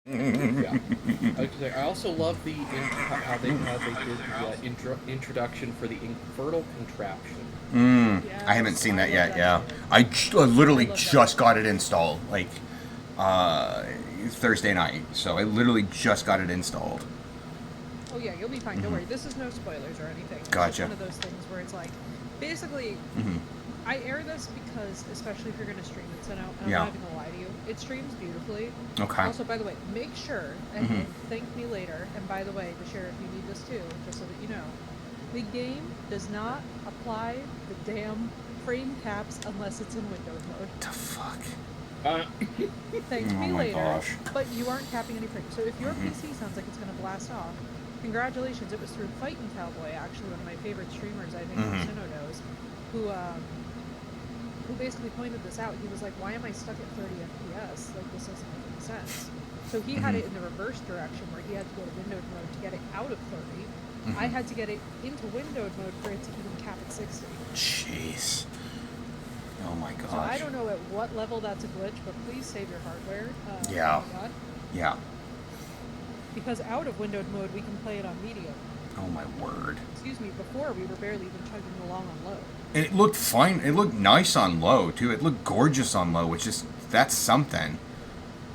Yeah. I also love how they did the introduction for the Infernal Contraption. I haven't Yes, seen I that love yet. that Yeah, too. I I literally love that just too. got it installed like uh, Thursday night, so I literally just got it installed. Oh yeah, you'll be fine. Don't worry. This is no spoilers or anything. It's just Gotcha. one of those things where it's like, basically, I air this because, especially if you're going to stream it, so now, and I'm Yeah. not even going to lie to you, it streams beautifully. Okay. Also, by the way, make sure, and thank me later, and by the way, the sheriff, you need this too, just so that you know, the game does not apply the damn frame caps unless it's in windowed mode. The fuck. Uh, Thank Oh me my later, gosh. but you aren't capping any frames. So if your PC sounds like it's going to blast off, congratulations. It was through Fightin' Cowboy, actually one of my favorite streamers, I think, Sino knows, who basically pointed this out. He was like, why am I stuck at 30 FPS? Like, this doesn't make any sense. So he had it in the reverse direction, where he had to go to windowed mode to get it out of 30. I had to get it into windowed mode for it to even cap at 60. Jeez. Oh my gosh. So I don't know at what level that's a glitch, but please save your hardware. Yeah. Oh my god. Yeah. Because out of windowed mode, we can play it on medium. Oh my word. Excuse me, before we were barely even chugging along on low. And it looked fine. It looked nice on low too. It looked gorgeous on low, which is that's something.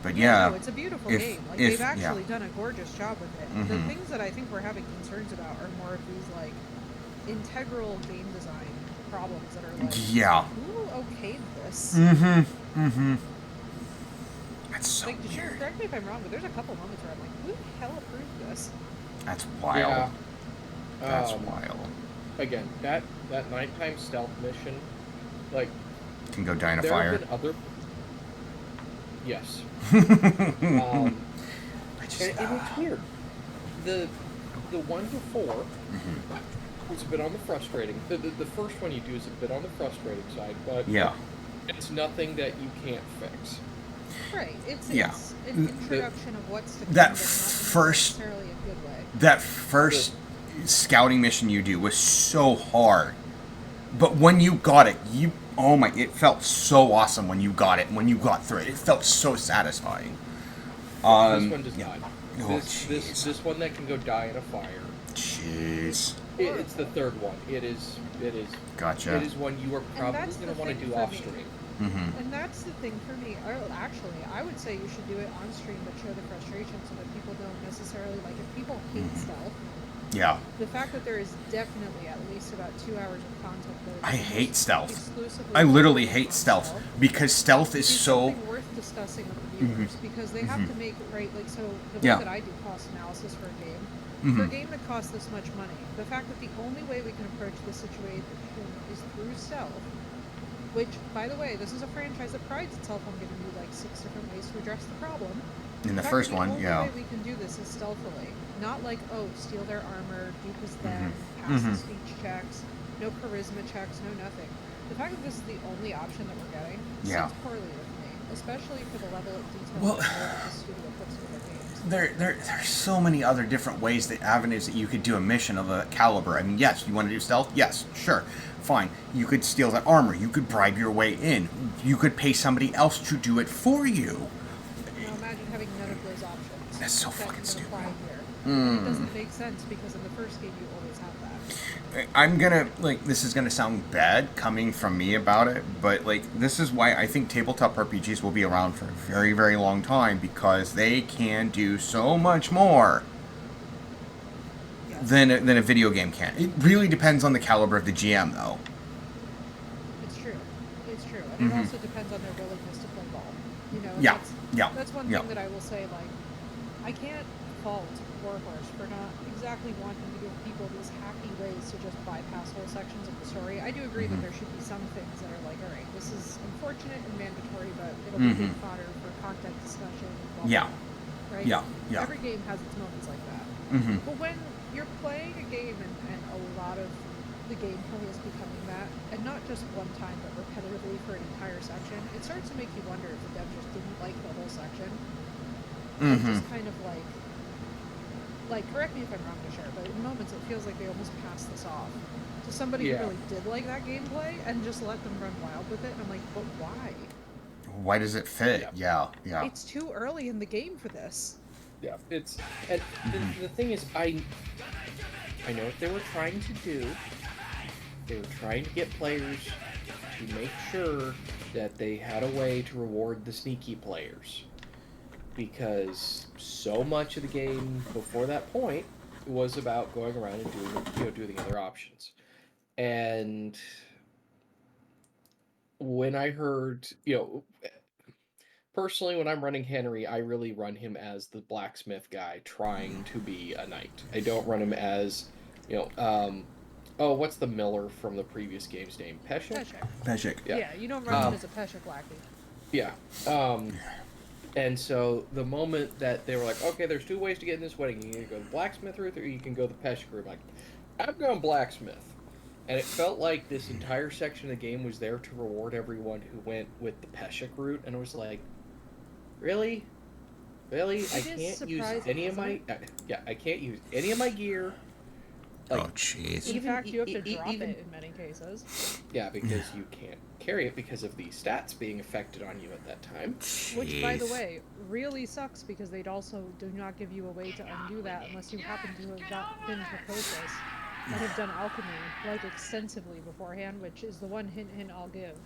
But yeah, No, it's a beautiful if- game. Like, if- they've actually yeah. done a gorgeous job with it. The things that I think we're having concerns about are more of these, like, integral game design problems that are like, Yeah. who okayed this? That's so Like, sure, weird. correct me if I'm wrong, but there's a couple moments where I'm like, who the hell approved this? That's wild. yeah. That's wild. Again, that nighttime stealth mission, like, Can go die in a there fire. have been other. Yes. I just, And it's weird. The one before was a bit on the frustrating. The first one you do is a bit on the frustrating side, but yeah. it's nothing that you can't fix. Right. It's Yeah. an introduction of what's to come, That but not first- necessarily a good way. That first scouting mission you do was so hard, but when you got it, it felt so awesome when you got it. When you got through it, it felt so satisfying. This one does yeah. not. Oh, This one that can go die in a fire. Jeez. It's the third one. It is. Gotcha. It is one you are probably that's going to the want to thing do for off me. stream. And that's the thing for me. Or actually, I would say you should do it on stream, but show the frustration so that people don't necessarily, like, if people hate stealth, Yeah. the fact that there is definitely at least about 2 hours of content that is I hate stealth. exclusively I literally focused hate on stealth because stealth is is so. something worth discussing with the viewers, because they have to make, right, like, so the way Yeah. that I do cost analysis for a game, for a game that costs this much money, the fact that the only way we can approach this situation is through stealth, which, by the way, this is a franchise that prides itself on giving you like 6 different ways to address the problem. In the fact first that one, the only yeah. way we can do this is stealthily, not like, oh, steal their armor, dupe as them, pass the speech checks, no charisma checks, no nothing. The fact that this is the only option that we're getting Yeah. sits poorly with me, especially for the level of detail Well, that the studio puts into their games. There's so many other different ways, avenues that you could do a mission of a caliber. I mean, yes, you want to do stealth? Yes, sure, fine. You could steal that armor. You could bribe your way in. You could pay somebody else to do it for you. Now imagine having none of those options. That's so that fucking can stupid. apply here. And it doesn't make sense because in the first game you always have that. I'm gonna, this is gonna sound bad coming from me about it, but, this is why I think tabletop RPGs will be around for a very, very long time, because they can do so much more Yes. than a video game can. It really depends on the caliber of the GM, though. It's true. It's true. And it also depends on their willingness to play ball. You know, and Yeah, yeah, that's one yeah. thing that I will say, like, I can't fault Warhorse for not exactly wanting to give people these hacky ways to just bypass whole sections of the story. I do agree that there should be some things that are like, alright, this is unfortunate and mandatory, but it'll be good fodder for content discussion and blah, Yeah. blah, right? Yeah. Every game has its moments like that. But when you're playing a game and a lot of the gameplay is becoming that, and not just one time, but repetitively for an entire section, it starts to make you wonder if the dev just didn't like the whole section. And just kind of like, correct me if I'm wrong, Nishar, but in moments it feels like they almost passed this off to somebody Yeah. who really did like that gameplay and just let them run wild with it. And I'm like, but why? Why does it fit? Yeah. It's too early in the game for this. Yeah, it's and the thing is, I know what they were trying to do. They were trying to get players to make sure that they had a way to reward the sneaky players, because so much of the game before that point was about going around and doing other options. And when I heard, personally, when I'm running Henry, I really run him as the blacksmith guy trying to be a knight. I don't run him as, you know, oh, what's the miller from the previous game's name? Peshek? Peshek. Peshek. Yeah. Yeah, you don't run him as a Peshek lackey. Yeah. And so the moment that they were like, okay, there's two ways to get in this wedding. You can either go the blacksmith route or you can go the Peshek route. I'm like, I'm going blacksmith. And it felt like this entire section of the game was there to reward everyone who went with the Peshek route. And it was like, really? Really? I can't use any of my... I can't use any of my gear. Like, oh, jeez. In fact, you have to drop it in many cases. Yeah, because you can't carry it because of the stats being affected on you at that time. Jeez. Which, by the way, really sucks because they'd also do not give you a way to undo that unless you happen to have finished the process and have done alchemy, like, extensively beforehand, which is the one hint I'll give.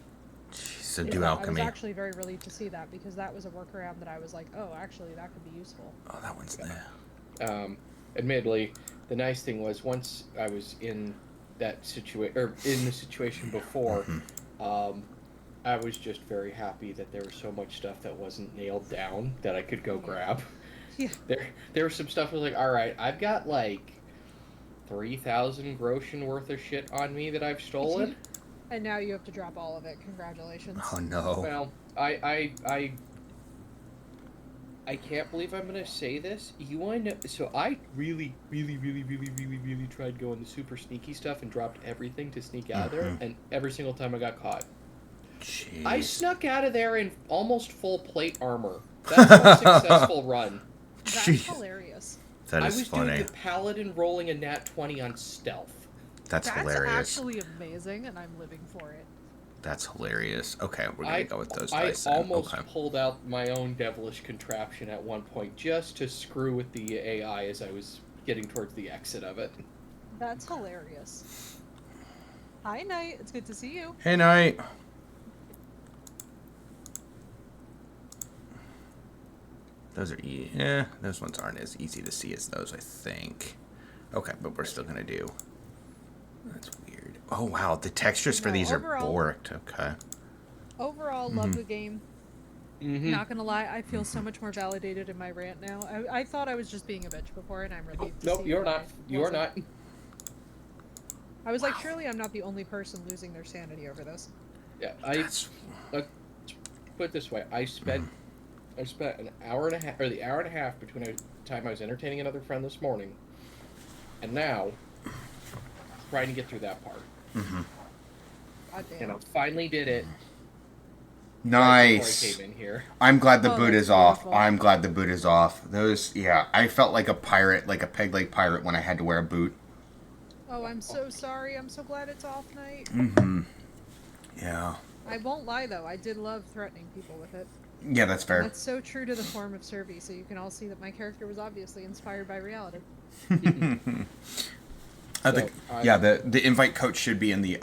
Jeez, so do alchemy. I was actually very relieved to see that because that was a workaround that I was like, oh, actually, that could be useful. Oh, that one's there. Admittedly, the nice thing was once I was in that situation before, I was just very happy that there was so much stuff that wasn't nailed down that I could go grab. Yeah. There was some stuff I was like, all right, I've got like 3,000 groschen worth of shit on me that I've stolen. And now you have to drop all of it. Congratulations. Oh no. Well, I can't believe I'm gonna say this. You want to know? So I really tried going the super sneaky stuff and dropped everything to sneak out of there, and every single time I got caught. Jeez. I snuck out of there in almost full plate armor. That's a successful run. That's hilarious. That is funny. I was doing the paladin rolling a nat 20 on stealth. That's hilarious. That's actually amazing, and I'm living for it. That's hilarious. Okay, we're gonna go with those I dice. almost pulled out my own devilish contraption at one point just to screw with the AI as I was getting towards the exit of it. That's hilarious. Hi, Knight. It's good to see you. Hey, Knight. Those are those ones aren't as easy to see as those, I think. Okay, but we're still gonna do. That's weird. Oh wow, the textures for these are borked. Okay. Overall, love the game. Not gonna lie, I feel so much more validated in my rant now. I thought I was just being a bitch before, and I'm relieved. Nope, you're not. You are not. I was like, surely I'm not the only person losing their sanity over this. Yeah, put it this way: I spent an hour and a half, or the hour and a half between the time I was entertaining another friend this morning, and now trying to get through that part. And I finally did it. Nice. Right before I came in here. I'm glad the boot is off. I'm glad the boot is off. Those, yeah, I felt like a pirate, like a peg leg pirate when I had to wear a boot. Oh, I'm so sorry. I'm so glad it's off, Knight. Yeah. I won't lie, though. I did love threatening people with it. Yeah, that's fair. That's so true to the form of Serby, so you can all see that my character was obviously inspired by reality. I think, yeah, the invite code should be in the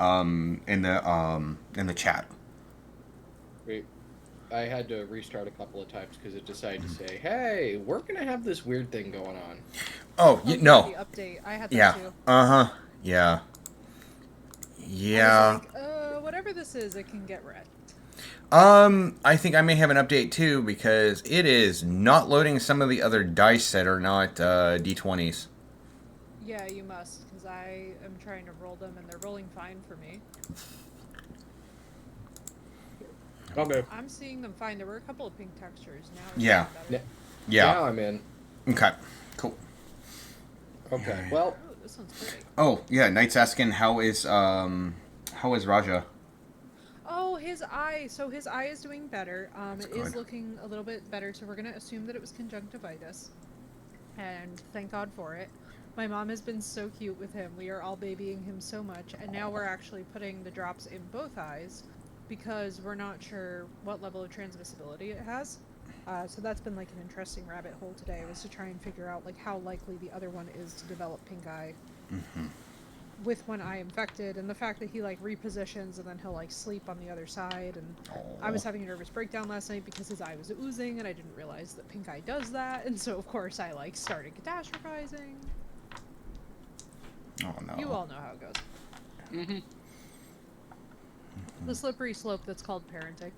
chat. Great. I had to restart a couple of times because it decided to say, "Hey, we're gonna have this weird thing going on." Oh, no. The update. I had that too. Yeah. Yeah. I was like, whatever this is, it can get wrecked. I think I may have an update too because it is not loading some of the other dice that are not D20s. Yeah, you must, because I am trying to roll them and they're rolling fine for me. Okay. I'm seeing them fine. There were a couple of pink textures. Now yeah. Yeah. Now I'm in. Okay. Cool. Okay. Well. Oh, this one's pretty. Oh yeah, Knight's asking how is Raja? Oh, his eye. So his eye is doing better. It is looking a little bit better. So we're gonna assume that it was conjunctivitis, and thank God for it. My mom has been so cute with him. We are all babying him so much, and now we're actually putting the drops in both eyes because we're not sure what level of transmissibility it has. So that's been like an interesting rabbit hole today, was to try and figure out like how likely the other one is to develop pink eye with one eye infected, and the fact that he like repositions and then he'll like sleep on the other side. And I was having a nervous breakdown last night because his eye was oozing, and I didn't realize that pink eye does that, and so of course I like started catastrophizing. Oh no. You all know how it goes. The slippery slope that's called parenting.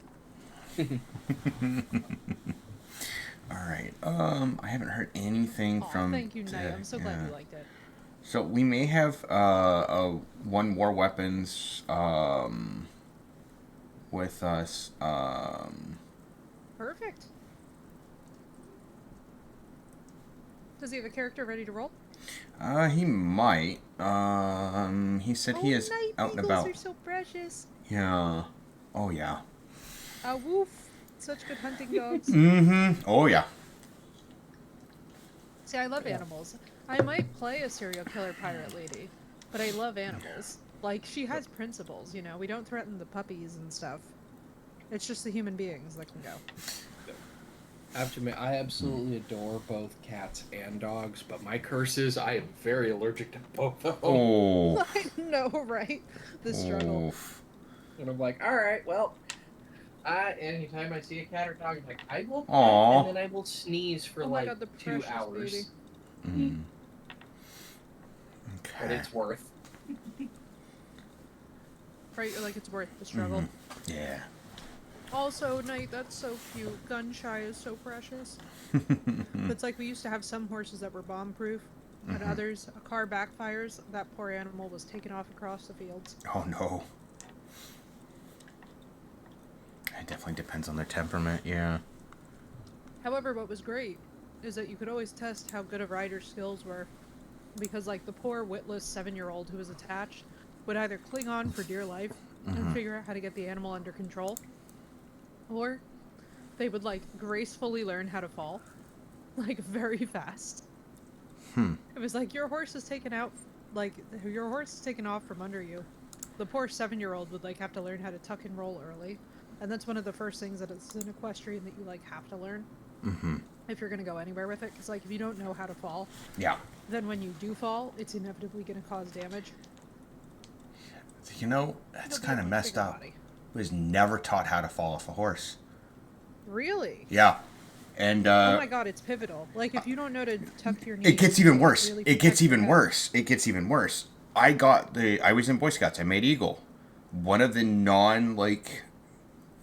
All right. I haven't heard anything from. Thank you, Knight. I'm so glad you liked it. So we may have one more weapons with us. Perfect. Does he have a character ready to roll? He might. He said he is night out and beagles about. Are so precious. Yeah. Oh yeah. Woof. Such good hunting dogs. Oh yeah. See, I love animals. I might play a serial killer pirate lady, but I love animals. Like, she has principles, you know? We don't threaten the puppies and stuff. It's just the human beings that can go. I have to admit, I absolutely adore both cats and dogs, but my curse is I am very allergic to both of them. Oh. I know, right? The struggle. Oof. And I'm like, all right, well, anytime I see a cat or dog, I'm like, I will pet, Aw. and then I will sneeze for Oh my like God, the 2 precious hours. baby. But Okay. it's worth. Right? You're like, it's worth the struggle. Yeah. Also, Knight, that's so cute. Gun shy is so precious. It's like we used to have some horses that were bomb proof, and others, a car backfires, that poor animal was taken off across the fields. Oh no. It definitely depends on their temperament, yeah. However, what was great is that you could always test how good a rider's skills were, because like the poor witless 7-year-old who was attached would either cling on for dear life and figure out how to get the animal under control, or they would like gracefully learn how to fall, like very fast. It was like your horse is taken out, like your horse is taken off from under you. The poor 7-year-old would like have to learn how to tuck and roll early, and that's one of the first things that it's an equestrian that you like have to learn if you're gonna go anywhere with it. Because like if you don't know how to fall, Yeah. then when you do fall, it's inevitably gonna cause damage. You know, that's It'll be kind of like messed bigger up. body. I was never taught how to fall off a horse. Really? Yeah. And Oh my God, it's pivotal. Like if you don't know to tuck your knees, it gets even worse. really It gets protect your even head. worse. It gets even worse. I was in Boy Scouts. I made Eagle. One of the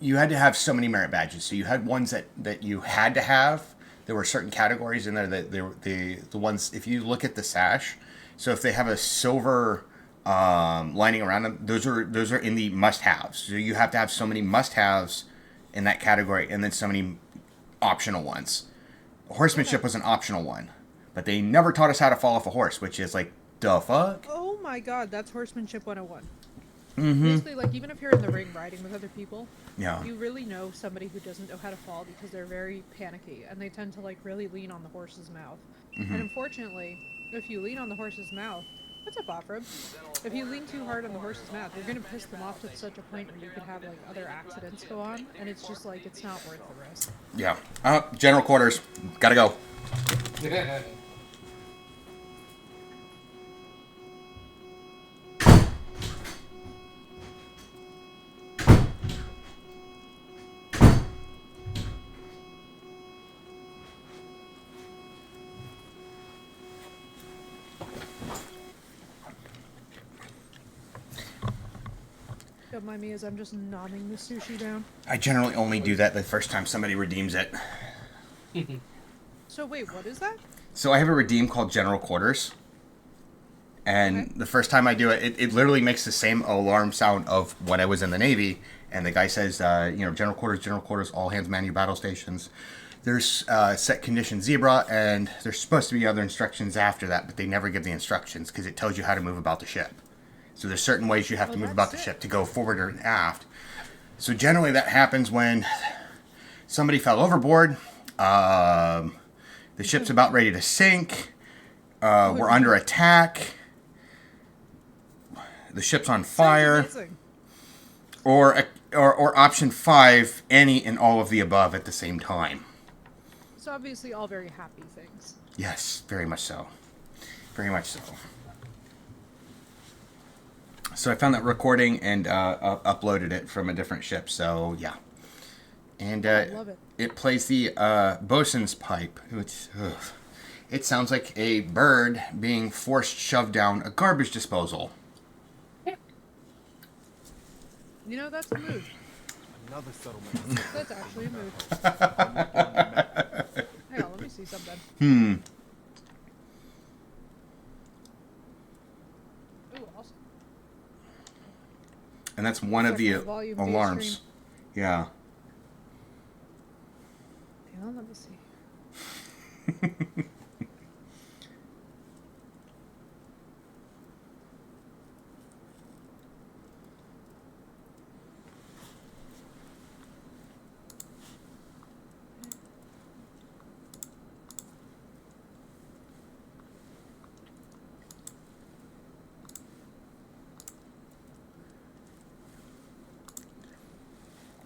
you had to have so many merit badges. So you had ones that you had to have. There were certain categories in there that they were the ones, if you look at the sash, so if they have a silver lining around them, those are in the must-haves. So you have to have so many must-haves in that category, and then so many optional ones. Horsemanship was an optional one, but they never taught us how to fall off a horse, which is like, the fuck? Oh my God, that's horsemanship 101. Basically, like even if you're in the ring riding with other people, Yeah. you really know somebody who doesn't know how to fall because they're very panicky and they tend to like really lean on the horse's mouth. And unfortunately, if you lean on the horse's mouth, what's up, Offroad? If you lean too hard on the horse's mouth, you're gonna piss them off to such a point where you could have like other accidents go on, and it's just like it's not worth the risk. Yeah. General quarters. Gotta go. Don't mind me as I'm just nomming the sushi down. I generally only do that the first time somebody redeems it. So wait, what is that? So I have a redeem called General Quarters. And Okay. the first time I do it, it literally makes the same alarm sound of when I was in the Navy. And the guy says, General Quarters, all hands man your battle stations. There's set condition zebra, and there's supposed to be other instructions after that, but they never give the instructions because it tells you how to move about the ship. So there's certain ways you have to move about the ship to go forward or aft. So generally that happens when somebody fell overboard, the ship's about ready to sink, we're under attack, the ship's on fire, Sounds amazing. or option 5, any and all of the above at the same time. It's obviously all very happy things. Yes, very much so. Very much so. So I found that recording and uploaded it from a different ship. So yeah, and I love it. It plays the bosun's pipe, which it sounds like a bird being forced shoved down a garbage disposal. You know, that's a mood. Another settlement. That's actually a mood. Hang on, let me see something. Ooh, awesome. And that's one of the alarms. Yeah. Hang on, let me see.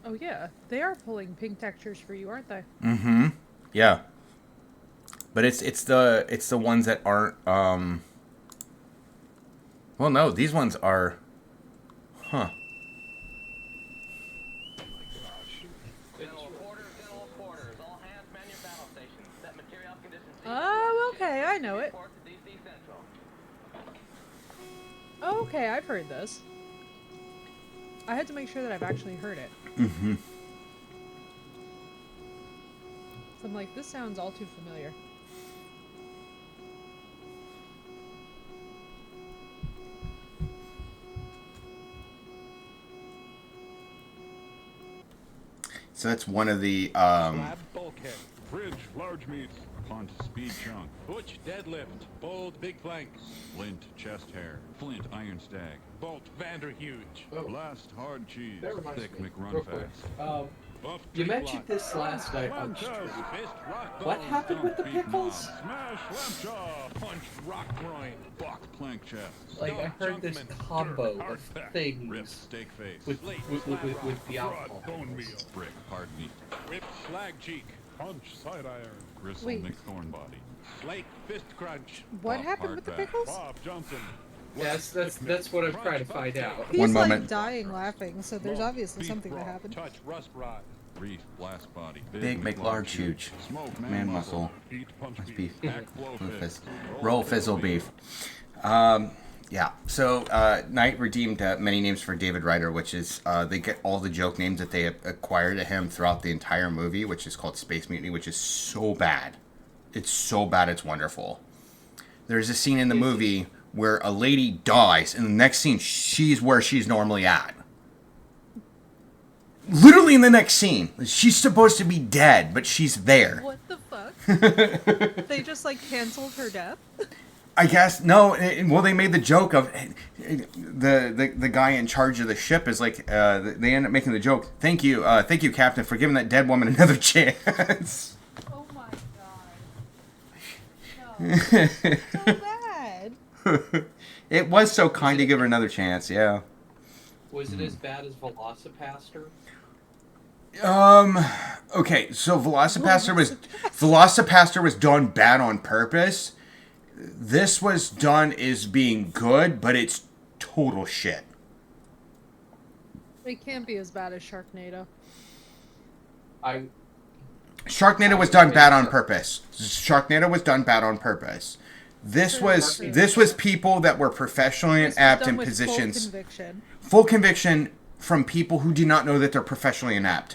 Oh yeah, they are pulling pink textures for you, aren't they? Mm-hmm. Yeah. But it's the ones that aren't well, no, these ones are huh. Oh, okay, I know it. Oh, okay, I've heard this. I had to make sure that I've actually heard it. Mm-hmm. So I'm like, this sounds all too familiar. So that's one of the Slab bulkhead. Bridge, large meats. Punt, speed chunk. Butch deadlift. Bold big planks. Flint, chest hair. Flint, iron stag. Bolt Vanderhuge. Oh, Blast, hard cheese. that reminds Thick me, McRun real quick. fast. Buff You tree mentioned block. this last night on Fist stream. rock What bone. happened with the Beef knob. pickles? Smash, lamp jaw. Punch rock groin. Buck, plank chest. Like, I heard this combo Hard of back. Rip, things steak face. with the alcohol. Bone meal. Brick, hard meat. Whip slag cheek. Punch, side iron. Gristle, Wait. McThorn body. Slake fist crunch. What Bob happened with the Hardback. pickles? Bob Johnson. Yes, that's what I'm trying to find out. He's One like moment. dying laughing, so there's obviously Beef something that raw. happened. Touch rust rod. Reef, blast body. Big McLarge huge. Smoke, Man muscle. Eat punch Punch beef. beef. Hack, blow Roll fizz. fizz. Roll fizzle beef. Yeah. So Knight redeemed many names for David Ryder, which is they get all the joke names that they acquired to him throughout the entire movie, which is called Space Mutiny, which is so bad. It's so bad, it's wonderful. There's a scene in the movie where a lady dies, and the next scene, she's where she's normally at. Literally in the next scene. She's supposed to be dead, but she's there. What the fuck? They just like canceled her death? I guess no. Well, they made the joke of the guy in charge of the ship is like they end up making the joke. Thank you, Captain, for giving that dead woman another chance. Oh my god. No. So bad. It was so kind to give her another chance. Yeah. Was it as bad as Velocipaster? Okay. So Velocipaster was done bad on purpose. This was done as being good, but it's total shit. It can't be as bad as Sharknado. Sharknado was done bad on purpose. Sharknado was done bad on purpose. This was people that were professionally This was inept done in with positions. Full conviction. Full conviction from people who do not know that they're professionally inept.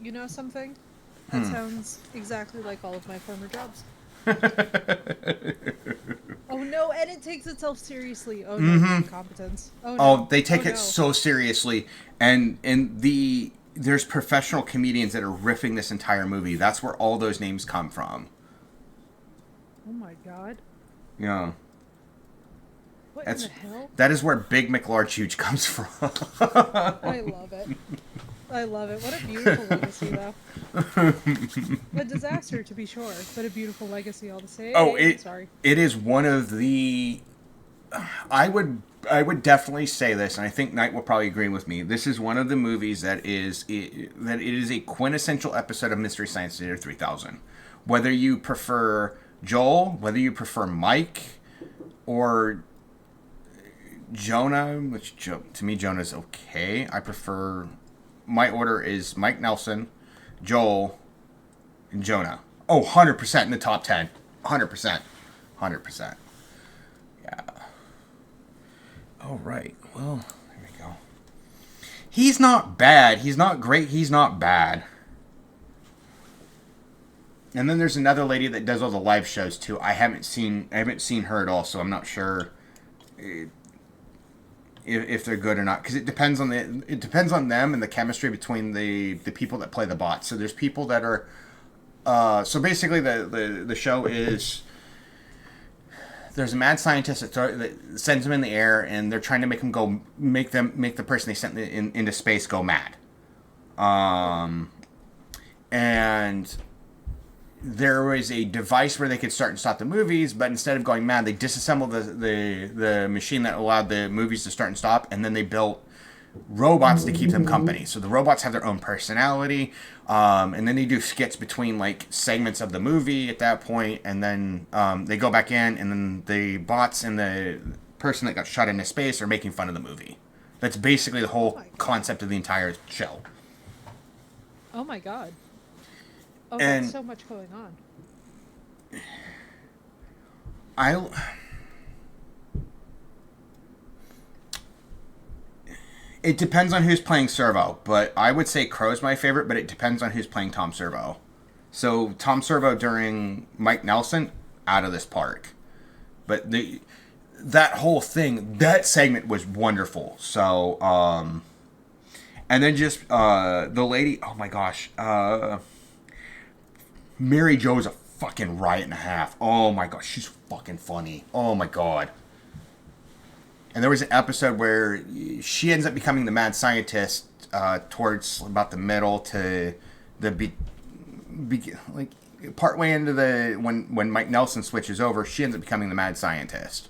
You know something? That sounds exactly like all of my former jobs. Oh no, and it takes itself seriously. Oh no, incompetence. Oh no. Oh, they take Oh, it no. so seriously, and there's professional comedians that are riffing this entire movie. That's where all those names come from. Oh my god. Yeah, What that's in the hell? that is where Big McLarge Huge comes from. I love it. I love it. What a beautiful legacy, though. A disaster, to be sure, but a beautiful legacy all the same. Oh, Sorry. it is one of the. I would I would definitely say this, and I think Knight will probably agree with me. This is one of the movies that it is a quintessential episode of Mystery Science Theater 3000. Whether you prefer Joel, whether you prefer Mike, or Jonah, which to me Jonah's okay. I prefer. My order is Mike Nelson, Joel, and Jonah. Oh, 100% in the top 10. 100%. 100%. Yeah. All right. Well, there we go. He's not bad. He's not great. He's not bad. And then there's another lady that does all the live shows too. I haven't seen her at all, so I'm not sure if they're good or not, because it depends on them and the chemistry between the people that play the bots. So there's people that are so basically the show is there's a mad scientist that sends them in the air, and they're trying to make the person they sent into space go mad. And there was a device where they could start and stop the movies, but instead of going mad, they disassembled the machine that allowed the movies to start and stop, and then they built robots to keep them company. So the robots have their own personality, and then they do skits between like segments of the movie at that point, and then they go back in, and then the bots and the person that got shot into space are making fun of the movie. That's basically the whole concept of the entire show. Oh my god. Oh, And that's so much going on. It depends on who's playing Servo, but I would say Crow's my favorite, but it depends on who's playing Tom Servo. So Tom Servo during Mike Nelson, out of this park. But that whole thing, that segment was wonderful. So, and then just the lady, oh my gosh, Mary Jo's a fucking riot and a half. Oh my gosh, she's fucking funny. Oh my god. And there was an episode where she ends up becoming the mad scientist towards about the middle to the like partway into the when Mike Nelson switches over, she ends up becoming the mad scientist.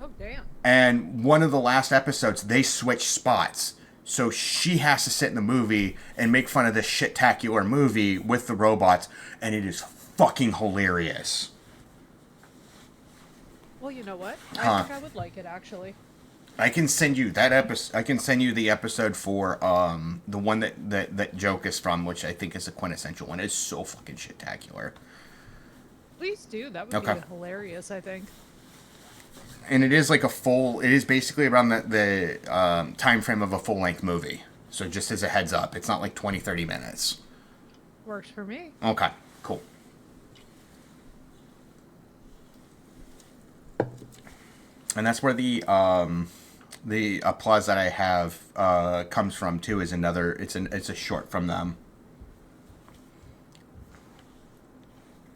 Oh damn. And one of the last episodes, they switch spots. So she has to sit in the movie and make fun of this shit-tacular movie with the robots, and it is fucking hilarious. Well, you know what? I think I would like it, actually. I can send you that episode. I can send you the episode for the one that joke is from, which I think is a quintessential one. It's so fucking shit-tacular. Please do. That would be hilarious, I think. And it is like it is basically around the time frame of a full-length movie. So just as a heads up, it's not like 20, 30 minutes. Works for me. Okay, cool. And that's where the applause that I have comes from too. Is another. It's a short from them.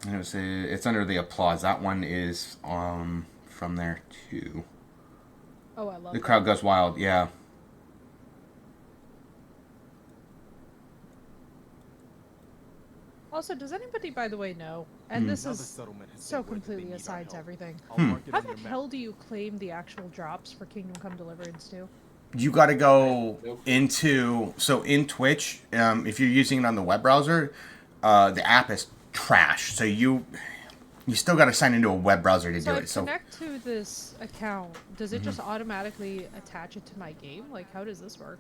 And it's under the applause. That one is from there too. Oh, I love The crowd goes wild. Yeah. Also, does anybody, by the way, know, and this is so completely aside to everything, how the hell do you claim the actual drops for Kingdom Come Deliverance 2? You got to go into in Twitch. If you're using it on the web browser, the app is trash. So you still got to sign into a web browser to do it. So connect to this account. Does it just automatically attach it to my game? Like, how does this work?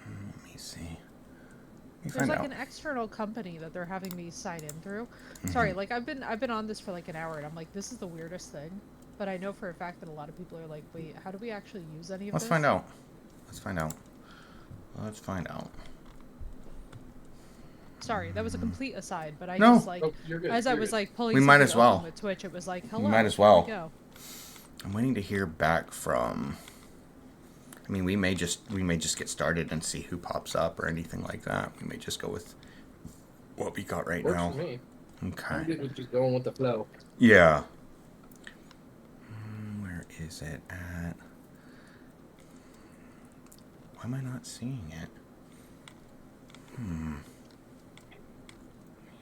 Let me see. There's like an external company that they're having me sign in through. Sorry, like I've been on this for like an hour, and I'm like, this is the weirdest thing. But I know for a fact that a lot of people are like, wait, how do we actually use any of this? Let's find out. Let's find out. Sorry, that was a complete aside, but I No. just like, I was like pulling We might something as well. open with Twitch, it was like, hello. We might as well. Here we go. I'm waiting to hear back from. I mean, we may just get started and see who pops up or anything like that. We may just go with what we got right Works now. for me. Okay. I'm good with just going with the flow. Yeah. Where is it at? Why am I not seeing it? Let me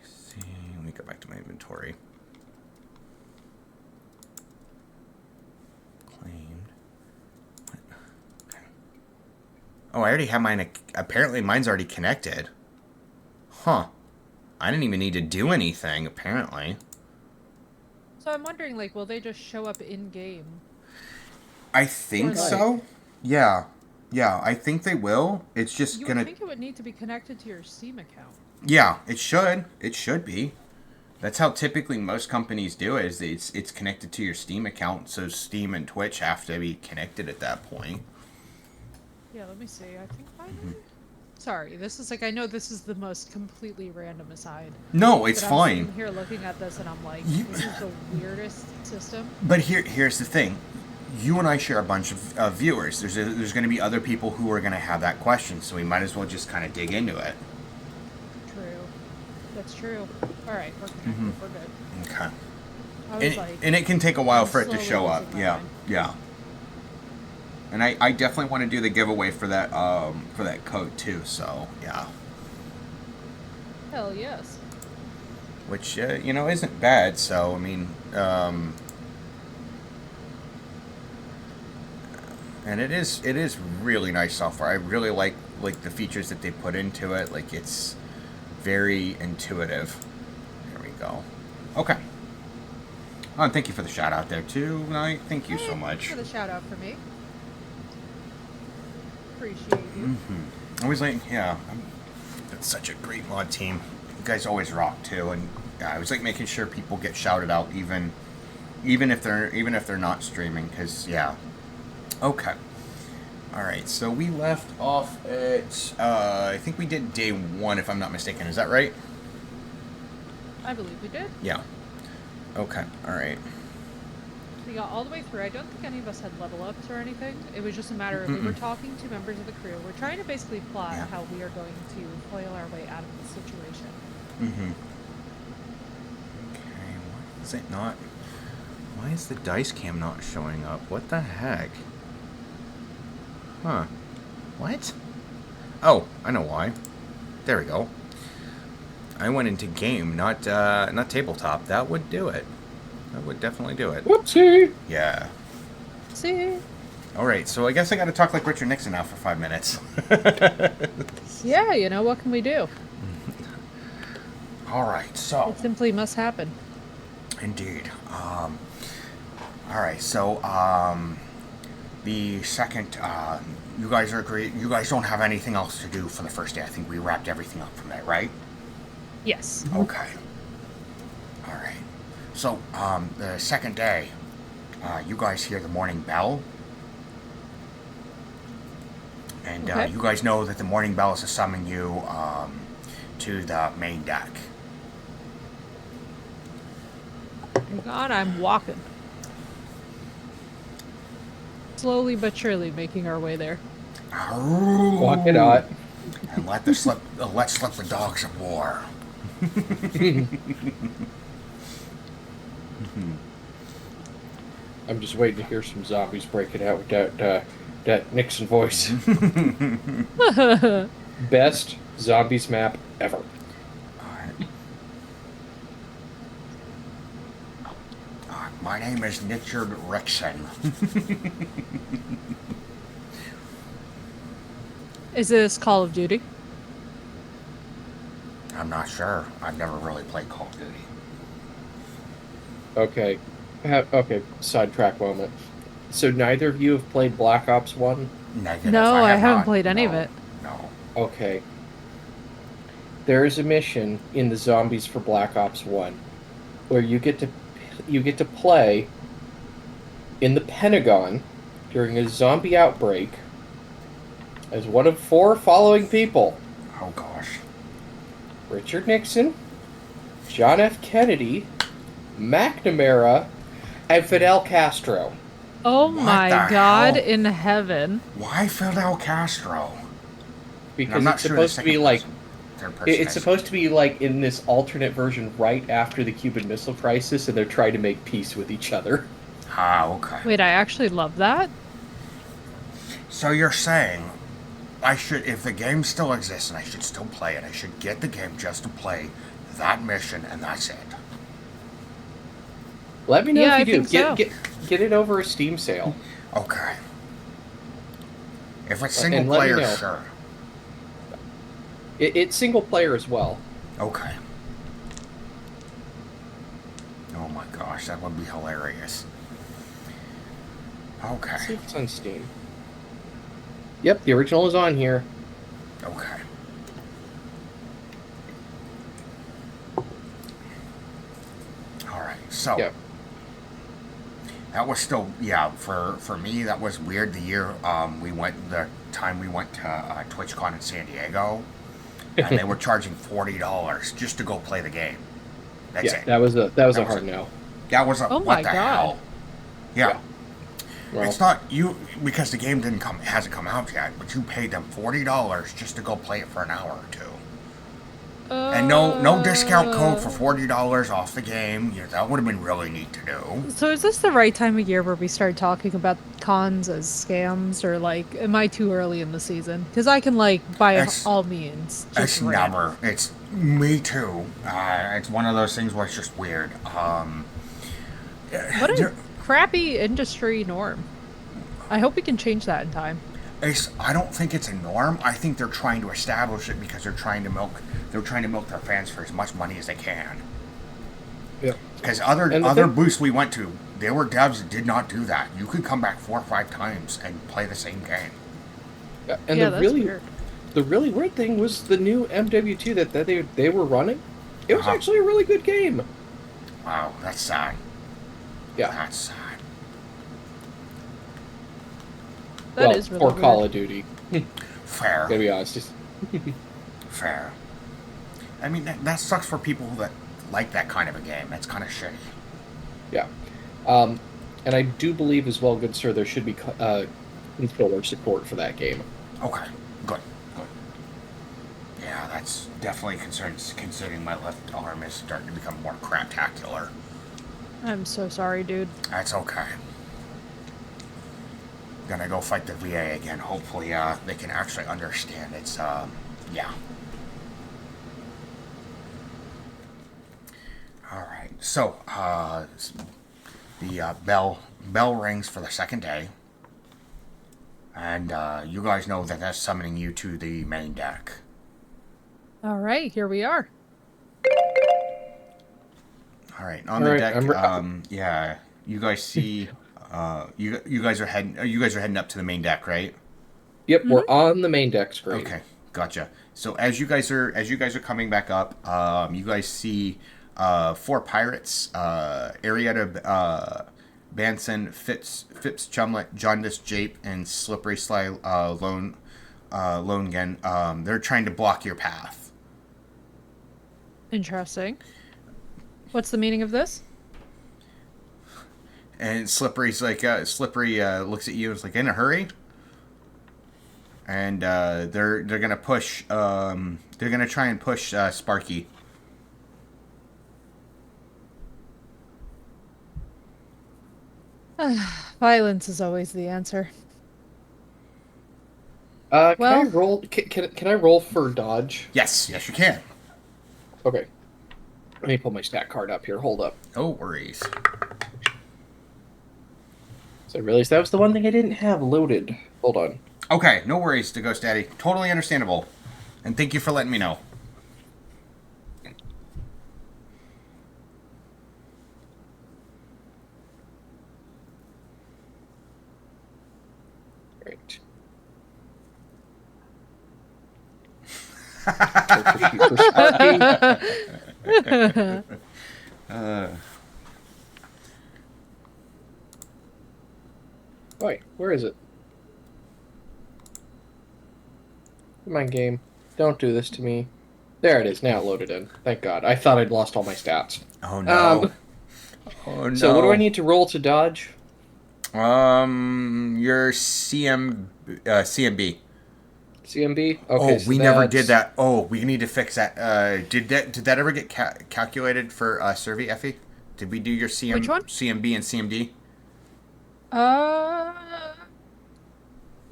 see. Let me go back to my inventory. Oh, I already have mine. Apparently, mine's already connected. Huh. I didn't even need to do anything, apparently. So I'm wondering, like, will they just show up in game? I think Or, like- so. Yeah. Yeah, I think they will. It's just You gonna... would think it would need to be connected to your Steam account. Yeah, it should. It should be. That's how typically most companies do it, is it's connected to your Steam account, so Steam and Twitch have to be connected at that point. Yeah, let me see. I think mine. Sorry, this is like, I know this is the most completely random aside. No, it's but I'm fine. sitting here looking at this and I'm like, You- this is the weirdest system. But here's the thing. You and I share a bunch of viewers. There's going to be other people who are going to have that question, so we might as well just kind of dig into it. True. That's true. Alright, we're connected. We're good. Okay. I was And, like, and it can take a while I'm for it to slowly show up. losing my Yeah, mind. yeah. And I definitely want to do the giveaway for that code too. So yeah, hell yes. which isn't bad. So I mean, and it is really nice software. I really like the features that they put into it. Like, it's very intuitive. There we go. Okay. Oh, and thank you for the shout out there too, Knight. Thank you so Hey, much. for the shout out for me. Appreciate you. I was like, yeah, it's such a great mod team. You guys always rock too, and I was like making sure people get shouted out, even if they're not streaming, because yeah. Okay. All right. So we left off at I think we did day 1, if I'm not mistaken. Is that right? I believe we did. Yeah. Okay. All right. We got all the way through. I don't think any of us had level ups or anything. It was just a matter of we were talking to members of the crew. We're trying to basically plot Yeah. how we are going to flail our way out of the situation. Mm-hmm. Okay. Why is it not? Why is the dice cam not showing up? What the heck? Huh. What? Oh, I know why. There we go. I went into game, not tabletop. That would do it. That would definitely do it. Whoopsie! Yeah. See? All right, so I guess I got to talk like Richard Nixon now for 5 minutes. Yeah, you know, what can we do? All right, so... It simply must happen. Indeed. All right, so, the second, you guys are agree. You guys don't have anything else to do for the first day. I think we wrapped everything up from there, right? Yes. Okay. All right. So, the second day, you guys hear the morning bell. And, Okay. you guys know that the morning bell is to summon you, to the main deck. Hang on, I'm walking. Slowly but surely making our way there. Walk it out. And let slip the dogs of war. I'm just waiting to hear some zombies break it out with that Nixon voice. Best zombies map ever. My name is Richard Rickson. Is this Call of Duty? I'm not sure. I've never really played Call of Duty. Okay. Okay, sidetrack moment. So neither of you have played Black Ops 1? Negative. No, I have haven't not. played any of No, it. No. Okay. There is a mission in the Zombies for Black Ops 1 where you get to play in the Pentagon during a zombie outbreak as one of 4 following people: Oh gosh. Richard Nixon, John F. Kennedy, McNamara, and Fidel Castro. Oh What my the god hell? in heaven. Why Fidel Castro? Because I'm not it's sure the supposed to be second like person- third person it's is. supposed to be like in this alternate version right after the Cuban Missile Crisis, and they're trying to make peace with each other. Ah, okay. Wait, I actually love that? So you're saying I should, if the game still exists and I should still play it, I should get the game just to play that mission and that's it. Let me know Yeah, if you I do. think so. Get it over a Steam sale. Okay. If it's single And let me player, know. sure. It's single player as well. Okay. Oh my gosh, that would be hilarious. Okay. Let's see if it's on Steam. Yep, the original is on here. Okay. All right. So Yep. that was still, yeah, for me that was weird. The time we went to TwitchCon in San Diego, and they were charging $40 just to go play the game. That's Yeah, it. that was a was hard it. no. That was a Oh what my the God. hell? Yeah. Yeah. Well, It's not you because the game hasn't come out yet, but you paid them $40 just to go play it for an hour or two. And no discount code for $40 off the game. Yeah, that would have been really neat to do. So is this the right time of year where we start talking about cons as scams, or like, am I too early in the season? Because I can like, by It's- all means, just It's rant. never. It's me too. It's one of those things where it's just weird. What a there- crappy industry norm. I hope we can change that in time. I don't think it's a norm. I think they're trying to establish it because they're trying to milk their fans for as much money as they can. yeah. Because And the other thing- booths we went to, there were devs that did not do that. You could come back 4 or 5 times and play the same game. Yeah, and Yeah, the that's really weird. the really weird thing was the new MW2 that they were running. It was Uh-huh. actually a really good game. Wow, that's sad. Yeah. That's sad. That is really or weird. Call of Duty. Fair. To be honest, just Fair. I mean, that sucks for people that like that kind of a game. That's kind of shitty. yeah. And I do believe as well, good sir, there should be controller support for that game. Okay, good. Yeah, that's definitely considering my left arm is starting to become more craptacular. I'm so sorry, dude. That's okay. Gonna go fight the VA again. Hopefully, they can actually understand. It's, yeah. Alright, so, the bell rings for the second day. And, you guys know that that's summoning you to the main deck. All right, here we are. Alright, on the Alright, deck, yeah, you guys see, you guys are heading up to the main deck, right? Yep, we're on the main deck screen. Okay, gotcha. So as you guys are coming back up, you guys see 4 pirates: Arietta, Banson, Phipps, Chumlet, Jaundice, Jape, and Slippery Sly Lonegan. They're trying to block your path. Interesting. What's the meaning of this? And Slippery's like, Slippery looks at you and is like, in a hurry. And they're gonna push. They're gonna try and push Sparky. Violence is always the answer. Can I Well- roll? Can I roll for dodge? Yes, you can. Okay. Let me pull my stat card up here. Hold up. No worries. So I realized that was the one thing I didn't have loaded. Hold on. Okay, no worries to Ghost Daddy. Totally understandable. And thank you for letting me know. Right. For Sparky. Wait, where is it? Come on, game. Don't do this to me. There it is. Now it loaded in. Thank God. I thought I'd lost all my stats. Oh no. Oh no. So what do I need to roll to dodge? Your CMB. CMB? Oh, Okay, so we never did that's- that. Oh, we need to fix that. Did that ever get calculated for Survey, Effie? Did we do your Which one? CMB and CMD?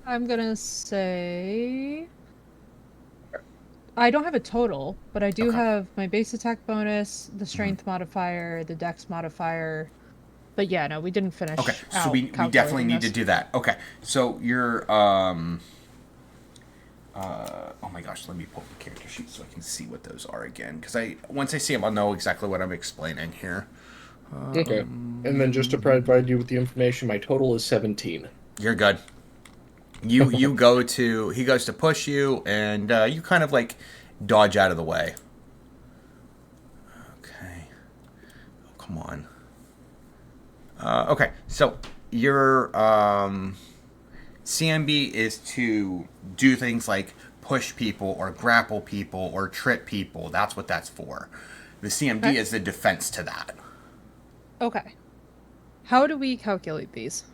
I'm gonna say I don't have a total, but I do Okay. have my base attack bonus, the strength modifier, the dex modifier. But yeah, no, we didn't finish. Okay, so out we definitely calculating need to this. do that. Okay, so your Oh my gosh, let me pull the character sheet so I can see what those are again. Because once I see them, I'll know exactly what I'm explaining here. Okay. And then just to provide you with the information, my total is 17. You're good. He goes to push you, and you kind of like dodge out of the way. Okay. Oh, come on. Okay, so your CMB is to do things like push people or grapple people or trip people. That's what that's for. The CMD Okay. is the defense to that. Okay. How do we calculate these?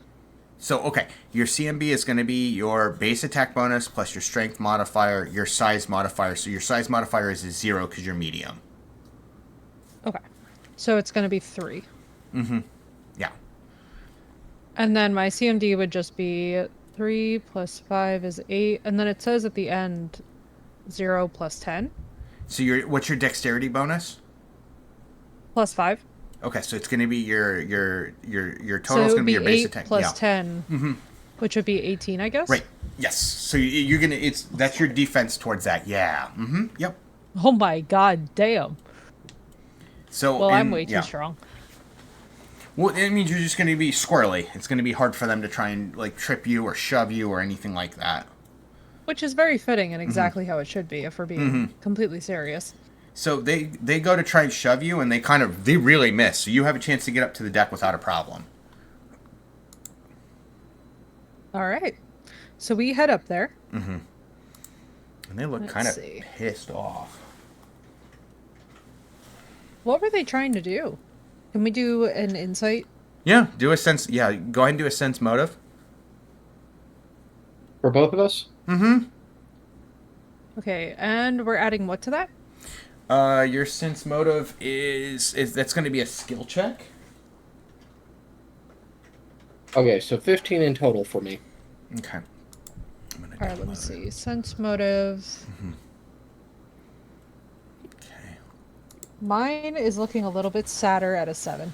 So, okay, your CMB is going to be your base attack bonus plus your strength modifier, your size modifier. So your size modifier is a 0 because you're medium. Okay. So it's going to be 3. Yeah. And then my CMD would just be 3 plus 5 is 8. And then it says at the end 0 plus 10 So what's your dexterity bonus? plus 5. Okay, so it's going to be your So total it is would going to be be your base 8 attack. plus Yeah. 10, which would be 18, I guess? Right. Yes. So you're gonna. That's your defense towards that. Yeah. Yep. Oh my god, damn. So. Well, I'm way too strong. Well, it means you're just going to be squirrely. It's going to be hard for them to try and like trip you or shove you or anything like that. Which is very fitting and exactly how it should be if we're being completely serious. So they go to try and shove you, and they really miss. So you have a chance to get up to the deck without a problem. All right. So we head up there. And they look Let's kind of see. pissed off. What were they trying to do? Can we do an insight? Yeah, do a sense. Yeah, go ahead and do a sense motive. For both of us? Okay, and we're adding what to that? Your sense motive is that's going to be a skill check. Okay, so 15 in total for me. Okay. All right, let me see. Sense motive. Okay. Mine is looking a little bit sadder at a 7.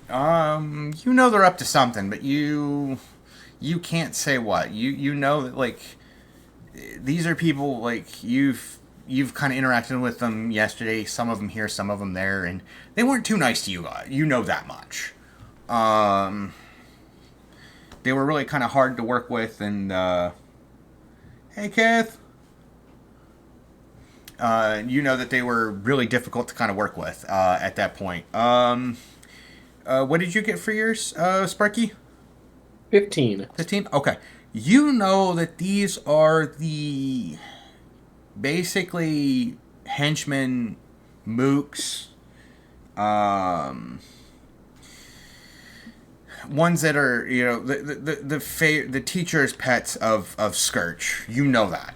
You know they're up to something, but you can't say what. You know that like these are people like you've kind of interacted with them yesterday. Some of them here, some of them there, and they weren't too nice to you. You know that much. They were really kind of hard to work with, and hey, Kath. You know that they were really difficult to kind of work with at that point. What did you get for yours, Sparky? 15. 15? Okay. You know that these are the basically henchmen, mooks, ones that are, you know, the teacher's pets of Scourge. You know that.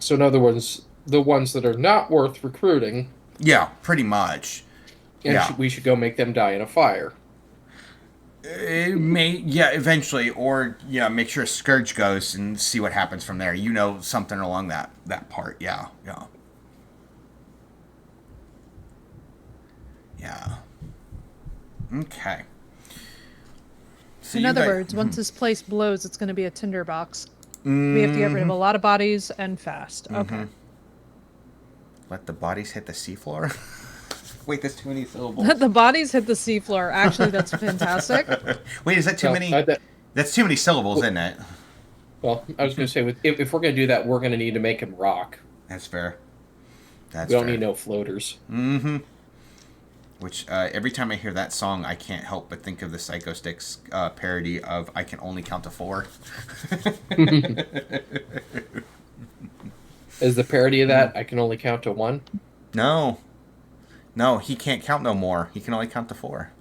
So in other words, the ones that are not worth recruiting, Yeah, pretty much. and Yeah. we should go make them die in a fire. It may, yeah, eventually, or yeah, make sure Scourge goes and see what happens from there. You know something along that part, yeah. Okay. So In you other guys- words, once this place blows, it's going to be a tinderbox. We have to get rid of a lot of bodies and fast. Okay. let the bodies hit the seafloor. Wait, that's too many syllables. The bodies hit the seafloor. Actually, that's fantastic. Wait, is that too No, many? that- That's too many syllables, isn't it? Well, I was going to say, if we're going to do that, we're going to need to make him rock. That's fair. That's We don't fair. need no floaters. Which every time I hear that song, I can't help but think of the Psycho Sticks parody of "I Can Only Count to 4." Is the parody of that, I can only count to 1? No, he can't count no more. He can only count to 4.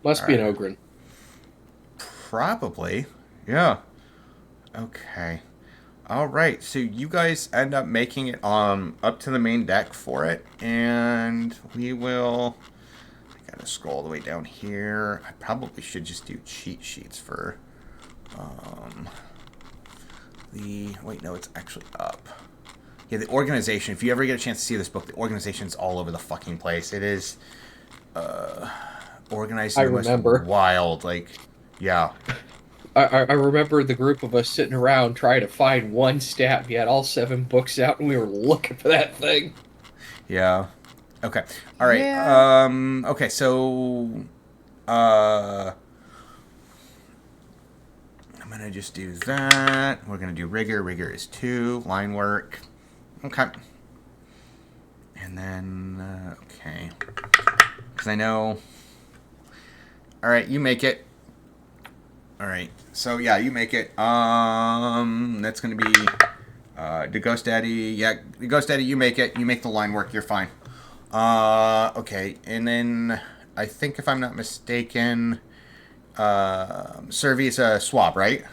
Must be an Ogren. Probably, yeah. Okay. All right, so you guys end up making it up to the main deck for it, and we will. I gotta scroll all the way down here. I probably should just do cheat sheets for wait, no, it's actually up. Yeah, the organization. If you ever get a chance to see this book, the organization's all over the fucking place. It is organized. I in the most remember. wild, like, yeah. I remember the group of us sitting around trying to find one stat. We had all 7 books out, and we were looking for that thing. Yeah. Okay. All right. Yeah. Okay. So, I'm gonna just do that. We're gonna do rigor. Rigor is 2. Line work. Okay. And then, okay. Because I know. All right, you make it. All right. So yeah, you make it. That's gonna be the Ghost Daddy. Yeah, the Ghost Daddy. You make it. You make the line work. You're fine. Okay. And then I think if I'm not mistaken, Servy's a swab, right?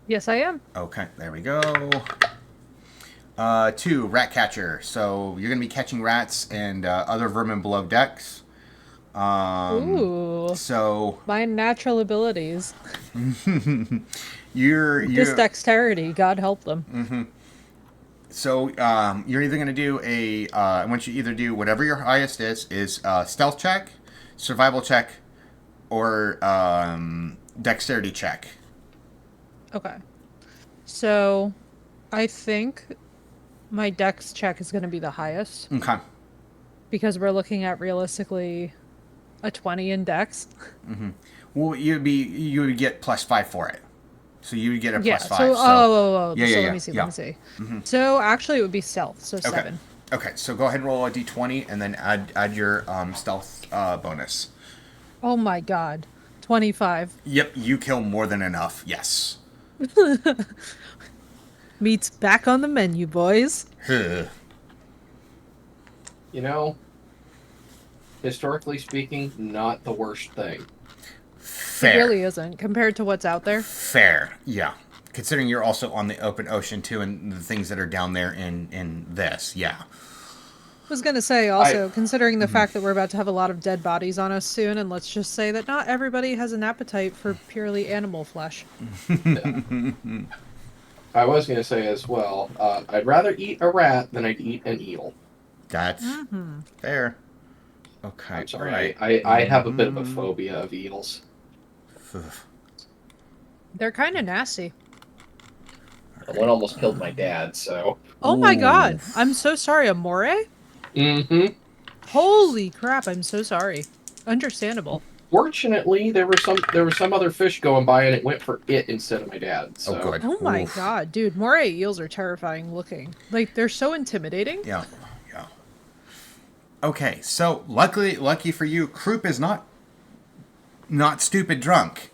Yes, I am. Okay. There we go. 2, rat catcher. So you're gonna be catching rats and other vermin below decks. Ooh. So My natural abilities. you're This dexterity, God help them. so you're either gonna do I want you to either do whatever your highest is stealth check, survival check, or dexterity check. Okay. So, I think my dex check is going to be the highest Okay. because we're looking at realistically a 20 in dex. Well, you would get +5 for it, so you would get a Yeah. +5. So, yeah, so yeah, let me see. yeah. Let me see. So actually, it would be stealth. So Okay. 7. Okay. So go ahead and roll a d20 and then add your stealth bonus. Oh my God. 25. Yep, you kill more than enough. Yes. Meat's back on the menu, boys. Huh. You know, historically speaking, not the worst thing. Fair. It really isn't compared to what's out there. Fair, yeah. Considering you're also on the open ocean too, and the things that are down there in this, yeah. I was gonna say also, considering the fact that we're about to have a lot of dead bodies on us soon, and let's just say that not everybody has an appetite for purely animal flesh. I was going to say as well, I'd rather eat a rat than I'd eat an eel. That's fair. Okay. I'm sorry, alright. I have a bit of a phobia of eels. They're kind of nasty. One almost killed my dad, so... Oh my God! I'm so sorry, Amore? Mm-hmm. Holy crap! I'm so sorry. Understandable. Fortunately, there was some other fish going by, and it went for it instead of my dad. So. Oh, good. Oh my Oof. God, dude! Moray eels are terrifying looking. Like they're so intimidating. Yeah, yeah. Okay, so lucky for you, Croup is not stupid drunk.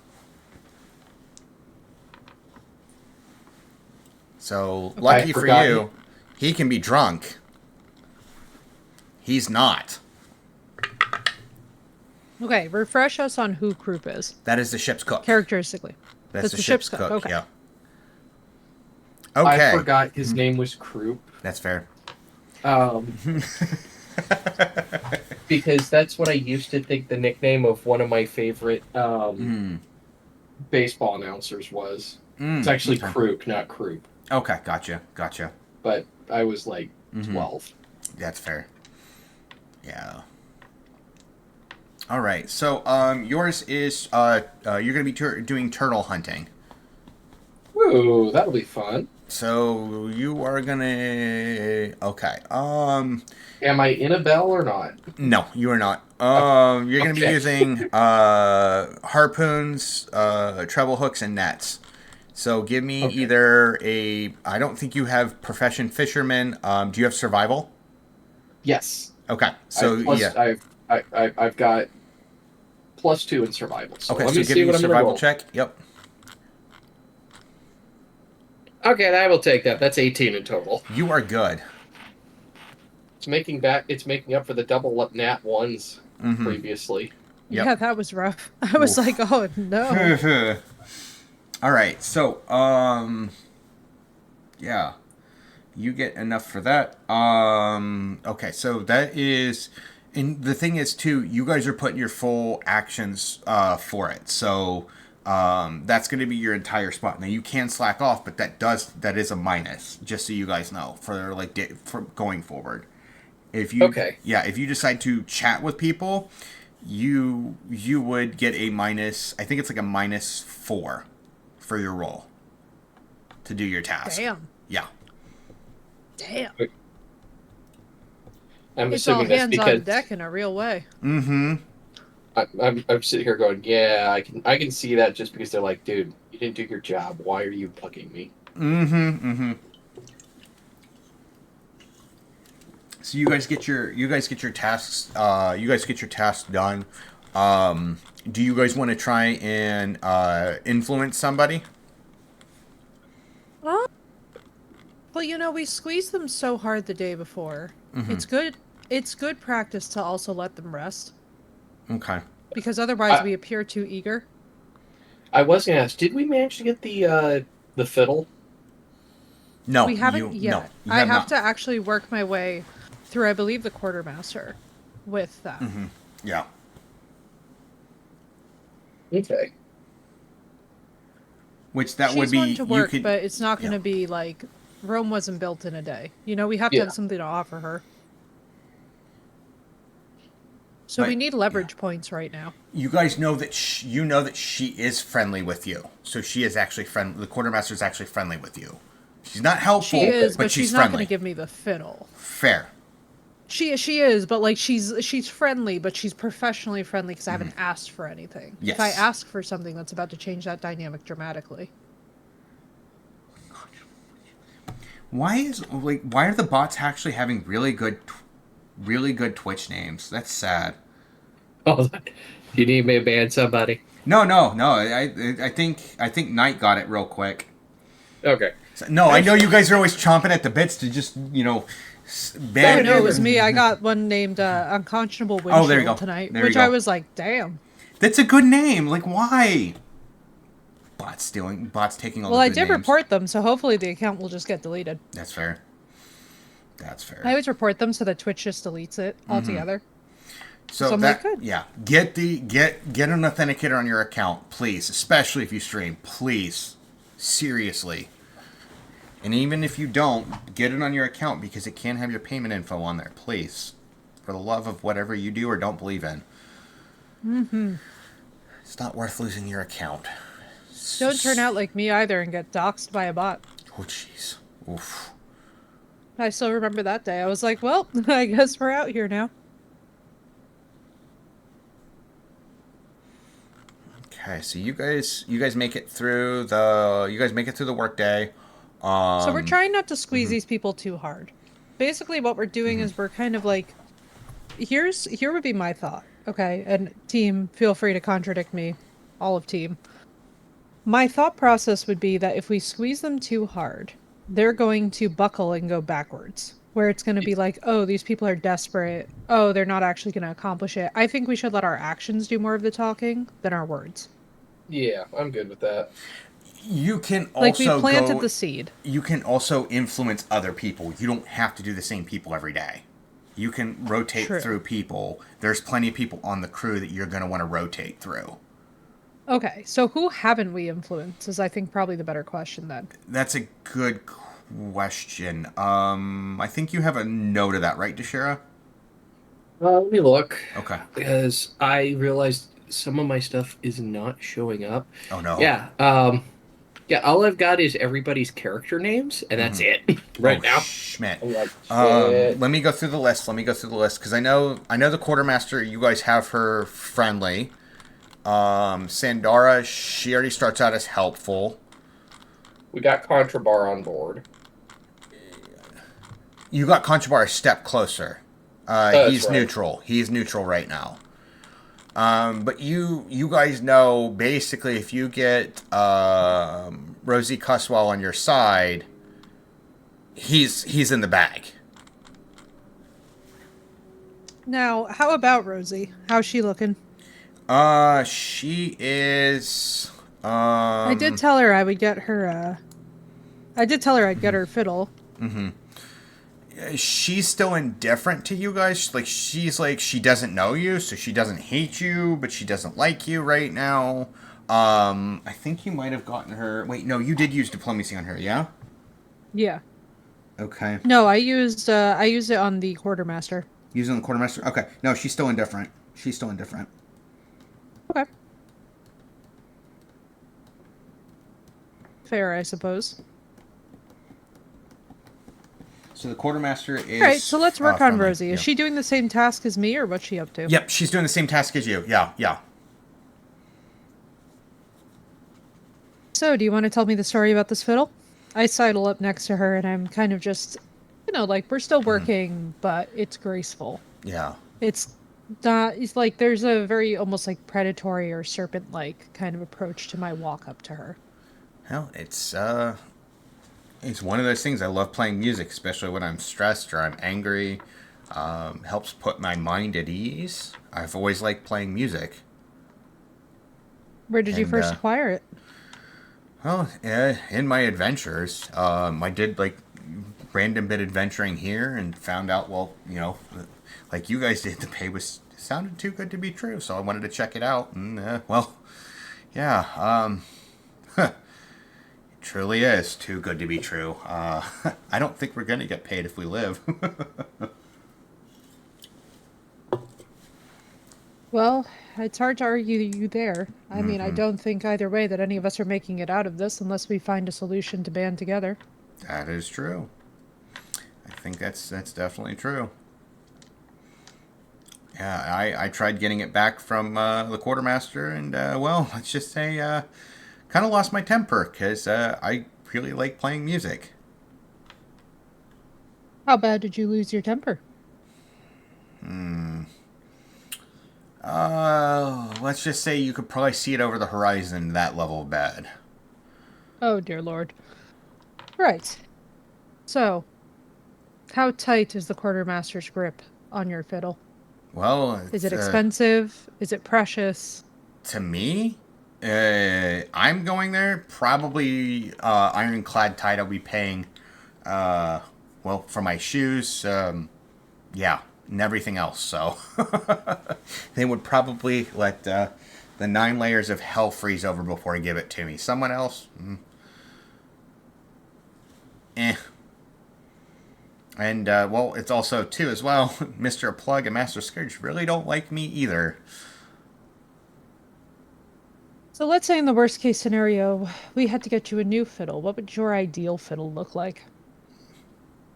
So lucky for you, he can be drunk. He's not. Okay, refresh us on who Croup is. That is the ship's cook. Characteristically. That's the ship's cook. Okay. Yeah. Okay. I forgot his name was Croup. That's fair. Because that's what I used to think the nickname of one of my favorite baseball announcers was. It's actually okay. Croup, not Croup. Okay, gotcha. But I was like 12. That's fair. Yeah. All right. So, yours is you're gonna be doing turtle hunting. Woo, that'll be fun. So you are gonna okay. Am I in a bell or not? No, you are not. You're gonna be Okay. using harpoons, treble hooks, and nets. So give me either a. I don't think you have profession fisherman. Do you have survival? Yes. Okay. So yeah. I've got +2 in survival. So Okay. let So me give see me a what I'm gonna survival roll. check. Yep. Okay, I will take that. That's 18 in total. You are good. It's making up for the double nat ones previously. Yep. Yeah, that was rough. I was like, oh no. All right. So yeah. You get enough for that. Okay, so that is, and the thing is too, you guys are putting your full actions for it. So that's going to be your entire spot. Now you can slack off, but that is a minus, just so you guys know for for going forward. If you if you decide to chat with people, you would get a minus. I think it's like a -4 for your roll to do your task. Damn. Yeah. Damn. I'm It's all assuming that's hands on because deck in a real way. Mm-hmm. I'm sitting here going, yeah, I can see that just because they're like, dude, you didn't do your job. Why are you bugging me? Mm-hmm. Mm-hmm. So you guys get your tasks done. Do you guys want to try and influence somebody? Well, we squeezed them so hard the day before. Mm-hmm. It's good practice to also let them rest. Okay. Because otherwise we appear too eager. I was gonna ask, did we manage to get the fiddle? No, We haven't No, yet. you I have not. to actually work my way through, I believe, the quartermaster with that. Mm-hmm. Yeah. Okay. Which that She's would be one to work, you could, but it's not going to yeah. be like Rome wasn't built in a day. We have to Yeah. have something to offer her. So Right. we need leverage points right now. You guys know that she is friendly with you. So she is actually friendly. The quartermaster is actually friendly with you. She's not helpful, She is, but she's not friendly. going to give me the fiddle. Fair. She is, but like she's friendly, but she's professionally friendly because I haven't asked for anything. Yes. If I ask for something, that's about to change that dynamic dramatically. Why are the bots actually having really good Twitch names? That's sad. Oh, you need me to ban somebody? No. I think Knight got it real quick. Okay. No, I know you guys are always chomping at the bits to just ban. Oh no, it was me. I got one named Unconscionable Windshield Oh, there you go. tonight, There you which go. I was like, damn. That's a good name. Like, why? Bots taking all Well, the I good did names. report them, so hopefully the account will just get deleted. That's fair. That's fair. I always report them so that Twitch just deletes it altogether. So I'm that, like, good. yeah, get an authenticator on your account, please. Especially if you stream, please, seriously. And even if you don't, get it on your account because it can have your payment info on there, please. For the love of whatever you do or don't believe in. Mm-hmm. It's not worth losing your account. Don't turn out like me either and get doxxed by a bot. Oh, jeez. Oof. I still remember that day. I was like, well, I guess we're out here now. Okay, so you guys make it through the workday. So we're trying not to squeeze these people too hard. Basically, what we're doing is we're kind of like, here would be my thought, okay? And team, feel free to contradict me, all of team. My thought process would be that if we squeeze them too hard, they're going to buckle and go backwards. Where it's going to be like, oh, these people are desperate. Oh, they're not actually going to accomplish it. I think we should let our actions do more of the talking than our words. Yeah, I'm good with that. You can also like we planted the seed. You can also influence other people. You don't have to do the same people every day. You can rotate through people. There's plenty of people on the crew that you're going to want to rotate through. Okay, so who haven't we influenced is I think probably the better question then. That's a good question. I think you have a note of that, right, Deshira? Let me look. Okay. Because I realized some of my stuff is not showing up. Oh, no. Yeah. Yeah, all I've got is everybody's character names, and that's it right now. Schmidt. I'm like, Let me go through the list. Because I know the quartermaster, you guys have her friendly. Sandara, she already starts out as helpful. we got Contrabar on board. You got Contrabar a step closer. He's right. neutral. He's neutral right now. But you guys know, basically, if you get Rosie Cuswell on your side, he's in the bag. Now, how about Rosie? How's she looking? She is. I did tell her I would get her. I did tell her I'd get her fiddle. Mm-hmm. She's still indifferent to you guys. She doesn't know you, so she doesn't hate you, but she doesn't like you right now. I think you might have gotten her. Wait, no, you did use diplomacy on her, yeah? Yeah. Okay. No, I used it on the quartermaster. Using the quartermaster? Okay. No, she's still indifferent. Okay. Fair, I suppose. So the quartermaster is. All right, so let's work on friendly. Rosie. Is she doing the same task as me, or what's she up to? Yep, she's doing the same task as you. Yeah. So, do you want to tell me the story about this fiddle? I sidle up next to her, and I'm kind of just, like, we're still working, but it's graceful. Yeah. It's not, it's like there's a very almost like predatory or serpent-like kind of approach to my walk up to her. Well, it's one of those things. I love playing music, especially when I'm stressed or I'm angry. Helps put my mind at ease. I've always liked playing music. Where did you first acquire it? Well, in my adventures, I did like random bit adventuring here and found out, well, like you guys did, the pay sounded too good to be true, so I wanted to check it out. And yeah, it truly is too good to be true. I don't think we're gonna get paid if we live. Well, it's hard to argue you there. I mean, I don't think either way that any of us are making it out of this unless we find a solution to band together. That is true. I think that's definitely true. Yeah, I tried getting it back from the quartermaster, and well, let's just say, kind of lost my temper because I really like playing music. How bad did you lose your temper? Let's just say you could probably see it over the horizon. That level of bad. Oh, dear Lord. Right. So, how tight is the quartermaster's grip on your fiddle? Well, Is it expensive? Is it precious? To me, I'm going there. Probably ironclad tight. I'll be paying, well, for my shoes. Yeah, and everything else. So they would probably let the 9 layers of hell freeze over before I give it to me. Someone else, And, well, it's also, too, as well, Mr. Plug and Master Scourge really don't like me either. So let's say in the worst case scenario, we had to get you a new fiddle. What would your ideal fiddle look like?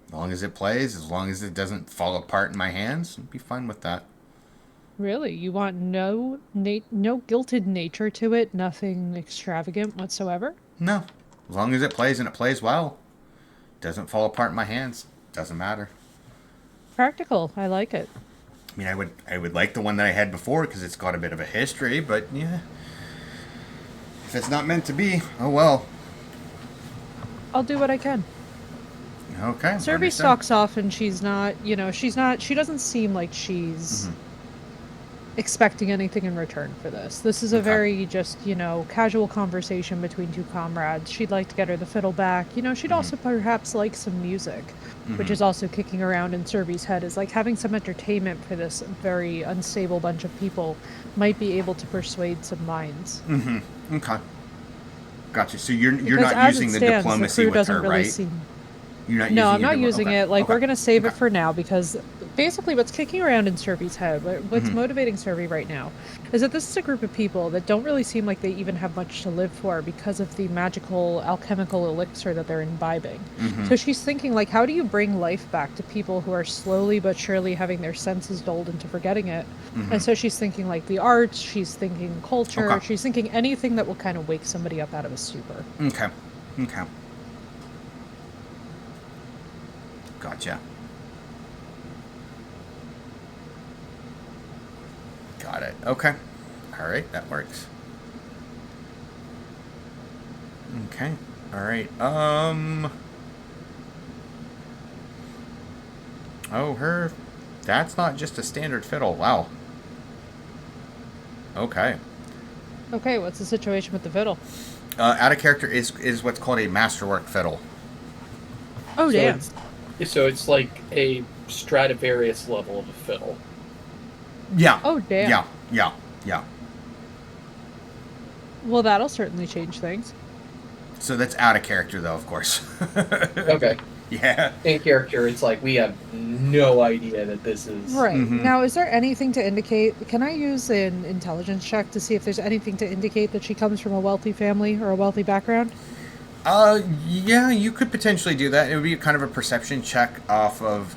As long as it plays, as long as it doesn't fall apart in my hands, I'd be fine with that. Really? You want no gilted nature to it? Nothing extravagant whatsoever? No. As long as it plays and it plays well. Doesn't fall apart in my hands. Doesn't matter. Practical. I like it. I mean, I would like the one that I had before because it's got a bit of a history, but yeah. If it's not meant to be, oh well. I'll do what I can. Okay. Serby stalks off and she's not, she doesn't seem like she's expecting anything in return for this. This is a very just, casual conversation between two comrades. She'd like to get her the fiddle back. She'd also perhaps like some music, which is also kicking around in Serby's head, is like having some entertainment for this very unstable bunch of people might be able to persuade some minds. Okay. Gotcha. So you're Because not as using it the stands, diplomacy crew with doesn't her, really right? seem- You're not No, using I'm not using okay. it. Like, Okay. we're going to save it Okay. for now because basically what's kicking around in Serby's head, what's motivating Serby right now, is that this is a group of people that don't really seem like they even have much to live for because of the magical alchemical elixir that they're imbibing. So she's thinking, like, how do you bring life back to people who are slowly but surely having their senses dulled into forgetting it? And so she's thinking, like, the arts, she's thinking culture, Okay. she's thinking anything that will kind of wake somebody up out of a stupor. Okay. Gotcha. Got it. Okay. All right, that works. Okay. All right. Oh, that's not just a standard fiddle. Wow. Okay. Okay, what's the situation with the fiddle? Out of character is what's called a masterwork fiddle. Oh, So damn. So it's like a Stradivarius level of a fiddle. Yeah. Oh, damn. Yeah. Well, that'll certainly change things. So that's out of character, though, of course. Okay. Yeah. In character, it's like we have no idea that this is... Right. Now, is there anything to indicate... Can I use an intelligence check to see if there's anything to indicate that she comes from a wealthy family or a wealthy background? Yeah, you could potentially do that. It would be kind of a perception check off of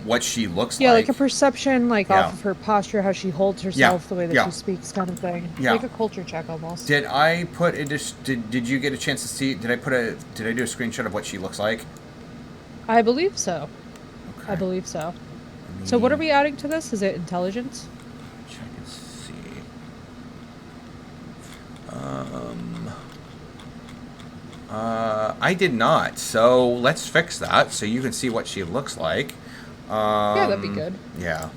what she looks Yeah, like. like a perception, like Yeah. off of her posture, how she holds Yeah, herself, the way that yeah. she speaks, kind of thing. Yeah. Like a culture check almost. Did I put it? Did you get a chance to see? Did I do a screenshot of what she looks like? I believe so. Okay. I believe so. So what are we adding to this? Is it intelligence? Check and see. I did not. So let's fix that so you can see what she looks like. Yeah, that'd be good. Yeah.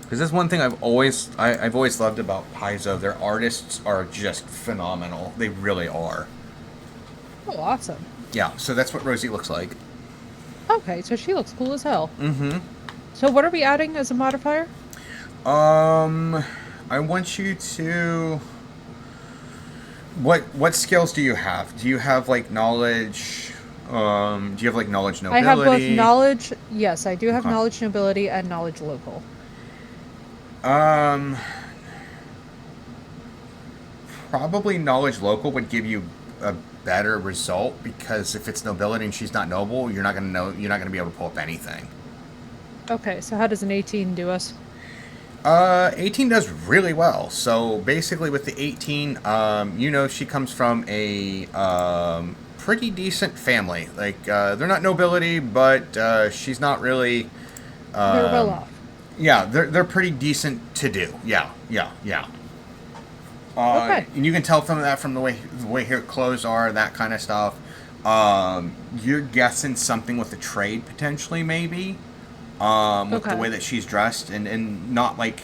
Because that's one thing I've always loved about Paizo. Their artists are just phenomenal. They really are. Oh, awesome. Yeah. So that's what Rosie looks like. Okay, so she looks cool as hell. Mm-hmm. So what are we adding as a modifier? I want you to. What skills do you have? Do you have like knowledge? Do you have like knowledge nobility? I have both knowledge. Yes, I do have Okay. knowledge nobility and knowledge local. Probably knowledge local would give you a better result because if it's nobility and she's not noble, you're not gonna know. You're not gonna be able to pull up anything. Okay, so how does an 18 do us? 18 does really well. So basically, with the 18, she comes from a pretty decent family. Like they're not nobility, but she's not really. They're well off. Yeah, they're pretty decent to do. Yeah. Okay. And you can tell from the way her clothes are, that kind of stuff. You're guessing something with the trade potentially, maybe. With the way that she's dressed, and not like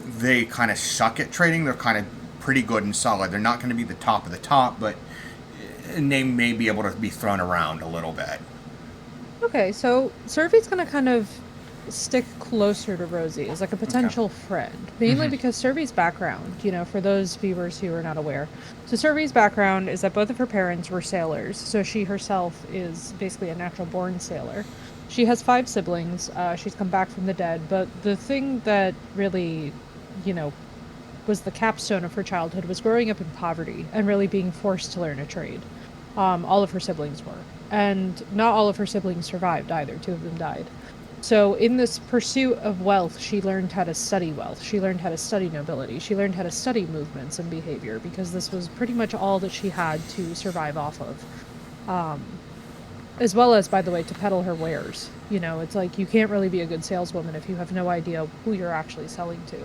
they kind of suck at trading. They're kind of pretty good and solid. They're not going to be the top of the top, but they may be able to be thrown around a little bit. Okay, so Survey's gonna kind of stick closer to Rosie as like a potential friend, mainly because Survey's background, for those viewers who are not aware. So Survey's background is that both of her parents were sailors, so she herself is basically a natural born sailor. She has 5 siblings. She's come back from the dead, but the thing that really, was the capstone of her childhood was growing up in poverty and really being forced to learn a trade. All of her siblings were. And not all of her siblings survived either. 2 of them died. So in this pursuit of wealth, she learned how to study wealth. She learned how to study nobility. She learned how to study movements and behavior because this was pretty much all that she had to survive off of. As well as, by the way, to peddle her wares. It's like you can't really be a good saleswoman if you have no idea who you're actually selling to.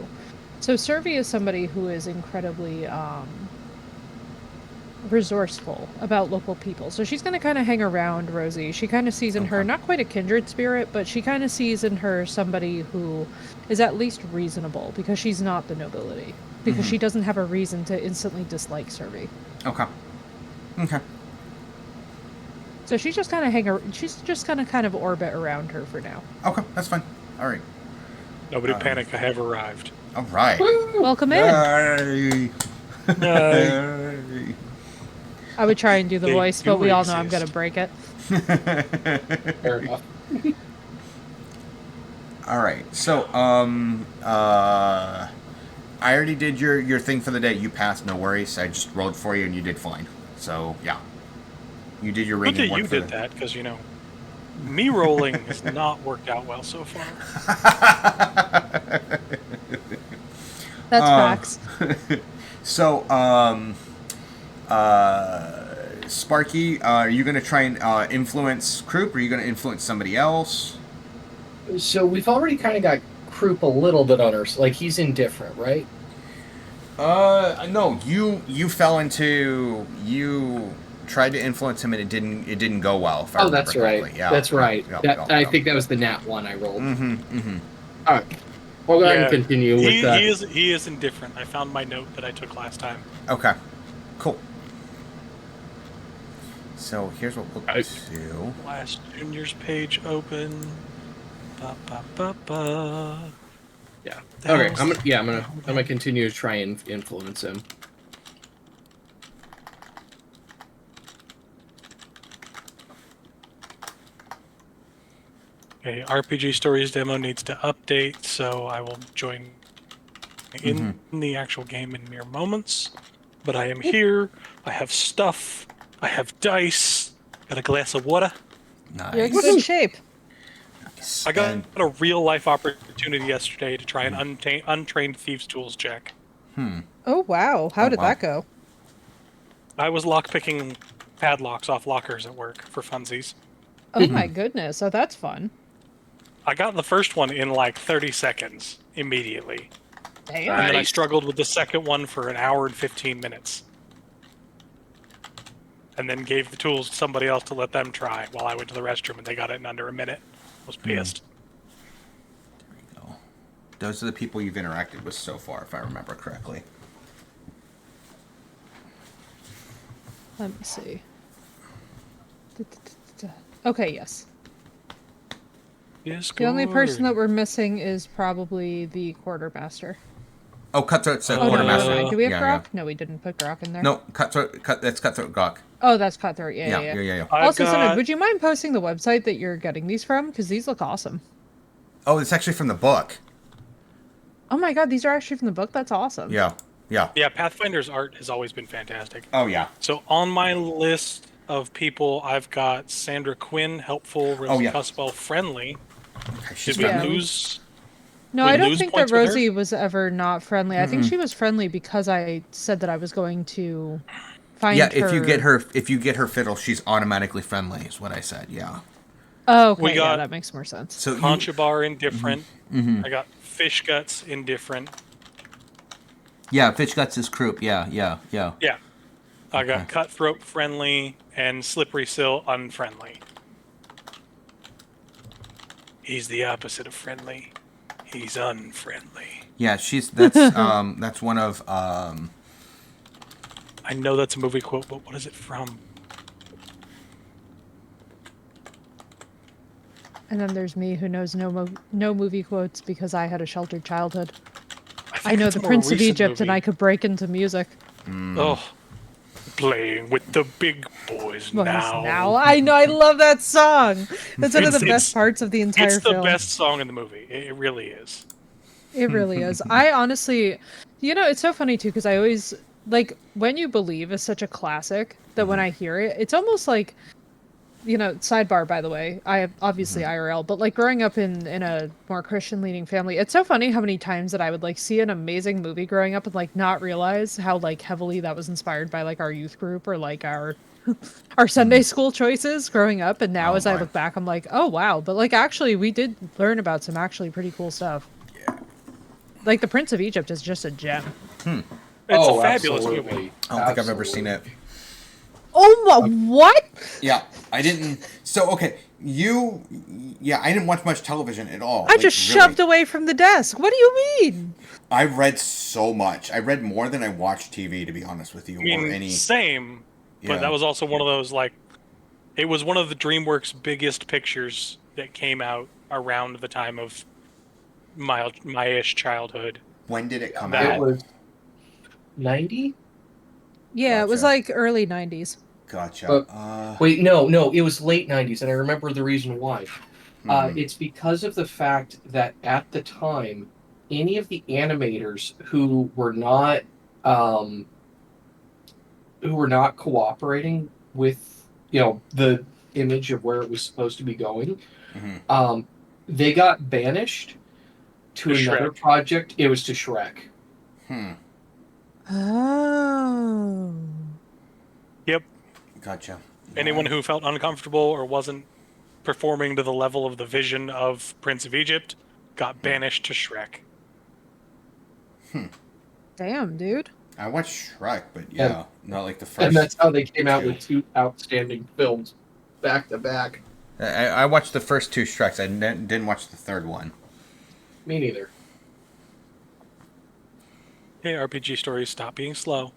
So Survey is somebody who is incredibly resourceful about local people. So she's going to kind of hang around Rosie. She kind of sees in her, not quite a kindred spirit, but she kind of sees in her somebody who is at least reasonable because she's not the nobility. Because she doesn't have a reason to instantly dislike Survey. Okay. So she's just kind of she's just going to kind of orbit around her for now. Okay, that's fine. All right. Nobody panic, I have arrived. All right. Welcome in. Yay. I would try and do the They voice, do but we all know I'm exist. going to break it. Fair enough. All right. So, I already did your thing for the day. You passed, no worries. I just rolled for you, and you did fine. So, yeah. You did your Good rating that work you for did that, because, me rolling has not worked out well so far. That's facts. So, Sparky, are you going to try and influence Croup, or are you going to influence somebody else? So we've already kind of got Croup a little bit on our... Like, he's indifferent, right? No, you fell into... You tried to influence him, and it didn't go well. If I remember That's right. correctly. Yeah. That's right. Yeah. I think that was the nat one I rolled. Mm-hmm. All right. We'll go ahead and continue with that. He is indifferent. I found my note that I took last time. Okay. Cool. So here's what we'll do. Last junior's page open. Ba, ba, ba, ba. Yeah. The Okay. hell's- I'm gonna continue to try and influence him. Okay, RPG Stories demo needs to update, so I will join in the actual game in mere moments. but I am here. I have stuff. I have dice. Got a glass of water. Nice. You're in good shape. Nice. I got And- a real life opportunity yesterday to try an untrained thieves' tools check. Oh wow, how Oh, did wow. that go? I was lockpicking padlocks off lockers at work for funsies. Oh my goodness, oh that's fun. I got the first one in like 30 seconds immediately. Damn. And then I Nice. struggled with the second one for an hour and 15 minutes. And then gave the tools to somebody else to let them try while I went to the restroom, and they got it in under a minute. I was pissed. Oh. Those are the people you've interacted with so far, if I remember correctly. Let me see. Okay, yes. Yes, The only person that we're missing is probably the quartermaster. Oh, Cutthroat's a Oh no, quartermaster. never mind. Do we have Yeah, Grok? yeah. No, we didn't put Grok in there. No, that's Cutthroat Gawk. Oh, that's Cutthroat. Yeah. Yeah. I've Also, Sonny, got... would you mind posting the website that you're getting these from? Because these look awesome. Oh, it's actually from the book. Oh my god, these are actually from the book? That's awesome. Yeah. Yeah, Pathfinder's art has always been fantastic. Oh, yeah. So on my list of people, I've got Sandra Quinn, helpful, Rosie Oh, yeah. Cuspel, friendly. Okay, she's Did we Yeah. lose? No, We I don't lose think that points with her? Rosie was ever not friendly. I think she was friendly because I said that I was going to find her. Yeah, if you get her fiddle, she's automatically friendly, is what I said, yeah. Oh, okay, We yeah, got- that makes more sense. So Concha Bar indifferent. I got Fish Guts indifferent. yeah, Fish Guts is croup, yeah. Yeah. I got Okay. Cutthroat friendly and Slippery Sill unfriendly. He's the opposite of friendly. He's unfriendly. Yeah, that's one of I know that's a movie quote, but what is it from? And then there's me who knows no movie quotes because I had a sheltered childhood. I think know it's the a more Prince of recent Egypt and movie. I could break into music. Oh, playing with the big boys Boys, now. I know, I love that song. That's one of the It's- best parts of the entire It's the film. best song in the movie. It really is. It really is. I honestly, it's so funny too because I always like When You Believe is such a classic that when I hear it, it's almost like, sidebar by the way, I have obviously IRL, but like growing up in a more Christian leaning family, it's so funny how many times that I would like see an amazing movie growing up and like not realize how like heavily that was inspired by like our youth group or like our Sunday school choices growing up. And now Oh as I my. look back, I'm like, oh wow, but like actually we did learn about some actually pretty cool stuff. Like the Prince of Egypt is just a gem. It's a fabulous absolutely. movie. I don't think I've ever seen it. Oh my, what? Yeah, I didn't. So okay, I didn't watch much television at all. I just shoved away from the desk. What do you mean? I read so much. I read more than I watched TV, to be honest with you. I mean, or any. same, Yeah. but that was also one of those, like, it was one of the DreamWorks biggest pictures that came out around the time of my-ish childhood. When did it come That- It out? was 90? Yeah, it was Gotcha. like early 90s. Gotcha. Wait, no, it was late 90s, and I remember the reason why. It's because of the fact that at the time, any of the animators who were not cooperating with the image of where it was supposed to be going, they got banished to To another Shrek. project. It was to Shrek. Oh. Yep. Gotcha. Anyone who felt uncomfortable or wasn't performing to the level of the vision of Prince of Egypt got banished to Shrek. Damn, dude. I watched Shrek, but yeah, not like the first. And that's how they came out two. with two outstanding films back to back. I watched the first two Shreks. I didn't watch the third one. Me neither. Hey, RPG stories, stop being slow.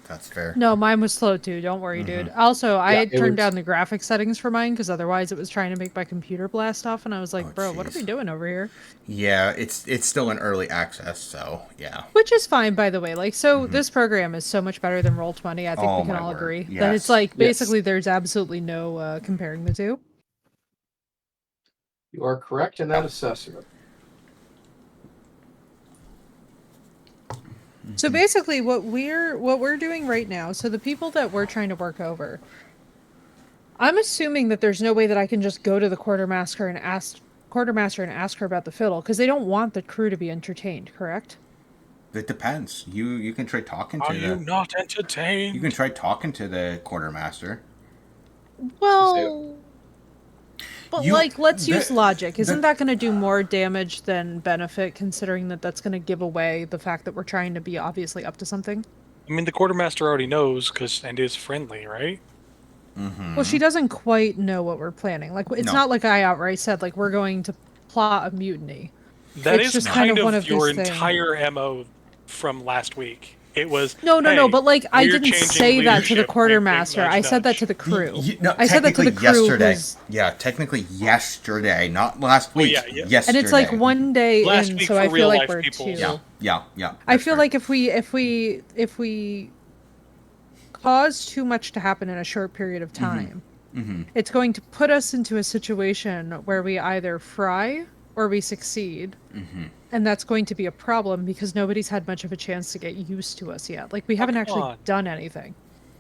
That's fair. No, mine was slow too. Don't worry, dude. Also, I had it turned was- down the graphic settings for mine because otherwise it was trying to make my computer blast off, and I was like, Oh, bro, what are jeez. we doing over here? Yeah, it's still in early access, so yeah. Which is fine, by the way. Like, so this program is so much better than Roll20. I think Oh, we can my all word. agree that Yes. it's like Yes. basically there's absolutely no comparing the two. You are correct in that assessment. So basically, what we're doing right now. So the people that we're trying to work over, I'm assuming that there's no way that I can just go to the quartermaster and ask her about the fiddle because they don't want the crew to be entertained. Correct? It depends. You can try talking Are to you the not entertained? you can try talking to the quartermaster. Well, but You- like, let's use the- logic. the- Isn't that going to do more damage than benefit, considering that that's going to give away the fact that we're trying to be obviously up to something? I mean, the quartermaster already knows and is friendly, right? Well, she doesn't quite know what we're planning. Like, it's No. not like I outright said, like, we're going to plot a mutiny. That It's is just kind kind of one of of your these things. entire MO from last week. It was No, hey, but like, I we're didn't changing say that to the leadership, wink, quartermaster. wink, I nudge, said that nudge. to the crew. No, I said that to the technically crew. yesterday. who's- Yeah, technically yesterday, not last Well, week. yeah, yeah. Yesterday. And it's like one day Last in, week so for I real feel like life we're people. two. Yeah. I that's feel fair. like if we cause too much to happen in a short period of time, it's going to put us into a situation where we either fry or we succeed. And that's going to be a problem because nobody's had much of a chance to get used to us yet. Like, we haven't come actually on. done anything.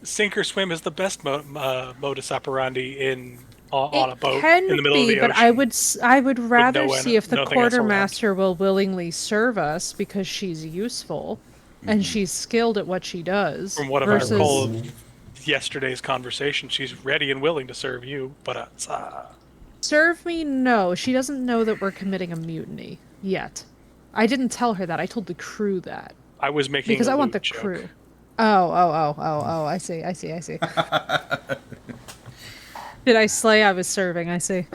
Sink or swim is the best modus operandi on a boat Can in the middle of be, the but ocean. I would rather no see if the nothing else around. quartermaster will willingly serve us because she's useful and she's skilled at what she does. From what I versus... recall of yesterday's conversation, she's ready and willing to serve you, but Serve me? No, she doesn't know that we're committing a mutiny yet. I didn't tell her that. I told the crew that I was making because a I want the lewd joke. crew. Oh! I see. Did I slay? I was serving. I see.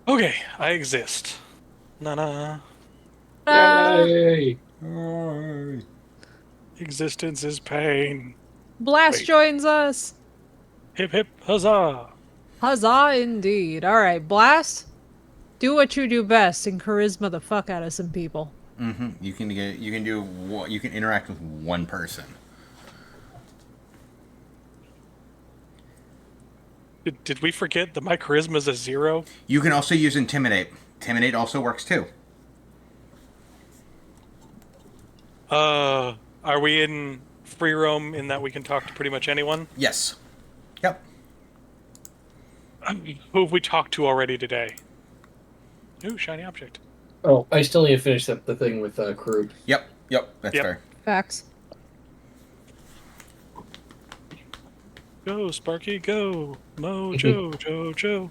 Okay, I exist. Na. Yay! Existence is pain. Blast Wait. joins us. Hip hip huzzah! Huzzah indeed. All right, Blast. Do what you do best and charisma the fuck out of some people. You can interact with one person. Did we forget that my charisma is a 0? You can also use intimidate. Intimidate also works too. Are we in free roam in that we can talk to pretty much anyone? Yes. Yep. Who have we talked to already today? Ooh, shiny object. Oh, I still need to finish up the thing with crew. Yep. That's Yep. fair. Facts. Go, Sparky, go! Mojo, Jojo.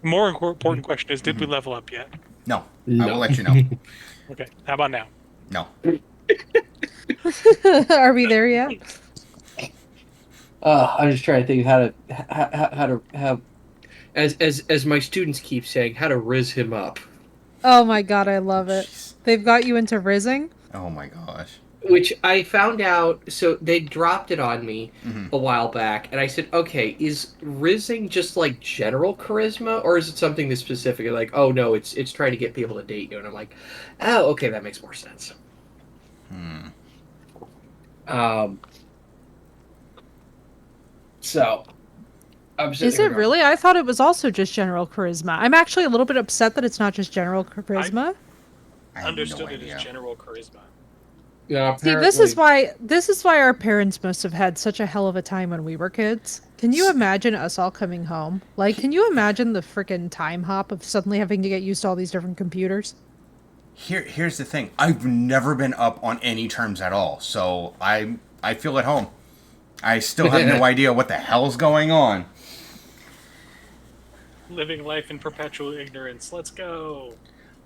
More important question is, did we level up yet? No. I No. will let you know. Okay, how about now? No. Are we there yet? I'm just trying to think how to as my students keep saying, how to riz him up. Oh my god, I love it. Jeez. They've got you into rizzing? Oh my gosh. Which I found out, so they dropped it on me a while back, and I said, okay, is rizzing just like general charisma, or is it something that's specific? Like, oh no, it's trying to get people to date you, and I'm like, oh, okay, that makes more sense. So, I'm sitting Is here it going, really? I thought it was also just general charisma. I'm actually a little bit upset that it's not just general charisma. I have Understood no it idea. as general charisma. Yeah, See, this is why our parents must have had such a hell of a time when we were kids. Can you imagine us all coming home? Like, can you imagine the frickin' time hop of suddenly having to get used to all these different computers? Here's the thing. I've never been up on any terms at all, so I feel at home. I still have no idea what the hell's going on. Living life in perpetual ignorance. Let's go.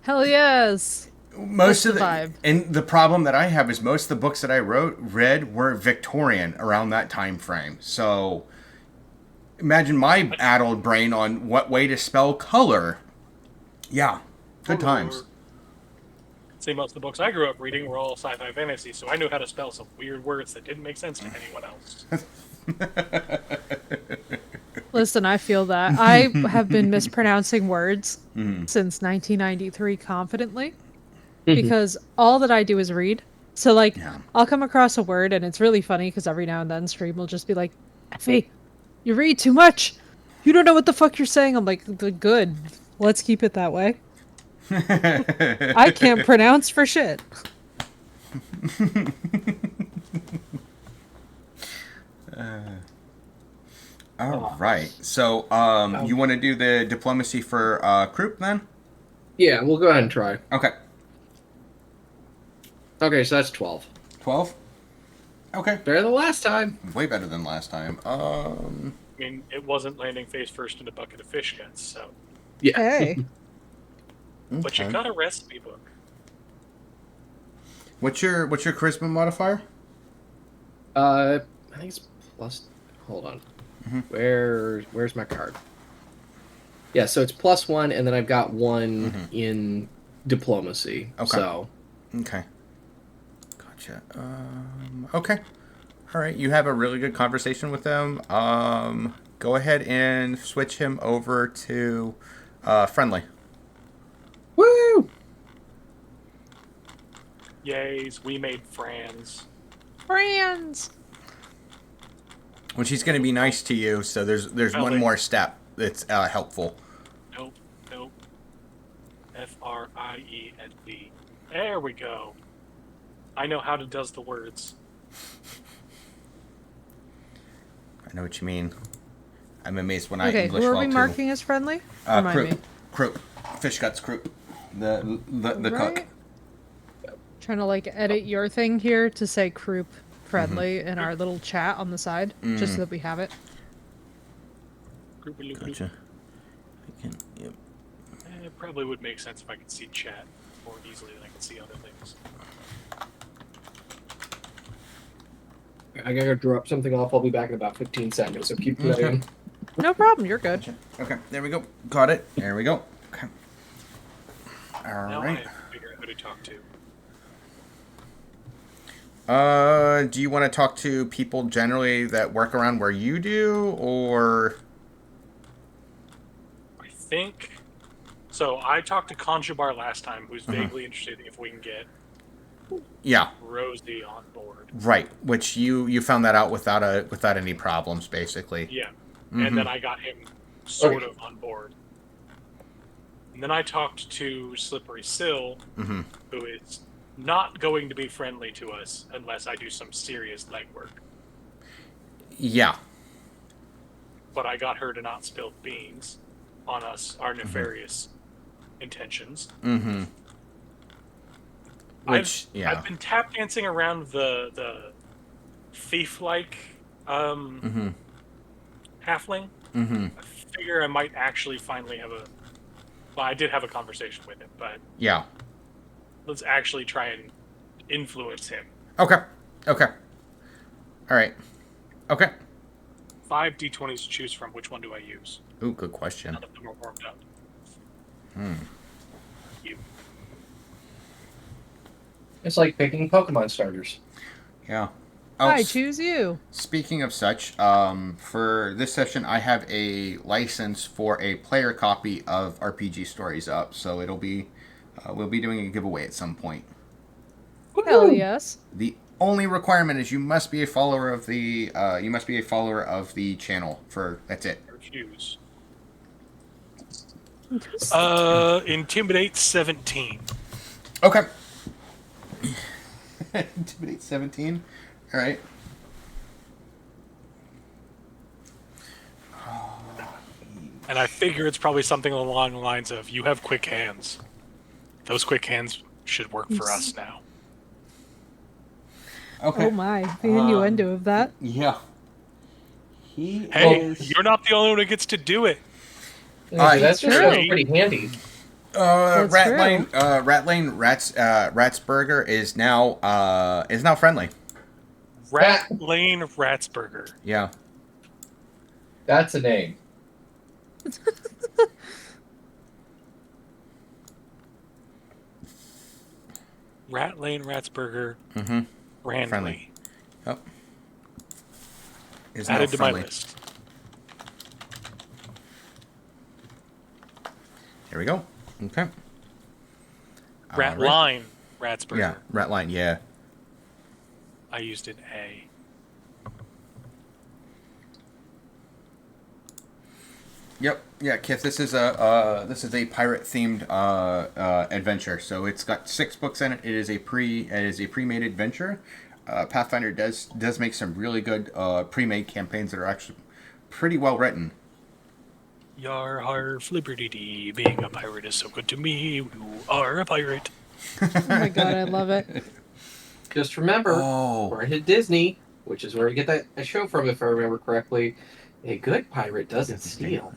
Hell yes. Most of the the vibe. And the problem that I have is most of the books that I read were Victorian around that time frame. So imagine my addled brain on what way to spell color. Yeah, good times. See, most of the books I grew up reading were all sci-fi fantasy, so I knew how to spell some weird words that didn't make sense to anyone else. Listen, I feel that. I have been mispronouncing words since 1993 confidently because all that I do is read. So, like, I'll come across a word, and it's really funny because every now and then Stream will just be like, Effie, you read too much. You don't know what the fuck you're saying. I'm like, good. Let's keep it that way. I can't pronounce for shit. All right. So, you want to do the diplomacy for Krupp then? Yeah, we'll go ahead and try. Okay. Okay, so that's 12. 12? Okay. Better than last time. Way better than last time. I mean, it wasn't landing face first in a bucket of fish guts, so. Yeah. Hey. But you Okay. got a recipe book. What's your charisma modifier? I think it's plus. Hold on. Mhm. Where's my card? Yeah, so it's +1, and then I've got 1 in diplomacy. Okay. So Okay. Gotcha. Okay. All right. You have a really good conversation with them. Go ahead and switch him over to friendly. woo! Yays, we made friends. Friends. Which he's going to be nice to you, so there's one Friendly. more step that's helpful. Nope. Friendly. There we go. I know how to does the words. I know what you mean. I'm amazed when Okay, I English who are well we too. marking as friendly? Remind me. Croup. Fish guts croup. The cook. Right? Trying to like edit your thing here to say croup friendly in our little chat on the side, just so that we have it. Gotcha. I can. Yep. It probably would make sense if I could see chat more easily than I can see other things. I gotta drop something off. I'll be back in about 15 seconds. So keep playing. No problem, you're good. Okay. There we go. Got it. There we go. Okay. All Now I right. have to figure out who to talk to. Do you want to talk to people generally that work around where you do, or? I think. So I talked to Conjubar last time, who's vaguely interested if we can get Yeah. Rosie on board. Right. Which you found that out without any problems, basically. Yeah. And then I got him sort of on board. And then I talked to Slippery Sill, who is not going to be friendly to us unless I do some serious legwork. Yeah. But I got her to not spill beans on us, our nefarious intentions. Mm-hmm. Which, I've been tap dancing around the thief-like halfling. Mm-hmm. I figure I might actually finally have a. Well, I did have a conversation with him, but Yeah. let's actually try and influence him. Okay. Okay. All right. Okay. 5 d20s to choose from. Which one do I use? Ooh, good question. None of them are warmed up. You. It's like picking Pokemon starters. Yeah. Oh, I choose you. Speaking of such, for this session, I have a license for a player copy of RPG Stories up, so it'll be we'll be doing a giveaway at some point. Hell yes. The only requirement is you must be a follower of the channel. That's it. Refuse. Intimidate 17. Okay. Intimidate 17. All right. And I figure it's probably something along the lines of, you have quick hands. Those quick hands should work for us now. Okay. Oh my, the innuendo of that. Yeah. He Hey, is... you're not the only one who gets to do it. That's true. pretty handy. That's Ratlane Ratsburger is now friendly. Rat Lane Ratsburger. Yeah. That's a name. Rat Lane Ratsburger. Mm-hmm. Randomly. Friendly. Oh. Is now Added to my friendly. list. Here we go. Okay. Rat Right. Line Ratsburger. Yeah, Ratline, yeah. I used an A. Yep. Yeah, Kith. This is a pirate themed adventure. So it's got 6 books in it. It is a pre-made adventure. Pathfinder does make some really good pre-made campaigns that are actually pretty well written. Yar har flibberty, being a pirate is so good to me. You are a pirate. Oh my god, I love it. Just remember, we're into Disney, which is where we get that show from, if I remember correctly. A good pirate doesn't steal.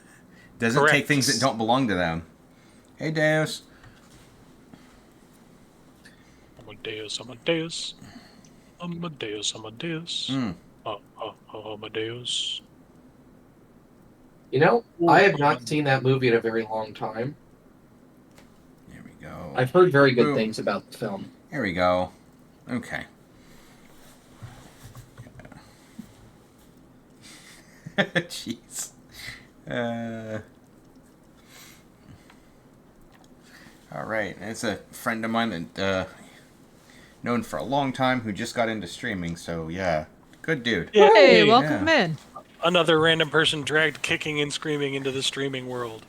Doesn't Correct. take things that don't belong to them. Hey, Deus. Amadeus, Amadeus. Amadeus, Amadeus. Amadeus. You know, I have not seen that movie in a very long time. There we go. I've heard very good things about the film. Here we go. Okay. Jeez. All right. It's a friend of mine that known for a long time who just got into streaming. So yeah, good dude. Hey, welcome in. Another random person dragged kicking and screaming into the streaming world.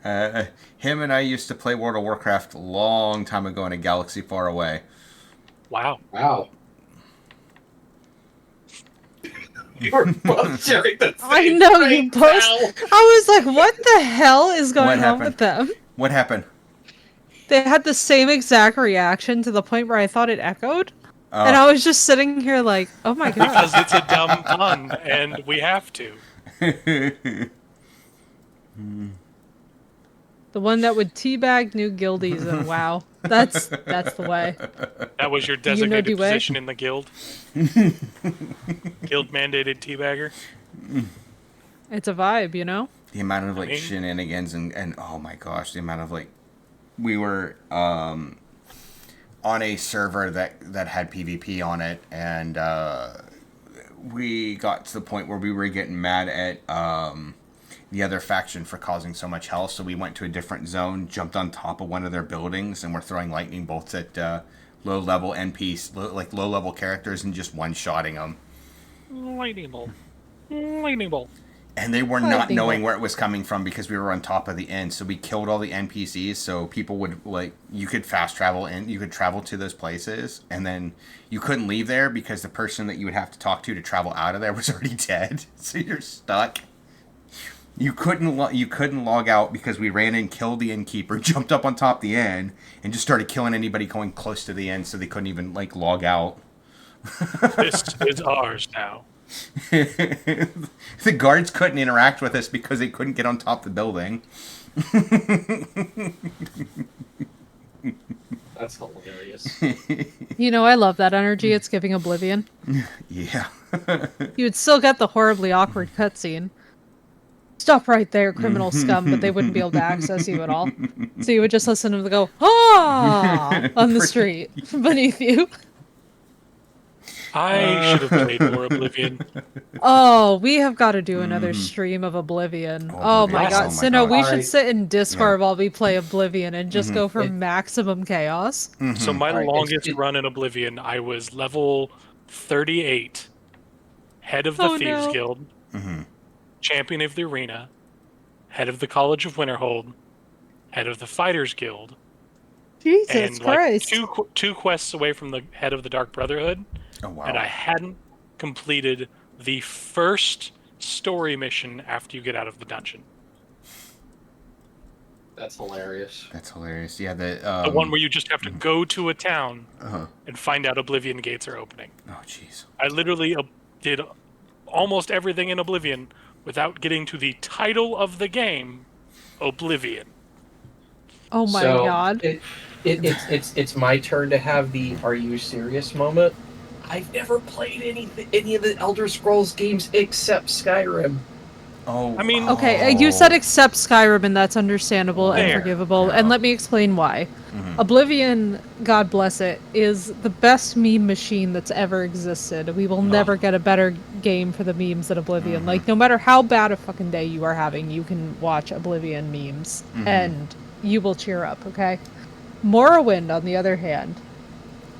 Him and I used to play World of Warcraft a long time ago in a galaxy far away. Wow. Wow. You're both sharing the same I know you both. now. I was like, what the hell is going on with them? What happened? They had the same exact reaction to the point where I thought it echoed. Oh. And I was just sitting here like, oh my god. Because it's a dumb pun, and we have to. The one that would teabag new guildies, and wow, that's the way. That was your know designated the way? position in the guild? Guild mandated teabagger? It's a vibe, you know? The amount of shenanigans and oh my gosh, the amount of we were on a server that had PvP on it, and we got to the point where we were getting mad at the other faction for causing so much hell, so we went to a different zone, jumped on top of one of their buildings, and we're throwing lightning bolts at low-level NPCs, low-level characters, and just one-shotting them. Lightning bolt. Lightning bolt. And they were not knowing where it was coming from because we were on top of the inn, so we killed all the NPCs, so people would, you could fast travel and you could travel to those places, and then you couldn't leave there because the person that you would have to talk to travel out of there was already dead, so you're stuck. You couldn't log out because we ran in, killed the innkeeper, jumped up on top of the inn, and just started killing anybody going close to the inn, so they couldn't even log out. This is ours now. The guards couldn't interact with us because they couldn't get on top of the building. That's hilarious. You know, I love that energy. It's giving Oblivion. Yeah. You would still get the horribly awkward cutscene. Stop right there, criminal scum, but they wouldn't be able to access you at all. So you would just listen to them go, ah, on the street beneath you. I should have played more Oblivion. Oh, we have got to do another stream of Oblivion. Oh my god. So no, we should sit in Discord while we play Oblivion and just go for maximum chaos. So my longest run in Oblivion, I was level 38, head of the Thieves Guild, champion of the arena, head of the College of Winterhold, head of the Fighters Guild, Jesus and Christ. two quests away from the head of the Dark Brotherhood. Oh, wow. And I hadn't completed the first story mission after you get out of the dungeon. That's hilarious. That's hilarious. Yeah, the one where you just have to go to a town and find out Oblivion gates are opening. Oh, jeez. I literally did almost everything in Oblivion without getting to the title of the game, Oblivion. Oh my god. It's my turn to have the "Are you serious?" moment. I've never played any of the Elder Scrolls games except Skyrim. Oh, I mean, Okay, you said except Skyrim, and that's understandable and forgivable, and let me explain why. Oblivion, God bless it, is the best meme machine that's ever existed. We will never get a better game for the memes than Oblivion. Like, no matter how bad a fucking day you are having, you can watch Oblivion memes, and you will cheer up, okay? Morrowind, on the other hand,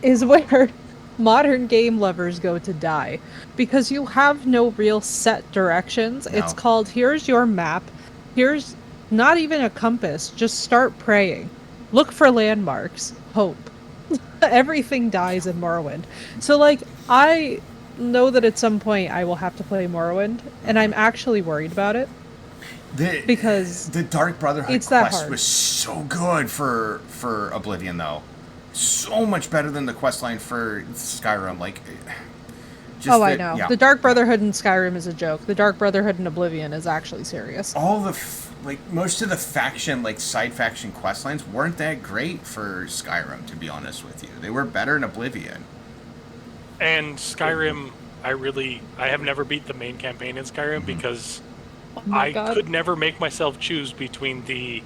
is where modern game lovers go to die because you have no real set directions. No. It's called, here's your map. Here's not even a compass. Just start praying. Look for landmarks. Hope. Everything dies in Morrowind. So, like, I know that at some point I will have to play Morrowind, and I'm actually worried about it. Because the Dark Brotherhood it's that quest hard. was so good for Oblivion, though. So much better than the quest line for Skyrim. Like, just I know. Yeah. The Dark Brotherhood in Skyrim is a joke. The Dark Brotherhood in Oblivion is actually serious. All the most of the faction, like side faction quest lines, weren't that great for Skyrim. To be honest with you, they were better in Oblivion. And Skyrim, I have never beat the main campaign in Skyrim because Oh my I God. could never make myself choose between the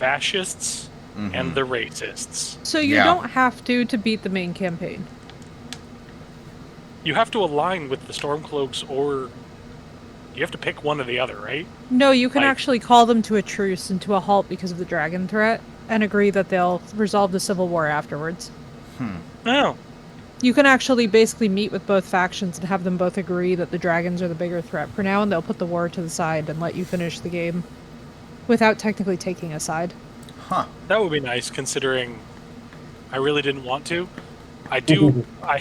fascists and the racists. So you Yeah. don't have to beat the main campaign. You have to align with the Stormcloaks, or you have to pick one or the other, right? No, you can Like- actually call them to a truce and to a halt because of the dragon threat, and agree that they'll resolve the civil war afterwards. No. You can actually basically meet with both factions and have them both agree that the dragons are the bigger threat for now, and they'll put the war to the side and let you finish the game without technically taking a side. Huh. That would be nice, considering I really didn't want to. I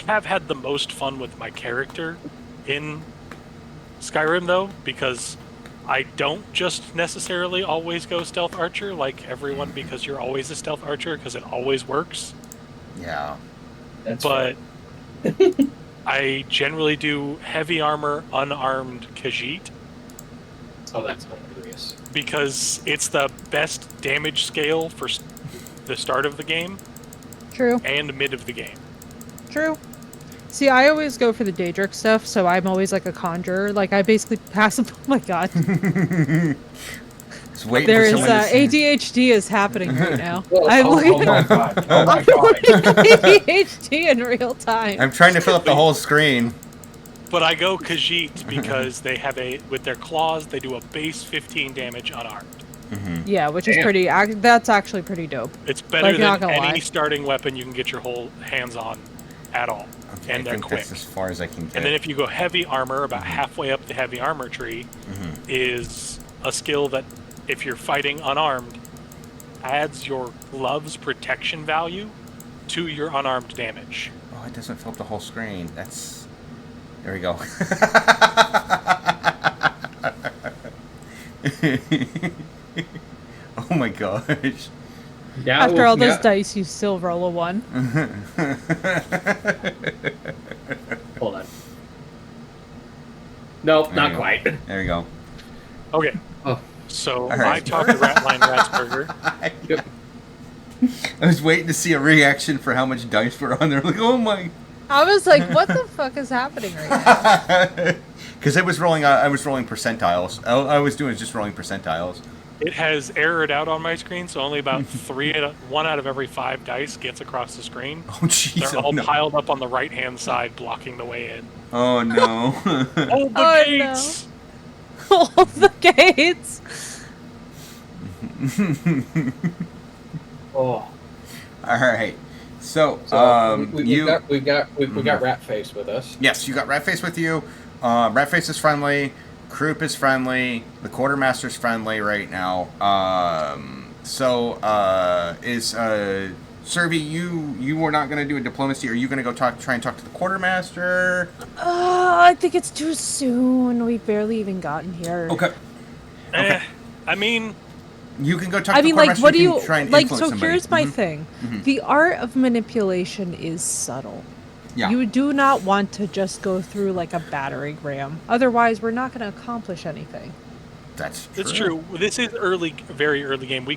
have had the most fun with my character in Skyrim, though, because I don't just necessarily always go stealth archer like everyone, because you're always a stealth archer, because it always works. Yeah. That's But I generally do heavy armor, unarmed Khajiit, oh, that's hilarious. because it's the best damage scale for the start of the game True. and mid of the game. True. See, I always go for the Daedric stuff, so I'm always like a conjurer. Like, I basically pass... Oh my god. Just waiting There for is, someone to see. ADHD is happening right now. Oh, I'm oh looking my at god. Oh my god. ADHD in real time. I'm trying to fill up the whole screen. But I go Khajiit because they have with their claws, they do a base 15 damage unarmed. Yeah, which is Damn. pretty... That's actually pretty dope. It's better Like, not than gonna any lie. starting weapon you can get your whole hands on at all. Okay, And I they're think quick. that's as far as I can get. And then if you go heavy armor, about halfway up the heavy armor tree, is a skill that, if you're fighting unarmed, adds your glove's protection value to your unarmed damage. Oh, it doesn't fill up the whole screen. That's... There we go. Oh my gosh. Now After all those yeah. dice, you still roll a 1. Hold on. Nope, There not you go. quite. There we go. Okay, Oh, so All right. I talked to Ratline Ratsburger. yep. I was waiting to see a reaction for how much dice were on there. Like, oh my... I was like, what the fuck is happening right now? Because I was rolling percentiles. All I was doing is just rolling percentiles. It has errored out on my screen, so only about 1 out of every 5 dice gets across the screen. Oh jeez. They're Oh all no. piled up on the right-hand side, blocking the way in. Oh no. Oh, the Oh, gates! Hold the gates! Oh. All right. So, So we've you. got Ratface with us. Yes, you got Ratface with you. Ratface is friendly. Croup is friendly. The Quartermaster's friendly right now. Is Servi, you were not going to do a diplomacy? Are you going to go try and talk to the Quartermaster? I think it's too soon. We've barely even gotten here. Okay. Eh, I mean, You can go talk I to the mean, like, Quartermaster. what do can you try and like? influence So somebody. here's my Mhm. thing: the art of manipulation is subtle. Yeah. You do not want to just go through like a battering ram. Otherwise, we're not going to accomplish anything. That's it's true. This is very early game. You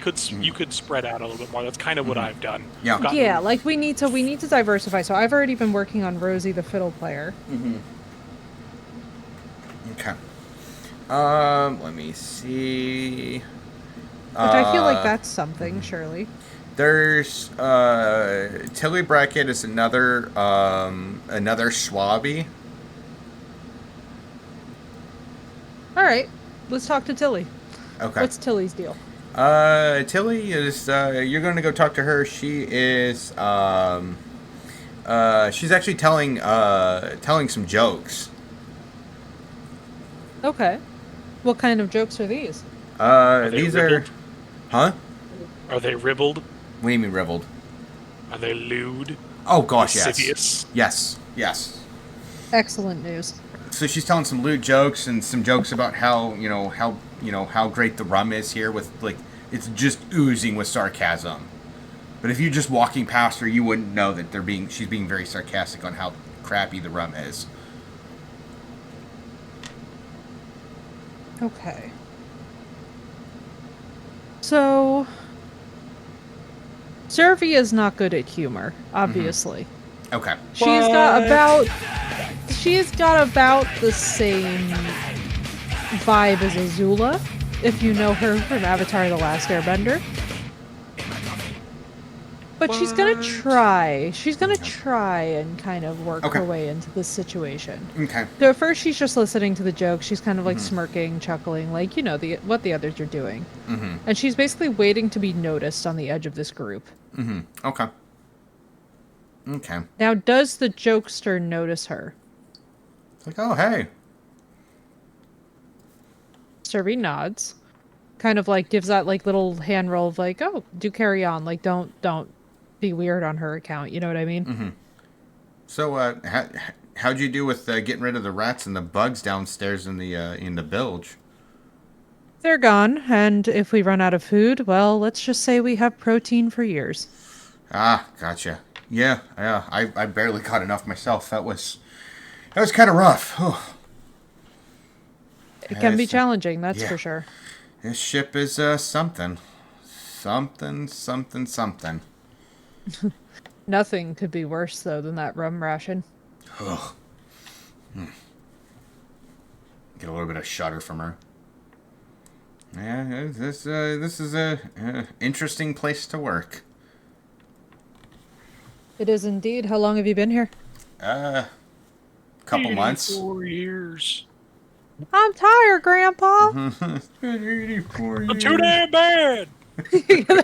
could spread out a little bit more. That's kind of what I've done. Yeah. I've gotten- Yeah, like we need to diversify. So I've already been working on Rosie the fiddle player. Okay. Let me see. Which I feel like that's something, surely. There's Tilly Brackett is another Schwabi. All right, let's talk to Tilly. Okay. What's Tilly's deal? Tilly is you're going to go talk to her. She is She's actually telling some jokes. Okay. What kind of jokes are these? they These ribbled? Huh? Are they ribbled? What do you mean ribbled? Are they lewd? Oh gosh, yes. Lascivious? Yes. Excellent news. So she's telling some lewd jokes and some jokes about how great the rum is here with like it's just oozing with sarcasm. But if you're just walking past her, you wouldn't know that she's being very sarcastic on how crappy the rum is. Okay. So, Zervi is not good at humor, obviously. Okay. She's got about the same vibe as Azula, if you know her from Avatar: The Last Airbender. But she's gonna try. She's gonna try and kind of work her way into this situation. Okay. So at first she's just listening to the jokes. She's kind of like smirking, chuckling, like what the others are doing. Mm-hmm. And she's basically waiting to be noticed on the edge of this group. Mm-hmm. Okay. Now, does the jokester notice her? It's like, oh hey. Servi nods, kind of like gives that like little hand roll of like, oh, do carry on, like don't be weird on her account. You know what I mean? Mm-hmm. So, how'd you do with getting rid of the rats and the bugs downstairs in the bilge? They're gone, and if we run out of food, well, let's just say we have protein for years. Ah, gotcha. Yeah. I barely caught enough myself. That was kind of rough. It can be challenging, that's for sure. This ship is something. Nothing could be worse, though, than that rum ration. Ugh. Get a little bit of shudder from her. Yeah, this is a interesting place to work. It is indeed. How long have you been here? Couple months. 4 years. I'm tired, Grandpa. It's been 84 I'm years. too damn bad!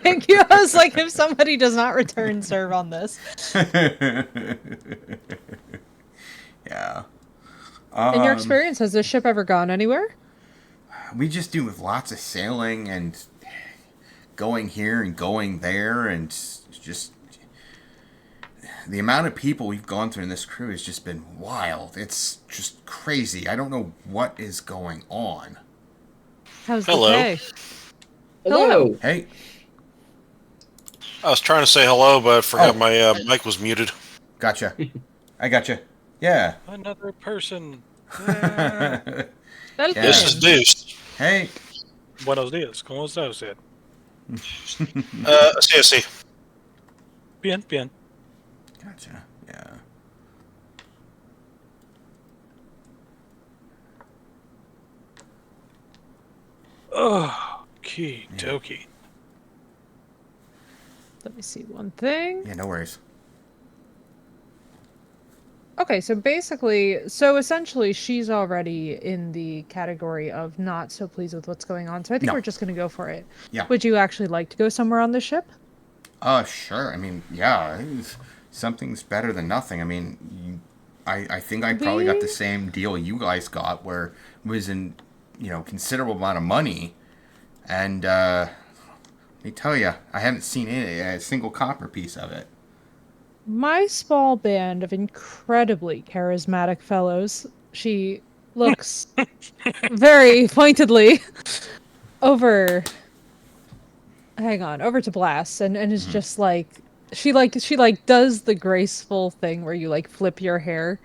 Thank you. I was like, if somebody does not return serve on this. Yeah. In your experience, has this ship ever gone anywhere? We just do with lots of sailing and going here and going there, and just the amount of people we've gone through in this crew has just been wild. It's just crazy. I don't know what is going on. How's Hello. the day? Hello. Hey. I was trying to say hello, but I forgot my mic was muted. Gotcha. I gotcha. Yeah. Another person. This is Deuce. Hey. Buenos dias. ¿Cómo está usted? CSC. Bien. Gotcha. Yeah. Oh, okie dokie. Let me see one thing. Yeah, no worries. Okay, so essentially, she's already in the category of not so pleased with what's going on. So I think we're just going to go for it. Yeah. Would you actually like to go somewhere on the ship? Sure. I mean, yeah, something's better than nothing. I mean, I think I probably got the same deal you guys got, where it was in, considerable amount of money, and let me tell you, I haven't seen a single copper piece of it. My small band of incredibly charismatic fellows, she looks very pointedly over to Blast and is just like she does the graceful thing where you like flip your hair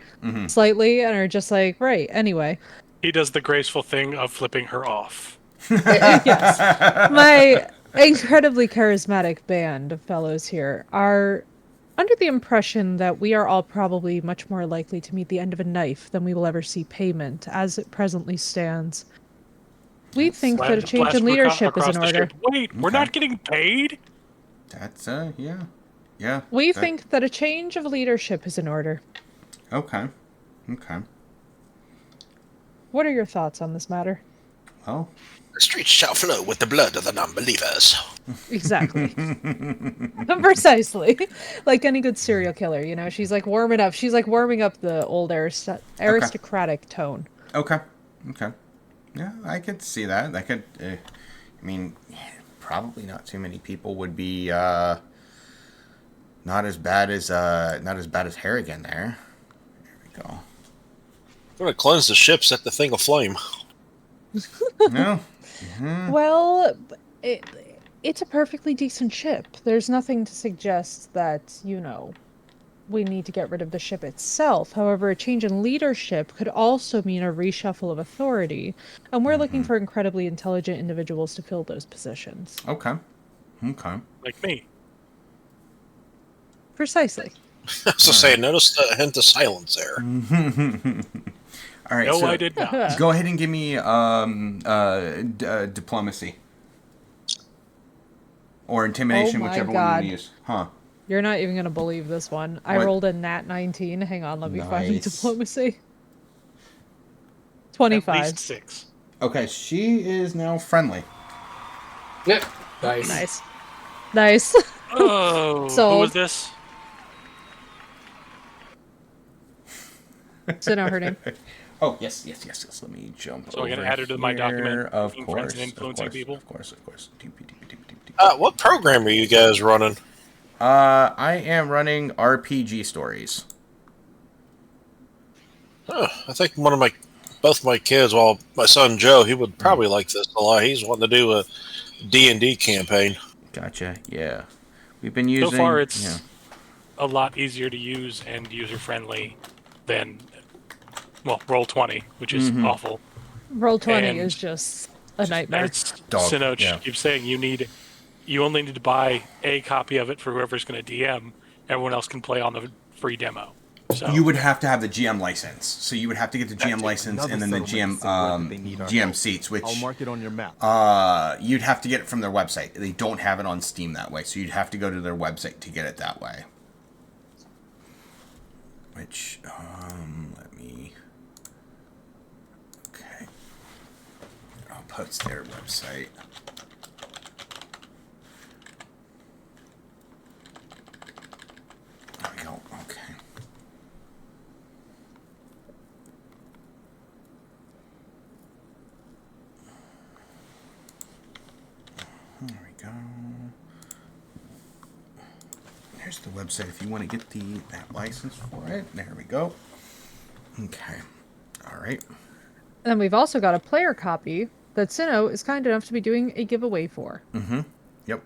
slightly and are just like, right, anyway. He does the graceful thing of flipping her off. Yes. My incredibly charismatic band of fellows here are under the impression that we are all probably much more likely to meet the end of a knife than we will ever see payment, as it presently stands. We think that a change in leadership is in order. Wait, we're not getting paid? That's, yeah. We think that a change of leadership is in order. Okay. What are your thoughts on this matter? Oh. The streets shall flow with the blood of the non-believers. Exactly. Precisely. Like any good serial killer, you know, she's like warming up. She's like warming up the old aristocratic tone. Okay. Okay. Yeah, I could see that. I could. I mean, probably not too many people would be not as bad as Harrigan there. There we go. I'm gonna cleanse the ship, set the thing aflame. No. Well, it's a perfectly decent ship. There's nothing to suggest that, you know, we need to get rid of the ship itself. However, a change in leadership could also mean a reshuffle of authority, and we're looking for incredibly intelligent individuals to fill those positions. Okay. Okay. Like me. Precisely. So say, notice the hint of silence there. All right. No, so I did not. go ahead and give me diplomacy or intimidation, Oh my whichever one God. you want to use. Huh. You're not even going to believe this one. I What? rolled a nat 19. Hang on, let me find Nice. diplomacy. At 25. least 6. Okay, she is now friendly. Yep. Nice. Nice. Nice. Oh, So- who was this? So know her name. Oh, yes. Let me jump So I gotta over add her to my here. document, Of being course, friends and influencing of course, people. Of course. What program are you guys running? I am running RPG stories. I think both my kids, well, my son Joe, he would probably like this a lot. He's wanting to do a D&D campaign. Gotcha. Yeah, we've been using. So far, it's yeah. a lot easier to use and user-friendly than, well, Roll20, which is awful. Roll20 And is just a nightmare. It's Dog, Sinoch yeah. keeps saying you only need to buy a copy of it for whoever's going to DM. Everyone else can play on the free demo. So You would have to have the GM license, so you would have to get the GM That's it. license Another and then the settlement GM is sick, they need our GM help. seats, which I'll mark it on your map. you'd have to get it from their website. They don't have it on Steam that way, so you'd have to go to their website to get it that way. Which let me. Okay, I'll post their website. There we go. Okay. There we go. There's the website if you want to get that license for it. There we go. Okay. All right. And then we've also got a player copy that Sinnoh is kind enough to be doing a giveaway for. Yep.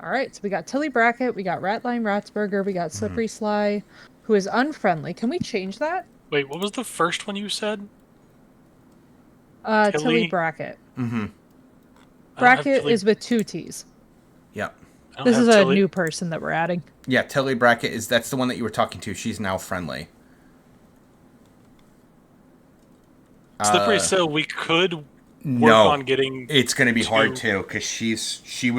All right, so we got Tilly Brackett, we got Ratline Ratsburger, we got Slippery Sly, who is unfriendly. Can we change that? wait, what was the first one you said? Tilly Tilly? Brackett. I don't have Brackett Tilly- is with 2 T's. Yep. I don't This have is a Tilly- new person that we're adding. Yeah, Tilly Brackett that's the one that you were talking to. She's now friendly. Slippery Sill. We could work No, on getting. it's going to be hard to- too because she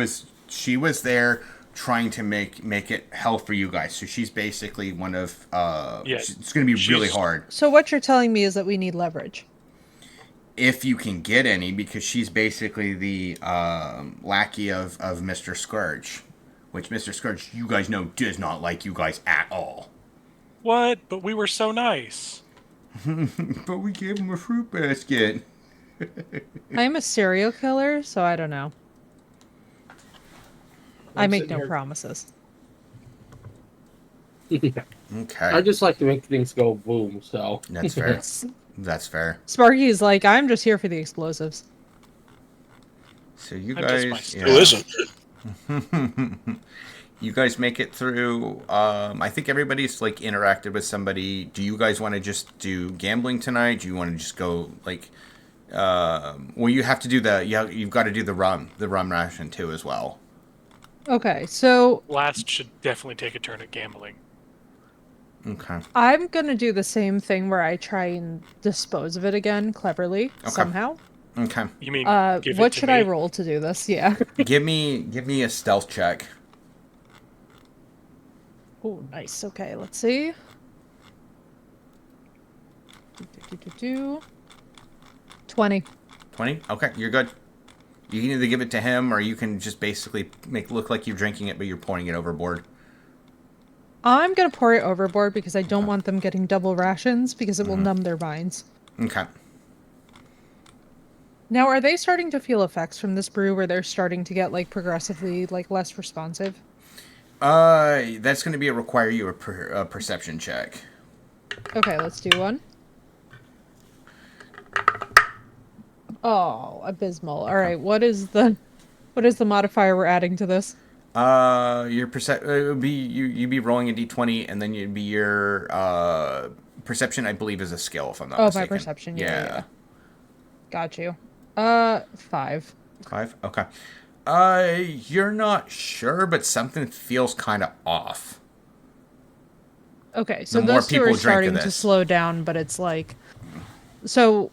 was there trying to make it hell for you guys. So she's basically one of Yeah, it's going to be really she's- hard So what you're telling me is that we need leverage. if you can get any because she's basically the lackey of Mr. Scourge, which Mr. Scourge you guys know does not like you guys at all. What? But we were so nice. But we gave him a fruit basket. I'm a serial killer, so I don't know. I I'm make sitting no here- promises. Okay, I just like to make things go boom, so. that's fair. That's fair. Sparky's like, I'm just here for the explosives. So you I'm just my guys, stupid- Who isn't? You guys make it through. I think everybody's like interacted with somebody. Do you guys want to just do gambling tonight? Do you want to just go like? Well, you have to do you've got to do the rum ration too as well. Okay, so Last should definitely take a turn at gambling. Okay. I'm gonna do the same thing where I try and dispose of it again cleverly somehow. Okay. You mean give What it to should me? I roll to do this? Yeah. give me a stealth check. Oh, nice. Okay, let's see. Do. 20. 20? Okay, you're good. You can either give it to him, or you can just basically make it look like you're drinking it, but you're pouring it overboard. I'm going to pour it overboard because I don't want them getting double rations because it will numb their minds. Okay. Now, are they starting to feel effects from this brew where they're starting to get, like, progressively, like, less responsive? That's going to require you a perception check. Okay, let's do one. Oh, abysmal. All right, what is the modifier we're adding to this? Your it would be you'd be rolling a d20, and then you'd be your perception. I believe is a skill, if I'm not mistaken. My perception. Yeah. Got you. 5. 5. Okay. You're not sure, but something feels kind of off. Okay, so The more those two are people drink of starting to this. slow down, but it's like, so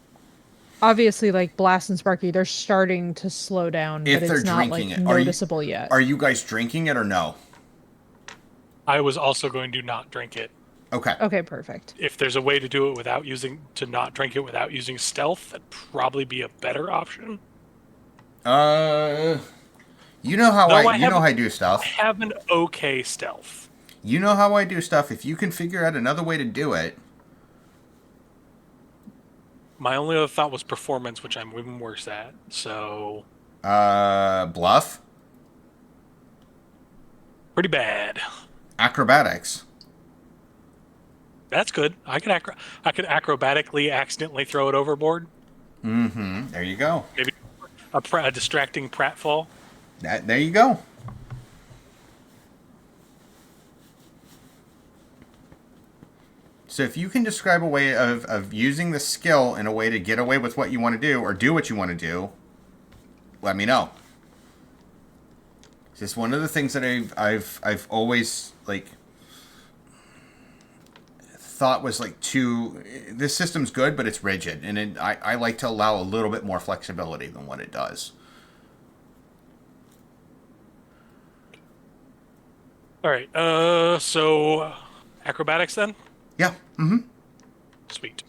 obviously, like Blast and Sparky, they're starting to slow down, If but they're it's not like drinking it, noticeable yet. Are you guys drinking it or no? I was also going to not drink it. Okay. Okay, perfect. If there's a way to do it to not drink it without using stealth, that'd probably be a better option. You know how No, I know how I do stuff. I have an okay stealth. You know how I do stuff. If you can figure out another way to do it. My only other thought was performance, which I'm even worse at. So Bluff. pretty bad. Acrobatics. That's good. I could acrobatically accidentally throw it overboard. Mm-hmm. There you go. Maybe a distracting pratfall. There you go. So if you can describe a way of using the skill in a way to get away with what you want to do or do what you want to do, let me know. It's just one of the things that I've always like thought was like this system's good, but it's rigid, and I like to allow a little bit more flexibility than what it does. All right. So acrobatics then. Yeah. Mm-hmm. Sweet.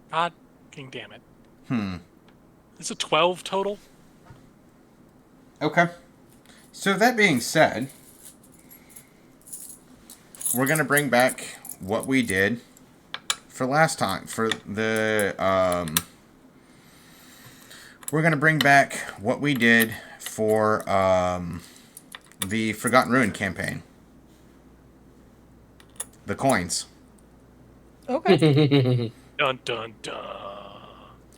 God damn it. It's a 12 total. Okay. So that being said, we're gonna bring back what we did for last time. For the we're gonna bring back what we did for the Forgotten Ruin campaign. The coins. Okay. Dun dun dun.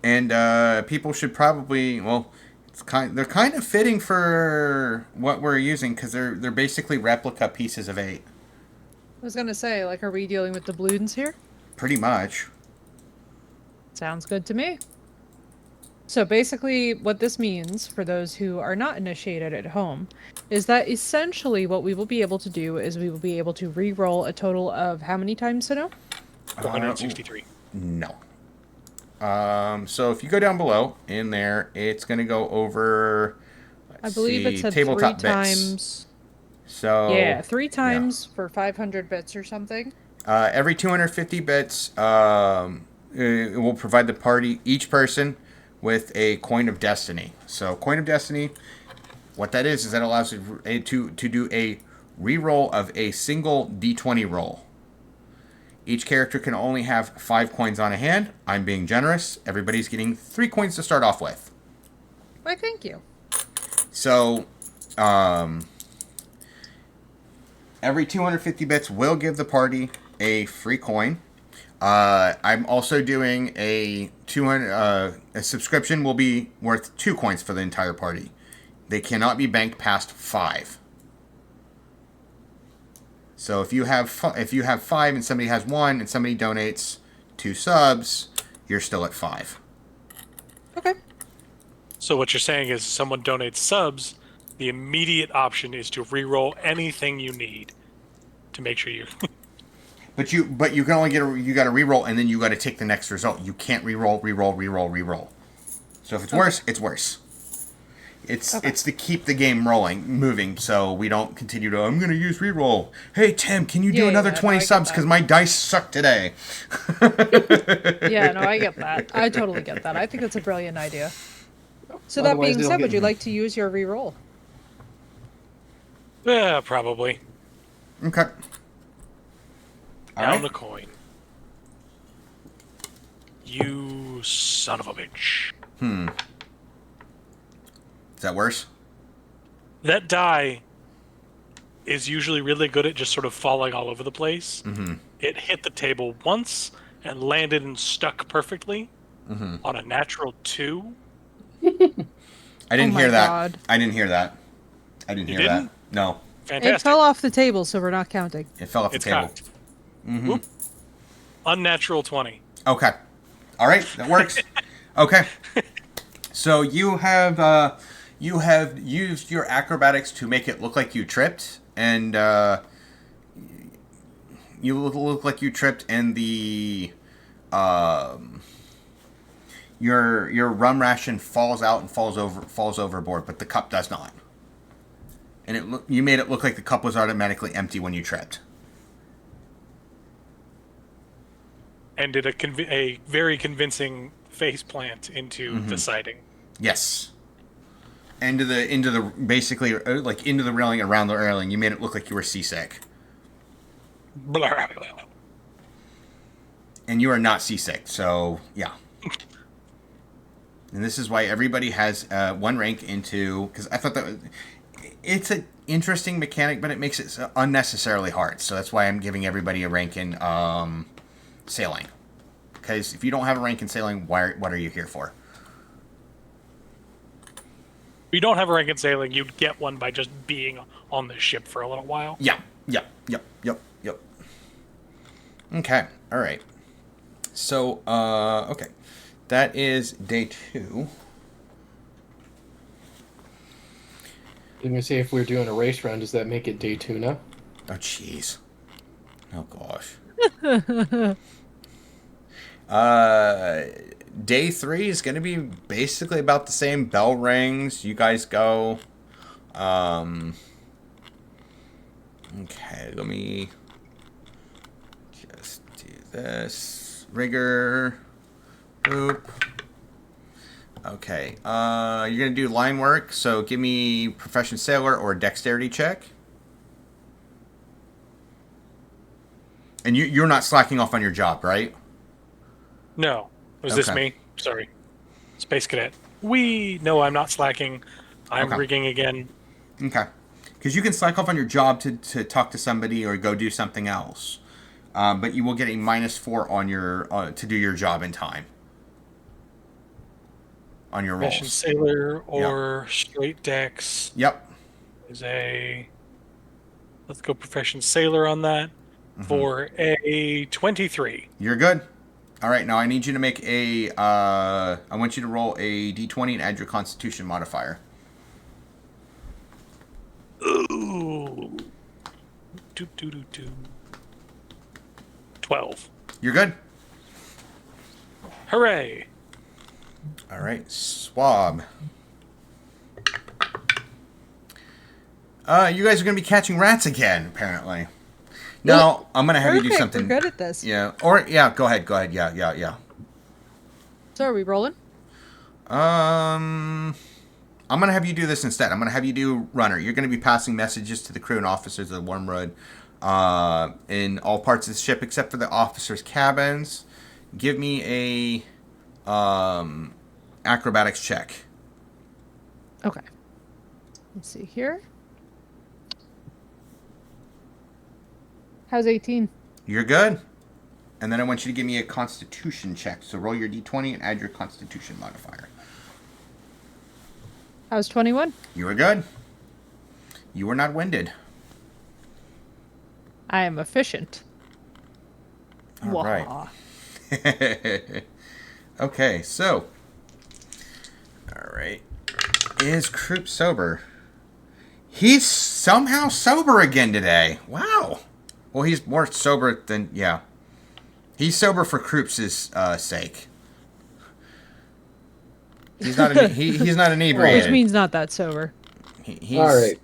And people should probably they're kind of fitting for what we're using because they're basically replica pieces of 8. I was gonna say, like, are we dealing with the balloons here? Pretty much. Sounds good to me. So basically, what this means, for those who are not initiated at home, is that essentially what we will be able to do is we will be able to re-roll a total of how many times, Sino? 463. No. So if you go down below in there, it's going to go over. I believe it said tabletop 3 bits. times. So Yeah, 3 times for 500 bits or something. every 250 bits, it will provide the party, each person, with a coin of destiny. So coin of destiny, what that is that allows you to do a re-roll of a single d20 roll. Each character can only have 5 coins on a hand. I'm being generous. Everybody's getting 3 coins to start off with. Why, thank you. So, every 250 bits will give the party a free coin. I'm also doing a 200. A subscription will be worth 2 coins for the entire party. They cannot be banked past 5. So if you have 5 and somebody has 1 and somebody donates 2 subs, you're still at 5. Okay. So what you're saying is, someone donates subs, the immediate option is to re-roll anything you need to make sure you. But you can only you got to re-roll, and then you got to take the next result. You can't re-roll. So if it's worse, it's worse. It's Okay. it's to keep the game moving, so we don't continue to. I'm gonna use reroll. Hey Tim, can you do Yeah, another yeah, no, 20 I get subs that. because my dice suck today? Yeah, no, I get that. I totally get that. I think that's a brilliant idea. So that Otherwise, being they'll said, get- would you like to use your reroll? Yeah, probably. Okay. All Down right. the coin. You son of a bitch. Is that worse? That die is usually really good at just sort of falling all over the place. Mm-hmm. It hit the table once and landed and stuck perfectly on a natural 2. I didn't Oh my hear that. God. I didn't hear that. I didn't You hear didn't? that. No, Fantastic. It fell off the table, so we're not counting. it fell off the It's table. cocked. Whoop. Unnatural 20. Okay. All right, that works. Okay. So you have used your acrobatics to make it look like you tripped, and you look like you tripped, and the your rum ration falls out and falls overboard, but the cup does not. And you made it look like the cup was automatically empty when you tripped. And did a very convincing face plant into the siding. Yes. Into the basically like into the railing, around the railing. You made it look like you were seasick. Blah, blah, blah. And you are not seasick, so yeah. And this is why everybody has one rank into, because I thought that it's an interesting mechanic, but it makes it unnecessarily hard. So that's why I'm giving everybody a rank in sailing. Because if you don't have a rank in sailing, what are you here for? If you don't have a rank in sailing, you'd get one by just being on the ship for a little while. Yeah. Okay. All right. So, okay. That is day 2. I'm gonna say if we're doing a race round, does that make it day 2 now? Oh, jeez. Oh, gosh. Day 3 is going to be basically about the same. Bell rings. You guys go. Okay, let me just do this. Rigor. Boop. Okay. You're going to do line work, so give me Profession Sailor or Dexterity check. And you're not slacking off on your job, right? No. Was this Okay. me? Sorry. Space Cadet. No, I'm not slacking. I'm Okay. rigging again. Okay. Because you can slack off on your job to talk to somebody or go do something else. But you will get a -4 on your to do your job in time. On your Profession rolls. Sailor or Straight Dex Yep. is a... Let's go Profession Sailor on that for a 23. You're good. All right. Now I need you to make a. I want you to roll a d20 and add your Constitution modifier. Ooh. 12. You're good. Hooray. All right. Swab. You guys are going to be catching rats again, apparently. No, I'm going to have you do Perfect, something. we're good at this. Yeah. Or, yeah, go ahead. Yeah. So are we rolling? I'm going to have you do this instead. I'm going to have you do runner. You're going to be passing messages to the crew and officers of the Wormwood in all parts of the ship except for the officers' cabins. Give me a acrobatics check. Okay. Let's see here. How's 18? You're good. And then I want you to give me a constitution check. So roll your d20 and add your constitution modifier. How's 21? You were good. You were not winded. I am efficient. All right. Wah. Okay, so. All right. Is Croup sober? He's somehow sober again today. Wow. Well, he's more sober than, yeah. He's sober for Croup's sake. He's not he's not inebriated. Which means not that sober. He's All right.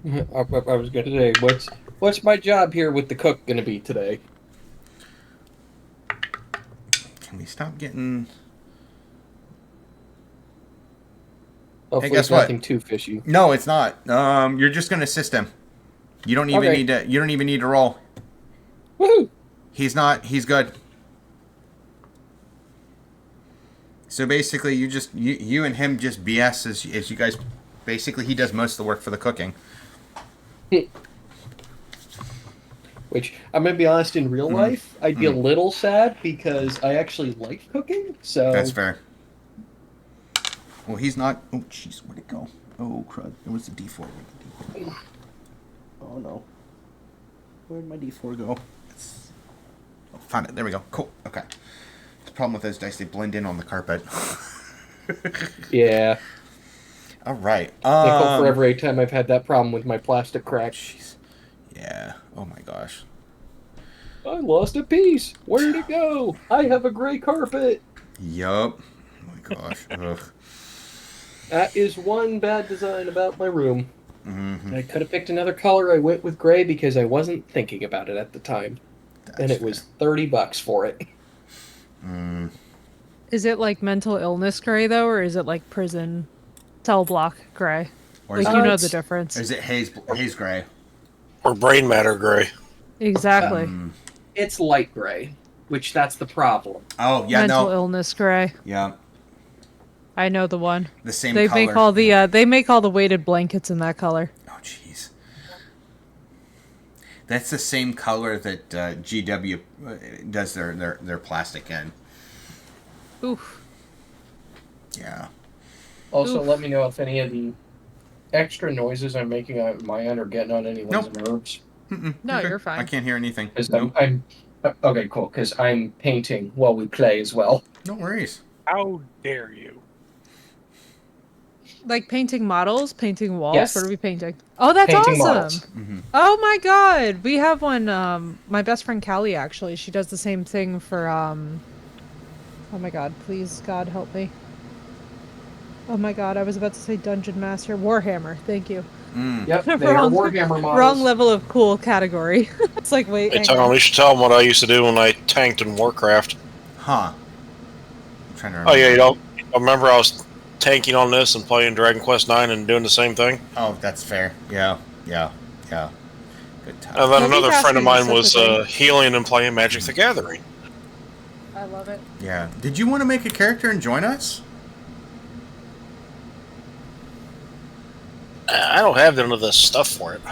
I was going to say, what's my job here with the cook going to be today? Can we stop getting? Hopefully, guess it's what? nothing too fishy. No, it's not. You're just gonna assist him. You don't even Okay. need to. You don't even need to roll. Woohoo! He's not. He's good. So basically, you and him just BS as you guys. Basically, he does most of the work for the cooking. Which, I'm going to be honest, in real life, I'd be a little sad because I actually like cooking. So That's fair. Well, he's not. Oh, jeez, where'd it go? Oh, crud! It was the D4. Oh no. Where'd my D4 go? Oh, found it. There we go. Cool. Okay. The problem with those dice, they blend in on the carpet. Yeah. All right. Nickel for every time I've had that problem with my plastic crack. Jeez. Yeah. Oh my gosh. I lost a piece. Where'd it go? I have a gray carpet. Yup. Oh my gosh. Ugh. That is one bad design about my room. Mm-hmm. I could have picked another color. I went with gray because I wasn't thinking about it at the time. And it was $30 for it. Mm. Is it like mental illness gray though, or is it like prison cell block gray? Or Like is you know it's- the difference. Or is it haze gray? Or brain matter gray. Exactly. It's light gray, which that's the problem. Oh yeah, Mental no. illness gray. Yeah, I know the one. the same They color. make all the they make all the weighted blankets in that color. Oh jeez. That's the same color that GW does their plastic in. Oof. Yeah. Also, Oof. let me know if any of the extra noises I'm making on my end are getting on anyone's Nope. nerves. Mm-mm, No, good. you're fine. I can't hear anything. Because No, I'm okay, cool. Because I'm painting while we play as well. no worries. How dare you? Like painting models, painting walls. Yes. What are we painting? Oh, that's Painting awesome. models. Mm-hmm. Oh my god, we have one. My best friend Callie actually, she does the same thing for. Oh my god, please God help me. Oh my god, I was about to say Dungeon Master Warhammer. Thank you. Mm. Yep, they are Warhammer models. Wrong level of cool category. It's like wait. Hey hang Tom, on. you should tell them what I used to do when I tanked in Warcraft. Huh. I'm trying to remember. Oh yeah, you don't remember I was tanking on this and playing Dragon Quest IX and doing the same thing? Oh, that's fair. Yeah. Good time. And then another Multitasking friend of is mine such was a thing. healing and playing Magic the Gathering. I love it. Yeah. Did you want to make a character and join us? I don't have none of this stuff for it.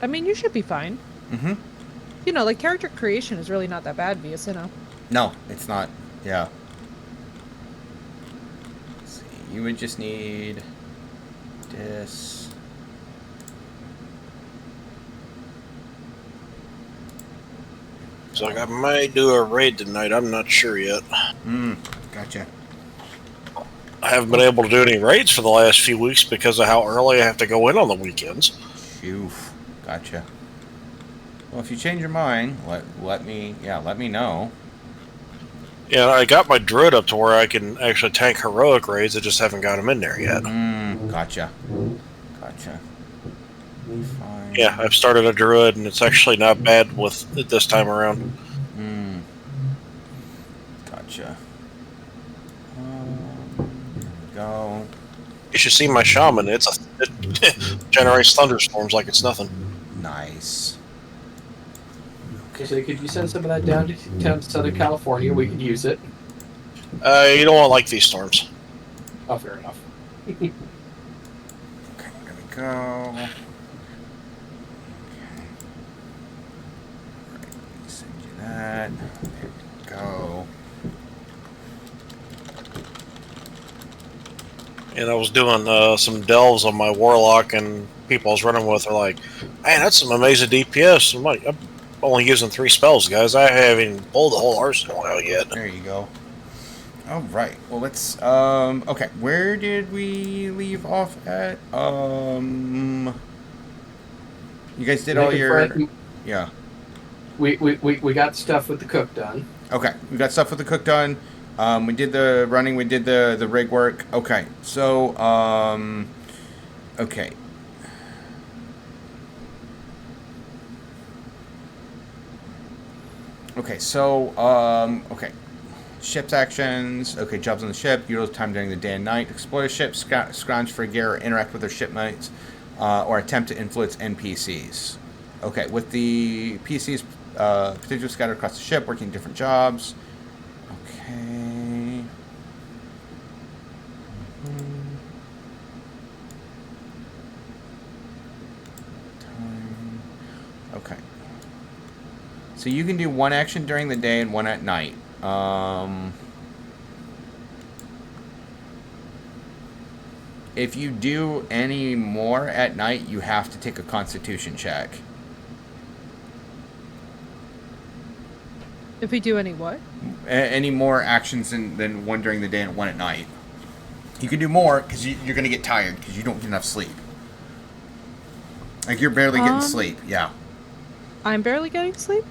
I mean, you should be fine. Mm-hmm. You know, like character creation is really not that bad via Sinnoh. No, it's not. Yeah. Let's see. You would just need this. So like, I might do a raid tonight. I'm not sure yet. Gotcha. I haven't been able to do any raids for the last few weeks because of how early I have to go in on the weekends. Phew. Gotcha. Well, if you change your mind, let me know. Yeah, I got my druid up to where I can actually tank heroic raids. I just haven't got them in there yet. Gotcha. Fine. Yeah, I've started a druid, and it's actually not bad with it this time around. Gotcha. There we go. You should see my shaman. It generates thunderstorms like it's nothing. Nice. So could you send some of that down to Southern California? We could use it. You don't want like these storms. Oh, fair enough. Okay, there we go. Okay. Alright, let me send you that. There we go. And I was doing some delves on my warlock, and people I was running with are like, "Man, that's some amazing DPS." I'm like, "I'm only using 3 spells, guys. I haven't even pulled the whole arsenal out yet." There you go. All right. Well, let's. Okay. Where did we leave off at? You guys did all your. Yeah. we got stuff with the cook done. Okay, we got stuff with the cook done. We did the running. We did the rig work. Okay, so okay. Okay, so okay. Ship's actions. Okay, jobs on the ship. Utilize time during the day and night. Explore the ship. Scrounge for gear. Or interact with their shipmates. Or attempt to influence NPCs. Okay, with the PCs potentially scattered across the ship, working different jobs. Okay. Time. Okay. So you can do one action during the day and one at night. If you do any more at night, you have to take a Constitution check. If we do any what? Any more actions than one during the day and one at night. You can do more because you're going to get tired because you don't get enough sleep. Like you're barely getting sleep. Yeah. I'm barely getting sleep?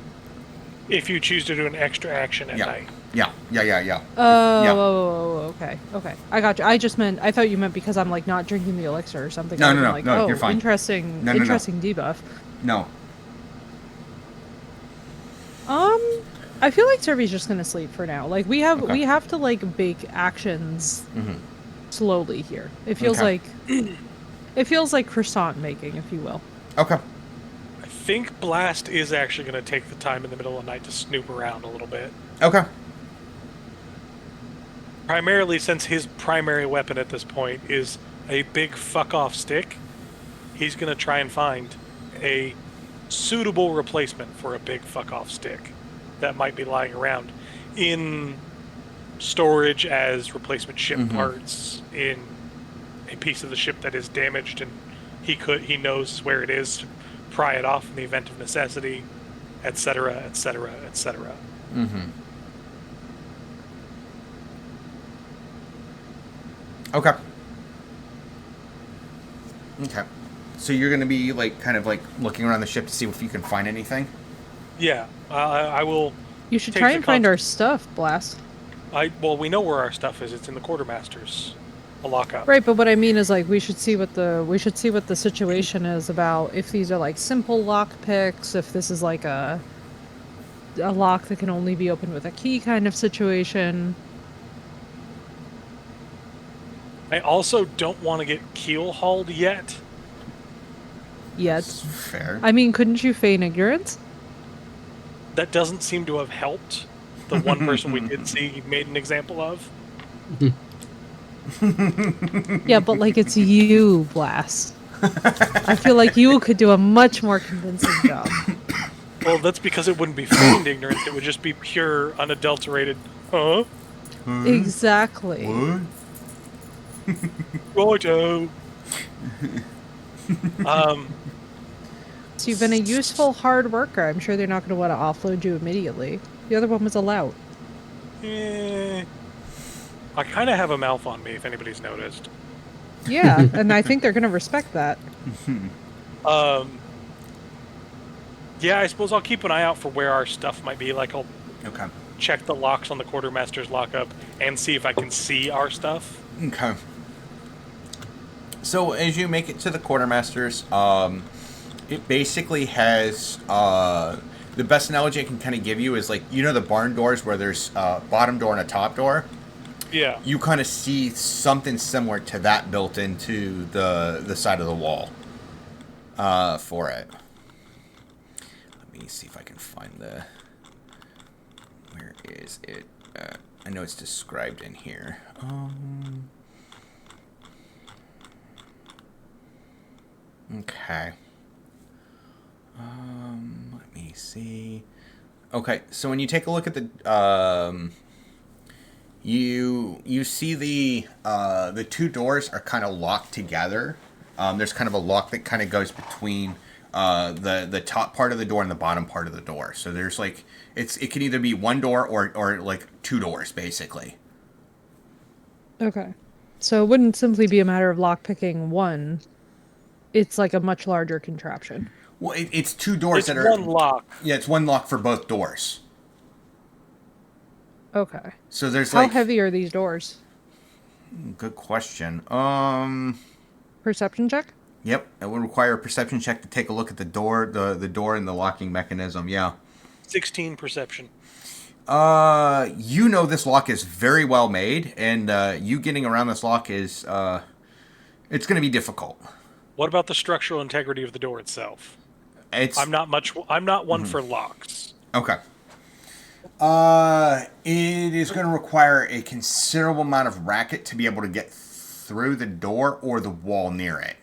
If you choose to do an extra action at night. Yeah. Oh, Yeah. okay. I got you. I thought you meant because I'm like not drinking the elixir or something. No, I'd no, been no, like, no, oh, you're fine. Interesting, No. interesting debuff. No. I feel like Servy's just gonna sleep for now. Like we have to like bake actions slowly here. It feels like croissant making, if you will. Okay. I think Blast is actually going to take the time in the middle of the night to snoop around a little bit. Okay. Primarily since his primary weapon at this point is a big fuck-off stick, he's going to try and find a suitable replacement for a big fuck-off stick that might be lying around in storage as replacement ship parts in a piece of the ship that is damaged, and he knows where it is to pry it off in the event of necessity, etc., etc., etc. Okay. So you're gonna be like kind of like looking around the ship to see if you can find anything. Yeah, I will. You should try and find our stuff, Blast. Well, we know where our stuff is. It's in the quartermaster's lockup. Right, but what I mean is like we should see what the situation is about. If these are like simple lock picks, if this is like a lock that can only be opened with a key kind of situation. I also don't want to get keel hauled yet. Yet. Fair. I mean, couldn't you feign ignorance? That doesn't seem to have helped the one person we did see made an example of. Yeah, but like it's you, Blast. I feel like you could do a much more convincing job. Well, that's because it wouldn't be feigned ignorance. It would just be pure, unadulterated, huh? Exactly. What? Righto. So you've been a useful hard worker. I'm sure they're not going to want to offload you immediately. The other one was a lout. I kind of have a mouth on me, if anybody's noticed. Yeah, and I think they're going to respect that. Yeah, I suppose I'll keep an eye out for where our stuff might be. Like, I'll check the locks on the quartermaster's lockup and see if I can see our stuff. Okay. So as you make it to the quartermaster's, it basically has the best analogy I can kind of give you is like, you know, the barn doors where there's a bottom door and a top door. Yeah. You kind of see something similar to that built into the side of the wall for it. Let me see if I can find the... Where is it? I know it's described in here. Okay. Let me see. Okay, so when you take a look at the you see the two doors are kind of locked together. There's kind of a lock that kind of goes between the top part of the door and the bottom part of the door. So there's like it can either be one door or like two doors basically. Okay. So it wouldn't simply be a matter of lockpicking one. It's like a much larger contraption. Well, it's two doors It's that are one lock. Yeah, it's one lock for both doors. Okay. So there's How like heavy are these doors? Good question. Perception check? Yep, it would require a perception check to take a look at the door, the door and the locking mechanism. Yeah. 16 perception. You know this lock is very well made, and you getting around this lock is it's going to be difficult. What about the structural integrity of the door itself? It's I'm not one for locks. Okay. It is going to require a considerable amount of racket to be able to get through the door or the wall near it.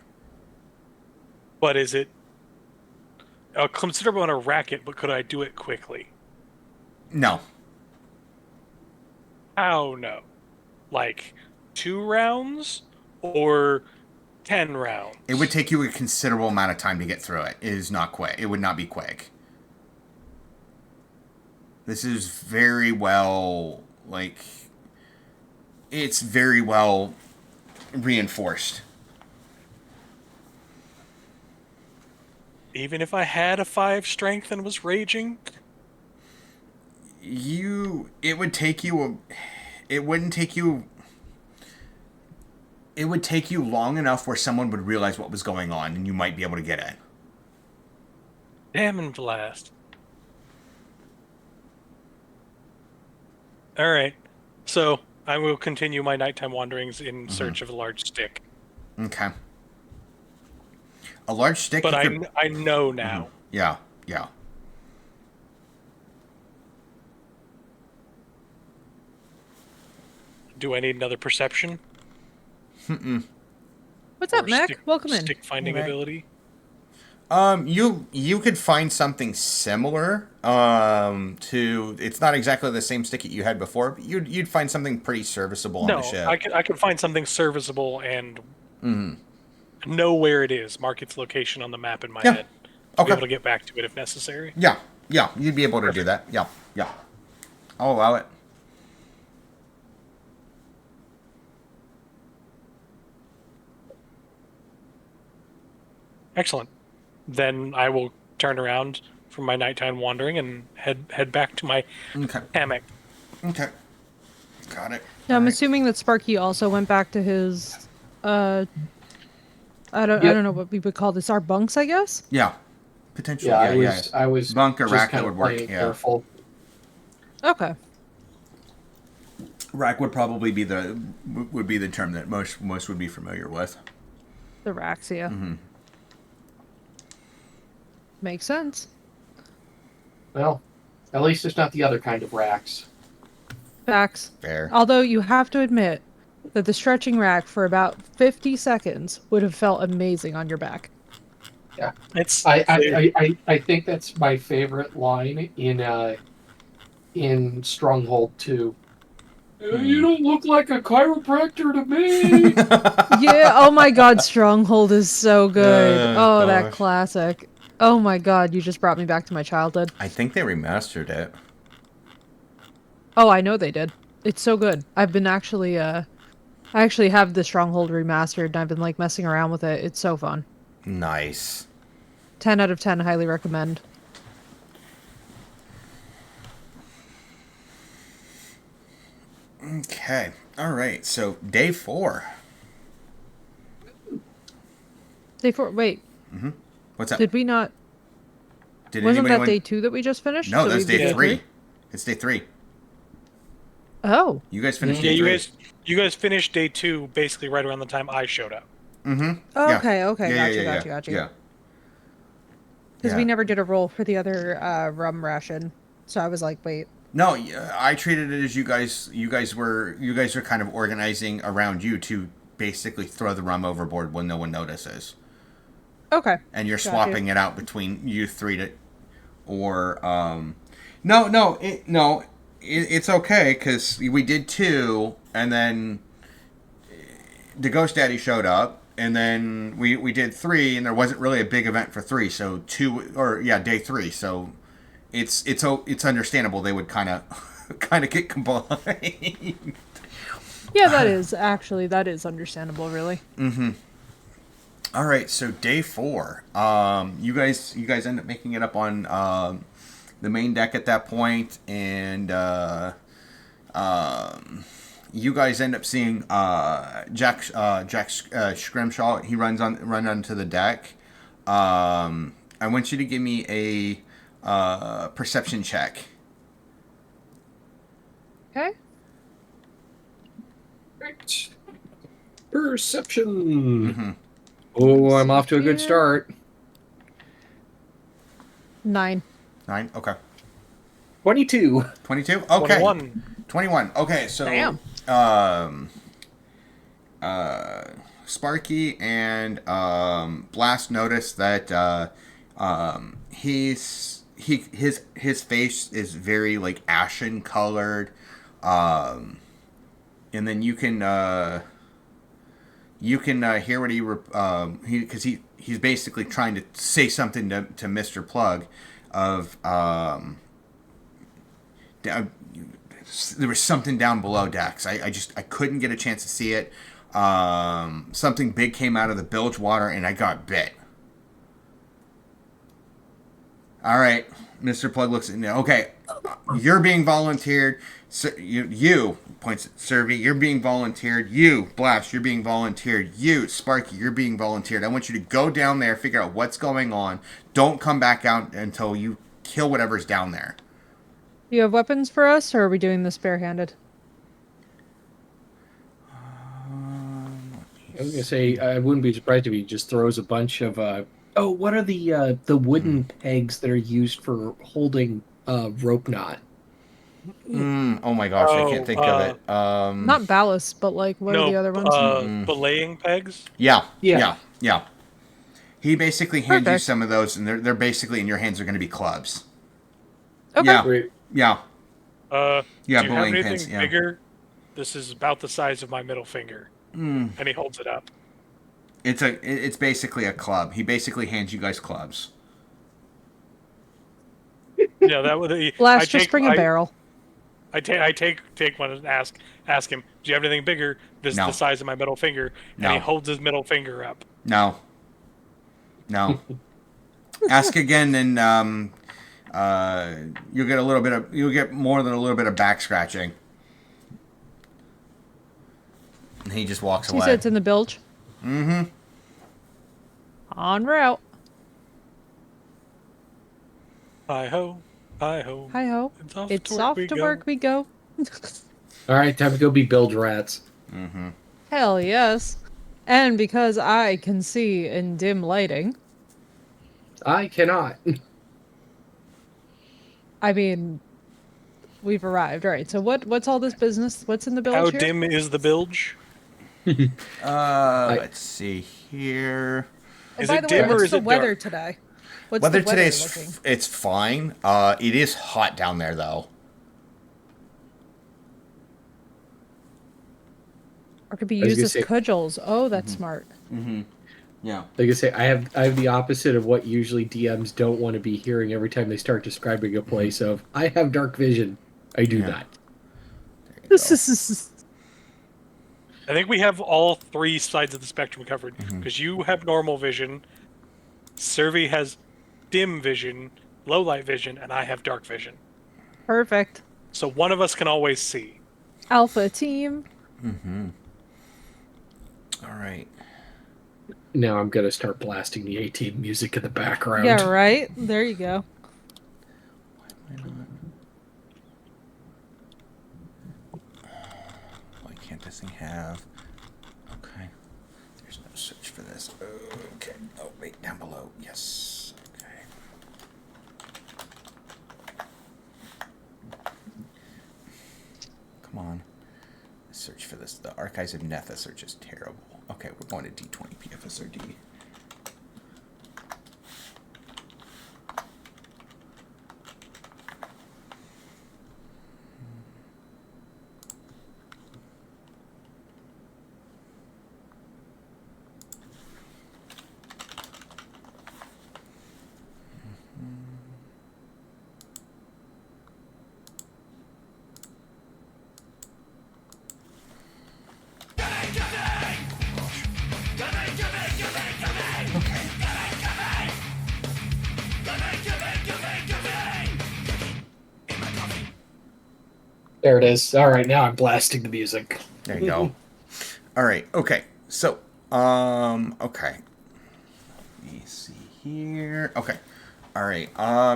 But is it a considerable amount of racket, but could I do it quickly? No. How no? Like 2 rounds or 10 rounds? It would take you a considerable amount of time to get through it. It is not quick. It would not be quick. This is very well, it's very well reinforced. Even if I had a 5 strength and was raging? It would take you long enough where someone would realize what was going on and you might be able to get in. Damn and blast. Alright. So, I will continue my nighttime wanderings in search of a large stick. Okay. A large stick. But I know now. Yeah. Do I need another perception? What's up, Or Mac? stick- Welcome in. Stick finding Hey, Mac. ability? You could find something similar. To it's not exactly the same stick that you had before, but you'd find something pretty serviceable on No, the ship. I could find something serviceable and know where it is. Mark its location on the map in my Yeah. head. To Okay. be able to get back to it if necessary. Yeah, you'd be able to do that. Yeah. I'll allow it. Excellent. Then I will turn around from my nighttime wandering and head back to my Okay. hammock. Okay. Got it. Now, I'm Alright. assuming that Sparky also went back to his, I don't know what we would call this, our bunks, I guess? Yeah. Potentially. Yeah, I was Bunk or just rack kind that of would work. playing Yeah. careful. Okay. Rack would probably be the term that most would be familiar with. The racks, yeah. Makes sense. Well, at least it's not the other kind of racks. Facts. Fair. Although you have to admit that the stretching rack for about 50 seconds would have felt amazing on your back. Yeah, It's I think that's my favorite line in Stronghold 2. You don't look like a chiropractor to me. Yeah, oh my god, Stronghold is so good. Oh, That gosh. classic. Oh my god, you just brought me back to my childhood. I think they remastered it. Oh, I know they did. It's so good. I've been actually, I actually have the Stronghold remastered, and I've been, messing around with it. It's so fun. Nice. 10 out of 10, highly recommend. Okay. All right. So day 4. Day 4, wait, What's up? did we not, Did wasn't that anybody day 2 that we just finished? No, So that's we did day 3. It's day 3. Oh, You guys finished yeah. day 3. You guys finished day 2 basically right around the time I showed up. Yeah. okay, Yeah, gotcha. Yeah. Because we Yeah. never did a roll for the other rum ration, so I was like, wait. No, I treated it as you guys were kind of organizing around you to basically throw the rum overboard when no one notices. Okay. And you're Gotcha. swapping it out between you three to, or it's okay because we did 2, and then the Ghost Daddy showed up, and then we did 3, and there wasn't really a big event for 3, so day 3, so it's understandable they would kind of get combined. Yeah, that is understandable, really. All right, so day 4. You guys end up making it up on the main deck at that point, and you guys end up seeing Jack Scrimshaw. He run onto the deck. I want you to give me a perception check. Okay. Right. Perception. Oh, I'm off to a good start. 9. 9. Okay. 22. 22. Okay. 21. 21. Okay. So. Damn. Sparky and Blast notice that his face is very like ashen colored, and then you can hear what because he's basically trying to say something to Mr. Plug of there was something down below decks. I couldn't get a chance to see it. Something big came out of the bilge water and I got bit. All right, Mr. Plug looks at me. Okay, you're being volunteered. So you points at Servy. You're being volunteered. You Blast. You're being volunteered. You Sparky. You're being volunteered. I want you to go down there, figure out what's going on. Don't come back out until you kill whatever's down there. Do you have weapons for us, or are we doing this barehanded? I was gonna say I wouldn't be surprised if he just throws a bunch of what are the wooden pegs that are used for holding rope knot? Oh my gosh, I can't think of it. Not ballast, but like what are the other ones? Belaying pegs. Yeah. Yeah. He basically hands you Perfect. some of those, and they're basically in your hands are going to be clubs. Okay. Yeah. Great. Yeah. Do you have bowling anything pins, yeah. bigger? This is about the size of my middle finger. And he holds it up. It's basically a club. He basically hands you guys clubs. Yeah, that would. Blast, just bring a barrel. I take one and ask him, do you have anything bigger? This No. is the size of my middle finger. And No. he holds his middle finger up. No. Ask again, and you'll get more than a little bit of back scratching. And he just walks You away. said it's in the bilge? Mm-hmm. En route. Hi ho, hi ho. Hi ho. It's It's off to work we go. All right, time to go be bilge rats. Mm-hmm. Hell yes. And because I can see in dim lighting, I cannot. I mean, we've arrived. All right, so what's all this business? What's in the bilge How here? dim is the bilge? Let's see here. Oh, Is by it the way, dim or what's is the it weather dark? today? What's Weather the weather today looking? it's fine. It is hot down there though. Or could be I was used gonna as say- cudgels. Oh, that's smart. Mm-hmm. Yeah. Like I say, I have the opposite of what usually DMs don't want to be hearing every time they start describing a place. Of I have dark vision. I do Yeah. not. I think we have all three sides of the spectrum covered. Mm-hmm. Because you have normal vision, Servy has dim vision, low light vision, and I have dark vision. Perfect. So one of us can always see. Alpha team. Mm-hmm. All right. Now I'm gonna start blasting the 18 music in the background. Yeah, right? There you go. Why can't this thing have? Okay. There's no search for this. Okay. Oh wait, down below. Yes. Okay. Come on. Search for this. The Archives of Netha search is terrible. Okay, we're going to D20 PFSRD. There it is. All right, now I'm blasting the music. There you go. All right. Okay. So, okay. Let me see here. Okay. All right.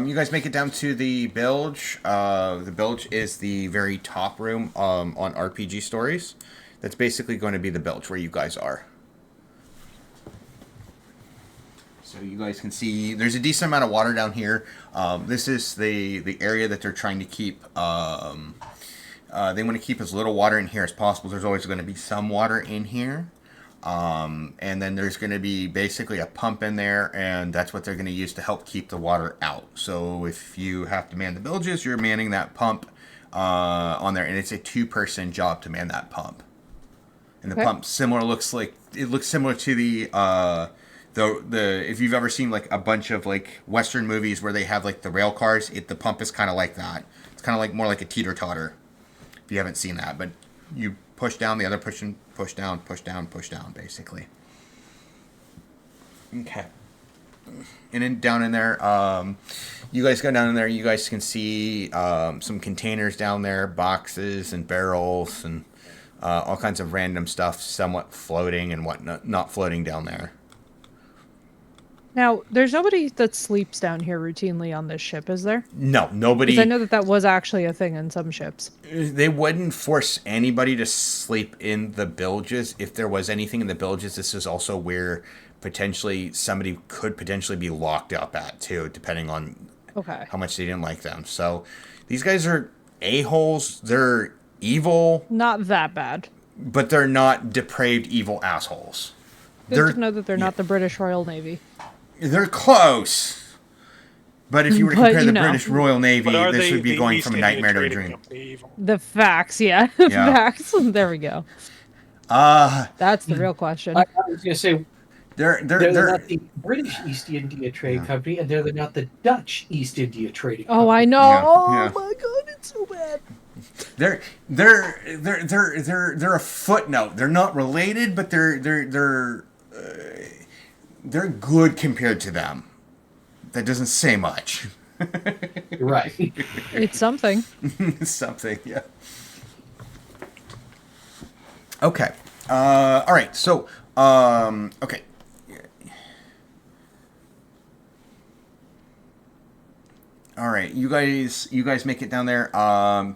You guys make it down to the bilge. The bilge is the very top room on RPG Stories. That's basically going to be the bilge where you guys are. So you guys can see there's a decent amount of water down here. This is the area that they're trying to keep. They want to keep as little water in here as possible. There's always going to be some water in here. And then there's going to be basically a pump in there, and that's what they're going to use to help keep the water out. So if you have to man the bilges, you're manning that pump on there, and it's a 2-person job to man that pump. And the pump looks similar to the if you've ever seen like a bunch of like Western movies where they have like the rail cars, the pump is kind of like that. It's kind of like more like a teeter-totter. If you haven't seen that, but you push down, the other push down, basically. Okay. And then down in there, you guys go down in there, you guys can see some containers down there, boxes and barrels and all kinds of random stuff, somewhat floating and whatnot, not floating down there. Now, there's nobody that sleeps down here routinely on this ship, is there? No, nobody. Because I know that was actually a thing in some ships. They wouldn't force anybody to sleep in the bilges. If there was anything in the bilges, this is also where potentially somebody could potentially be locked up at, too, depending on how much they didn't like them. So these guys are a-holes. They're evil. Not that bad. But they're not depraved, evil assholes. Good to know that they're not the British Royal Navy. They're close. But if you were to compare the British Royal Navy, this would be going from a nightmare to a dream. The facts, yeah. Facts. There we go. That's the real question. I was going to say, they're not the British East India Trade Company, and they're not the Dutch East India Trading Company. Oh, I know. Yeah. Oh my god, it's so bad. They're a footnote. They're not related, but they're good compared to them. That doesn't say much. Right. It's something. It's something, yeah. Okay. All right. So, okay. All right, you guys make it down there.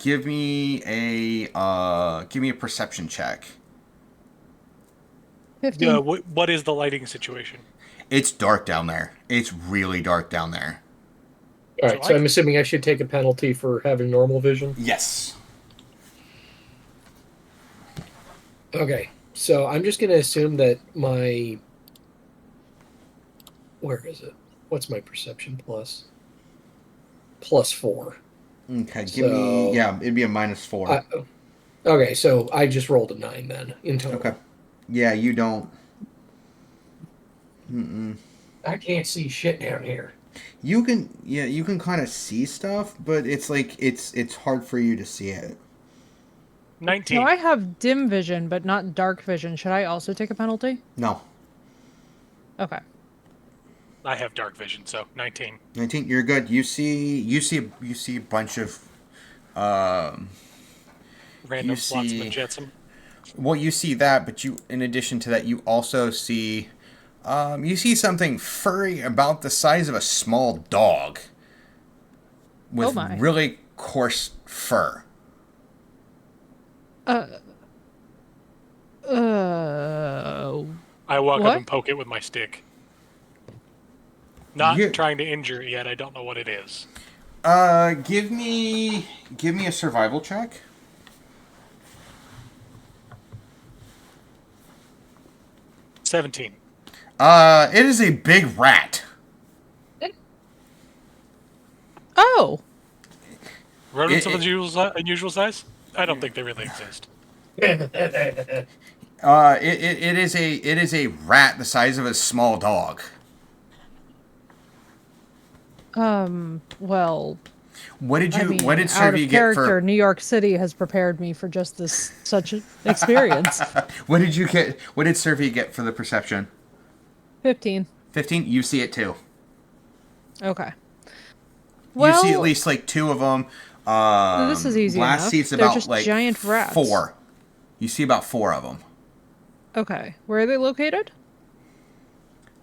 Give me a perception check. 15. Yeah, what is the lighting situation? It's dark down there. It's really dark down there. All right, so I'm assuming I should take a penalty for having normal vision? Yes. Okay, so I'm just going to assume that my... Where is it? What's my perception plus? +4. Okay, give me... Yeah, it'd be a -4. Okay, so I just rolled a 9 then, in total. Okay. Yeah, you don't... I can't see shit down here. You can kind of see stuff, but it's like it's hard for you to see it. 19. No, I have dim vision, but not dark vision. Should I also take a penalty? No. Okay. I have dark vision, so 19. 19, you're good. You see a bunch of Random Flotsam Jetsam. Well, you see that, but in addition to that, you also see you see something furry about the size of a small dog with really coarse fur. I walk up and poke it with my stick. Not trying to injure it yet. I don't know what it is. Give me a survival check. $17. It is a big rat. Oh. Rodents of unusual size? I don't think they really exist. It is a rat the size of a small dog. Well, what did out of character, New York City has prepared me for just such an experience. What did Servi get for the perception? 15. 15? You see it too. Okay. Well, you see at least like 2 of them. This is easy Blast enough. seats They're about just like giant rats. 4. You see about 4 of them. Okay. Where are they located?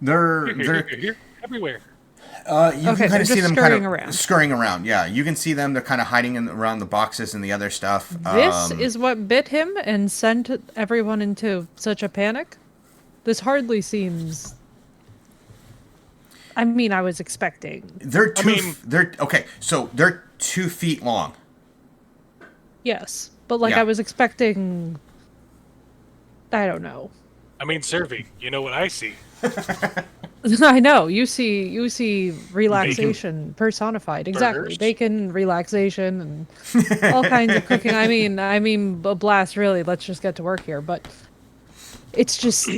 They're Here, everywhere. you Okay, can kind they're of see just them kind scurrying of around. scurrying around. Yeah, you can see them. They're kind of hiding around the boxes and the other stuff. This is what bit him and sent everyone into such a panic? This hardly seems... I mean, I was expecting... They're okay. So they're 2 feet long. Yes, but like Yeah. I was expecting... I don't know. I mean, Servi, you know what I see? I know, you see relaxation personified. Exactly. Burgers. Bacon, relaxation, and all kinds of cooking. I mean, Blast, really, let's just get to work here, but it's just...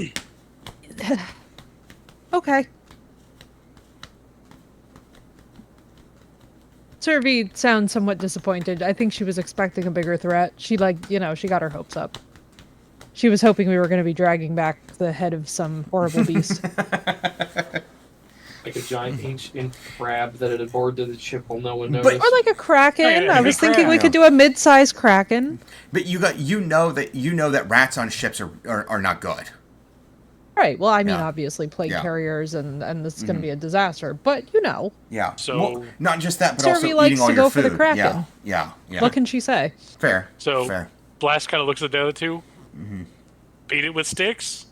Okay. Servi sounds somewhat disappointed. I think she was expecting a bigger threat. She she got her hopes up. She was hoping we were going to be dragging back the head of some horrible beast. Like a giant ancient crab that had boarded the ship while no one noticed. Or like a kraken. Oh, yeah, I was thinking we kraken. could do a mid-sized kraken. But you know that rats on ships are not good. Right. Well, I mean, Yeah. obviously, plague Yeah. carriers, and this is going to be a disaster. But, Yeah. So- well, not just that, but Servi also likes eating all to your go for food. the kraken. Yeah. what can she say? Fair. So Fair. Blast kind of looks at the other two. Beat it with sticks.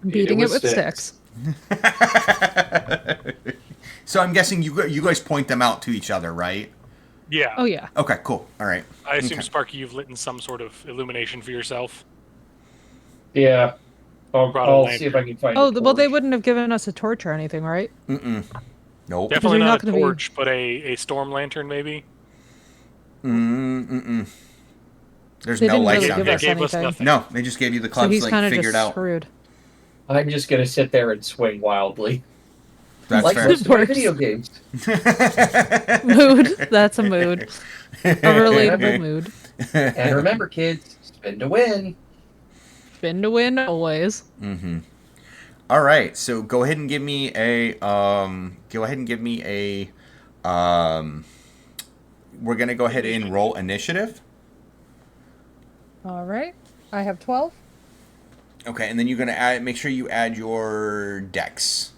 Beating it with with sticks. sticks. So I'm guessing you guys point them out to each other, right? Yeah. Oh, yeah. Okay. Cool. All right. I assume, Okay. Sparky, you've lit in some sort of illumination for yourself. Yeah. Brought a I'll lantern. see if I can find. Oh, a well, they torch. wouldn't have given us a torch or anything, right? Nope. Definitely you're not not a gonna be- torch, but a storm lantern, maybe. There's They no didn't lights really down give here. us Gave us anything. nothing. No, they just gave you the So clubs he's kind of figured just out. screwed. I'm just gonna sit there and swing wildly, That's like fair. most of my Works. video games. Mood. That's a mood. A relatable mood. And remember, kids, spin to win. Spin to win, always. All right, so go ahead and give me a we're gonna go ahead and roll initiative. All right. I have 12. Okay, and then you're gonna make sure you add your dex.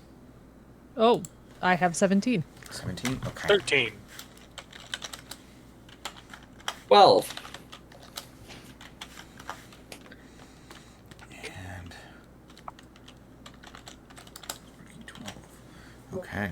Oh, I have 17. 17. Okay. 13. 12. And 12. Okay.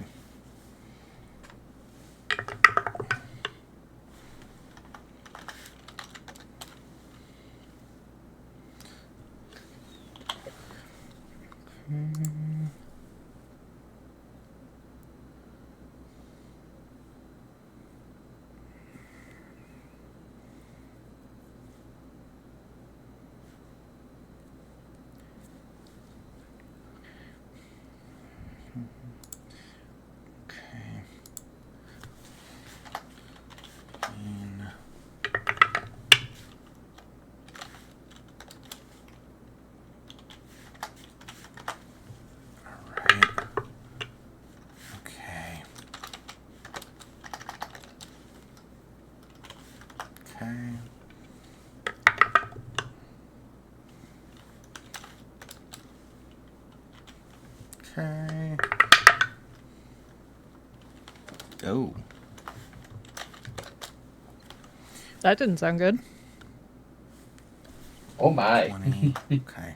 Okay. Okay. Oh. That didn't sound good. Oh my. 20. Okay.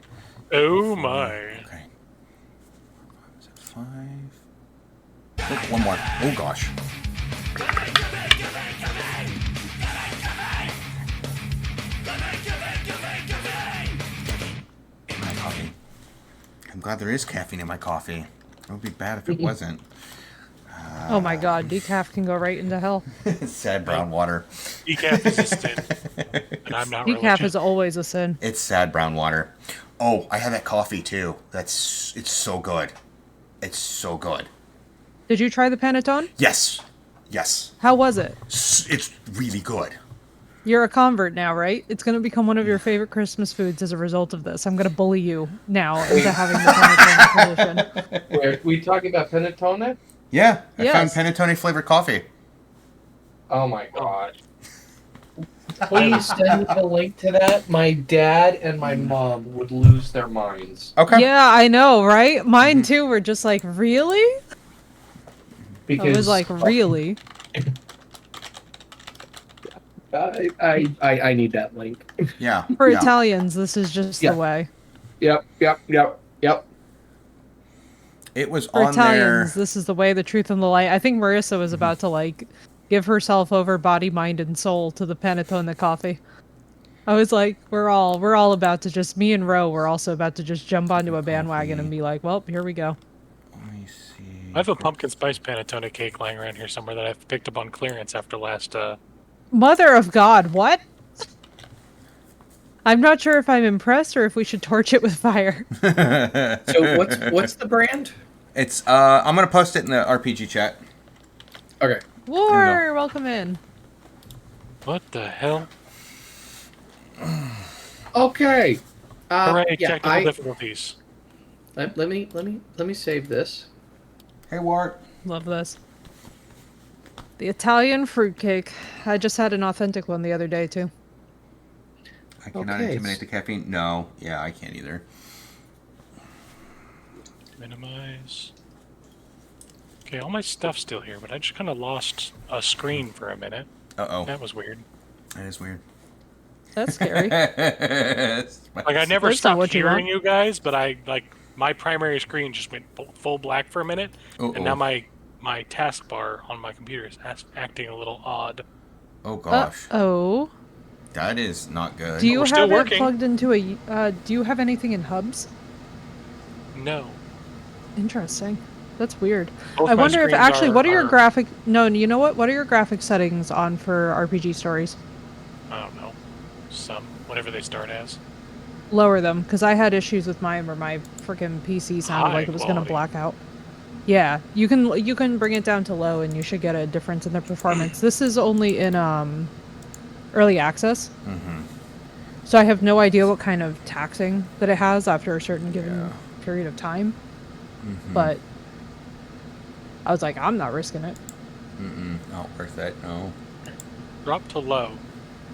Oh my. Okay. Is it 5? Oh, one more. Oh gosh. My coffee. I'm glad there is caffeine in my coffee. It would be bad if it wasn't. Oh my god, decaf can go right into hell. Sad brown water. Decaf is a sin, and I'm not Decaf religious. is always a sin. It's sad brown water. Oh, I had that coffee too. It's so good. It's so good. Did you try the panettone? Yes. Yes. How was it? It's really good. You're a convert now, right? It's going to become one of your favorite Christmas foods as a result of this. I'm going to bully you now into having the panettone tradition. Were we talking about panettone? Yeah, I Yes. found panettone flavored coffee. Oh my god. Please send me the link to that. My dad and my mom would lose their minds. Okay. Yeah, I know, right? Mine too were just like, really? Because I was like, really? I need that link. Yeah. For yeah. Italians, this is just Yeah. the way. Yep. It was For on Italians, there. this is the way, the truth, and the light. I think Marissa was about to like give herself over body, mind, and soul to the panettone coffee. I was like, we're all about to just, me and Ro, we're also about to just jump onto a bandwagon and be like, well, here we go. Let me see. I have a pumpkin spice panettone cake lying around here somewhere that I've picked up on clearance after last. Mother of God, what? I'm not sure if I'm impressed or if we should torch it with fire. So what's the brand? It's I'm gonna post it in the RPG chat. Okay. War, welcome in. What the hell? Okay. Hooray! Yeah, Technical difficulties. let me save this. Hey Wart. Love this. The Italian fruitcake. I just had an authentic one the other day too. I cannot Okay. intimidate the caffeine. No. Yeah, I can't either. Minimize. Okay, all my stuff's still here, but I just kind of lost a screen for a minute. Uh-oh. That was weird. That is weird. That's scary. Like, I never That's not stopped what you hearing want. you guys, but my primary screen just went full black for a minute, and now my taskbar on my computer is acting a little odd. Oh gosh. Oh. That is not good. Do you we're still have it working. plugged into a? Do you have anything in hubs? No. Interesting. That's weird. Both I my wonder if screens actually, what are your are- graphic? No, you know what? What are your graphic settings on for RPG stories? I don't know. Whatever they start as. Lower them, because I had issues with mine where my freaking PC sounded High like it was gonna quality. black out. Yeah, you can bring it down to low, and you should get a difference in the performance. This is only in early access, so I have no idea what kind of taxing that it has after a certain given period of time. But I was like, I'm not risking it. Not worth it. No. Drop to low.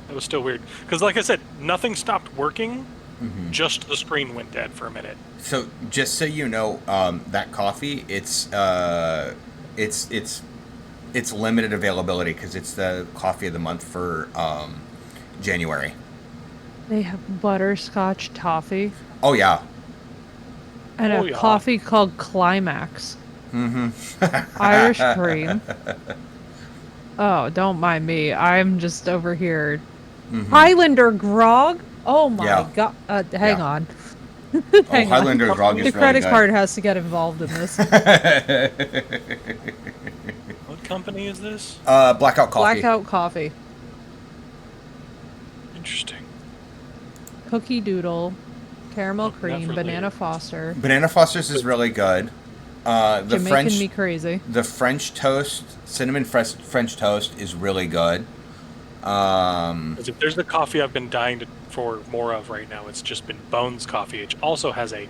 That was still weird. Because, like I said, nothing stopped working. Just the screen went dead for a minute. So just so you know, that coffee, it's limited availability because it's the coffee of the month for January. They have butterscotch toffee Oh yeah. and Oh, a yeah. coffee called Climax. Irish cream. Oh, don't mind me. I'm just over here. Highlander grog. Oh my Yeah. god. Hang Yeah. on. Oh, Hang on. Highlander grog is The really credit good. card has to get involved in this. What company is this? Blackout coffee. Blackout coffee. Interesting. Cookie doodle. Caramel Not cream. for Banana later. Foster. Banana Foster's is really good. The Jamaican French, me crazy. the French toast, cinnamon French toast is really good. 'Cause if there's the coffee I've been dying for more of right now, it's just been Bones Coffee, which also has a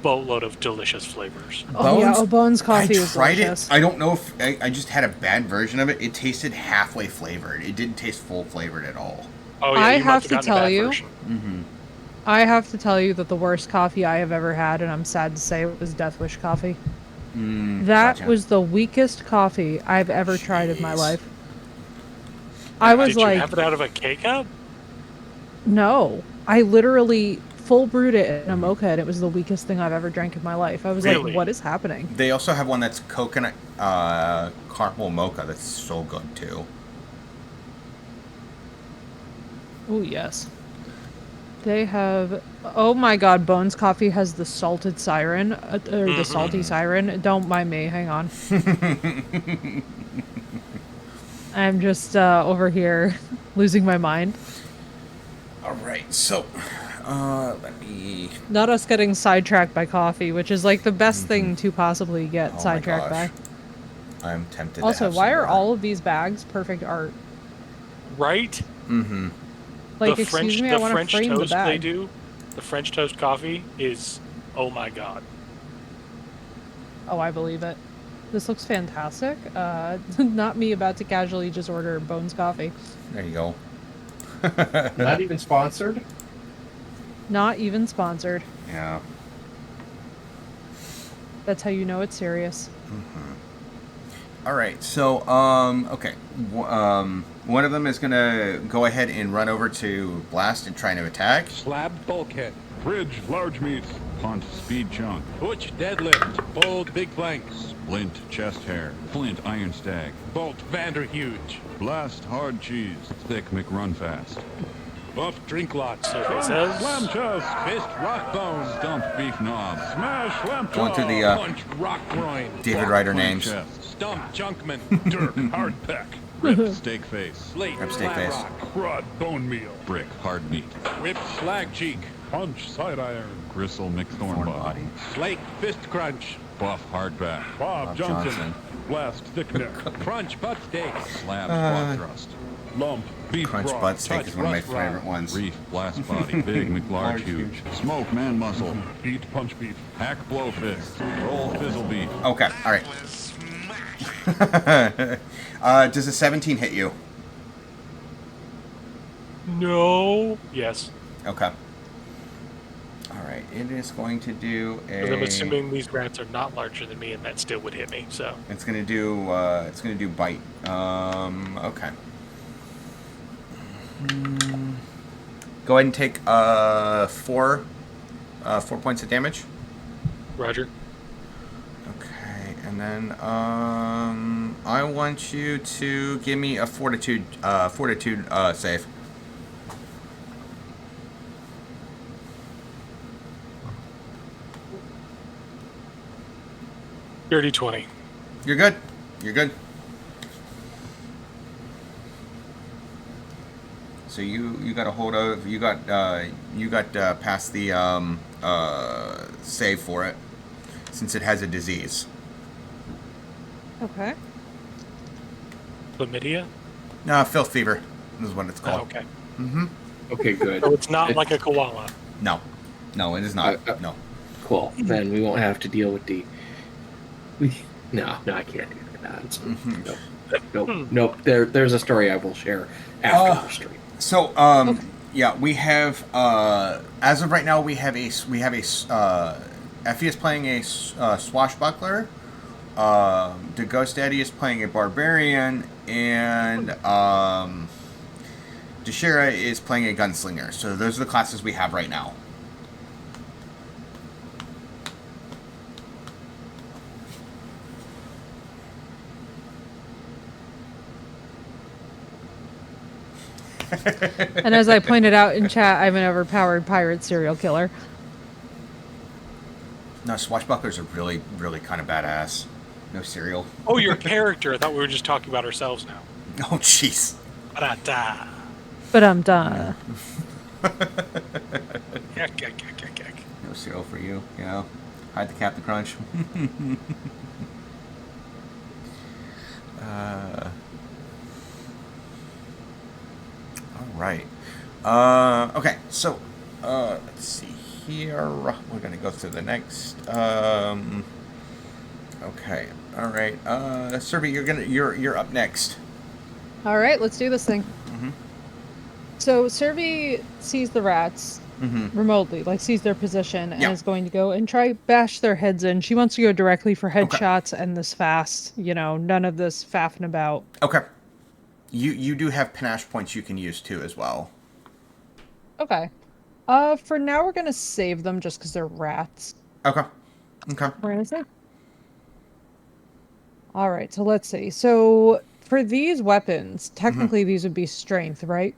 boatload of delicious flavors. Oh yeah, Bones coffee I is tried delicious. it. I don't know if I just had a bad version of it. It tasted halfway flavored. It didn't taste full flavored at all. Oh yeah, I you have must to have gotten a tell bad you- version. I have to tell you that the worst coffee I have ever had, and I'm sad to say it, was Death Wish coffee. That Gotcha. was the weakest coffee I've ever tried in my life. I was Did like, you have it out of a K-Cup? no. I literally full brewed it in a mocha, and it was the weakest thing I've ever drank in my life. I was Really? like, what is happening? They also have one that's coconut caramel mocha that's so good too. Oh, yes. They have... Oh my god, Bones Coffee has the salted siren, or the salty siren. Don't mind me, hang on. I'm just over here losing my mind. All right, so let me. Not us getting sidetracked by coffee, which is like the best thing to possibly get Oh my sidetracked gosh. by. I'm tempted. Also, to have why some are more. all of these bags perfect art? Right? Like, the excuse French, me, I the want to French frame the toast they bag. do, the French toast coffee is, oh my god. Oh, I believe it. This looks fantastic. Not me about to casually just order Bones coffee. There you go. Not even sponsored. Not even sponsored. Yeah. That's how you know it's serious. All right. So, okay. One of them is gonna go ahead and run over to Blast and try to attack. Slab bulkhead. Bridge, large meats. Punt, speed chunk. Butch deadlift. Bold big planks. Splint, chest hair. Flint, iron stag. Bolt Vanderhuge. Blast, hard cheese. Thick, McRun fast. Buff drink lots. Survey says. Slam chest. Fist rock bone. Stump, beef knob. Smash, lamp Going chop. through the Punch rock groin. David Ryder Plank names. chest. Stump junkman. Dirk, hard peck. Rip, steak face. Slate Rip steak flat face. rock. Crud, bone meal. Brick, hard meat. Whip slag cheek. Punch, side iron. Gristle, McThorn Thorn body. body. Slate fist crunch. Buff, hardback. Bob Johnson. Johnson. Blast, thick neck. Crunch butt steak. Slab, squat thrust. Lump, beef Crunch broth. butt steak is one of my Touch, rough favorite ones. Reef, blast body. Big, McLarge, huge. Smoke, man muscle. Beat, punch beef. Hack, blow fist. Roll, fizzle beef. Okay. All right. Does a 17 hit you? No. Yes. Okay. All right. It is going to do a. 'Cause I'm assuming these rats are not larger than me, and that still would hit me. So. It's gonna do. It's gonna do bite. Okay. Go ahead and take 4 points of damage. Roger. Okay, and then I want you to give me a fortitude save. Dirty 20. You're good. You're good. So you got a hold of you got past the save for it, since it has a disease. Okay. Chlamydia? No, filth fever is what it's Oh, called. okay. Mm-hmm. Okay, good. So it's not like a koala. No, it is not. No. Cool. Then we won't have to deal with the. No, I can't do that. Nope. There's a story I will share after the stream. So, yeah, we have as of right now we have a Effie is playing a swashbuckler. The Ghost Daddy is playing a barbarian, and Deshira is playing a gunslinger. So those are the classes we have right now. And as I pointed out in chat, I'm an overpowered pirate serial killer. No, swashbucklers are really, really kind of badass. No cereal. Oh, your character. I thought we were just talking about ourselves now. Oh, jeez. Ba-da-da. But I'm done. Yak, yak, yak, yak, yak. No cereal for you. Yeah. Hide the Captain Crunch. All right. Okay, so let's see here. We're gonna go through the next. Okay. All right. Serby, you're up next. All right, let's do this thing. Mm-hmm. So Servi sees the rats remotely, like sees their position, and is going to go and try bash their heads in. She wants to go directly for headshots and this fast, none of this faffing about. Okay. You do have panache points you can use too as well. Okay. For now we're gonna save them just because they're rats. Okay. Okay. We're gonna save. All right, so let's see. So for these weapons, technically these would be strength, right?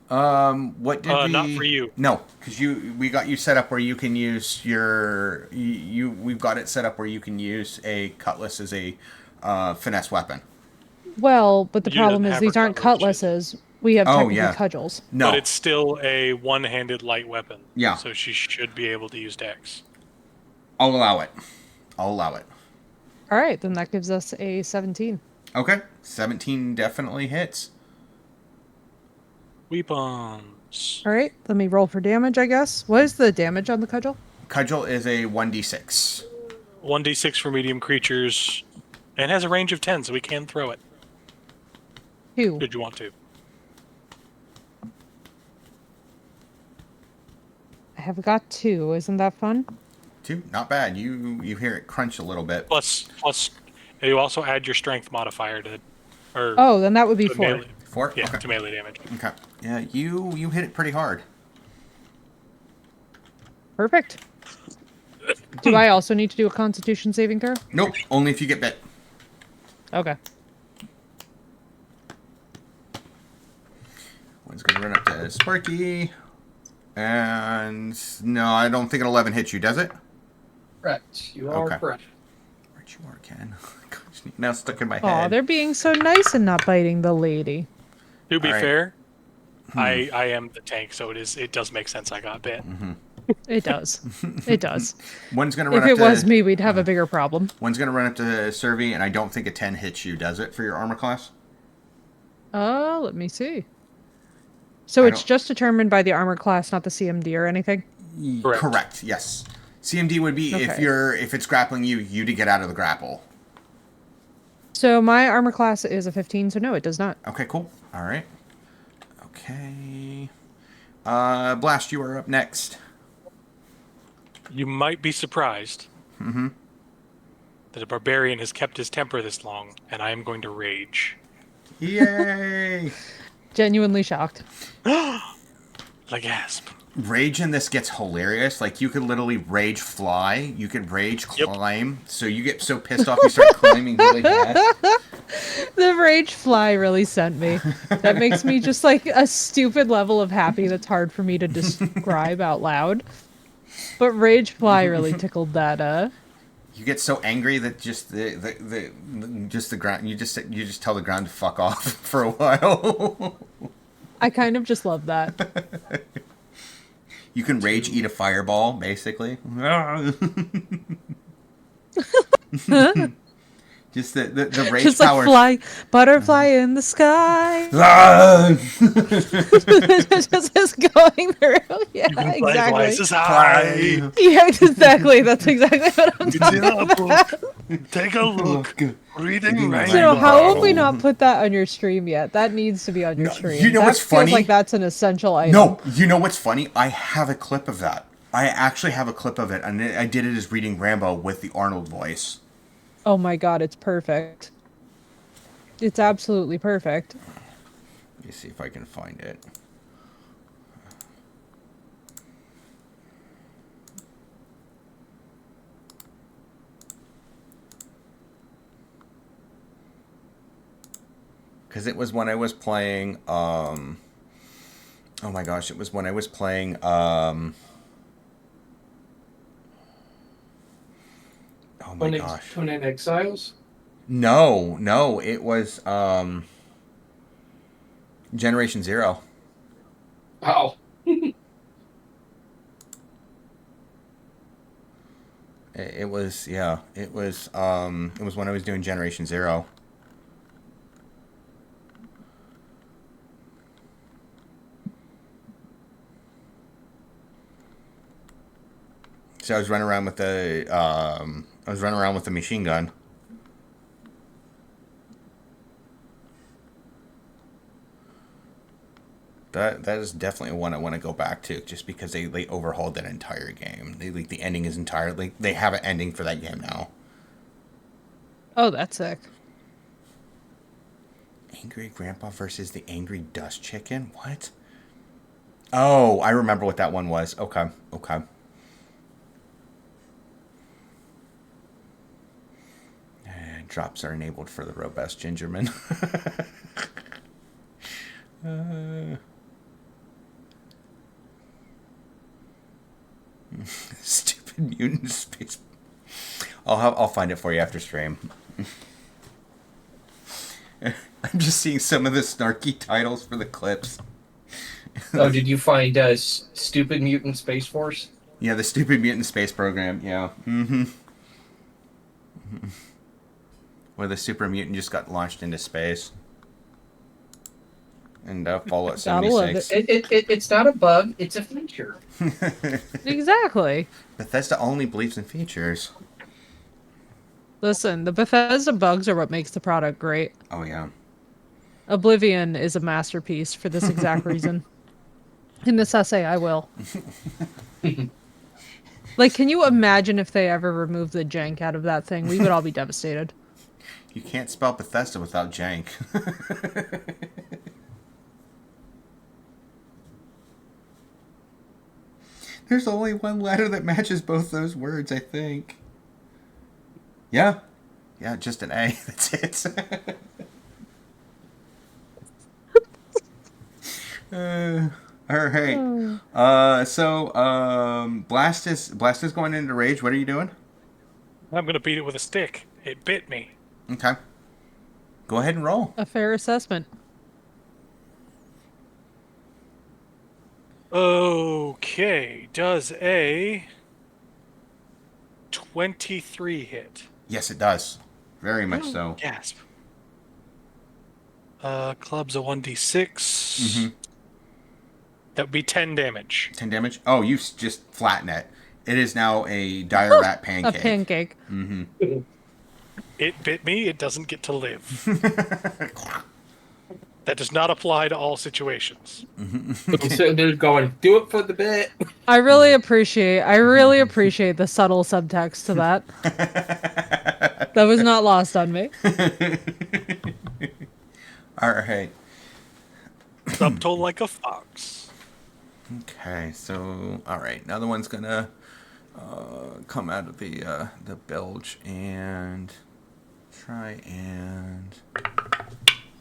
What did we? Not for you. No, because we got you set up where you can use your we've got it set up where you can use a cutlass as a finesse weapon. Well, but the You didn't problem is have these her aren't cutlass, cutlasses. We have technically cudgels. No, But it's still a one-handed light weapon. Yeah. So she should be able to use dex. I'll allow it. I'll allow it. All right, then that gives us a 17. Okay, 17 definitely hits. Weapons. All right, let me roll for damage, I guess. What is the damage on the cudgel? Cudgel is a 1d6. 1d6 for medium creatures, And it has a range of 10, so we can throw it. 2. Did you want to? I have got 2. Isn't that fun? 2, not bad. You hear it crunch a little bit. Plus, you also add your strength modifier to, or Oh, then that would be to 4. melee. 4? Yeah, Okay. to melee damage. Okay. Yeah, you hit it pretty hard. Perfect. Do I also need to do a Constitution saving throw? Nope, only if you get bit. Okay. One's gonna run up to Sparky. And no, I don't think an 11 hits you, does it? Correct. You are Okay. correct. Where'd you are, Ken? Gosh, now it's stuck in my Aw, head. they're being so nice and not biting the lady. To be All right. fair, I am the tank, so it does make sense I got bit. It does. It does. One's gonna run If up it to was me, we'd have a bigger problem. One's gonna run up to Servi, and I don't think a 10 hits you, does it, for your armor class? Let me see. So I it's don't- just determined by the armor class, not the CMD or anything? Correct. Yes. CMD would be Okay. if it's grappling you to get out of the grapple. So my armor class is a 15, so no, it does not. Okay, cool. All right. Okay. Blast, you are up next. You might be surprised that a barbarian has kept his temper this long, and I am going to rage. Yay! Genuinely shocked. Like gasp. Rage in this gets hilarious. Like, you could literally rage fly. You could rage climb. So you get so pissed off you start climbing really fast. The rage fly really sent me. That makes me just like a stupid level of happy that's hard for me to describe out loud. But rage fly really tickled that. You get so angry that just the ground you just tell the ground to fuck off for a while. I kind of just love that. You can rage eat a fireball, basically. Just the rage Just power. like butterfly in the sky. Just is going through. Yeah, exactly. Yeah, exactly. That's exactly what I'm talking about. Take a look. Reading So how have we not put that on your stream yet? That needs to be on your stream. You know that what's feels funny? like that's an essential item. No, you know what's funny? I have a clip of that. I actually have a clip of it, and I did it as reading Rambo with the Arnold voice. Oh my god, it's perfect. It's absolutely perfect. Let me see if I can find it. Because it was when I was playing, oh my gosh, it was when I was playing, oh my gosh. Conan Exiles? No, it was, Generation Zero. Wow. It was when I was doing Generation Zero. So I was running around with the machine gun. That is definitely one I want to go back to, just because they overhauled that entire game. The ending is entirely, they have an ending for that game now. Oh, that's sick. Angry Grandpa versus the Angry Dust Chicken? What? Oh, I remember what that one was. Okay. And drops are enabled for the robust Gingerman. Stupid mutant space. I'll find it for you after stream. I'm just seeing some of the snarky titles for the clips. Oh, did you find Stupid Mutant Space Force? Yeah, the Stupid Mutant Space Program. Yeah. Where the super mutant just got launched into space. And Fallout Gotta love 76. It's not a bug, it's a feature. Exactly. Bethesda only believes in features. Listen, the Bethesda bugs are what makes the product great. Oh yeah. Oblivion is a masterpiece for this exact reason. In this essay, I will. Like, can you imagine if they ever removed the jank out of that thing? We would all be devastated. You can't spell Bethesda without jank. There's only one letter that matches both those words, I think. Yeah. Yeah, just an A. That's it. All right. Blast is going into rage. What are you doing? I'm gonna beat it with a stick. It bit me. Okay. Go ahead and roll. A fair assessment. Okay, does a 23 hit? Yes, it does. Very much so. Gasp. Club's a 1d6. Mm-hmm. That would be 10 damage. 10 damage? Oh, you just flatten it. It is now a dire rat pancake. A pancake. Mm-hmm. It bit me, it doesn't get to live. That does not apply to all situations. I'm sitting there going, do it for the bit. I really appreciate the subtle subtext to that. That was not lost on me. All right. Subtle like a fox. Okay, so all right, another one's gonna come out of the bilge and try and.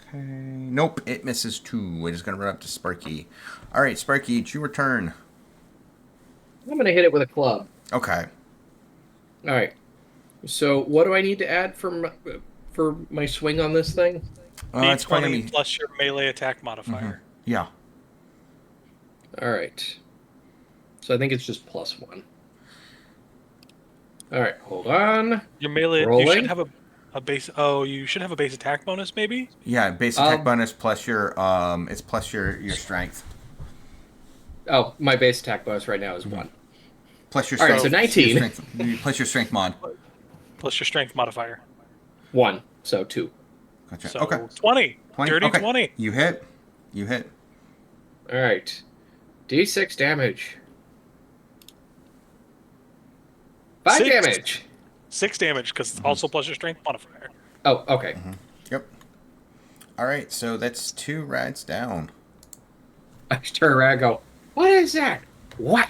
Okay, nope, it misses 2. It is gonna run up to Sparky. All right, Sparky, it's your turn. I'm gonna hit it with a club. Okay. All right. So what do I need to add for my swing on this thing? It's probably gonna D20 be plus your melee attack modifier. yeah. All right. So I think it's just +1. All right, hold on. Your melee, Rolling. you should have a base. Oh, you should have a base attack bonus, maybe. Yeah, base attack bonus plus your it's plus your strength. Oh, my base attack bonus right now is 1. Plus your All strength. right, so 19. Your strength, plus your strength mod. Plus your strength modifier. 1, so 2. Gotcha. So Okay. 20. 20. Dirty Okay. 20. You hit. You hit. All right. D6 damage. 5 6. damage. 6 damage, because it's also plus your strength modifier. Oh, okay. Yep. All right, so that's 2 rats down. I just turn around and go, what is that? What?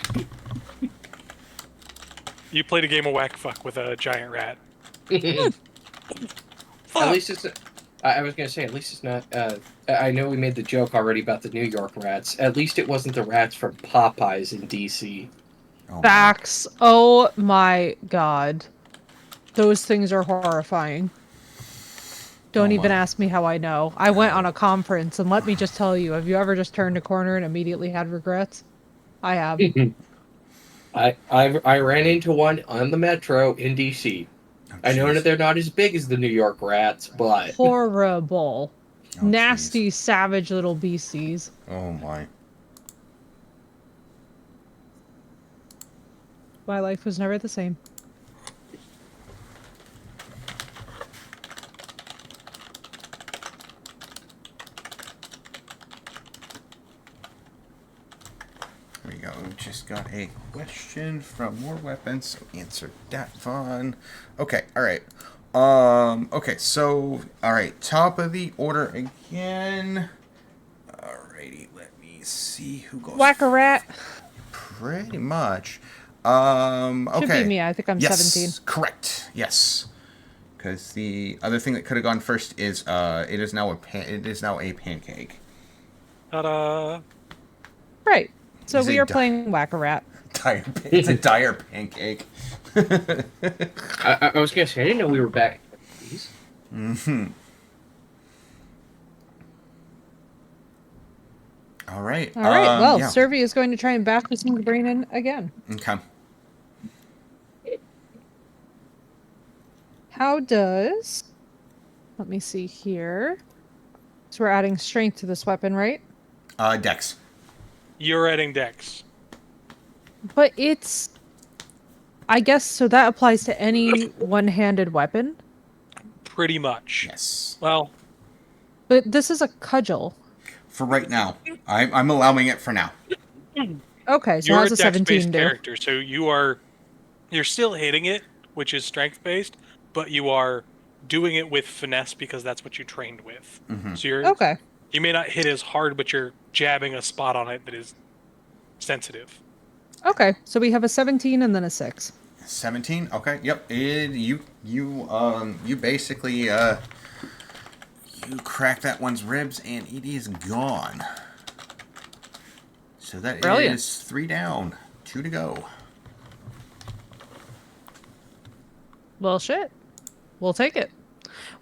You played a game of whack fuck with a giant rat. At least it's. I was gonna say, at least it's not. I know we made the joke already about the New York rats. At least it wasn't the rats from Popeyes in DC. Oh, Facts. Oh my god. Those things are horrifying. Don't even ask me how I know. I went on a conference, and let me just tell you, have you ever just turned a corner and immediately had regrets? I have. I ran into one on the metro in DC. I know that they're not as big as the New York rats, but Horrible. Oh, Nasty, savage little beasties. Oh my. My life was never the same. There we go. Just got a question from More Weapons, so answered that one. Okay, alright. Okay, so, alright, top of the order again. Alrighty, let me see who goes. Whack-a-rat. Pretty much. Okay. Should be me. I think I'm yes, 17. Correct. Yes. Because the other thing that could have gone first is it is now a pancake. Ta-da! Right. So Is we it are playing Whack-a-Rat. It's a dire pancake. I was gonna say I didn't know we were back. Mm-hmm. All right. All right. Well, yeah. Servi is going to try and bash this new brain in again. Okay. How does... Let me see here. So we're adding strength to this weapon, right? Dex. You're adding dex. But it's... I guess so. That applies to any one-handed weapon. Pretty much. Yes. Well, But this is a cudgel. For right now. I'm allowing it for now. Okay, so you're how's a a 17 dex-based do? character, so you're still hitting it, which is strength-based, but you are doing it with finesse because that's what you trained with. So Okay. you may not hit as hard, but you're jabbing a spot on it that is sensitive. Okay, so we have a 17 and then a 6. 17. Okay. Yep. You basically you crack that one's ribs and it is gone. So that Brilliant. is 3 down, 2 to go. Well, shit. We'll take it.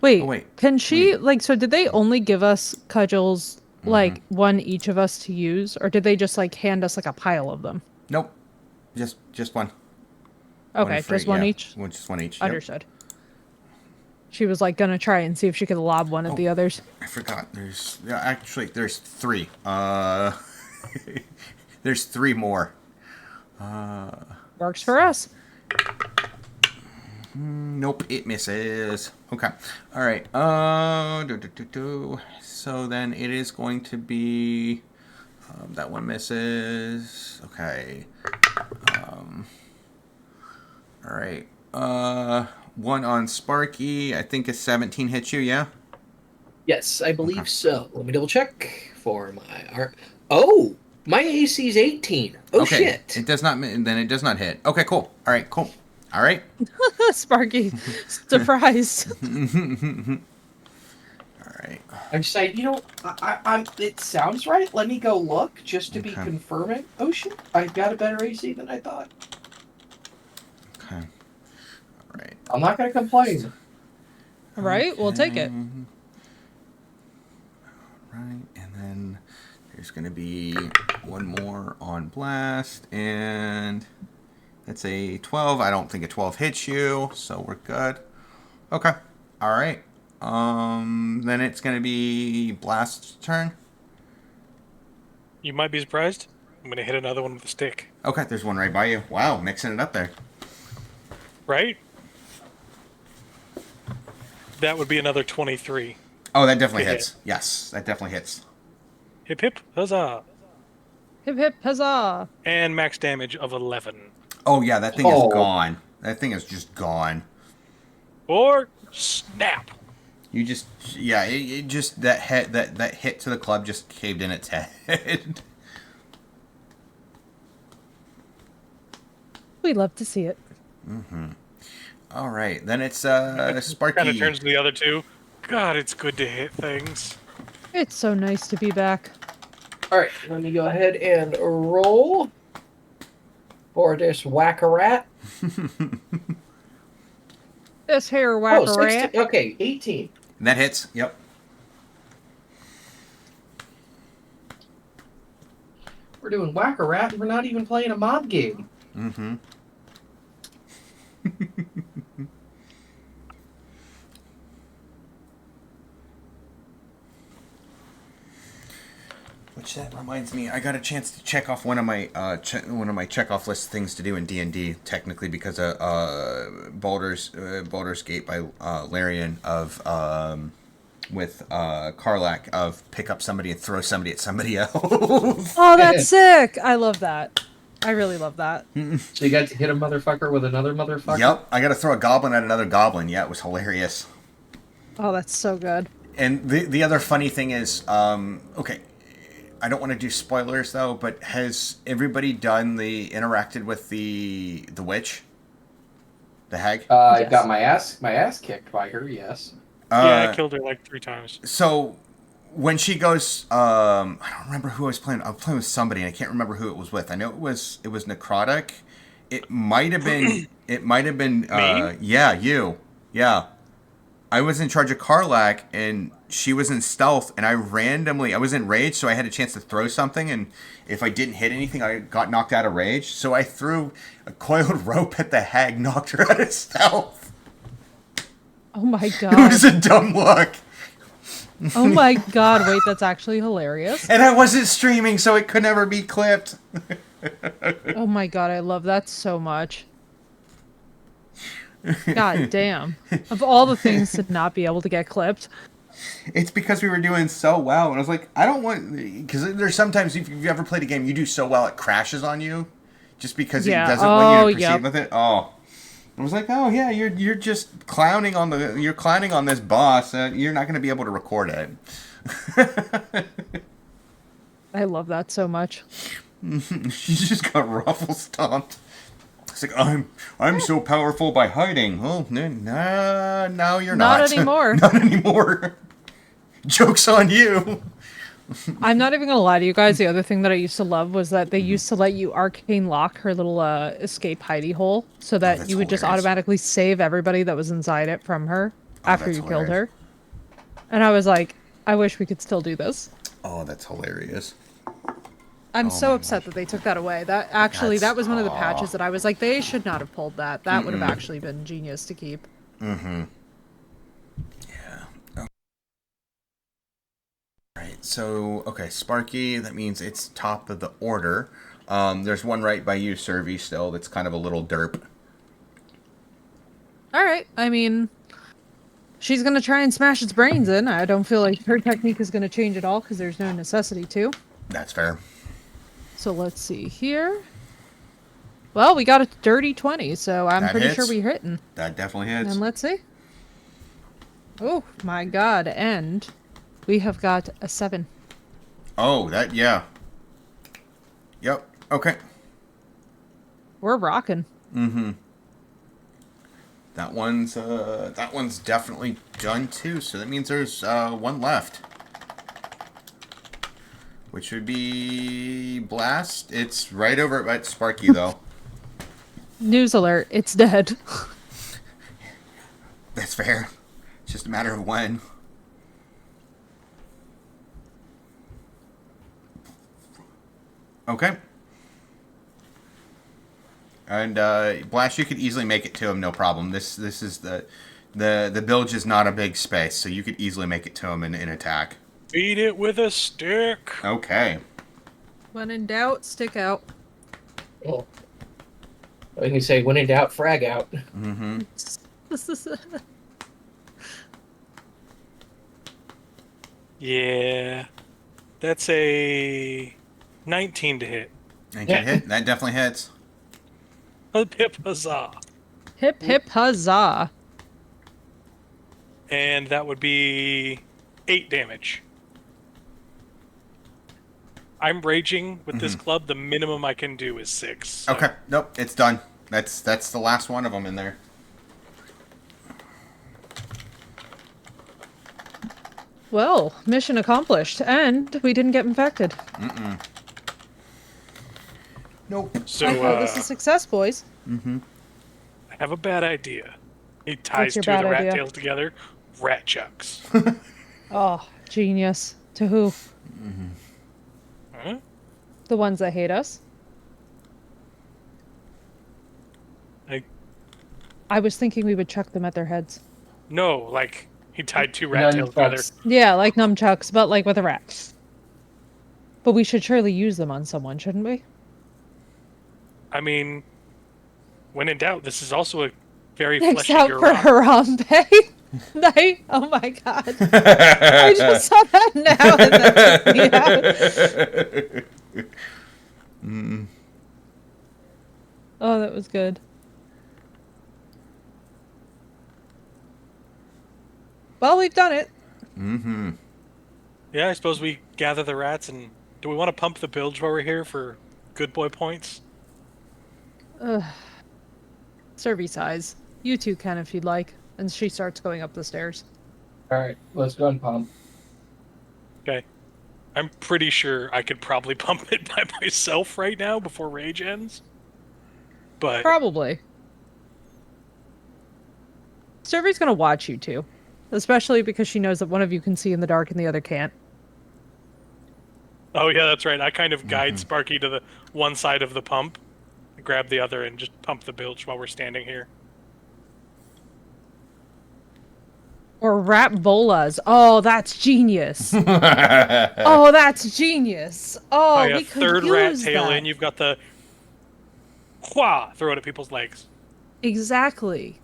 Wait, Oh, wait. can she, like, so did they only give us cudgels, like, one each of us to use? Or did they just, like, hand us, like, a pile of them? Nope. Just one. Okay, for- just one yeah, each? Just one each. Yep. Understood. She was, like, gonna try and see if she could lob one at the others. I forgot. There's there's 3. There's 3 more. Works for us. Nope, it misses. Okay. All right. So then it is going to be that one misses. Okay. All right. One on Sparky. I think a 17 hits you. Yeah. Yes, I believe so. Let me double check for my art. Oh, my AC is 18. Oh, okay. shit. It does not. Then it does not hit. Okay. Cool. All right. Cool. All right. Sparky, surprised. All right. I'm saying, I'm. It sounds right. Let me go look just to be Okay. confirming. Oh shit! I've got a better AC than I thought. Okay. All right. I'm not gonna complain. Right? We'll take it. Right, and then there's going to be one more on blast, and that's a 12. I don't think a 12 hits you, so we're good. Okay. All right. Then it's going to be blast's turn. You might be surprised. I'm going to hit another one with a stick. Okay, there's one right by you. Wow, mixing it up there. Right? That would be another 23. Oh, that definitely Good hits. hit. Yes, that definitely hits. Hip hip, huzzah! Hip hip huzzah! And max damage of 11. Oh yeah, that thing is gone. That thing is just gone. Or snap! You just it just that hit to the club just caved in its head. We love to see it. All right, then it's Sparky. Kind of turns to the other two. God, it's good to hit things. It's so nice to be back. All right, let me go ahead and roll for this whack-a-rat. This hair Oh, whack-a-rat. 16. Okay, 18. That hits. Yep. We're doing whack-a-rat and we're not even playing a mob game. Mm-hmm. Which that reminds me, I got a chance to check off one of my check off list things to do in D&D. Technically, because of Baldur's Gate by Larian of with Karlak of pick up somebody and throw somebody at somebody else. Oh, that's sick! I love that. I really love that. So you got to hit a motherfucker with another motherfucker? Yep, I got to throw a goblin at another goblin. Yeah, it was hilarious. Oh, that's so good. And the other funny thing is, okay, I don't want to do spoilers though, but has everybody interacted with the witch, the hag? I Yes. got my ass kicked by her. Yes. Yeah, I killed her like 3 times. So when she goes, I don't remember who I was playing. I was playing with somebody, and I can't remember who it was with. I know it was Necrotic. It might have been. Me? Yeah, you. Yeah. I was in charge of Karlak, and she was in stealth, and I was in rage, so I had a chance to throw something, and if I didn't hit anything, I got knocked out of rage. So I threw a coiled rope at the hag, knocked her out of stealth. Oh my It god. was a dumb look. Oh my god, wait, that's actually hilarious. And I wasn't streaming, so it could never be clipped. Oh my god, I love that so much. God damn. Of all the things to not be able to get clipped. It's because we were doing so well, and I was like, I don't want... Because there's sometimes, if you've ever played a game, you do so well, it crashes on you. Just because it doesn't want you to proceed with it. Oh. I was like, oh yeah, you're just clowning on this boss. You're not going to be able to record it. I love that so much. She just got ruffle stomped. It's like, I'm so powerful by hiding. Well, no, you're not. Not anymore. Not anymore. Joke's on you. I'm not even gonna lie to you guys. The other thing that I used to love was that they used to let you arcane lock her little escape hidey hole, so that you would just automatically save everybody that was inside it from her after you killed her. And I was like, I wish we could still do this. Oh, that's hilarious. I'm so upset that they took that away. That was one of the patches that I was like, they should not have pulled that. That would have actually been genius to keep. Mm-hmm. Yeah. Okay. Right. So, okay, Sparky. That means it's top of the order. There's one right by you, Servy. Still, that's kind of a little derp. All right. I mean, she's gonna try and smash its brains in. I don't feel like her technique is gonna change at all because there's no necessity to. That's fair. So let's see here. Well, we got a dirty 20, so I'm pretty sure we're hitting. That definitely hits. And let's see. Oh my god, and we have got a 7. Oh, yeah. Yep. Okay. We're rocking. Mm-hmm. That one's definitely done too, so that means there's one left. Which would be Blast. It's right over at Sparky, though. News alert, it's dead. That's fair. It's just a matter of when. Okay. And Blast, you could easily make it to him, no problem. This is the bilge is not a big space, so you could easily make it to him in attack. Beat it with a stick. Okay. When in doubt, stick out. Oh. When you say, when in doubt, frag out. Mm-hmm. Yeah. That's a 19 to hit. 19 to hit? That definitely hits. Hip huzzah. Hip hip huzzah. And that would be 8 damage. I'm raging with this club. The minimum I can do is 6. So. Okay. Nope. It's done. That's the last one of them in there. Well, mission accomplished, and we didn't get infected. Mm-mm. Nope. So I call this a success, boys. Mm-hmm. I have a bad idea. He ties your two of the bad rat idea? tails together. Rat chucks. Oh, genius. To who? Huh? The ones that hate us. I was thinking we would chuck them at their heads. No, like he tied 2 rat tails together. Yeah, like nunchucks, but like with a rat. But we should surely use them on someone, shouldn't we? I mean, when in doubt, this is also a very Next fleshy out for garage. Harambe. Night. Oh my god. I just saw that now and that took me out. Oh, that was good. Well, we've done it. Mm-hmm. Yeah, I suppose we gather the rats and do we want to pump the bilge while we're here for good boy points? Servy size. You two can if you'd like. And she starts going up the stairs. Alright, let's go and pump. Okay. I'm pretty sure I could probably pump it by myself right now before rage ends. But Probably. Servy's gonna watch you two. Especially because she knows that one of you can see in the dark and the other can't. oh yeah, that's right. I kind of guide Sparky to the one side of the pump, grab the other, and just pump the bilge while we're standing here. Or rat bolas. Oh, that's genius. Oh, that's genius. Oh, yeah, we could third use rat tail that. in. You've got the throw it at people's legs. Exactly.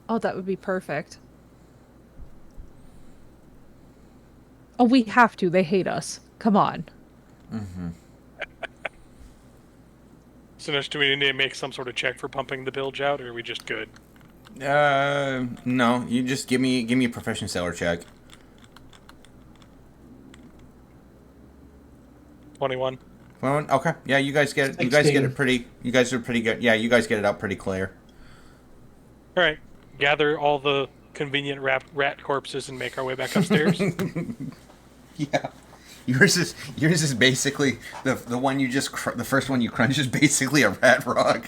Oh, that would be perfect. Oh, we have to. They hate us. Come on. So, do we need to make some sort of check for pumping the bilge out, or are we just good? No. You just give me a profession sailor check. 21. Well, okay. Yeah, you guys get it. You guys get it pretty. You guys are pretty good. Yeah, you guys get it out pretty clear. All right. Gather all the convenient rat corpses and make our way back upstairs. Yeah. Yours is basically the one you just the first one you crunch is basically a rat rug.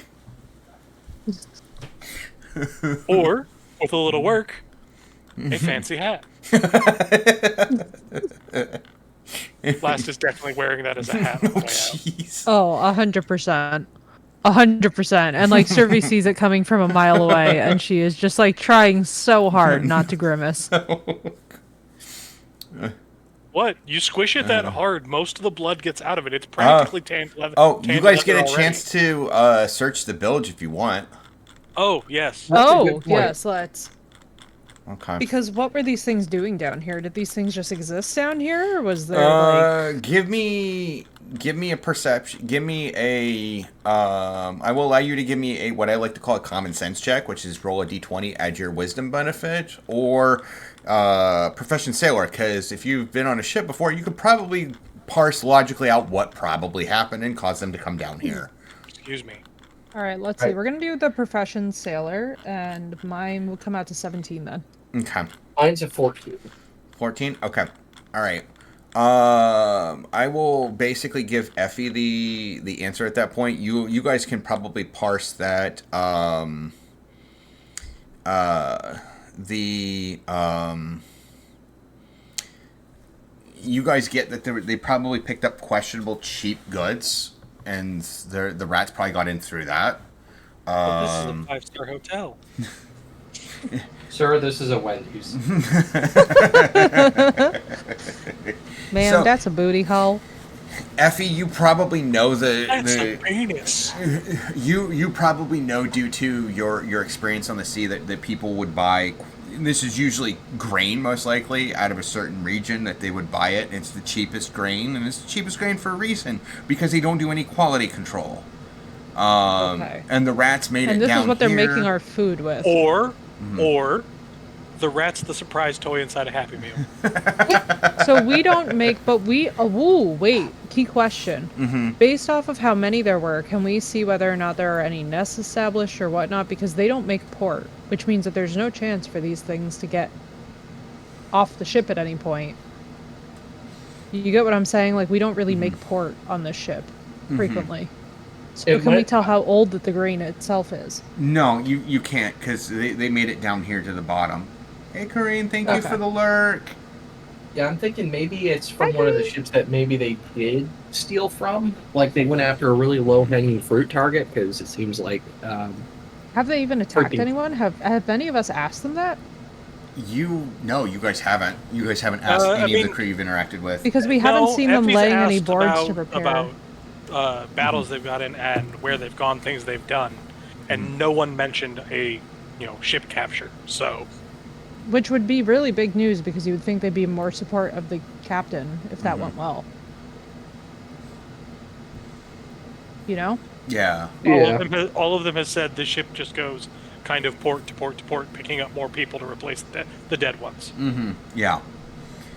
Or, with a little work, a fancy hat. Last is definitely wearing that as a hat on the way out. Jeez. Oh, 100%. 100%. And like Survey sees it coming from a mile away, and she is just like trying so hard not to grimace. What? You squish it that hard, most of the blood gets out of it. It's practically tan leather. Oh, you guys get a already. chance to search the bilge if you want. Oh, yes. Oh, yes, let's. Okay. Because what were these things doing down here? Did these things just exist down here, or was there like... Give me a perception. Give me a. I will allow you to give me a what I like to call a common sense check, which is roll a d20, add your wisdom benefit, or profession sailor. Because if you've been on a ship before, you could probably parse logically out what probably happened and cause them to come down here. Excuse me. All right, let's see. We're going to do the profession sailor, and mine will come out to 17 then. Okay. Mine's a 14. 14? Okay. All right. I will basically give Effie the answer at that point. You guys can probably parse that. You guys get that they probably picked up questionable cheap goods, and the rats probably got in through that. But this is a 5-star hotel. Sir, this is a Wendy's. Man, So- that's a booty hole. Effie, you probably know That's a penis. You probably know due to your experience on the sea that people would buy. This is usually grain, most likely, out of a certain region that they would buy it. It's the cheapest grain, and it's the cheapest grain for a reason, because they don't do any quality control. Okay. And the rats made And it this down is what they're here. making our food with. Or the rat's the surprise toy inside a Happy Meal. So we don't make, but we... Oh, wait. Key question. Mm-hmm. Based off of how many there were, can we see whether or not there are any nests established or whatnot? Because they don't make port, which means that there's no chance for these things to get off the ship at any point. You get what I'm saying? Like, we don't really make port on this ship frequently. So can we tell how old that the grain itself is? No, you can't, because they made it down here to the bottom. Hey, Corinne, thank you for the lurk. Yeah, I'm thinking maybe it's from one of the ships that maybe they did steal from. Like, they went after a really low-hanging fruit target, because it seems like... Have they even attacked anyone? Have any of us asked them that? No, you guys haven't. You guys haven't asked any of the crew you've interacted with. Because we haven't seen them Effie's laying any asked boards to repair. about battles they've got in and where they've gone, things they've done, and no one mentioned a ship capture. So, which would be really big news, because you would think they'd be more support of the captain if that went well. You know? Yeah. All of them has said the ship just goes kind of port to port to port, picking up more people to replace the dead ones. Mm-hmm. Yeah.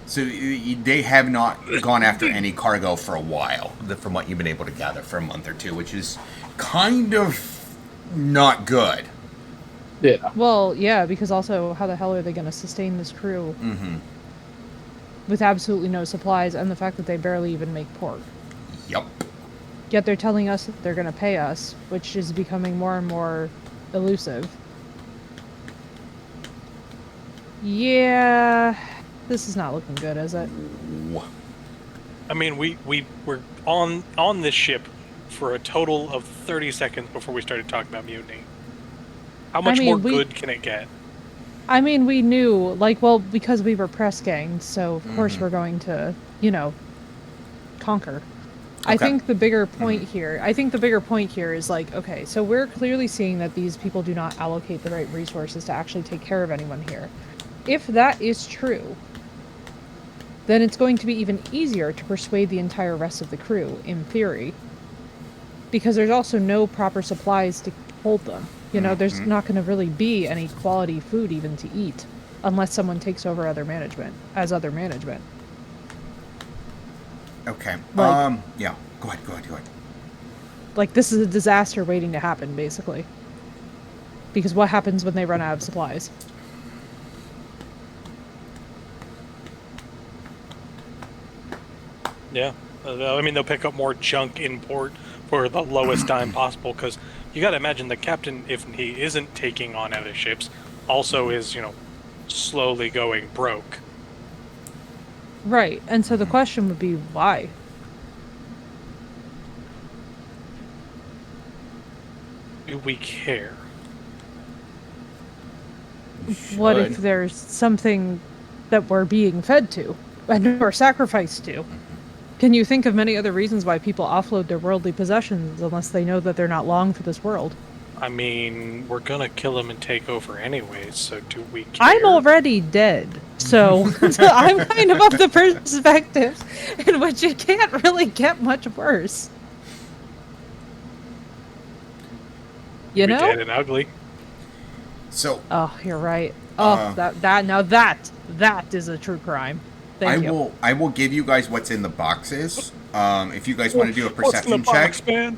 So they have not gone after any cargo for a while, from what you've been able to gather, for a month or two, which is kind of not good. Yeah. Well, yeah, because also, how the hell are they going to sustain this crew with absolutely no supplies, and the fact that they barely even make port? Yep. Yet they're telling us that they're going to pay us, which is becoming more and more elusive. Yeah, this is not looking good, is it? I mean, we were on this ship for a total of 30 seconds before we started talking about mutiny. How much more good can it get? I mean, we knew, because we were press gang, so of course we're going to, conquer. I Okay. think the bigger point here, is like, okay, so we're clearly seeing that these people do not allocate the right resources to actually take care of anyone here. If that is true, then it's going to be even easier to persuade the entire rest of the crew, in theory. Because there's also no proper supplies to hold them. You know, there's not going to really be any quality food even to eat, unless someone takes over other management. Okay. Like- Yeah. Go ahead. Like, this is a disaster waiting to happen, basically. Because what happens when they run out of supplies? Yeah. I mean, they'll pick up more junk in port for the lowest time possible, because you got to imagine the captain, if he isn't taking on other ships, also is, slowly going broke. Right, and so the question would be, why? Do we care? What if there's something that we're being fed to, and or sacrificed to? Can you think of many other reasons why people offload their worldly possessions unless they know that they're not long for this world? I mean, we're gonna kill him and take over anyways, so do we care? I'm already dead, so I'm kind of of the perspective in which it can't really get much worse. You Be know? dead and ugly. So Oh, you're right. Oh, that is a true crime. Thank you. I will give you guys what's in the boxes. If you guys want to do a perception check. Man?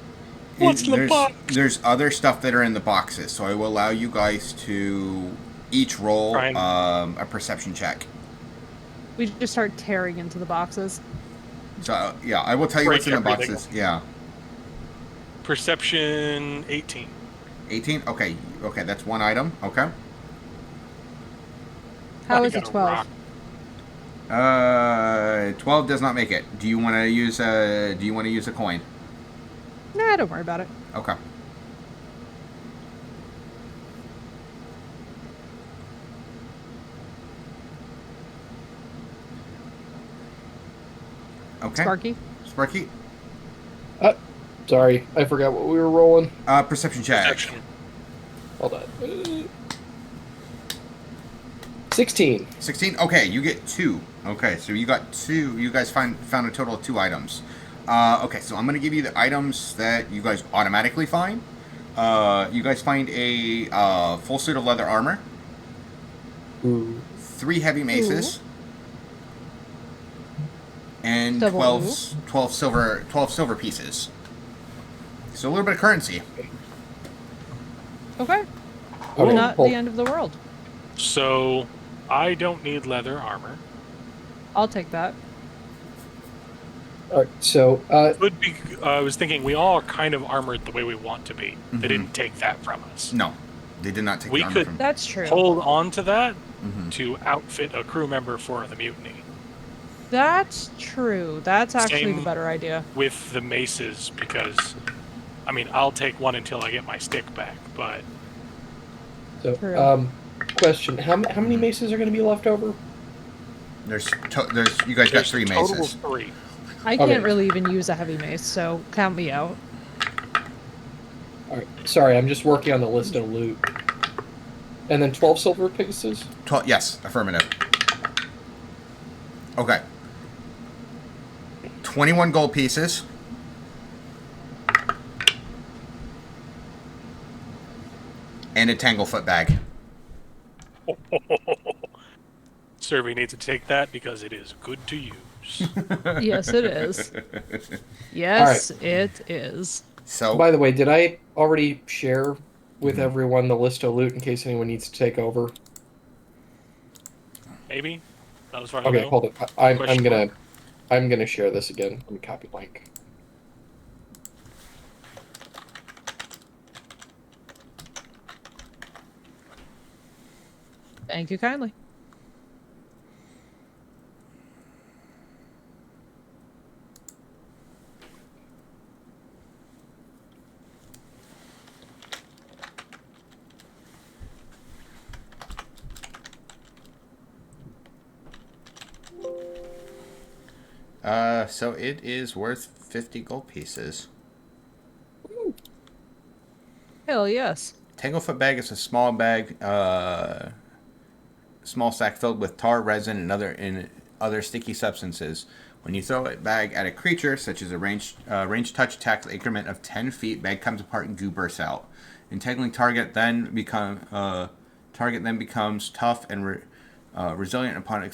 What's in the box? There's other stuff that are in the boxes, so I will allow you guys to each roll a perception check. We just start tearing into the boxes. So yeah, I will tell you what's in the boxes. Yeah. Perception 18. 18? Okay, that's one item. Okay. How I is it got a 12? rock. 12 does not make it. Do you want to use a coin? Nah, don't worry about it. Okay. Okay. Sparky? Sorry, I forgot what we were rolling. Perception check. Perception. Hold on. 16. 16? Okay, you get 2. Okay, so you got 2. You guys found a total of 2 items. Okay, so I'm going to give you the items that you guys automatically find. You guys find a full suit of leather armor. Ooh. 3 heavy maces. And Double 12 silver pieces. So a little bit of currency. Okay. Okay, Not hold- the end of the world. So, I don't need leather armor. I'll take that. Alright, so, Would be. I was thinking we all are kind of armored the way we want to be. They didn't take that from us. No, they did not take We the armor could- from. That's true. Hold on to that to outfit a crew member for the mutiny. That's true. That's actually the Same better idea. with the maces, because, I mean, I'll take one until I get my stick back, but so question: How many maces are going to be left over? There's you guys got there's 3 a total maces. of 3. I Okay. can't really even use a heavy mace, so count me out. All right, sorry, I'm just working on the list of loot. And then 12 silver pieces. 12, yes, affirmative. Okay. 21 gold pieces. And a tanglefoot bag. Survey needs to take that because it is good to use. Yes, it is. Yes, it is. So, By the way, did I already share with everyone the list of loot in case anyone needs to take over? Maybe? That was far as I Okay, know. hold it. I'm Question gonna share this again. Let me copy link. Thank you kindly. so it is worth 50 gold pieces. Hell yes. Tanglefoot bag is a small bag, small sack filled with tar, resin, and other sticky substances. When you throw a bag at a creature, such as a ranged touch attack increment of 10 feet, bag comes apart and goo bursts out. Entangling target then becomes tough and resilient upon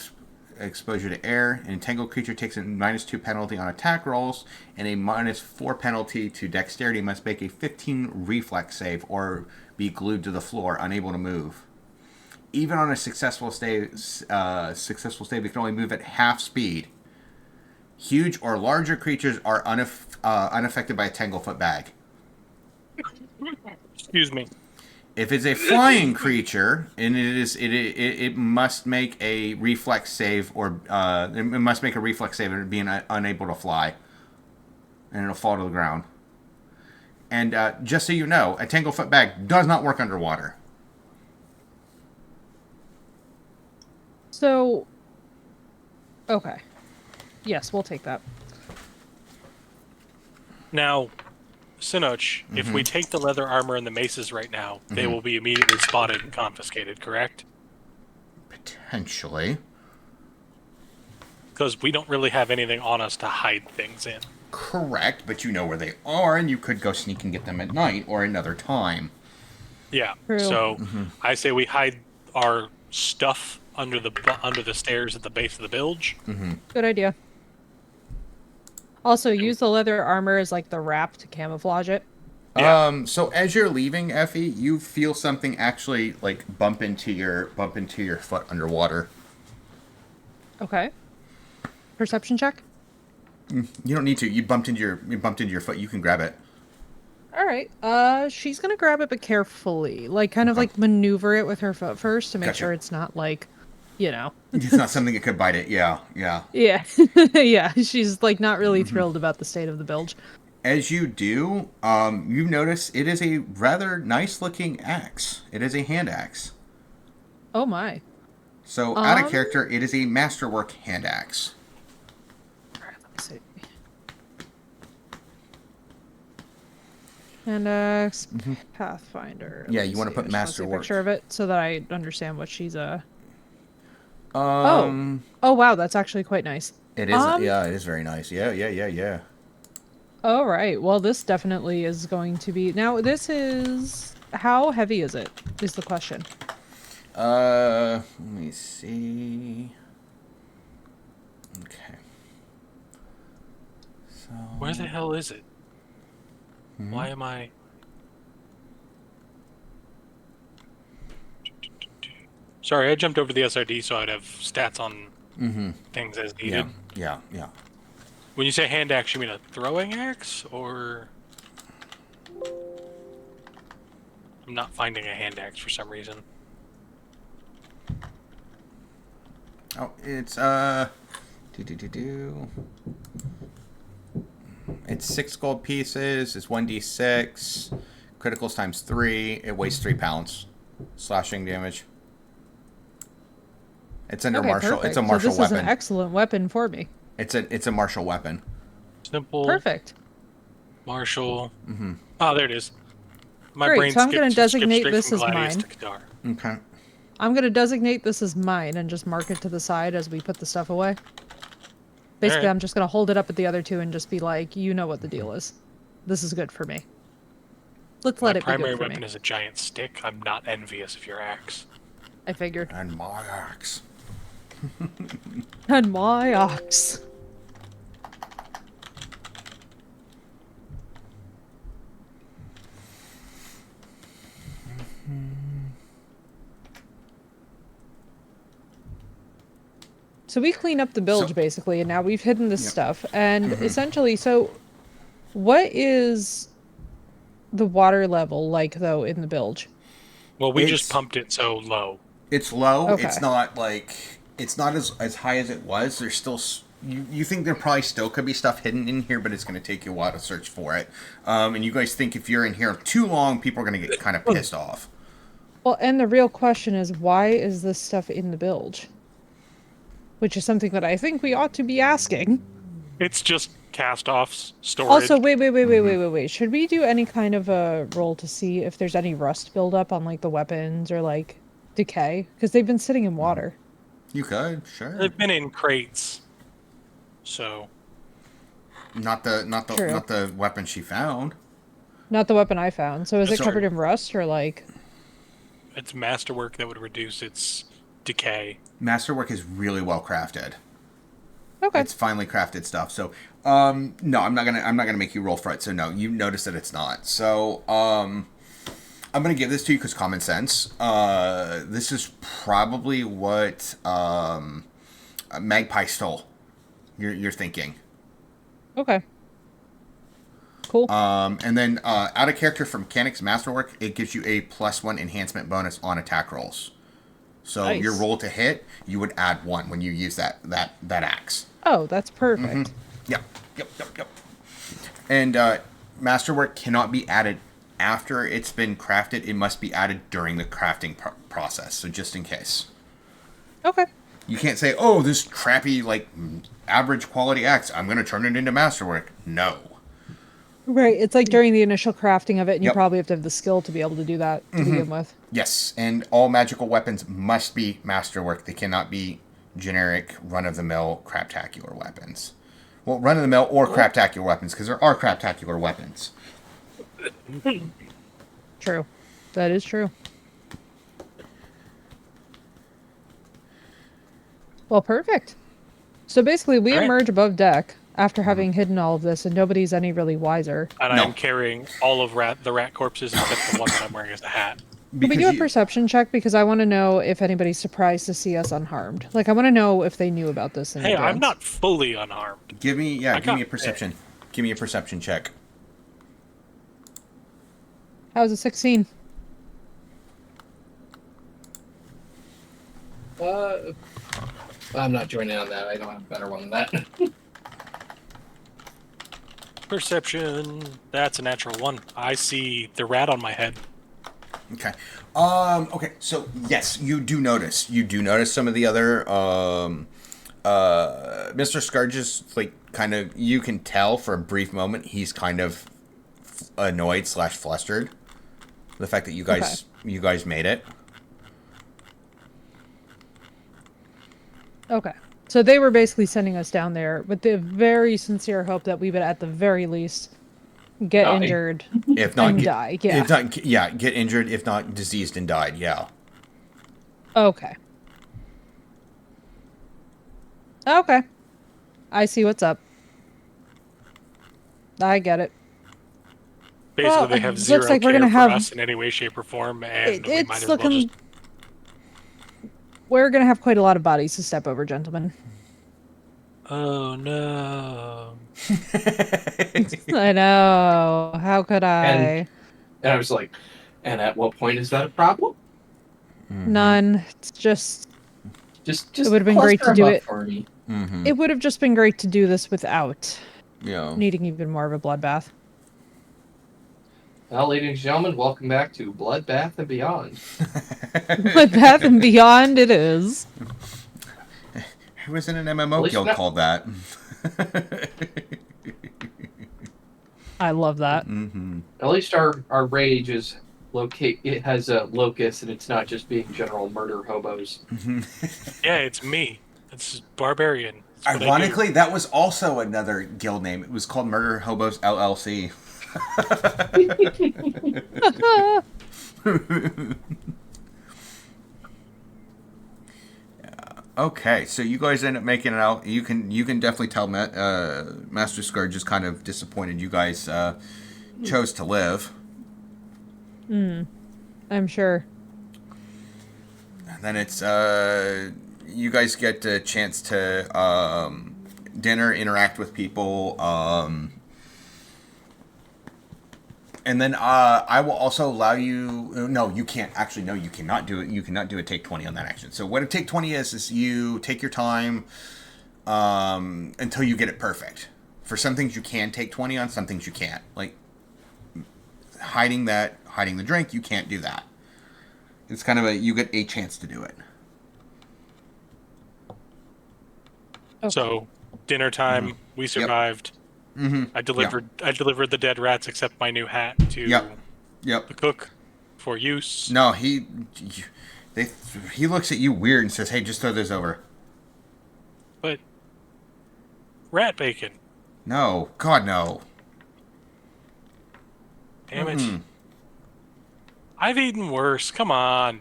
exposure to air. An entangled creature takes a -2 penalty on attack rolls and a -4 penalty to dexterity. Must make a 15 reflex save or be glued to the floor, unable to move. Even on a successful save, it can only move at half speed. Huge or larger creatures are unaffected by a Tanglefoot bag. Excuse me. If it's a flying creature, and it must make a reflex save, or it must make a reflex save and being unable to fly, and it'll fall to the ground. And just so you know, a Tanglefoot bag does not work underwater. So, okay. Yes, we'll take that. Now, Sinoch, if we take the leather armor and the maces right now, they will be immediately spotted and confiscated, correct? Potentially. Because we don't really have anything on us to hide things in. Correct, but you know where they are, and you could go sneak and get them at night or another time. Yeah. True. So I say we hide our stuff under the stairs at the base of the bilge. Good idea. Also, use the leather armor as like the wrap to camouflage it. Yeah. So as you're leaving, Effie, you feel something actually like bump into your foot underwater. Okay. Perception check. You don't need to. You bumped into your foot. You can grab it. All right. She's gonna grab it, but carefully, like kind of like maneuver it with her foot first to make Gotcha. sure it's not like, you know. It's not something that could bite it. Yeah. Yeah. Yeah. She's like not really thrilled about the state of the bilge. As you do, you notice it is a rather nice looking axe. It is a hand axe. Oh my. So out of character, it is a masterwork hand axe. All right, let me see. And Pathfinder. Yeah, Let me you wanna see. put I just wanna see a masterwork. picture of it so that I understand what she's Oh wow, that's actually quite nice. It is. Yeah, it is very nice. Yeah. All right. Well, this definitely is going to be. Now, this is how heavy is it? Is the question. Let me see. Okay. So. Where the hell is it? Why am I... Sorry, I jumped over the SRD so I'd have stats on things as needed. Yeah. When you say hand axe, you mean a throwing axe, or... I'm not finding a hand axe for some reason. Oh, it's It's 6 gold pieces. It's 1d6. Criticals times 3. It weighs 3 pounds. Slashing damage. It's under martial. Perfect. It's a martial so this weapon. is an excellent weapon for me. It's a martial weapon. Simple. Perfect. Martial. Oh, there it is. My Great, brain so I'm going to skipped designate straight this from as Gladius mine. to Qatar. Okay. I'm going to designate this as mine and just mark it to the side as we put the stuff away. Basically, Alright. I'm just going to hold it up at the other two and just be like, you know what the deal is. This is good for me. Let's let My it be primary good for weapon me. is a giant stick. I'm not envious of your axe. I figured. And my axe. And my ox. So we clean up the bilge basically, and now we've hidden this stuff. And essentially, so what is the water level like though in the bilge? Well, we just pumped it so low. It's low. Okay. It's not like it's not as high as it was. There's still you think there probably still could be stuff hidden in here, but it's going to take you a while to search for it. And you guys think if you're in here too long, people are going to get kind of pissed off. Well, and the real question is, why is this stuff in the bilge? Which is something that I think we ought to be asking. It's just cast-offs, storage. Also, wait. Should we do any kind of a roll to see if there's any rust buildup on like the weapons or like decay? Because they've been sitting in water. You could, sure. They've been in crates, so Not True. the weapon she found. Not the weapon I found. So is it Sorry. covered in rust or like? it's masterwork that would reduce its decay. Masterwork is really well crafted. Okay. It's finely crafted stuff. So, no, I'm not gonna make you roll for it. So no, you notice that it's not. So, I'm gonna give this to you because common sense. This is probably what Magpie stole. You're thinking. Okay. Cool. And then out of character for mechanics masterwork, it gives you a +1 enhancement bonus on attack rolls. So Nice. your roll to hit, you would add 1 when you use that axe. Oh, that's perfect. Yep. And masterwork cannot be added after it's been crafted. It must be added during the crafting process. So just in case. Okay. You can't say, "Oh, this crappy average quality axe, I'm going to turn it into masterwork." No. Right. It's like during the initial crafting of it, and you Yep. probably have to have the skill to be able to do that to begin with. Yes, and all magical weapons must be masterwork. They cannot be generic, run-of-the-mill, craptacular weapons. Well, run-of-the-mill or craptacular weapons, because there are craptacular weapons. True. That is true. Well, perfect. So basically, we All right. emerge above deck after having hidden all of this, and nobody's any really wiser. And No. I'm carrying all of the rat corpses except the one that I'm wearing as a hat. Can we do a perception check? Because I want to know if anybody's surprised to see us unharmed. Like, I want to know if they knew about this in Hey, advance. I'm not fully unharmed. Give me I a got perception. Give me a perception check. How's a 16? I'm not joining on that. I don't have a better one than that. Perception. That's a natural 1. I see the rat on my head. Okay. Okay. So yes, you do notice. You do notice some of the other. Mr. Scourge's kind of. You can tell for a brief moment he's kind of annoyed / flustered. The fact that you guys made it. Okay. So they were basically sending us down there with the very sincere hope that we would, at the very least, get Die. injured If not, and die. Yeah. If not, get injured. If not, diseased and died. Yeah. Okay. Okay. I see what's up. I get it. Basically, Well, they have it zero looks like we're care gonna for have- us in any way, shape, or form, and we might It's as well looking... just... We're gonna have quite a lot of bodies to step over, gentlemen. Oh, no. I know. How could I? And I was like, and at what point is that a problem? None. It's just... Just It would've been great to cluster do them up it. for me. Mm-hmm. It would have just been great to do this without Yeah. needing even more of a bloodbath. Well, ladies and gentlemen, welcome back to Bloodbath and Beyond. Bloodbath and Beyond it is. Who was in an At MMO least guild not- called that? I love that. Mm-hmm. At least our rage is it has a locus, and it's not just being general murder hobos. Yeah, it's me. It's Barbarian. It's what I do. Ironically, that was also another guild name. It was called Murder Hobos LLC. Okay, so you guys end up making it out. You can definitely tell Master Scourge is kind of disappointed you guys chose to live. I'm sure. And then it's you guys get a chance to dinner, interact with people, and then I will also allow you. No, you can't. Actually, no, you cannot do it. You cannot do a take 20 on that action. So what a take 20 is you take your time until you get it perfect. For some things you can take 20 on, some things you can't. Like hiding the drink, you can't do that. It's kind of you get a chance to do it. Okay. So, dinner time, We survived. Mm-hmm. I delivered the dead rats, except my new hat, to Yep. the cook for use. No, he looks at you weird and says, "Hey, just throw this over." But rat bacon. No, God, no. Damn it. I've eaten worse. Come on.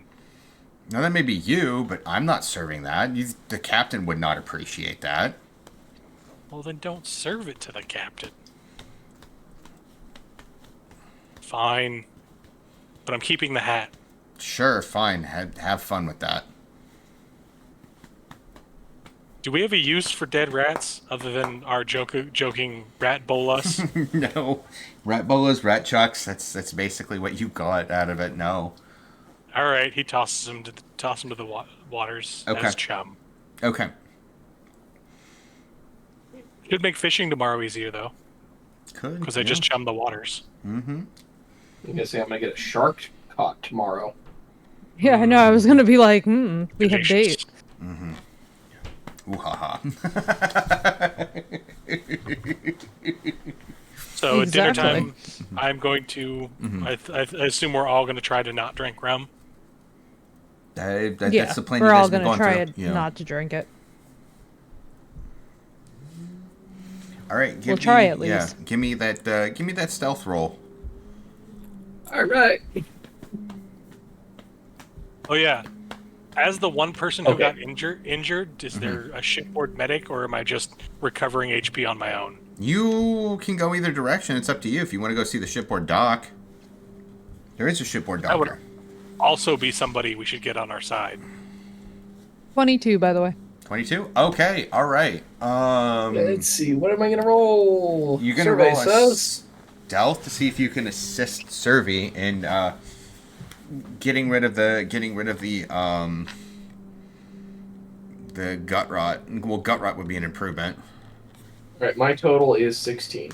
Now that may be you, but I'm not serving that. The captain would not appreciate that. Well, then don't serve it to the captain. Fine. But I'm keeping the hat. Sure, fine. Have fun with that. Do we have a use for dead rats other than our joking rat bolas? No. Rat bolas, rat chucks, that's basically what you got out of it. No. All right, he tosses him to the waters Okay. as chum. Okay. Should make fishing tomorrow easier though, Could. because they just chum the waters. Mm-hmm. I'm gonna say I'm gonna get a shark caught tomorrow. Yeah, I know. I was gonna be like, we have bait. Mm-hmm. Ooh ha ha. So at dinner Exactly. time, I'm going to. I assume we're all going to try to not drink rum. Yeah, That's the plan we're you all guys have been gonna going try through. Yeah. not to drink it. All right, We'll try at least. Yeah, give me that stealth roll. All right. Oh yeah. As the one person who Okay. got injured, is there a shipboard medic, or am I just recovering HP on my own? You can go either direction. It's up to you if you want to go see the shipboard dock. There is a shipboard dock That would there. also be somebody we should get on our side. 22, by the way. 22? Okay, all right. Let's see. What am I gonna roll? You're gonna Survey roll a says. stealth to see if you can assist Survey in getting rid of the gut rot. Well, gut rot would be an improvement. All right, my total is 16.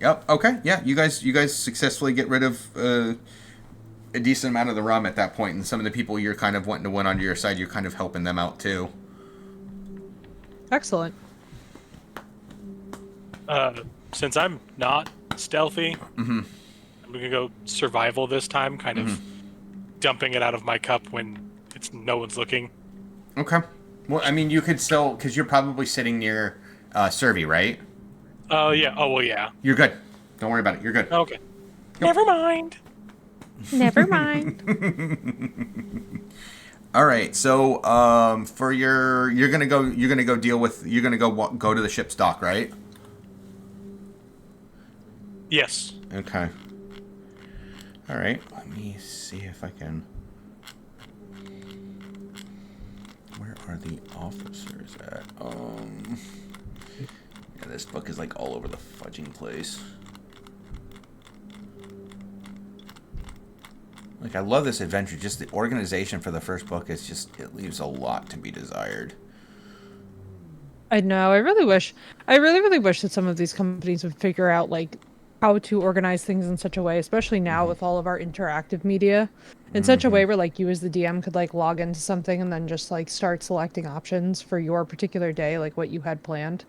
Yep. Okay. Yeah. You guys successfully get rid of a decent amount of the rum at that point, and some of the people you're kind of wanting to win onto your side, you're kind of helping them out too. Excellent. Since I'm not stealthy, I'm gonna go survival this time, kind of dumping it out of my cup when no one's looking. Okay. Well, I mean, you could still, because you're probably sitting near Survey, right? Oh yeah. Oh well, yeah. You're good. Don't worry about it. You're good. Okay. Never mind. Never mind. All right. So, for you're gonna go go to the ship's dock, right? Yes. Okay. All right. Let me see if I can. Where are the officers at? Yeah, this book is like all over the fudging place. Like, I love this adventure. Just the organization for the first book is just, it leaves a lot to be desired. I know. I really wish that some of these companies would figure out like how to organize things in such a way, especially now with all of our interactive media, in such a way where like you as the DM could like log into something and then just like start selecting options for your particular day, like what you had planned.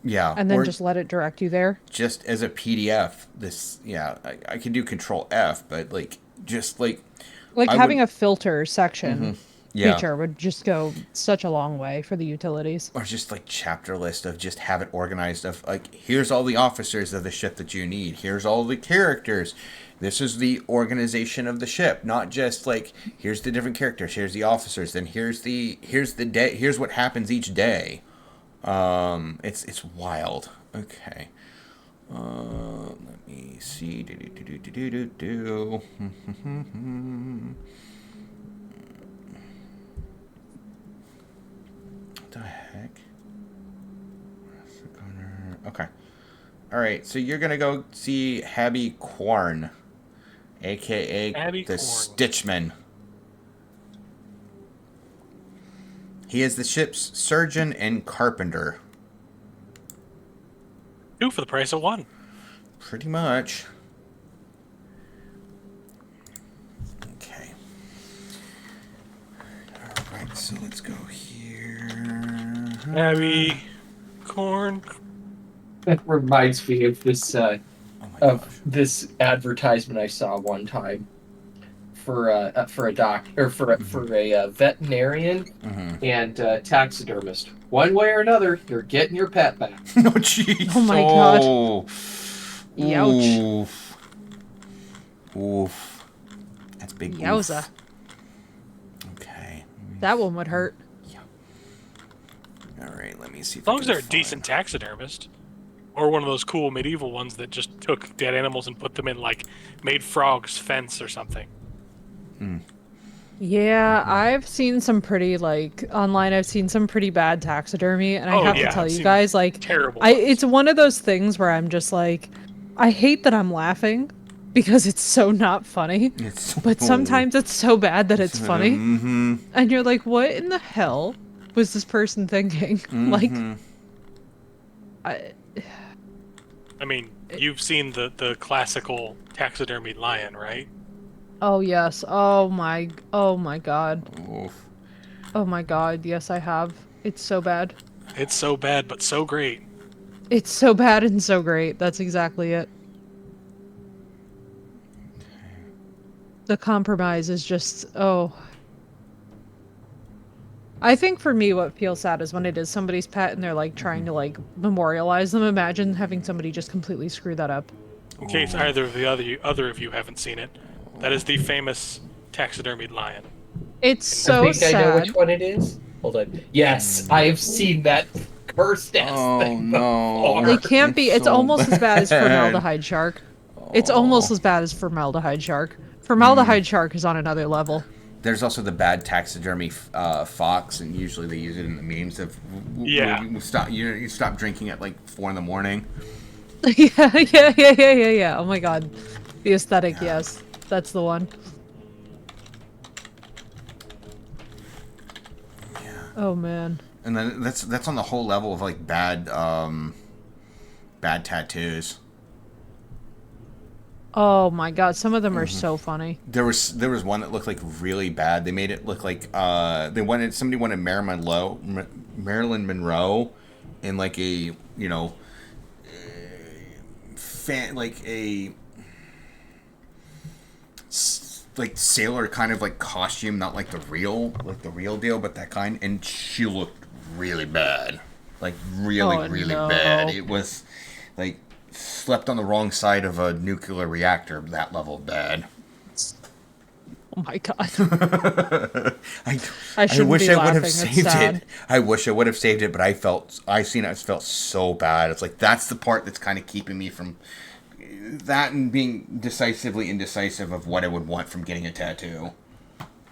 Yeah. And then or just let it direct you there. just as a PDF, I can do Control F, but like, just like I having would- a filter section Yeah. feature would just go such a long way for the utilities. Or just like chapter list of just have it organized of like, here's all the officers of the ship that you need. Here's all the characters. This is the organization of the ship, not just like, here's the different characters, here's the officers, then here's the day, here's what happens each day. It's wild. Okay. Let me see. What the heck? Okay. All right. So you're gonna go see Habby Quarn, aka Habby the Quarn. Stitchman. He is the ship's surgeon and carpenter. 2 for the price of 1. Pretty much. Okay. Alright, so let's go here. Abby corn. That reminds me of this Oh my gosh. this advertisement I saw one time for a doc or for a veterinarian and taxidermist. One way or another, you're getting your pet back. No, jeez. Oh my God. Ouch. Youch. Oof. That's big. Yowza. Oof. Okay. That one would hurt. All right. Let me see. As long as they're a decent taxidermist. Or one of those cool medieval ones that just took dead animals and put them in, like, made frogs fence or something. Yeah, I've seen some pretty, like, online, I've seen some pretty bad taxidermy, and I Oh, have yeah, to tell I've you seen guys, like, terrible it's one of those things where I'm just like, I hate that I'm laughing, because it's so not funny, but sometimes it's so bad that it's funny, and you're like, what in the hell was this person thinking? Like, I mean, you've seen the classical taxidermy lion, right? oh yes, oh my God. Oof. Oh my God, yes I have. It's so bad. It's so bad, but so great. It's so bad and so great. That's exactly it. The compromise is just, oh. I think for me what feels sad is when it is somebody's pet and they're like trying to like memorialize them. Imagine having somebody just completely screw that up. In case either of the other of you haven't seen it, that is the famous taxidermied lion. It's so I think sad. I know which one it is. Hold on. Yes, I have seen that cursed ass thing before. They can't be. It's so almost as bad as bad. formaldehyde shark. It's almost as bad as formaldehyde shark. Formaldehyde shark is on another level. There's also the bad taxidermy fox, and usually they use it in the memes of you stop drinking at like 4 a.m. Yeah. Oh my God, the aesthetic. Yes, that's the one. Yeah. Oh man. And then that's on the whole level of like bad tattoos. Oh my God, some of them are so funny. There was one that looked like really bad. They made it look like somebody wanted Marilyn Monroe in like a like sailor kind of like costume, not like the real deal, but that kind. And she looked really bad, like really bad. It was like slept on the wrong side of a nuclear reactor. That level of bad. Oh my God. I wish I would have saved it. I wish I would have saved it, but I felt so bad. It's like that's the part that's kind of keeping me from that and being decisively indecisive of what I would want from getting a tattoo.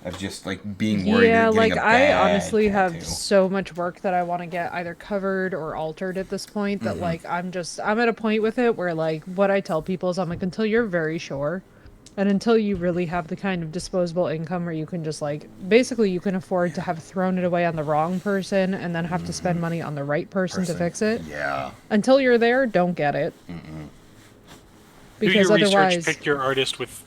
Of just like being worried. Yeah, of getting like a bad I honestly tattoo. have so much work that I want to get either covered or altered at this point that like I'm at a point with it where like what I tell people is I'm like, until you're very sure and until you really have the kind of disposable income where you can just like basically you can afford to have thrown it away on the wrong person and then have to spend money on the right person to fix it. Yeah. Until you're there, don't get it. Because do your otherwise, research, pick your artist with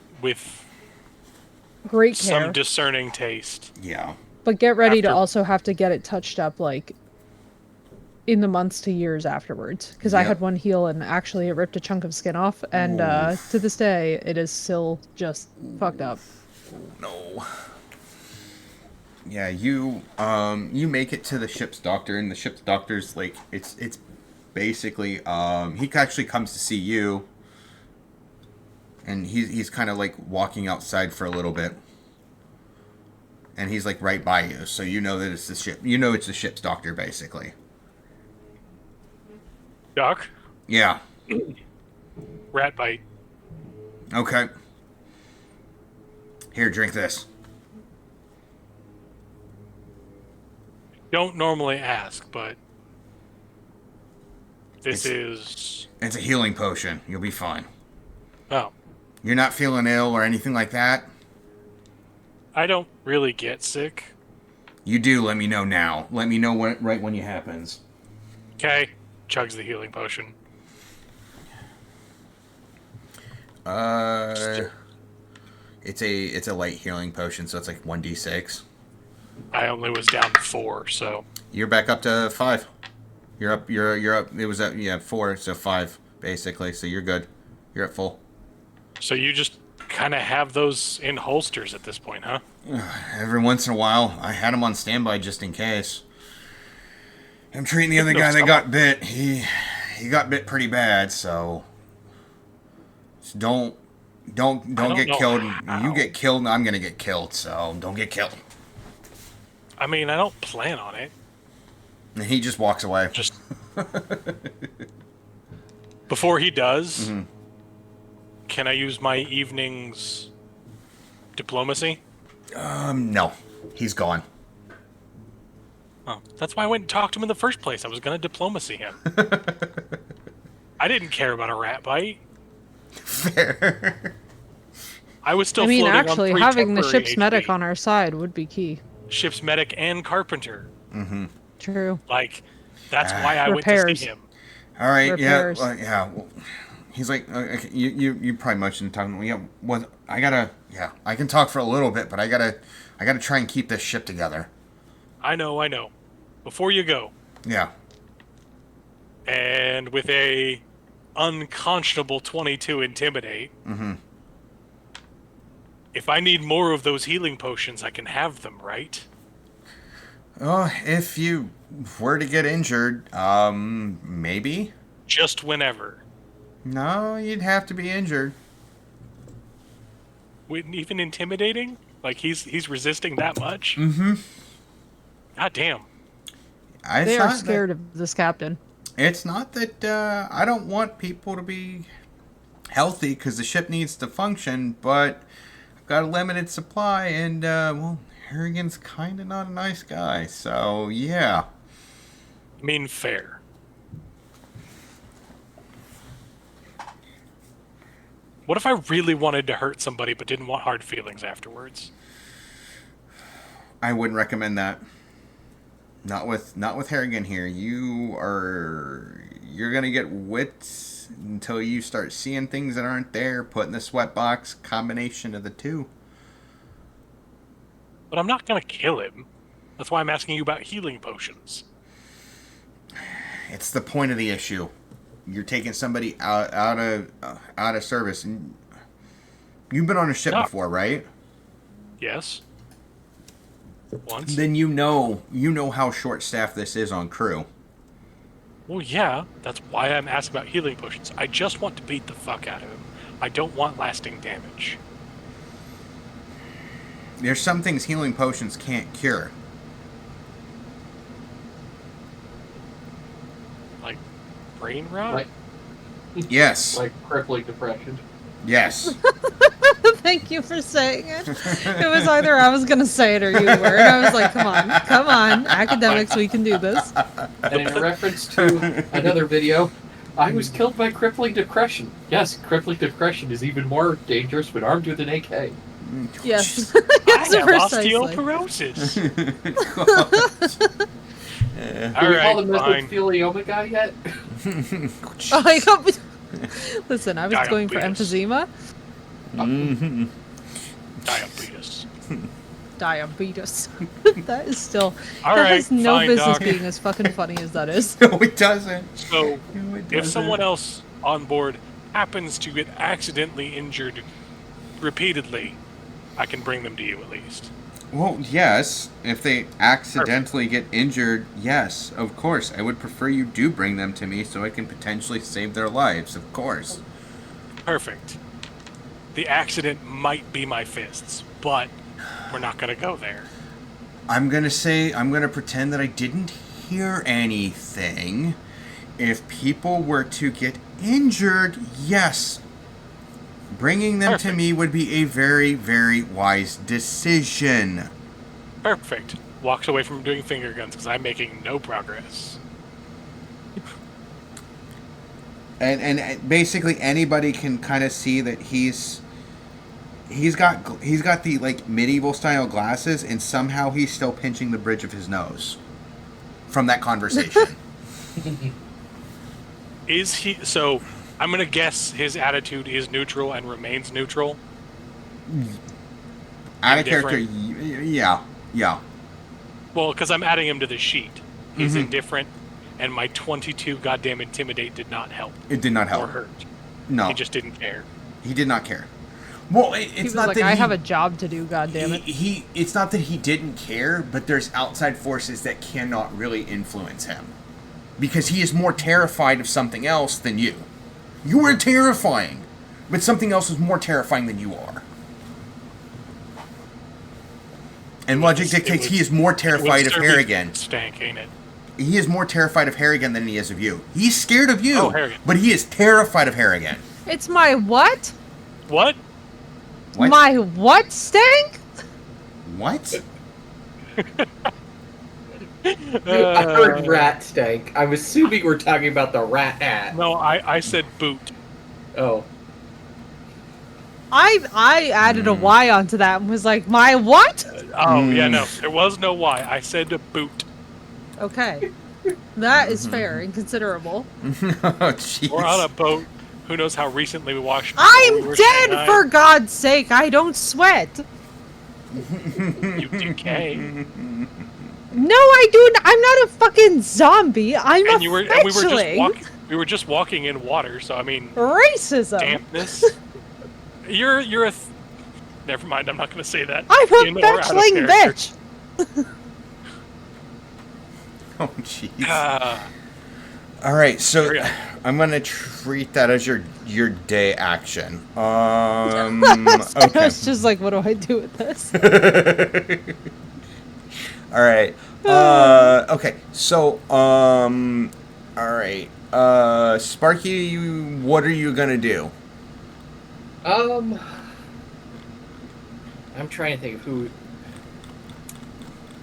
great care. some discerning taste. Yeah. But get ready to also have to get it touched up, like, in the months to years afterwards. Because I had one heal, and actually it ripped a chunk of skin off, and to this day, it is still just fucked up. No. Yeah, you make it to the ship's doctor, and the ship's doctor's, like, it's basically, he actually comes to see you, and he's kind of, like, walking outside for a little bit. And he's like right by you, so you know that it's the ship. You know it's the ship's doctor, basically. Doc? Yeah. Rat bite. Okay. Here, drink this. Don't normally ask, but this is... It's a healing potion. You'll be fine. Oh. You're not feeling ill or anything like that? I don't really get sick. You do, let me know now. Let me know right when it happens. Okay. Chugs the healing potion. It's a light healing potion, so it's like 1d6. I only was down to 4, so... You're back up to 5. You're up. You're up. It was at 4, so 5 basically. So you're good. You're at full. So you just kind of have those in holsters at this point, huh? Every once in a while, I had him on standby just in case. I'm treating the other No, guy that someone- got bit. He got bit pretty bad, so don't don't get know killed. how. You get killed, and I'm gonna get killed. So don't get killed. I mean, I don't plan on it. And he just walks away. Just before he does, can I use my evening's diplomacy? No, he's gone. Oh, that's why I went and talked to him in the first place. I was going to diplomacy him. I didn't care about a rat bite. Fair. I was still I mean, floating on actually, 3 having the temporary ship's HP. medic on our side would be key. Ship's medic and carpenter. True. Like, that's why I went to Repairs. see him. All right. Repairs. Yeah. Yeah. Well, he's like, okay, you probably mentioned talking. Yeah. Well, I gotta. Yeah. I can talk for a little bit, but I gotta try and keep this ship together. I know. Before you go, Yeah. and with a unconscionable 22 intimidate, if I need more of those healing potions, I can have them, right? Oh, if you were to get injured, maybe. Just whenever. No, you'd have to be injured. Even intimidating? Like he's resisting that much? Mm-hmm. God damn. They are scared of this captain. It's not that I don't want people to be healthy because the ship needs to function, but I've got a limited supply, and well, Harrigan's kind of not a nice guy, so yeah. I mean, fair. What if I really wanted to hurt somebody but didn't want hard feelings afterwards? I wouldn't recommend that. Not with Harrigan here. You're gonna get wits until you start seeing things that aren't there. Put in the sweatbox. Combination of the two. But I'm not gonna kill him. That's why I'm asking you about healing potions. It's the point of the issue. You're taking somebody out of service. And you've been on a ship No. before, right? Yes. Once. Then you know how short-staffed this is on crew. Well, yeah. That's why I'm asking about healing potions. I just want to beat the fuck out of him. I don't want lasting damage. There's some things healing potions can't cure. Like brain rot? Like, Yes. like crippling depression. Yes. Thank you for saying it. It was either I was gonna say it or you were, and I was like, come on, academics, we can do this. And in reference to another video, I was killed by crippling depression. Yes, crippling depression is even more dangerous when armed with an AK. Yes. I Yes, have precisely. osteoporosis. Did All you call the right, fine. mesothelioma guy yet? Oh, I got... Listen, I was going for Diabetes. emphysema. Diabetes. Diabetes. That is still... All that right, has no fine, business Doc. being as fucking funny as that is. No, it doesn't. So, No, it if doesn't. someone else on board happens to get accidentally injured repeatedly, I can bring them to you at least. Well, yes. If they accidentally get injured, yes, of course. I would prefer you do bring them to me so I can potentially save their lives, of course. Perfect. The accident might be my fists, but we're not going to go there. I'm going to pretend that I didn't hear anything. If people were to get injured, yes. Bringing them to Perfect. me would be a very, very wise decision. Perfect. Walks away from doing finger guns because I'm making no progress. And basically anybody can kind of see that he's got the like medieval style glasses, and somehow he's still pinching the bridge of his nose from that conversation. Is he... So, I'm going to guess his attitude is neutral and remains neutral. Out of character, Indifferent. yeah. Well, because I'm adding him to the sheet. He's indifferent. and my 22 goddamn intimidate did not help. It did not Or help. hurt. No. He just didn't care. He did not care. Well, it's He was not like, that I have a job to do, goddammit. It's not that he didn't care, but there's outside forces that cannot really influence him. Because he is more terrified of something else than you. You are terrifying, but something else is more terrifying than you are. And logic dictates he is more terrified of Harrigan. Stank, ain't it? He is more terrified of Harrigan than he is of you. He's scared of you, Harrigan. but he is terrified of Harrigan. It's my what? What? What? My what, Stank? What? I heard rat stank. I'm assuming we're talking about the rat hat. No, I said boot. Oh. I added a Y onto that and was like, my what? Oh, yeah, no. There was no Y. I said a boot. Okay. That is fair and considerable. Oh, jeez. We're on a boat. Who knows how recently we washed. I'm dead, for God's sake. I don't sweat. You decay. No, I do. I'm not a fucking zombie. I'm And a you were, fetchling. we were just walking in water, so I mean. Racism. Dampness. You're a. Never mind. I'm not going to say that. I'm a You know we're out of fetchling character. bitch. Oh, jeez. All right, so I'm gonna treat that as your day action. I Okay. was just like, what do I do with this? All right. Okay. So, all right. Sparky, what are you gonna do? I'm trying to think of who.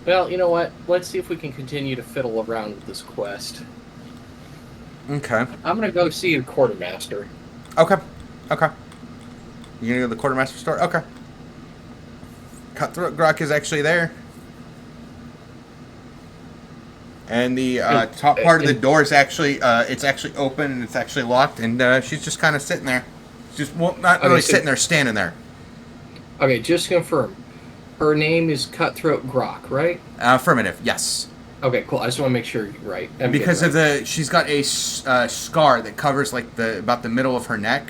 Well, you know what? Let's see if we can continue to fiddle around with this quest. Okay. I'm gonna go see the quartermaster. Okay. Okay. You gonna go to the quartermaster store? Okay. Cutthroat Grok is actually there. And the top part of the door is actually it's actually open and it's actually locked, and she's just kind of sitting there. Just not really sitting there, standing there. Okay, just to confirm. Her name is Cutthroat Grok, right? Affirmative. Yes. Okay, cool. I just want to make sure you're right. I'm Because good, of she's got a scar that covers like about the middle of her neck,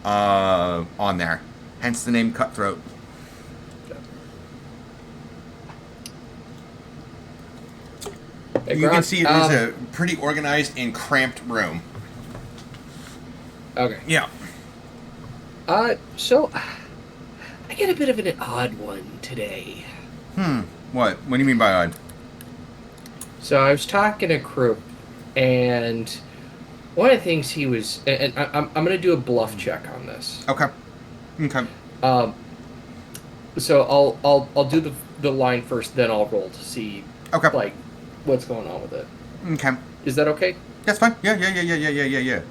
on there. Hence the name Cutthroat. Hey, You Grok, can see it is a pretty organized and cramped room. Okay. Yeah. So I get a bit of an odd one today. What? What do you mean by odd? So I was talking to Crew, and one of the things he was, and I'm going to do a bluff check on this. Okay. Okay. So I'll do the line first, then I'll roll to see, Okay. like, what's going on with it. Okay. Is that okay? That's fine. Yeah.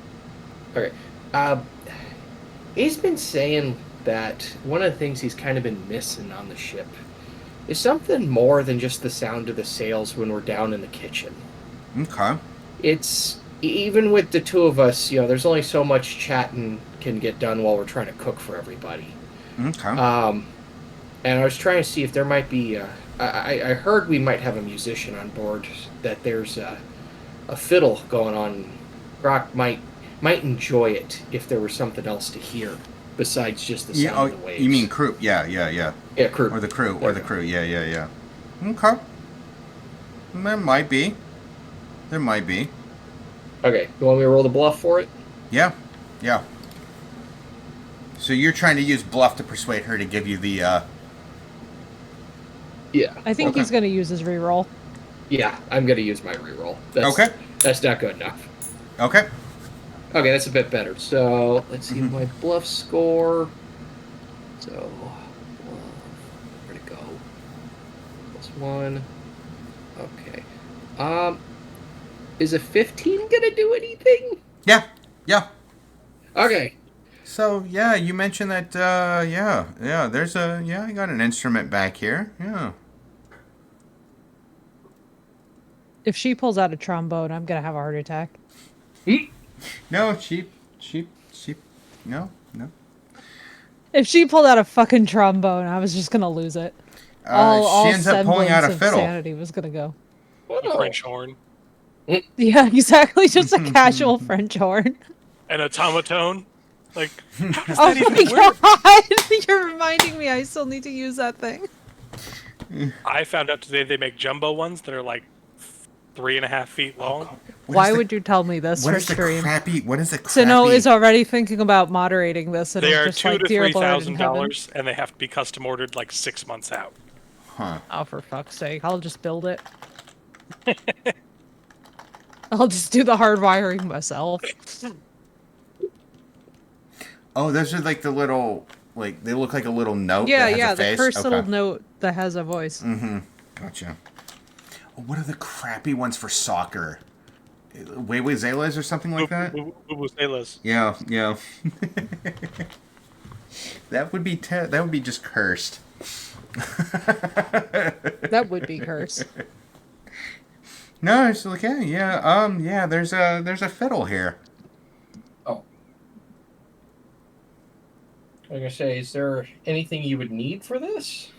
Okay. He's been saying that one of the things he's kind of been missing on the ship is something more than just the sound of the sails when we're down in the kitchen. Okay. It's even with the two of us, there's only so much chatting can get done while we're trying to cook for everybody. Okay. And I was trying to see if there might be I heard we might have a musician on board, that there's a fiddle going on. Grok might enjoy it if there was something else to hear besides just the sound of the waves. You mean crew? Yeah. Yeah, crew. Or the crew. Yeah. Okay. There might be. Okay, you want me to roll the bluff for it? Yeah. So you're trying to use bluff to persuade her to give you the. Yeah. I think he's going to use his reroll. Yeah, I'm going to use my reroll. Okay. That's not good enough. Okay. Okay, that's a bit better. So, let's see my bluff score. So, bluff. Where'd it go? +1. Okay. Is a 15 gonna do anything? Yeah. Okay. So, yeah, you mentioned that, there's I got an instrument back here. Yeah. If she pulls out a trombone, I'm going to have a heart attack. No, no. If she pulled out a fucking trombone, I was just going to lose it. She ends up pulling out a semblance of fiddle. sanity was going to go. A French horn. Yeah, exactly. Just a casual French horn. An automaton. Like, how does Oh that even my work? god! You're reminding me I still need to use that thing. I found out today they make jumbo ones that are like 3.5 feet long. Why would you tell me this What for is the stream? crappy? What is the crappy? Sino is already thinking about moderating this, and They I'm are just $2,000 like, to dear Lord in heaven. $3,000, and they have to be custom ordered like 6 months out. Huh. Oh, for fuck's sake! I'll just build it. I'll just do the hard wiring myself. Oh, those are like the little, like they look like a little note. Yeah, that has yeah, a the face? cursed Okay. little note that has a voice. Mm-hmm. Gotcha. Oh, what are the crappy ones for soccer? Zelas or something like that? Vuvuzelas. Yeah, yeah. That would be just cursed. That would be cursed. No, it's like yeah. There's a fiddle here. Oh. I was gonna say, is there anything you would need for this?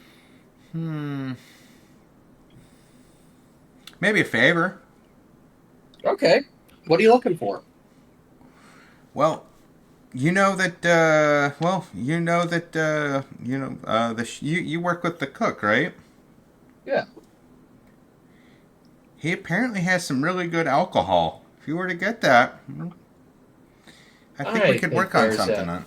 Maybe a favor. Okay. What are you looking for? Well, you know that. You work with the cook, right? Yeah. He apparently has some really good alcohol. If you were to get that, I think we could work on something.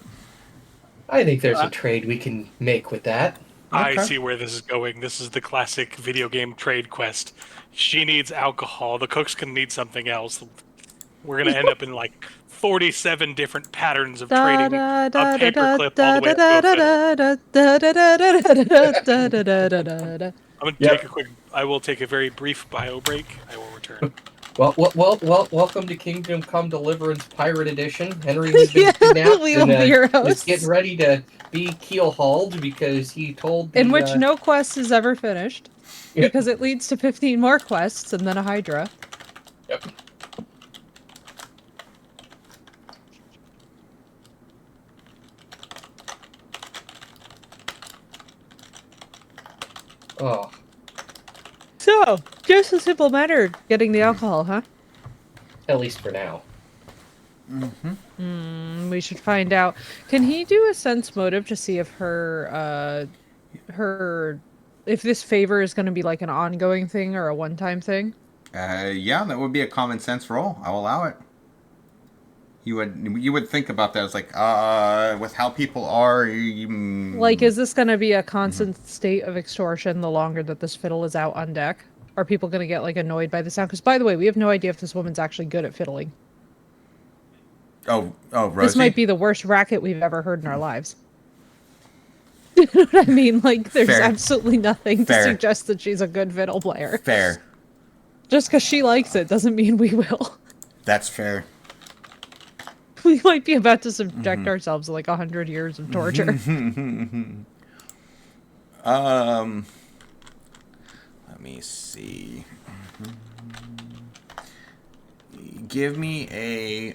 I think there's a trade we can make with that. I see where this is going. This is the classic video game trade quest. She needs alcohol. The cooks can need something else. We're gonna end up in like 47 different patterns of trading a paperclip all the way up to a fiddle. I will take a very brief bio break. I will return. Well, welcome to Kingdom Come Deliverance Pirate Edition. Henry has been kidnapped and is getting ready to be keel-hauled because he told In which no quest is ever finished. Because it leads to 15 more quests and then a Hydra. Yep. Oh. So, just a simple matter of getting the alcohol, huh? At least for now. We should find out. Can he do a sense motive to see if if this favor is going to be like an ongoing thing or a one-time thing? Yeah, that would be a common sense roll. I'll allow it. You would think about that as like, with how people are. Like, is this going to be a constant state of extortion the longer that this fiddle is out on deck? Are people going to get like annoyed by the sound? Because by the way, we have no idea if this woman's actually good at fiddling. Oh, Rosie? This might be the worst racket we've ever heard in our lives. You know what I mean? Like, there's absolutely nothing to suggest that she's a good fiddle player. Fair. Just because she likes it doesn't mean we will. That's fair. We might be about to subject ourselves to like 100 years of torture. Let me see. Give me a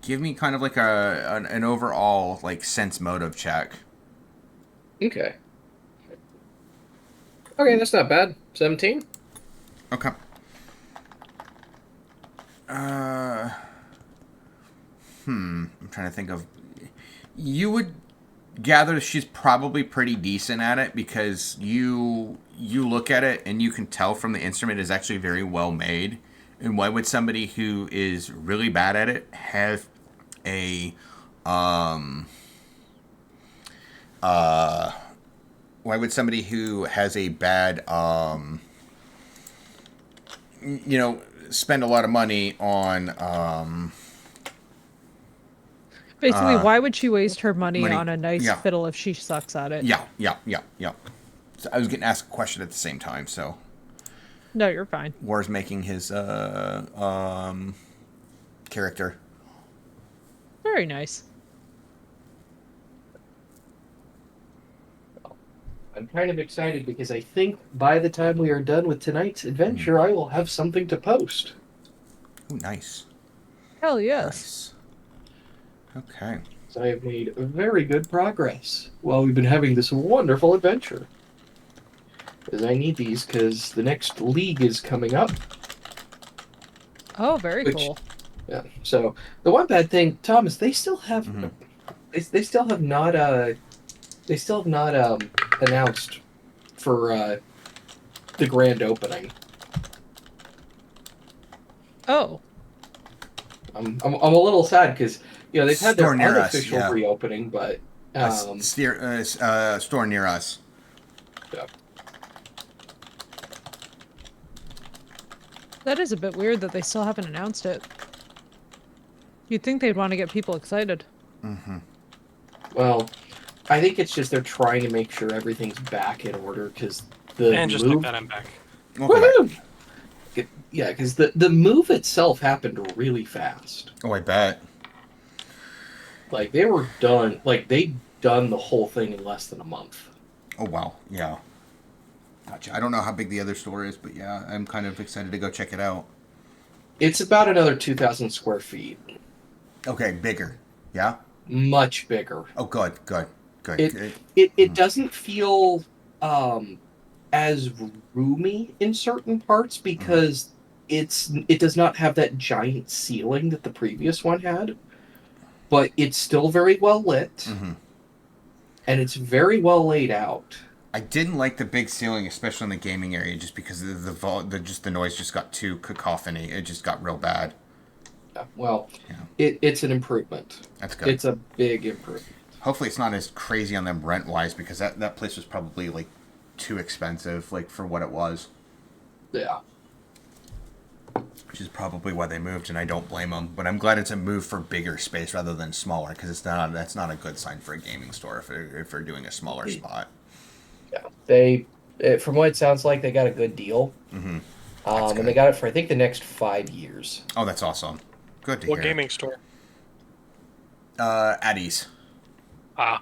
Give me kind of like an overall like sense motive check. Okay. Okay, that's not bad. 17? Okay. I'm trying to think of. You would gather she's probably pretty decent at it because you look at it and you can tell from the instrument is actually very well made. And why would somebody who is really bad at it have a why would somebody who has a bad spend a lot of money on Basically, why would she waste her money on a nice fiddle if she sucks at it? Yeah. So I was getting asked a question at the same time, so No, you're fine. War's making his character. Very nice. I'm kind of excited because I think by the time we are done with tonight's adventure, I will have something to post. Ooh, nice. Hell yes. Nice. Okay. So I have made very good progress while we've been having this wonderful adventure. Because I need these because the next league is coming up. Oh, very Which- cool. Yeah. So the one bad thing, Thomas, they still have they still have not announced for the grand opening. Oh. I'm a little sad because they've had their Store near us, unofficial yeah. reopening, but Store near us. yeah. That is a bit weird that they still haven't announced it. You'd think they'd want to get people excited. Well, I think it's just they're trying to make sure everything's back in order because the And just move. like that, I'm back. Woohoo! Yeah, because the move itself happened really fast. Oh, I bet. Like they were done. Like they done the whole thing in less than a month. Oh, wow. Yeah. Gotcha. I don't know how big the other store is, but yeah, I'm kind of excited to go check it out. It's about another 2,000 square feet. Okay, bigger. Yeah? Much bigger. Oh, good. It doesn't feel as roomy in certain parts because it does not have that giant ceiling that the previous one had, but it's still very well lit, and it's very well laid out. I didn't like the big ceiling, especially in the gaming area, just because the noise just got too cacophony. It just got real bad. Yeah, well, it's an improvement. That's good. It's a big improvement. Hopefully, it's not as crazy on them rent wise, because that place was probably like too expensive, like for what it was. Yeah. Which is probably why they moved, and I don't blame them. But I'm glad it's a move for bigger space rather than smaller, because that's not a good sign for a gaming store if they're doing a smaller spot. Yeah, from what it sounds like, they got a good deal. Good. And they got it for I think the next 5 years. Oh, that's awesome. Good to What hear. gaming store? Addie's. Ah.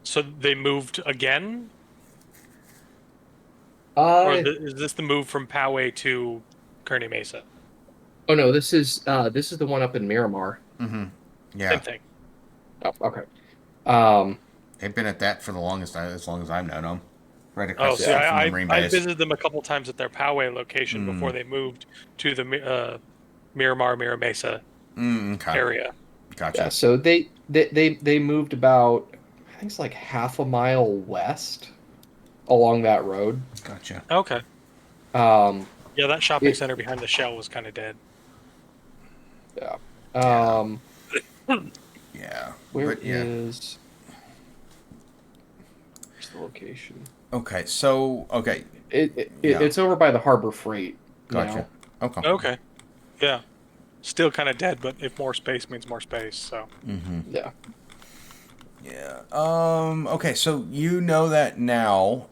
So they moved again? Is this the move from Poway to Kearney Mesa? Oh no, this is the one up in Miramar. Yeah. Same thing. Oh, okay. They've been at that for as long as I've known them. Right Oh, across the see, street from the I Marine base. visited them a couple times at their Poway location before they moved to the Miramar, Mira Mesa Okay. area. Gotcha. Yeah, so they moved about I think it's like half a mile west along that road. Gotcha. Okay. Um, Yeah, that shopping center behind the Shell was kind of dead. yeah. Yeah. Where But, yeah. is where's the location? Okay. So okay. It's over by the Harbor Freight. Gotcha. now. Okay. Okay. Yeah. Still kind of dead, but if more space means more space, so. Yeah. Yeah. Okay. So you know that now.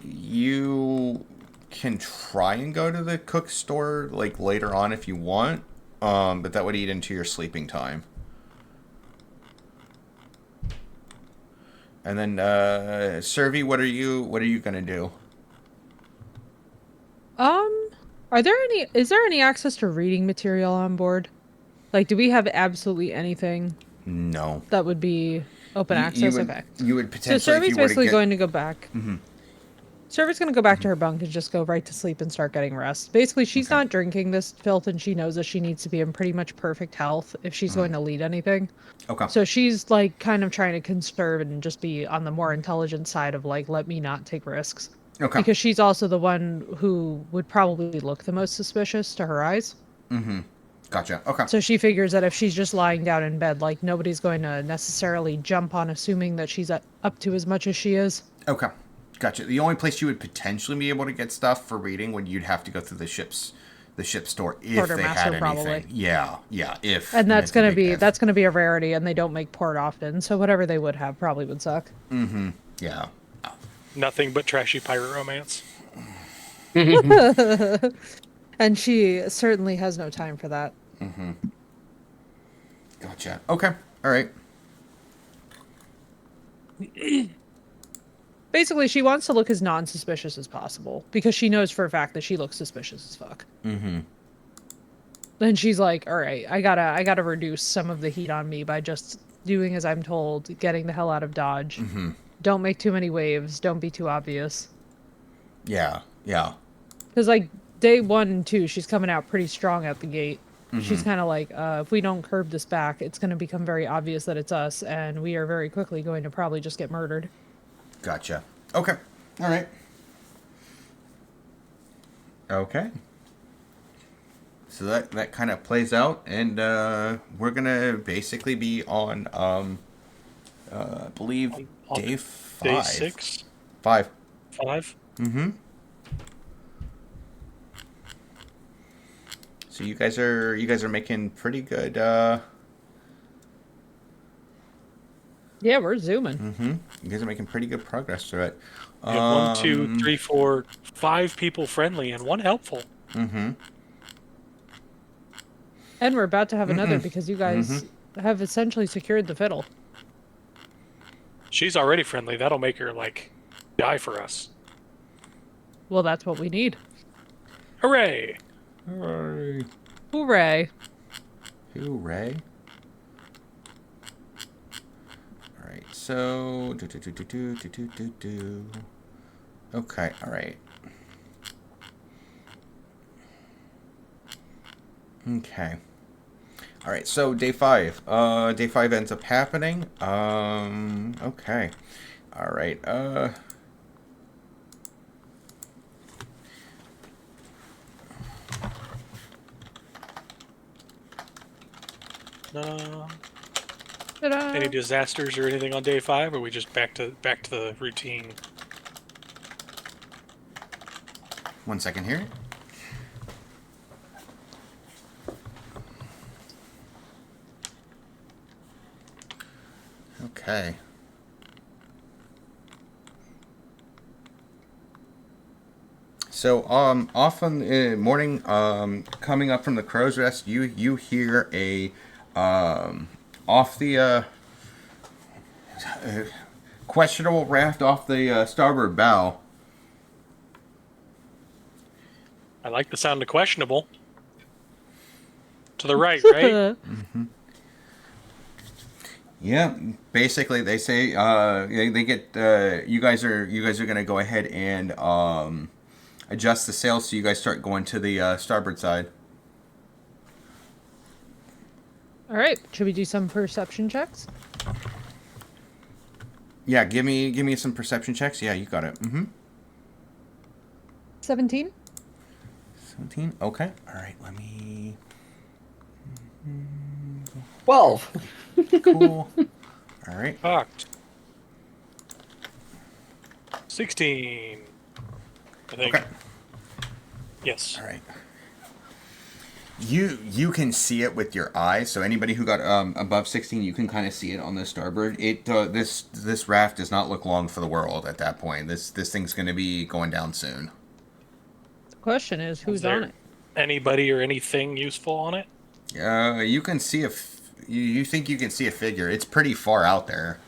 You can try and go to the cook store like later on if you want. But that would eat into your sleeping time. And then, Servi, what are you gonna do? Is there any access to reading material on board? Like, do we have absolutely anything No. that would be open access? Okay. You would So potentially. if Servi's you were to basically get, going to go back. Servi's going to go back to her bunk and just go right to sleep and start getting rest. Basically, she's not drinking this filth, and she knows that she needs to be in pretty much perfect health if she's going to lead anything. Okay. So she's like kind of trying to conserve and just be on the more intelligent side of like, let me not take risks. Okay. Because she's also the one who would probably look the most suspicious to her eyes. Gotcha. Okay. So she figures that if she's just lying down in bed, like nobody's going to necessarily jump on assuming that she's up to as much as she is. Okay. Gotcha. The only place you would potentially be able to get stuff for reading would you'd have to go through the ship store if Quartermaster, they had anything. probably. Yeah. If. And that's it's a gonna big be if. that's gonna be a rarity, and they don't make port often, so whatever they would have probably would suck. Yeah. Nothing but trashy pirate romance. And she certainly has no time for that. Gotcha. Okay. All right. Basically, she wants to look as non-suspicious as possible because she knows for a fact that she looks suspicious as fuck. Then she's like, "All right, I gotta reduce some of the heat on me by just doing as I'm told, getting the hell out of Dodge. Don't make too many waves. Don't be too obvious." Yeah. Yeah. Because like day 1 and 2, she's coming out pretty strong at the gate. She's kind of like, if we don't curb this back, it's going to become very obvious that it's us, and we are very quickly going to probably just get murdered. Gotcha. Okay. All right. Okay. So that kind of plays out, and we're gonna basically be on, I believe, day 5. Day 6? 5. 5? So you guys are making pretty good. Yeah, we're zooming. You guys are making pretty good progress through it. You have 1, 2, 3, 4, 5 people friendly and 1 helpful. And we're about to have another because you guys have essentially secured the fiddle. She's already friendly. That'll make her, like, die for us. Well, that's what we need. Hooray! Hooray! Hooray! Hooray! All right. So Okay. All right. Okay. All right, so day 5. Day 5 ends up happening. Okay. All right. Ta-da! Any disasters or anything on day 5, or are we just back to the routine? 1 second here. Okay. So, off in the morning, coming up from the crow's rest, you hear a, off the, questionable raft off the, starboard bow. I like the sound of questionable. To the right, right? Yeah, basically they say they get you guys are gonna go ahead and adjust the sails so you guys start going to the starboard side. All right, should we do some perception checks? Yeah, give me some perception checks. Yeah, you got it. 17. 17. Okay. All right. Let me. 12. Cool. All right. Fucked. 16. I think. Okay. Yes. All right. You can see it with your eyes. So anybody who got above 16, you can kind of see it on the starboard. It this raft does not look long for the world at that point. This thing's going to be going down soon. The question is, who's on it? Anybody or anything useful on it? You can see you think you can see a figure. It's pretty far out there.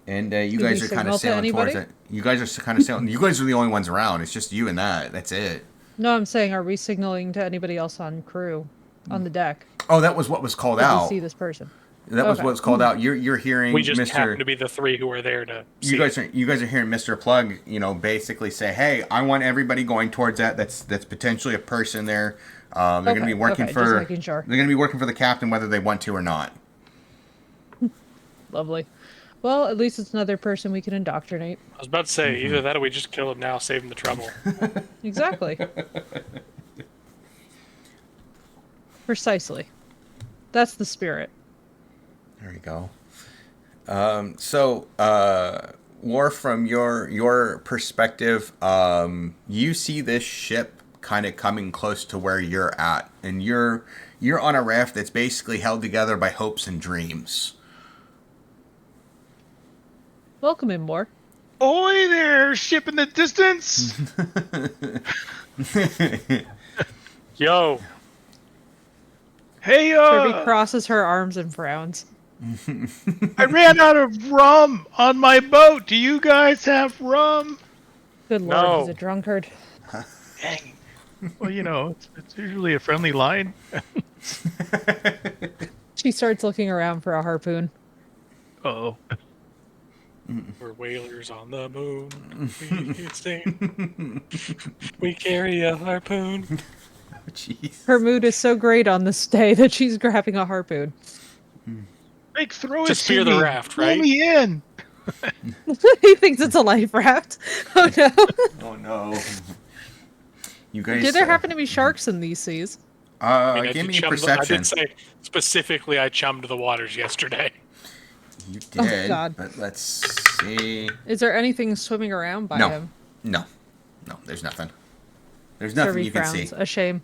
And you Did guys we are kind signal of to sailing towards anybody? it. You guys are kind of sailing. You guys are the only ones around. It's just you and that. That's it. No, I'm saying, are we signaling to anybody else on crew, on the deck? Oh, that was what was called Did we out. see this person? That was Okay. what's called out. You're hearing We just Mr. happen to be the 3 who were there to see. You guys are hearing Mr. Plug, basically say, "Hey, I want everybody going towards that. That's potentially a person there. They're going to be working okay, for. just making sure. They're going to be working for the captain, whether they want to or not." Lovely. Well, at least it's another person we can indoctrinate. I was about to say, either that or we just kill him now, save him the trouble. Exactly. Precisely. That's the spirit. There you go. So, War, from your perspective, you see this ship kind of coming close to where you're at, and you're on a raft that's basically held together by hopes and dreams. Welcome in, Moore. Oi there, ship in the distance. Yo, Hey, Kirby crosses her arms and frowns. I ran out of rum on my boat. Do you guys have rum? Good lord, No. he's a drunkard. Dang. Well, it's usually a friendly line. She starts looking around for a harpoon. Uh-oh. we're whalers on the moon. We sing. We carry a harpoon. Jeez. Her mood is so great on this day that she's grabbing a harpoon. Like, throw To it spear to the me. raft, Pull right? me in. He thinks it's a life raft. Oh no. Oh no. You guys. Do there happen to be sharks in these seas? I Give did me a chum perception. I did say specifically I chummed the waters yesterday. You Oh, did. God. But let's see. Is there anything swimming around by No. him? No. There's nothing. There's nothing Kirby you can frowns. see. A shame.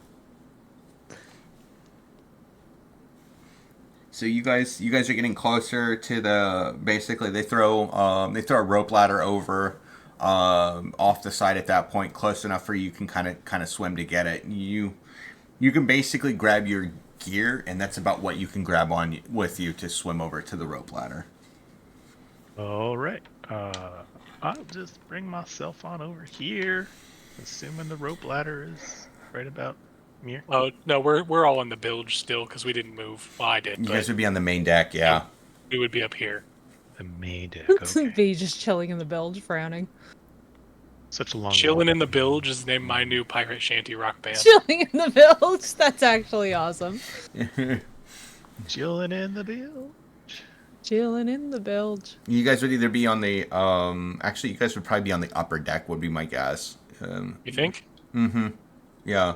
So you guys are getting closer to the. Basically, they throw a rope ladder over off the side at that point, close enough for you can kind of swim to get it. You can basically grab your gear, and that's about what you can grab on with you to swim over to the rope ladder. All right. I'll just bring myself on over here, assuming the rope ladder is right about here. Oh no, we're all in the bilge still because we didn't move. Well, I did. You but guys would be on the main deck, yeah. we would be up here. The main deck. Okay. V just chilling in the bilge, frowning. Such a long. Chillin' in the Bilge is named my new pirate shanty rock band. Chilling in the bilge? That's actually awesome. Chilling in the bill. Chilling in the bilge. You guys would either be on the actually you guys would probably be on the upper deck would be my guess. You think? Mm-hmm. Yeah.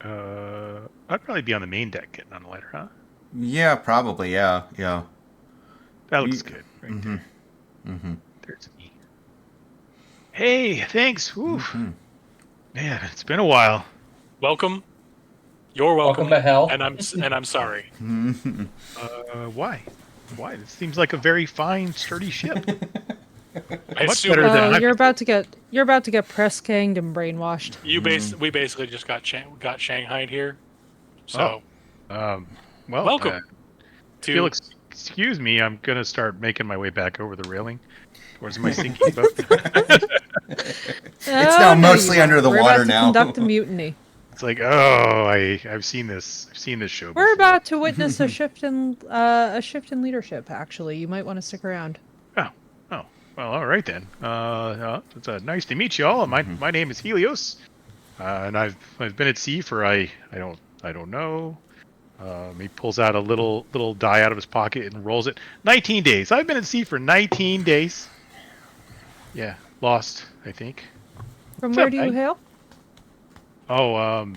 I'd probably be on the main deck getting on the ladder, huh? Yeah, probably, yeah. That looks good. Right Mm-hmm. there. Mm-hmm. There's me. Hey, thanks. Whew. Man, it's been a while. Welcome. You're welcome. Welcome to hell. And I'm sorry. Why? Why? This seems like a very fine, sturdy ship. I Much assume better than You're about to get press ganged and brainwashed. we basically just got Shanghaied here. So Well, welcome. if you'll excuse me, I'm gonna start making my way back over the railing towards my sinking boat. It's now mostly under the We're water about to now. conduct a mutiny. It's like, oh, I've seen this. I've seen this show. We're before. about to witness a shift in leadership. Actually, you might want to stick around. Oh, well, all right then. It's nice to meet you all. My name is Helios, and I've been at sea for I don't know. He pulls out a little die out of his pocket and rolls it. 19 days. I've been at sea for 19 days. Yeah, lost, I think. From What's where up, do you mate? hail? Oh,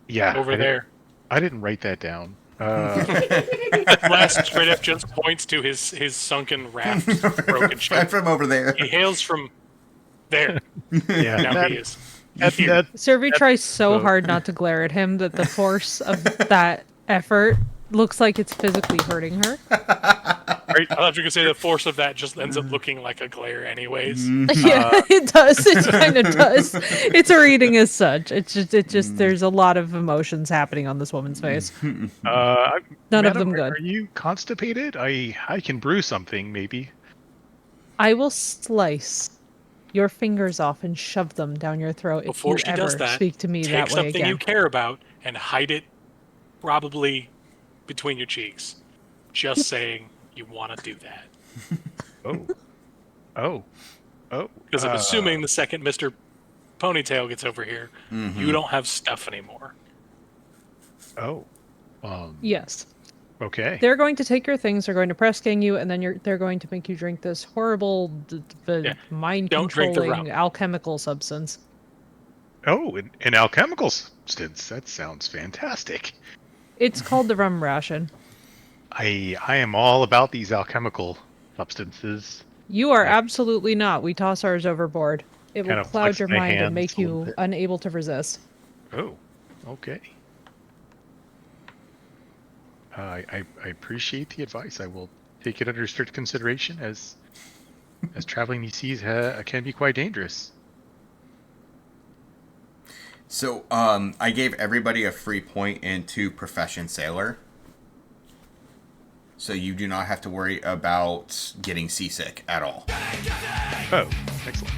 yeah. over there. I didn't write that down. Last straight up just points to his sunken raft, broken ship. Right from over there. He hails from there. Yeah, Now he is. that, Servi tries so hard not to glare at him that the force of that effort looks like it's physically hurting her. I thought you could say the force of that just ends up looking like a glare, anyways. Yeah, it does. It kind of does. It's a reading as such. It's just there's a lot of emotions happening on this woman's face. None of madam, them good. Are you constipated? I can brew something, maybe. I will slice your fingers off and shove them down your throat Before if she you does ever that, speak to me take that way something again. you care about and hide it, probably between your cheeks. Just saying you want to do that. Oh. Because I'm assuming the second Mr. Ponytail gets over here, you don't have stuff anymore. Oh. Yes. Okay. They're going to take your things, they're going to press gang you, and then they're going to make you drink this horrible, mind-controlling alchemical substance. Oh, an alchemical substance. That sounds fantastic. It's called the rum ration. I am all about these alchemical substances. You are absolutely not. We toss ours overboard. It will Kind of cloud flex your my mind and hands make a little you bit. unable to resist. Oh, okay. I appreciate the advice. I will take it under strict consideration, as traveling these seas can be quite dangerous. So, I gave everybody a free point into Profession Sailor. So you do not have to worry about getting seasick at all. Oh, excellent.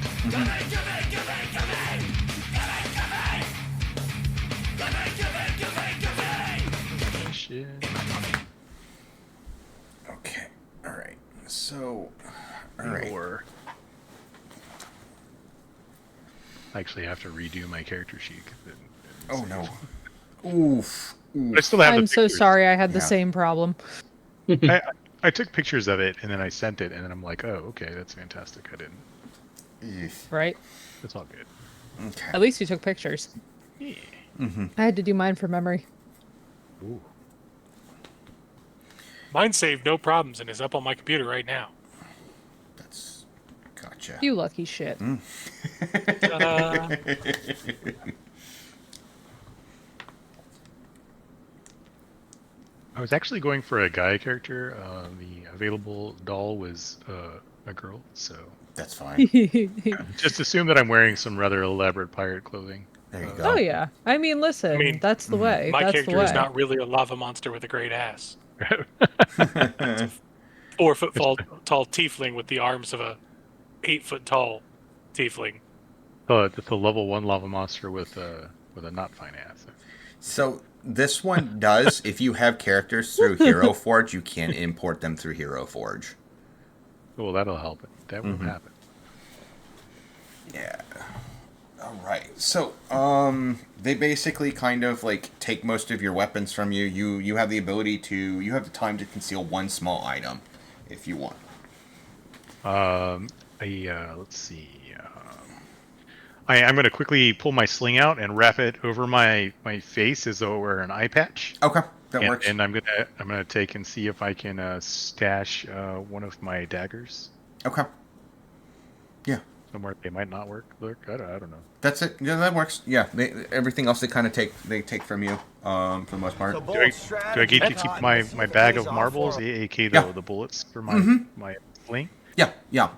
Shit. Okay, alright. So, alright. Or I actually have to redo my character sheet. Oh no. Oof. But I still have I'm the so pictures. sorry I had the Yeah. same problem. I took pictures of it and then I sent it and then I'm like, oh, okay, that's fantastic. I didn't. Eef. Right? It's all good. Okay. At least you took pictures. Yeah. I had to do mine from memory. Ooh. Mine saved no problems and is up on my computer right now. That's... Gotcha. You lucky shit. Ta-da. I was actually going for a guy character. The available doll was a girl, so That's fine. just assume that I'm wearing some rather elaborate pirate clothing. There you go. Oh yeah. I mean, listen, I mean, that's the way. My That's the character way. is not really a lava monster with a great ass. Mm-hmm. 4 foot tall tiefling with the arms of a 8 foot tall tiefling. Oh, it's a level 1 lava monster with a not fine ass. So this one does, if you have characters through Hero Forge, you can import them through Hero Forge. Well, that'll help it. That will happen. Yeah. All right. So, they basically kind of like take most of your weapons from you. You have the ability to, you have the time to conceal one small item, if you want. Let's see. I'm going to quickly pull my sling out and wrap it over my face as though it were an eye patch. Okay, that works. And I'm gonna take and see if I can stash one of my daggers Okay. Yeah. somewhere they might not work. Look, I don't know. That's it. Yeah, that works. Yeah. Everything else they kind of take from you, for the most part. Do I get to keep my bag of marbles, aka the bullets for my sling? Yeah. Yeah.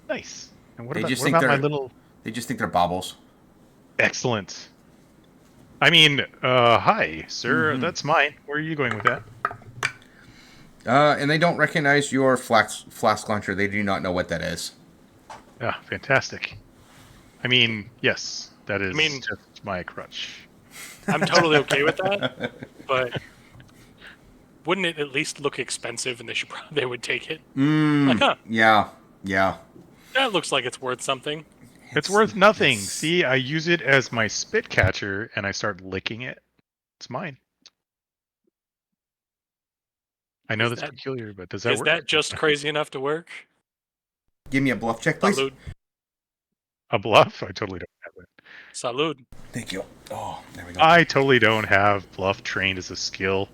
Nice. And what They about, just what think about my they're- little? They just think they're baubles. Excellent. I mean, hi, sir. That's mine. Where are you going with that? And they don't recognize your flask launcher. They do not know what that is. Ah, fantastic. I mean, yes, that is mean- just my crutch. I'm totally okay with that, but wouldn't it at least look expensive and they would take it? Like, huh, Yeah. that looks like it's worth something. It's worth nothing. See, I use it as my spit catcher, and I start licking it. It's mine. I know Is that's that- peculiar, but does that Is work? that just crazy enough to work? Give me a bluff check, please. Salud. A bluff? I totally don't have it. Salud. Thank you. Oh, there we go. I totally don't have bluff trained as a skill.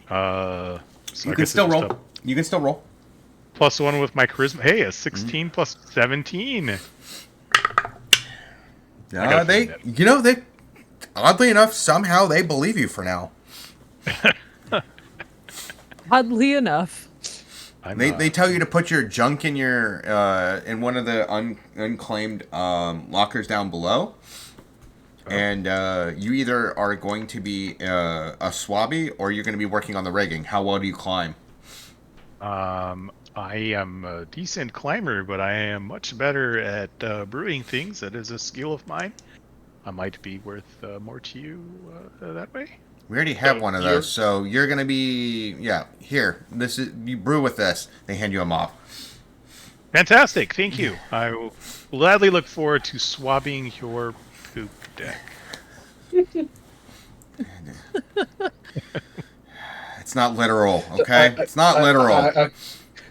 So you I can guess still it's just roll. a You can still roll. +1 with my charisma. Hey, a 16 plus 17. gotta They, find that. they, oddly enough, somehow they believe you for now. Oddly enough. They tell you to put your junk in your in one of the unclaimed lockers down below, and you either are going to be a swabby or you're going to be working on the rigging. How well do you climb? I am a decent climber, but I am much better at brewing things. That is a skill of mine. I might be worth more to you that way. We already have So one of you're- those, so you're going to be here. This is you brew with this. They hand you a mop. Fantastic, thank you. I will gladly look forward to swabbing your poop deck. It's not literal, okay? It's not literal.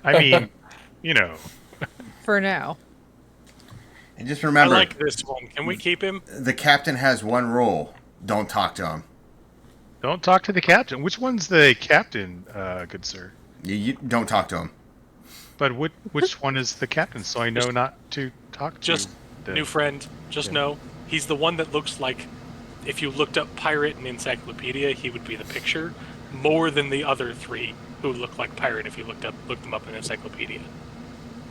I mean, you know. For now. And just I remember, like this one. Can we keep him? the captain has one rule: don't talk to him. Don't talk to the captain. Which one's the captain, good sir? You don't talk to him. But which one is the captain? So I know not to talk to. Just new friend. Just know he's the one that looks like if you looked up pirate in encyclopedia, he would be the picture more than the other three who looked like pirate if you looked them up in an encyclopedia.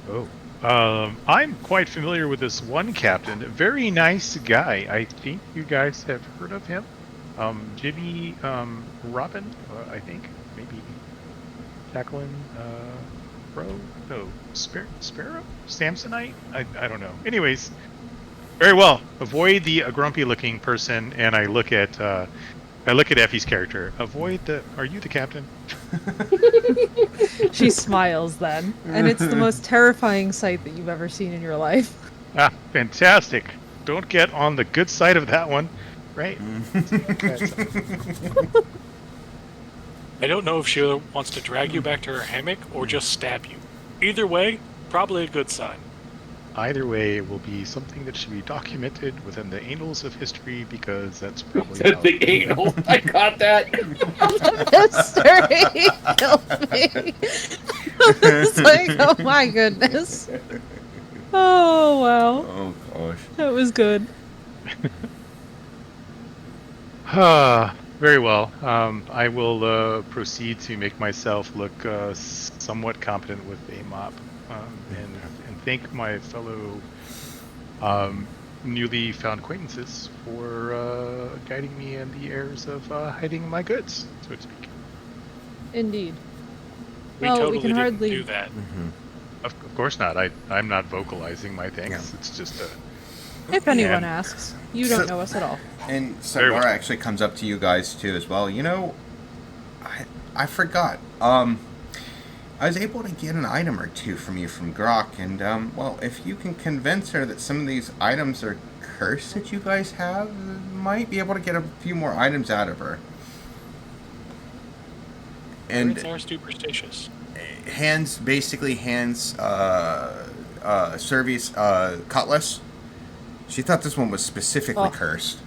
Oh. I'm quite familiar with this one captain. Very nice guy. I think you guys have heard of him. Jimmy Robin, I think. Maybe Jacqueline Sparrow? Samsonite? I don't know. Anyways, very well. Avoid the grumpy looking person, and I look at Effie's character. Are you the captain? She smiles then, and it's the most terrifying sight that you've ever seen in your life. Ah, fantastic. Don't get on the good side of that one, right? I don't know if she wants to drag you back to her hammock or just stab you. Either way, probably a good sign. Either way, it will be something that should be documented within the annals of history, because that's probably The anal. I got that. Mystery killed me. It's like, oh my goodness. Oh wow. Oh gosh. That was good. Very well. I will proceed to make myself look somewhat competent with a mop, and thank my fellow newly found acquaintances for guiding me in the airs of hiding my goods, so to speak. Indeed. We Well, totally we can didn't hardly do that. Of course not. I'm not vocalizing my thanks. Yeah. It's just a... If anyone asks, you don't know us at all. And Very Sagara well. actually comes up to you guys too as well. You know, I forgot. I was able to get an item or two from you from Grok, and well, if you can convince her that some of these items are cursed that you guys have, might be able to get a few more items out of her. And Pirates are superstitious. hands Servi's cutlass. She thought this one was specifically cursed.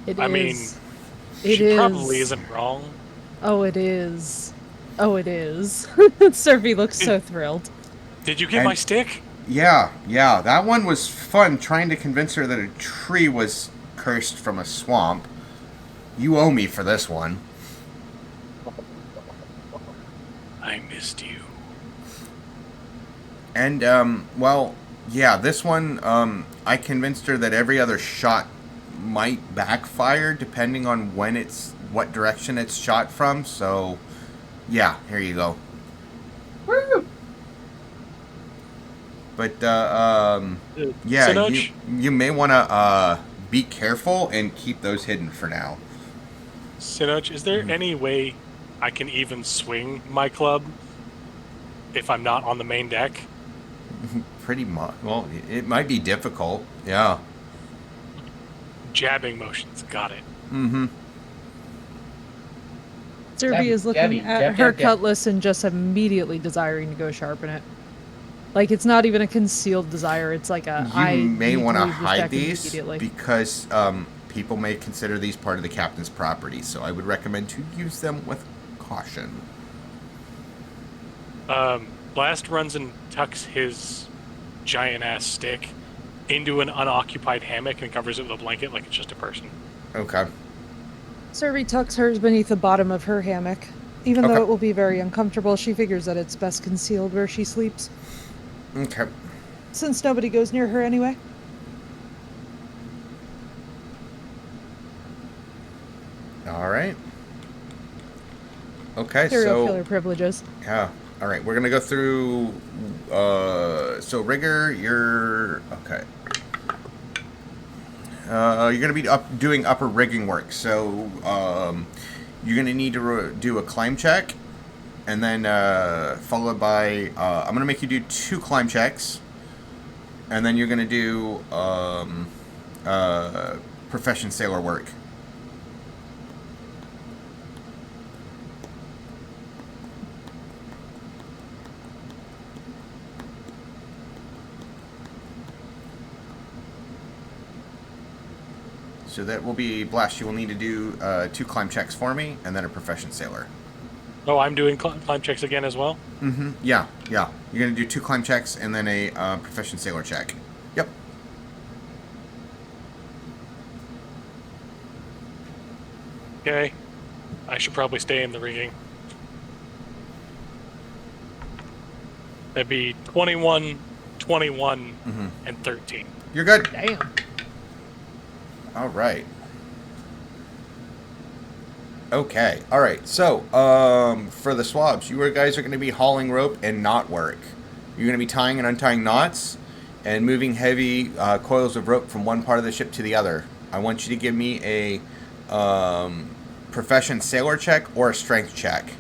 It I mean, is. It she is. probably isn't wrong. Oh, it is. Oh, it is. Survey looks so thrilled. Did you get my stick? Yeah, that one was fun, trying to convince her that a tree was cursed from a swamp. You owe me for this one. I missed you. And, well, yeah, this one, I convinced her that every other shot might backfire depending on what direction it's shot from, so, yeah, here you go. Woo! But, yeah, Sinoj? you may want to, be careful and keep those hidden for now. Sinoj, is there any way I can even swing my club if I'm not on the main deck? Pretty much. Well, it might be difficult, yeah. Jabbing motions, got it. Mm-hmm. Survey is looking at her cutlass and just immediately desiring to go sharpen it. Like, it's not even a concealed desire. It's like a, You may want to leave this hide deck these immediately. because people may consider these part of the captain's property, so I would recommend to use them with caution. Blast runs and tucks his giant-ass stick into an unoccupied hammock and covers it with a blanket like it's just a person. Okay. Survey tucks hers beneath the bottom of her hammock. Even though it will be very uncomfortable, she figures that it's best concealed where she sleeps. Okay. Since nobody goes near her anyway. All right. Okay, Serial killer privileges. Yeah. All right, we're going to go through... so, Rigger, you're... Okay. You're going to be doing upper rigging work, so you're going to need to do a climb check, and then followed by... I'm going to make you do 2 climb checks, and then you're going to do profession sailor work. So that will be Blast. You will need to do 2 climb checks for me, and then a profession sailor. Oh, I'm doing climb checks again as well? Mm-hmm. Yeah. You're going to do 2 climb checks, and then a profession sailor check. Yep. Okay. I should probably stay in the rigging. That'd be 21, 21, Mm-hmm. and 13. You're good. Damn. All right. Okay. All right. So, for the swabs, you guys are going to be hauling rope and knot work. You're going to be tying and untying knots and moving heavy coils of rope from one part of the ship to the other. I want you to give me a profession sailor check or a strength check.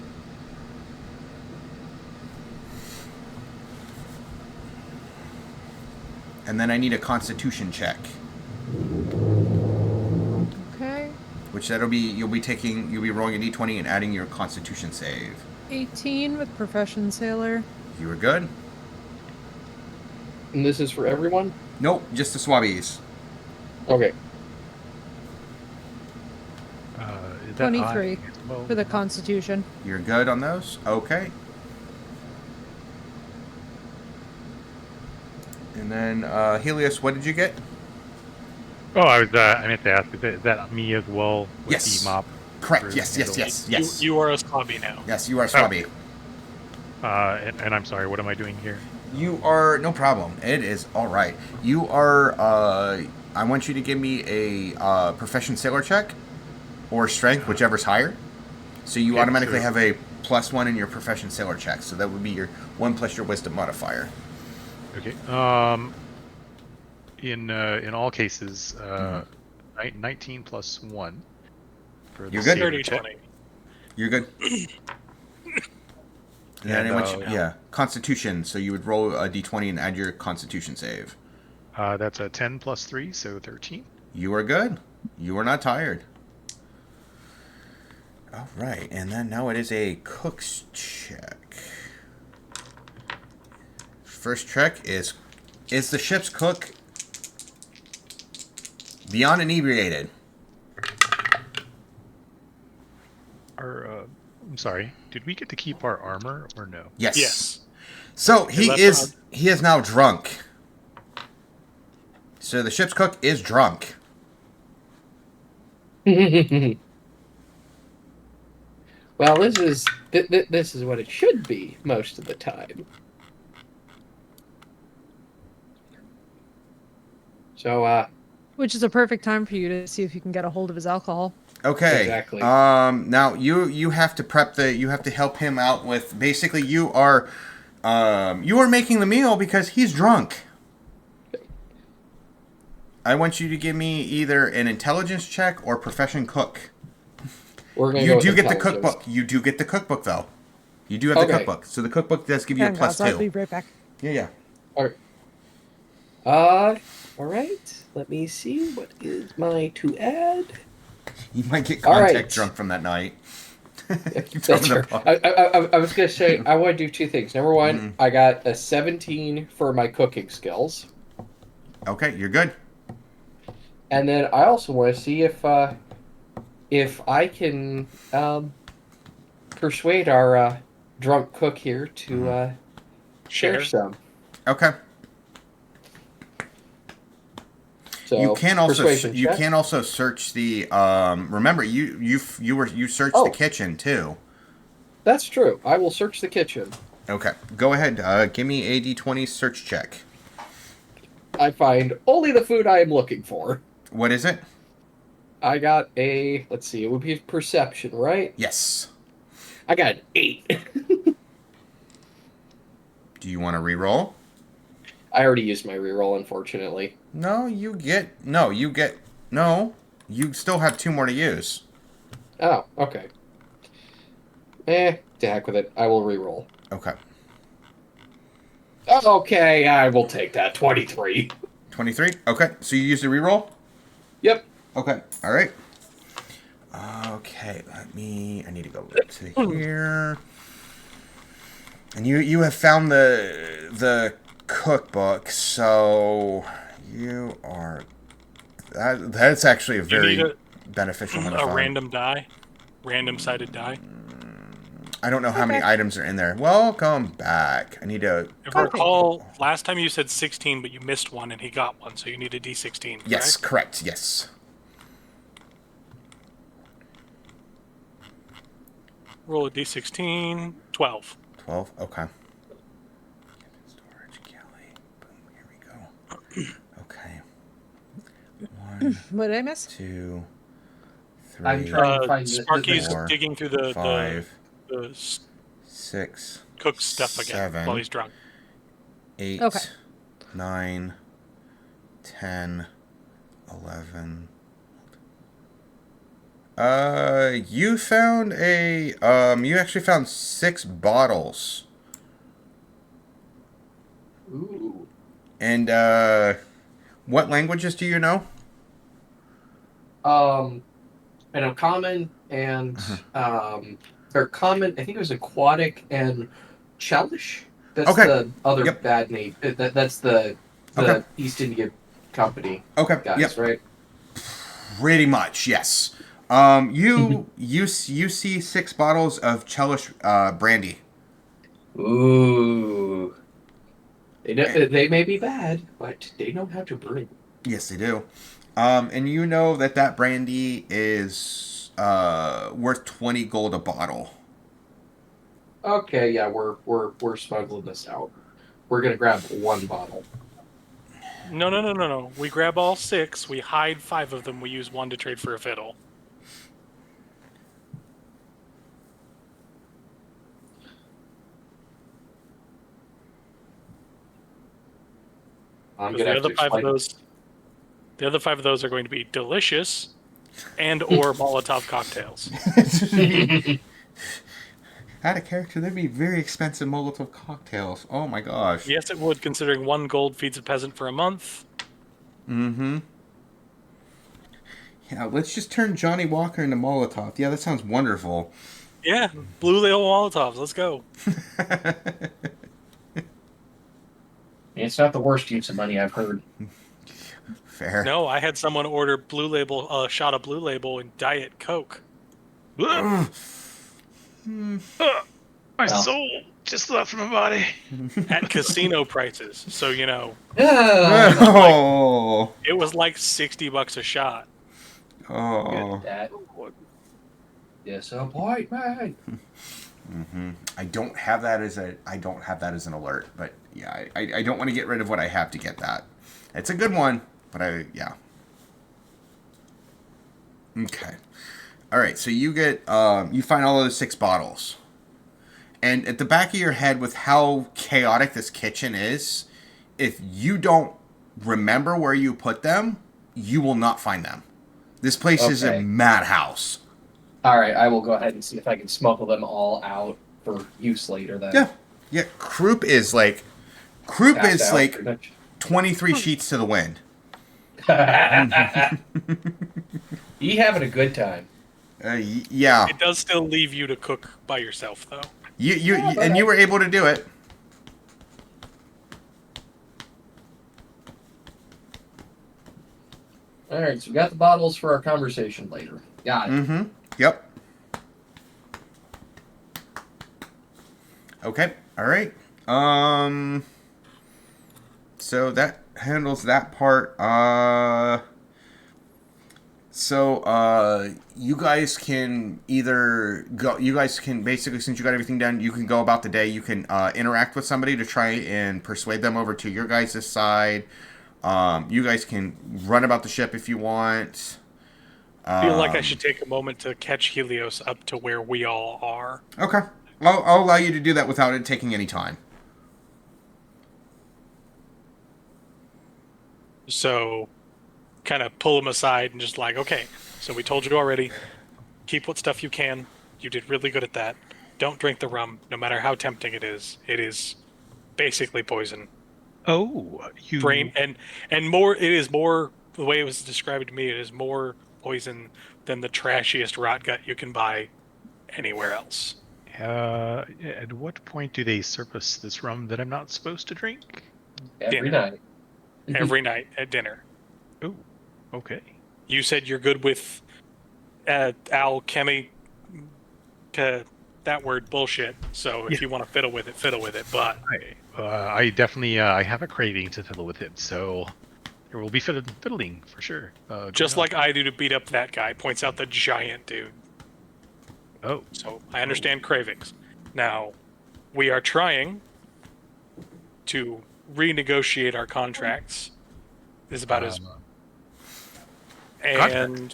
And then I need a constitution check. Okay. Which you'll be rolling a d20 and adding your constitution save. 18 with profession sailor. You were good? And this is for everyone? Nope, just the swabbies. Okay. Is that 23 I? Well, for the constitution. You're good on those? Okay. And then, Helios, what did you get? Oh, I meant to ask, is that me as well? With Yes. The mop? Correct, yes. You are a swabby now. Yes, you are swabby. And I'm sorry, what am I doing here? You are, no problem. It is all right. You are, I want you to give me a profession sailor check or strength, whichever's higher. So you Okay, automatically so- have a +1 in your profession sailor check. So that would be your 1 plus your wisdom modifier. Okay. In all cases, 19 plus 1. For the You're good? sailor 30, check. 20. You're good. And then I want you, yeah. Constitution. So you would roll a d20 and add your Constitution save. That's a 10 plus 3, so 13. You are good. You are not tired. All right, and then now it is a cook's check. First check is the ship's cook beyond inebriated? I'm sorry. Did we get to keep our armor or no? Yes. Yes. So he left is now drunk. So the ship's cook is drunk. Well, this is what it should be most of the time. So, Which is a perfect time for you to see if you can get a hold of his alcohol. Okay. Exactly. Now you have to you have to help him out with basically you are making the meal because he's drunk. I want you to give me either an intelligence check or profession cook. we're gonna You go do with get the intelligence. cookbook. You do get the cookbook though. You do have the Okay. cookbook. So the cookbook does give you a Hang on, so I'll be +2. right back. Yeah. All right. Let me see. What is my to add? You might get All contact right. drunk from that night. That's fair. I was gonna say I want to do two things. Number one, I got a 17 for my cooking skills, Okay, you're good. and then I also want to see if I can persuade our drunk cook here to share some. Okay. So You can persuasion check. also search the remember you searched Oh. the kitchen too. That's true. I will search the kitchen. Okay. Go ahead. Give me a d20 search check. I find only the food I am looking for. What is it? I got a, let's see, it would be perception, right? Yes. I got an 8. Do you want to re-roll? I already used my reroll, unfortunately. No, you still have 2 more to use. Oh, okay. To heck with it. I will reroll. Okay. Okay, I will take that. 23. 23? Okay. So you used a re-roll? Yep. Okay. All right. Okay. I need to go to here. And you have found the cookbook, so you are that's actually a very need beneficial one to A find. random sided die. I don't know how many items are in there. Welcome back. I need to. If I recall, last time you said 16, but you missed one and he got one, so you need a D16. Yes, correct. Yes. Roll a D16. 12. 12. Okay. What did I miss? 2, 3, I'm trying to find Sparky's four, digging through the 5, the s- 6, cook stuff again 7, while he's drunk. 8, Okay. 9, 10, 11. You found you actually found 6 bottles. Ooh. And, what languages do you know? And a common and or common. I think it was aquatic and Chelish. That's Okay. the other Yep. bad name. That's the Okay. East India Company Okay. guys, Yep. right? Pretty much, yes. You see 6 bottles of Chelish brandy. Ooh. They may be bad, but they know how to brew. Yes, they do. And you know that brandy is worth 20 gold a bottle. Okay, yeah, we're smuggling this out. We're gonna grab 1 bottle. No. We grab all 6. We hide 5 of them. We use 1 to trade for a fiddle. I'm Because gonna have to explain. the other 5 of those are going to be delicious, and or Molotov cocktails. Out of character, there'd be very expensive Molotov cocktails. Oh my gosh. Yes, it would, considering 1 gold feeds a peasant for a month. Mm-hmm. Yeah, let's just turn Johnny Walker into Molotov. Yeah, that sounds wonderful. Yeah, blue label Molotovs. Let's go. It's not the worst use of money I've heard. Fair. No, I had someone order blue label, a shot of blue label and Diet Coke. My Well. soul just left my body. At casino prices. So, you know, Oh. it was like $60 a shot. Oh. That disappointment. Mm-hmm. I don't have that as an alert, but yeah, I don't want to get rid of what I have to get that. It's a good one, but yeah. Okay. All right, so you get you find all those 6 bottles. And at the back of your head, with how chaotic this kitchen is, if you don't remember where you put them, you will not find them. This place is a madhouse. All right, I will go ahead and see if I can smuggle them all out for use later. Then. Yeah. Croup is like 23 sheets to the wind. You having a good time? Yeah. It does still leave you to cook by yourself, though. You were able to do it. All right, so we got the bottles for our conversation later. Got it. Mm-hmm. Yep. Okay. All right. So that handles that part. So you guys can either go. You guys can basically, since you got everything done, you can go about the day. You can interact with somebody to try and persuade them over to your guys' side. You guys can run about the ship if you want. I feel like I should take a moment to catch Helios up to where we all are. Okay. I'll allow you to do that without it taking any time. So, kind of pull him aside and just like, okay, so we told you already, keep what stuff you can. You did really good at that. Don't drink the rum, no matter how tempting it is. It is basically poison. Oh, you... Brain, and more, it is more, the way it was described to me, it is more poison than the trashiest rot gut you can buy anywhere else. At what point do they surface this rum that I'm not supposed to drink? Every night. Every night at dinner. Oh, okay. You said you're good with alchemy, that word bullshit. So if you want to fiddle with it. But I definitely I have a craving to fiddle with it, so there will be fiddling for sure. Just like I do to beat up that guy. Points out the giant dude. Oh. So I understand cravings. Now, we are trying to renegotiate our contracts. Is about as and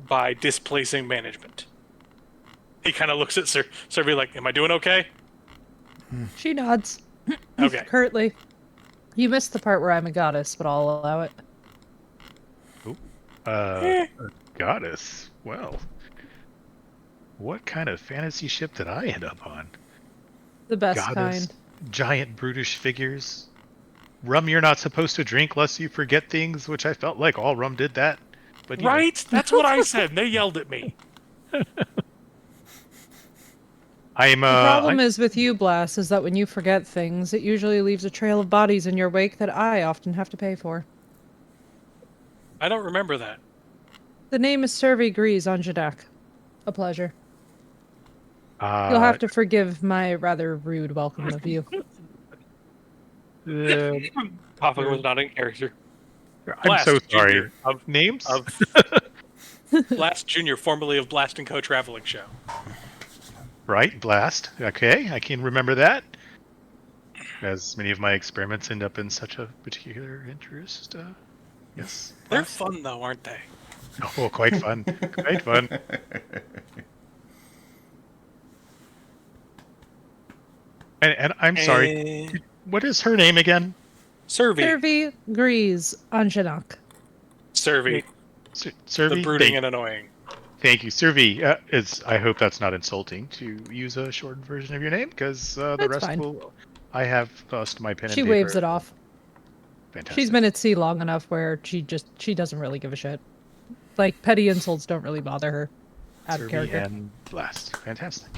by displacing management. He kind of looks at Survey like, "Am I doing okay?" She nods. Okay. Curtly. You missed the part where I'm a goddess, but I'll allow it. A goddess. Well, what kind of fantasy ship did I end up on? The best Goddess, kind. giant brutish figures, rum you're not supposed to drink lest you forget things, which I felt like all rum did that. But you know. Right? That's what I said. And they yelled at me. The The problem is with you, Blast, is that when you forget things, it usually leaves a trail of bodies in your wake that I often have to pay for. I don't remember that. The name is Survey Grease on Jadak. A pleasure. You'll have to forgive my rather rude welcome of you. Papa was not in character. I'm Blast so sorry. Junior of Names? Blast Junior, formerly of Blast & Co. Traveling Show. Right, Blast. Okay, I can remember that. As many of my experiments end up in such a particular interest. Yes. They're Blast. fun, though, aren't they? Oh, quite fun. Quite fun. And I'm sorry. What is her name again? Survey Grease on Jadak. Survey. Survey? The brooding and annoying. Thank you. Survey, I hope that's not insulting to use a shortened version of your name, because the That's rest fine. will... I have lost my pen and She paper. waves it off. Fantastic. She's been at sea long enough where she doesn't really give a shit. Like, petty insults don't really bother her. Out of Survey character. and Blast. Fantastic.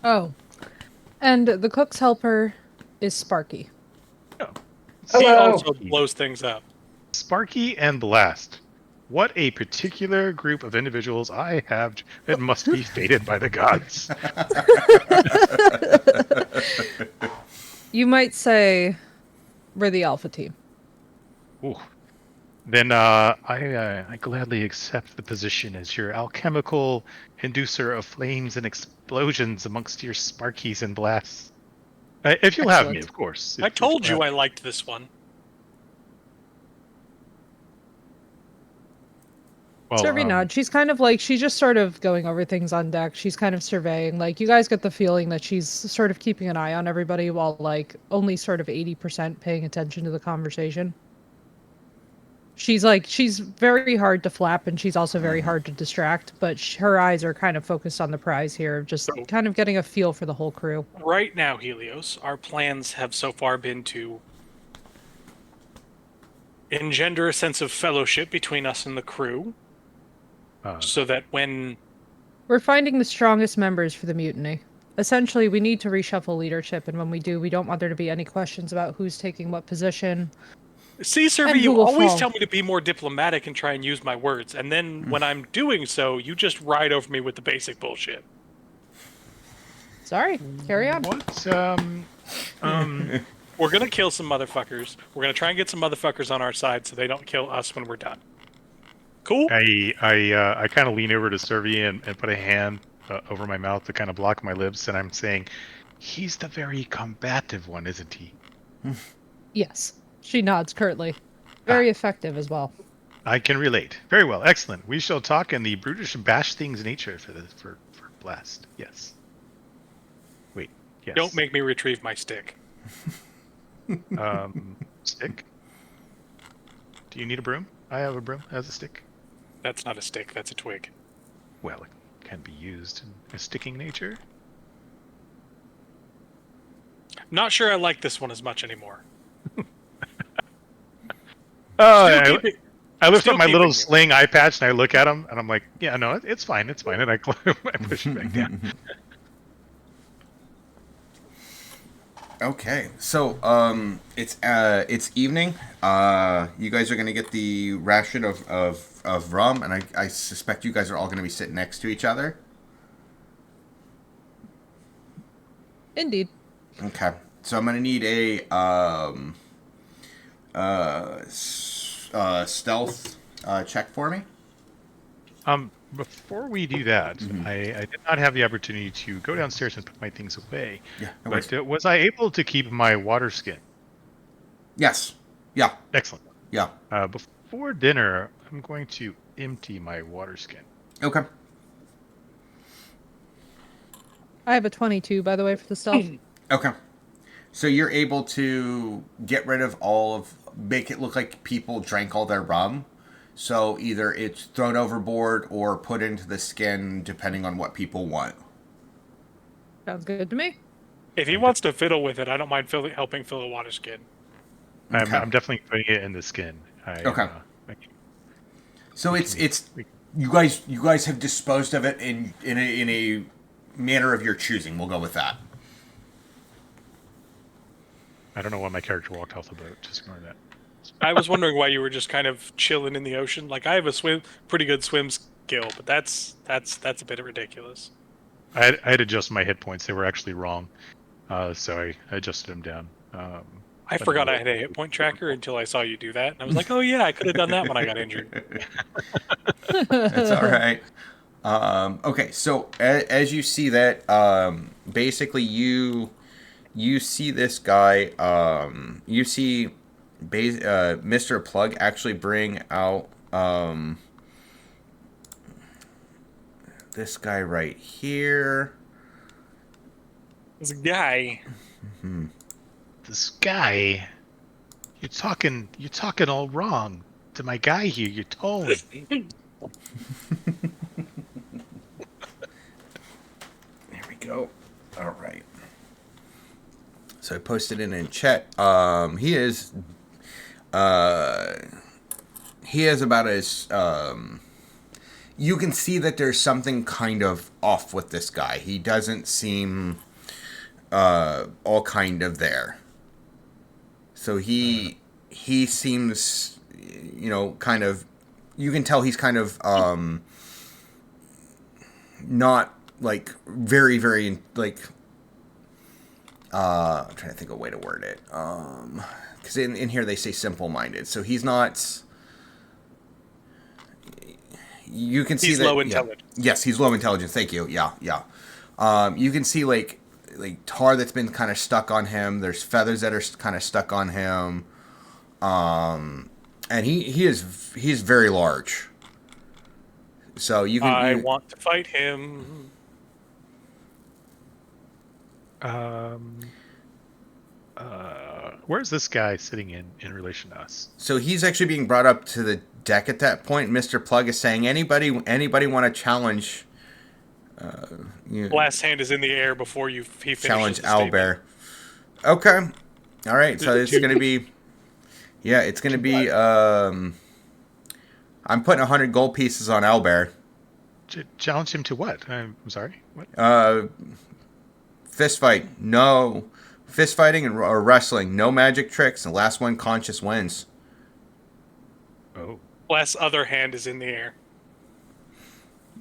Oh. And the cook's helper is Sparky. Oh. He Hello. also blows things up. Sparky and Blast. What a particular group of individuals I have. It must be fated by the gods. You might say we're the Alpha team. Ooh. Then I gladly accept the position as your alchemical inducer of flames and explosions amongst your Sparkies and Blasts. If you'll have me, Excellent. of course. I told you I liked this one. Well, Survey nod. She's kind of like, she's just sort of going over things on deck. She's kind of surveying. Like, you guys get the feeling that she's sort of keeping an eye on everybody while, like, only sort of 80% paying attention to the conversation. She's very hard to flap, and she's also very hard to distract, but her eyes are kind of focused on the prize here, just kind of getting a feel for the whole crew. Right now, Helios, our plans have so far been to engender a sense of fellowship between us and the crew, so that when... We're finding the strongest members for the mutiny. Essentially, we need to reshuffle leadership, and when we do, we don't want there to be any questions about who's taking what position. See, Survey, And who you will always fall. tell me to be more diplomatic and try and use my words, and then when I'm doing so, you just ride over me with the basic bullshit. Sorry, carry on. What? We're gonna kill some motherfuckers. We're gonna try and get some motherfuckers on our side so they don't kill us when we're done. Cool? I kind of lean over to Survey and put a hand over my mouth to kind of block my lips, and I'm saying, he's the very combative one, isn't he? Yes. She nods curtly. Very effective as well. I can relate. Very well. Excellent. We shall talk in the brutish bash things nature for Blast. Yes. Wait. Yes. Don't make me retrieve my stick. Stick? Do you need a broom? I have a broom as a stick. That's not a stick, that's a twig. Well, it can be used in a sticking nature. Not sure I like this one as much anymore. I lift Still up my keeping little you. sling eye patch and I look at him and I'm like, yeah, no, it's fine, it's fine. And I push it back down. Okay, so it's evening. You guys are gonna get the ration of rum, and I suspect you guys are all gonna be sitting next to each other. Indeed. Okay, so I'm gonna need a stealth check for me. Before we do that, I did not have the opportunity to go downstairs and put my things away. Yeah, no but worries. was I able to keep my water skin? Yes. Yeah. Excellent. Yeah. Before dinner, I'm going to empty my water skin. Okay. I have a 22, by the way, for the stealth. Okay. So you're able to get rid of make it look like people drank all their rum. So either it's thrown overboard or put into the skin, depending on what people want. Sounds good to me. If he wants to fiddle with it, I don't mind helping fill a water skin. Okay. I'm definitely putting it in the skin. Okay. So you guys have disposed of it in a manner of your choosing. We'll go with that. I don't know why my character walked off the boat. Just ignore that. I was wondering why you were just kind of chilling in the ocean. Like I have a pretty good swim skill, but that's a bit ridiculous. I had to adjust my hit points. They were actually wrong, so I adjusted them down. I forgot I had a hit point tracker until I saw you do that, and I was like, "Oh yeah, I could have done that when I got injured." That's all right. Okay, so as you see that, basically you see this guy. You see Mr. Plug actually bring out this guy right here. This guy. Mm-hmm. This guy, you're talking all wrong to my guy here. Your tone. There we go. All right. So I posted it in chat. He is about as you can see that there's something kind of off with this guy. He doesn't seem all kind of there. So he seems, kind of, you can tell he's kind of not like very, very like I'm trying to think of a way to word it. Because in here they say simple-minded, so he's not. You can see he's that low intelligence. Yeah. Yes, he's low intelligence. Thank you. Yeah. You can see like tar that's been kind of stuck on him. There's feathers that are kind of stuck on him. And he's very large. So you can. I want to fight him. Where's this guy sitting in relation to us? So he's actually being brought up to the deck at that point. Mr. Plug is saying, anybody want to challenge? Last hand is in the air before he finishes challenge the Owlbear. Okay, all right. So it's gonna be, it's gonna be. I'm putting 100 gold pieces on Owlbear. Challenge him to what? I'm sorry. What? Fist fight. No. Fist fighting or wrestling. No magic tricks. The last one conscious wins. Oh. Last other hand is in the air.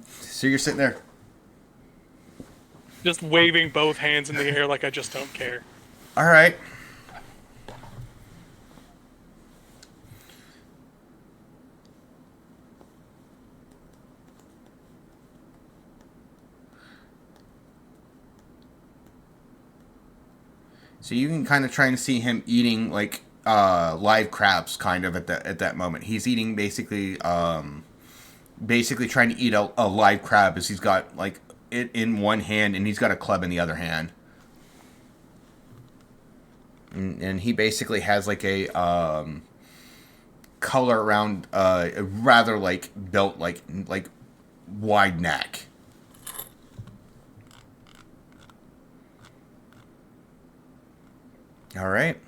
So you're sitting there. Just waving both hands in the air like I just don't care. All right. So you can kind of try and see him eating like live crabs, kind of at that moment. He's eating basically trying to eat a live crab as he's got like it in one hand and he's got a club in the other hand. And he basically has like a collar around a rather like built like wide neck. All right.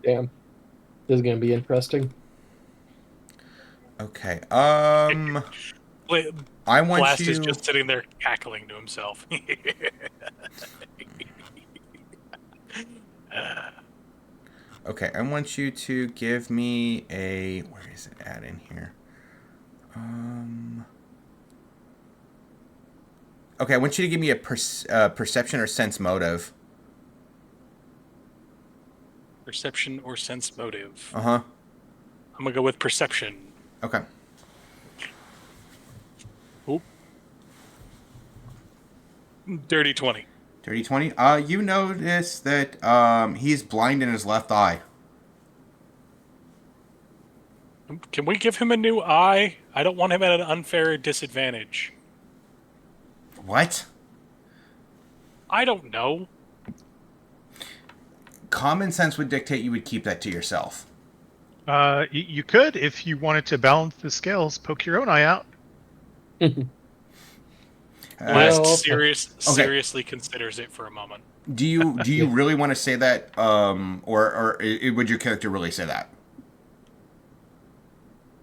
Damn. This is gonna be interesting. Okay. I want Blast you. is just sitting there cackling to himself. Okay, I want you to give me a. Where is it at in here? Okay, I want you to give me a perception or sense motive. Perception or sense motive. Uh huh. I'm gonna go with perception. Okay. Oop. Dirty 20. Dirty 20. You notice that he's blind in his left eye. Can we give him a new eye? I don't want him at an unfair disadvantage. What? I don't know. Common sense would dictate you would keep that to yourself. You could, if you wanted to balance the scales, poke your own eye out. Last Well, seriously considers it for a moment. Do you really want to say that, or would your character really say that?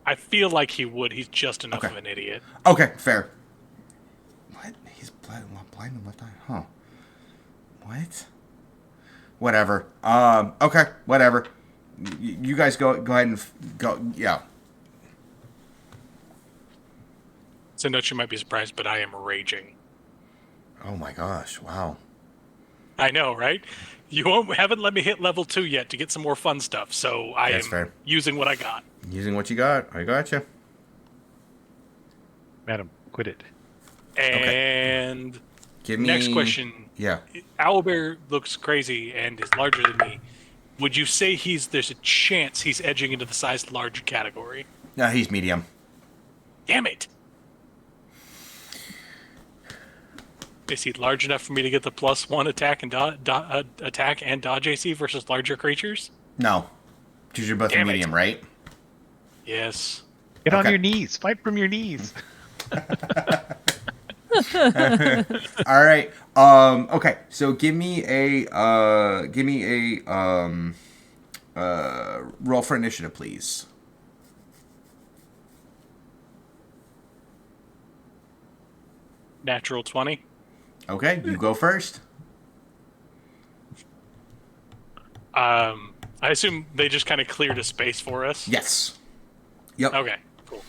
I feel like he would. He's just enough Okay. of an idiot. Okay, fair. What? He's blind in the left eye? Huh. What? Whatever. Okay, whatever. You guys go ahead and go. Yeah. So note you might be surprised, but I am raging. Oh my gosh! Wow. I know, right? You haven't let me hit level 2 yet to get some more fun stuff, so I That's am fair. using what I got. Using what you got. I gotcha. Madam, quit it. And Give me next question. Yeah. Owlbear looks crazy and is larger than me. Would you say there's a chance he's edging into the size larger category? No, he's medium. Damn it! Is he large enough for me to get the +1 attack and attack and dodge AC versus larger creatures? No, because you're both Damn it. medium, right? Yes. Get on Okay. your knees. Fight from your knees. All right. Okay. So give me a roll for initiative, please. Natural 20. Okay, you go first. I assume they just kind of cleared a space for us. Yes. Yep. Okay. Cool.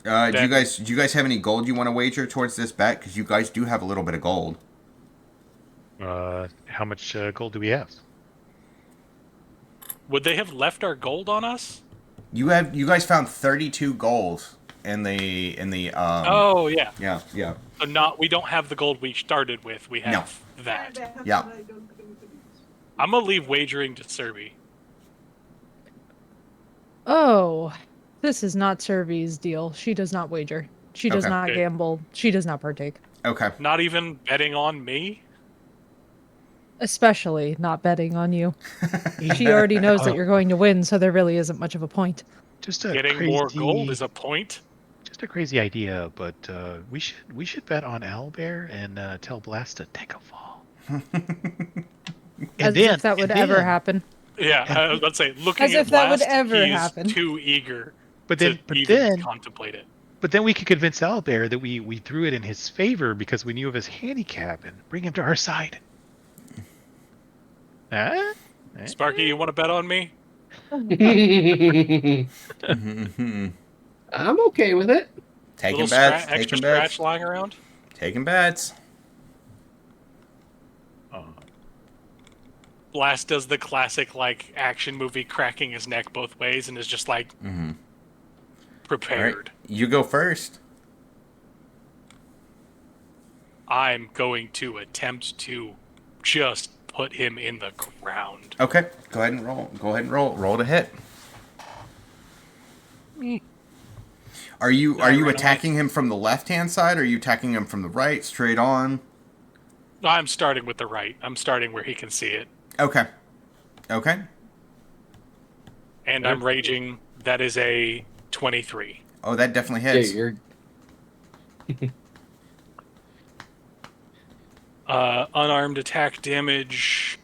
Do you guys have any gold you want to wager towards this bet? Because you guys do have a little bit of gold. How much gold do we have? Would they have left our gold on us? You guys found 32 gold in the Oh yeah. yeah. So we don't have the gold we started with. We have that. Yeah. I'm gonna leave wagering to Serby. Oh, this is not Servy's deal. She does not wager. She does Okay. not Okay. gamble. She does not partake. Okay. Not even betting on me. Especially not betting on you. She already knows that you're going to win, so there really isn't much of a point. Just a Getting crazy, more gold is a point. just a crazy idea, but we should bet on Owlbear and tell Blast to take a fall. As if that would ever happen. Yeah, I was about to say, looking As at if that would Blast, ever he is happen. too eager But to then, even contemplate it. But then we could convince Owlbear that we threw it in his favor because we knew of his handicap and bring him to our side. Huh? Sparky, you want to bet on me? I'm okay with it. Taking Little bets. extra Taking scratch bets. lying around? Taking bets. Blast does the classic, like, action movie cracking his neck both ways and is just, like, prepared. All right. You go first. I'm going to attempt to just put him in the ground. Okay. Go ahead and roll. Go ahead and roll. Roll to hit. Are you attacking him from the left-hand side, or are you attacking him from the right, straight on? I'm starting with the right. I'm starting where he can see it. Okay. Okay. And I'm raging. That is a 23. Oh, that definitely Yeah, hits. you're. Unarmed attack damage.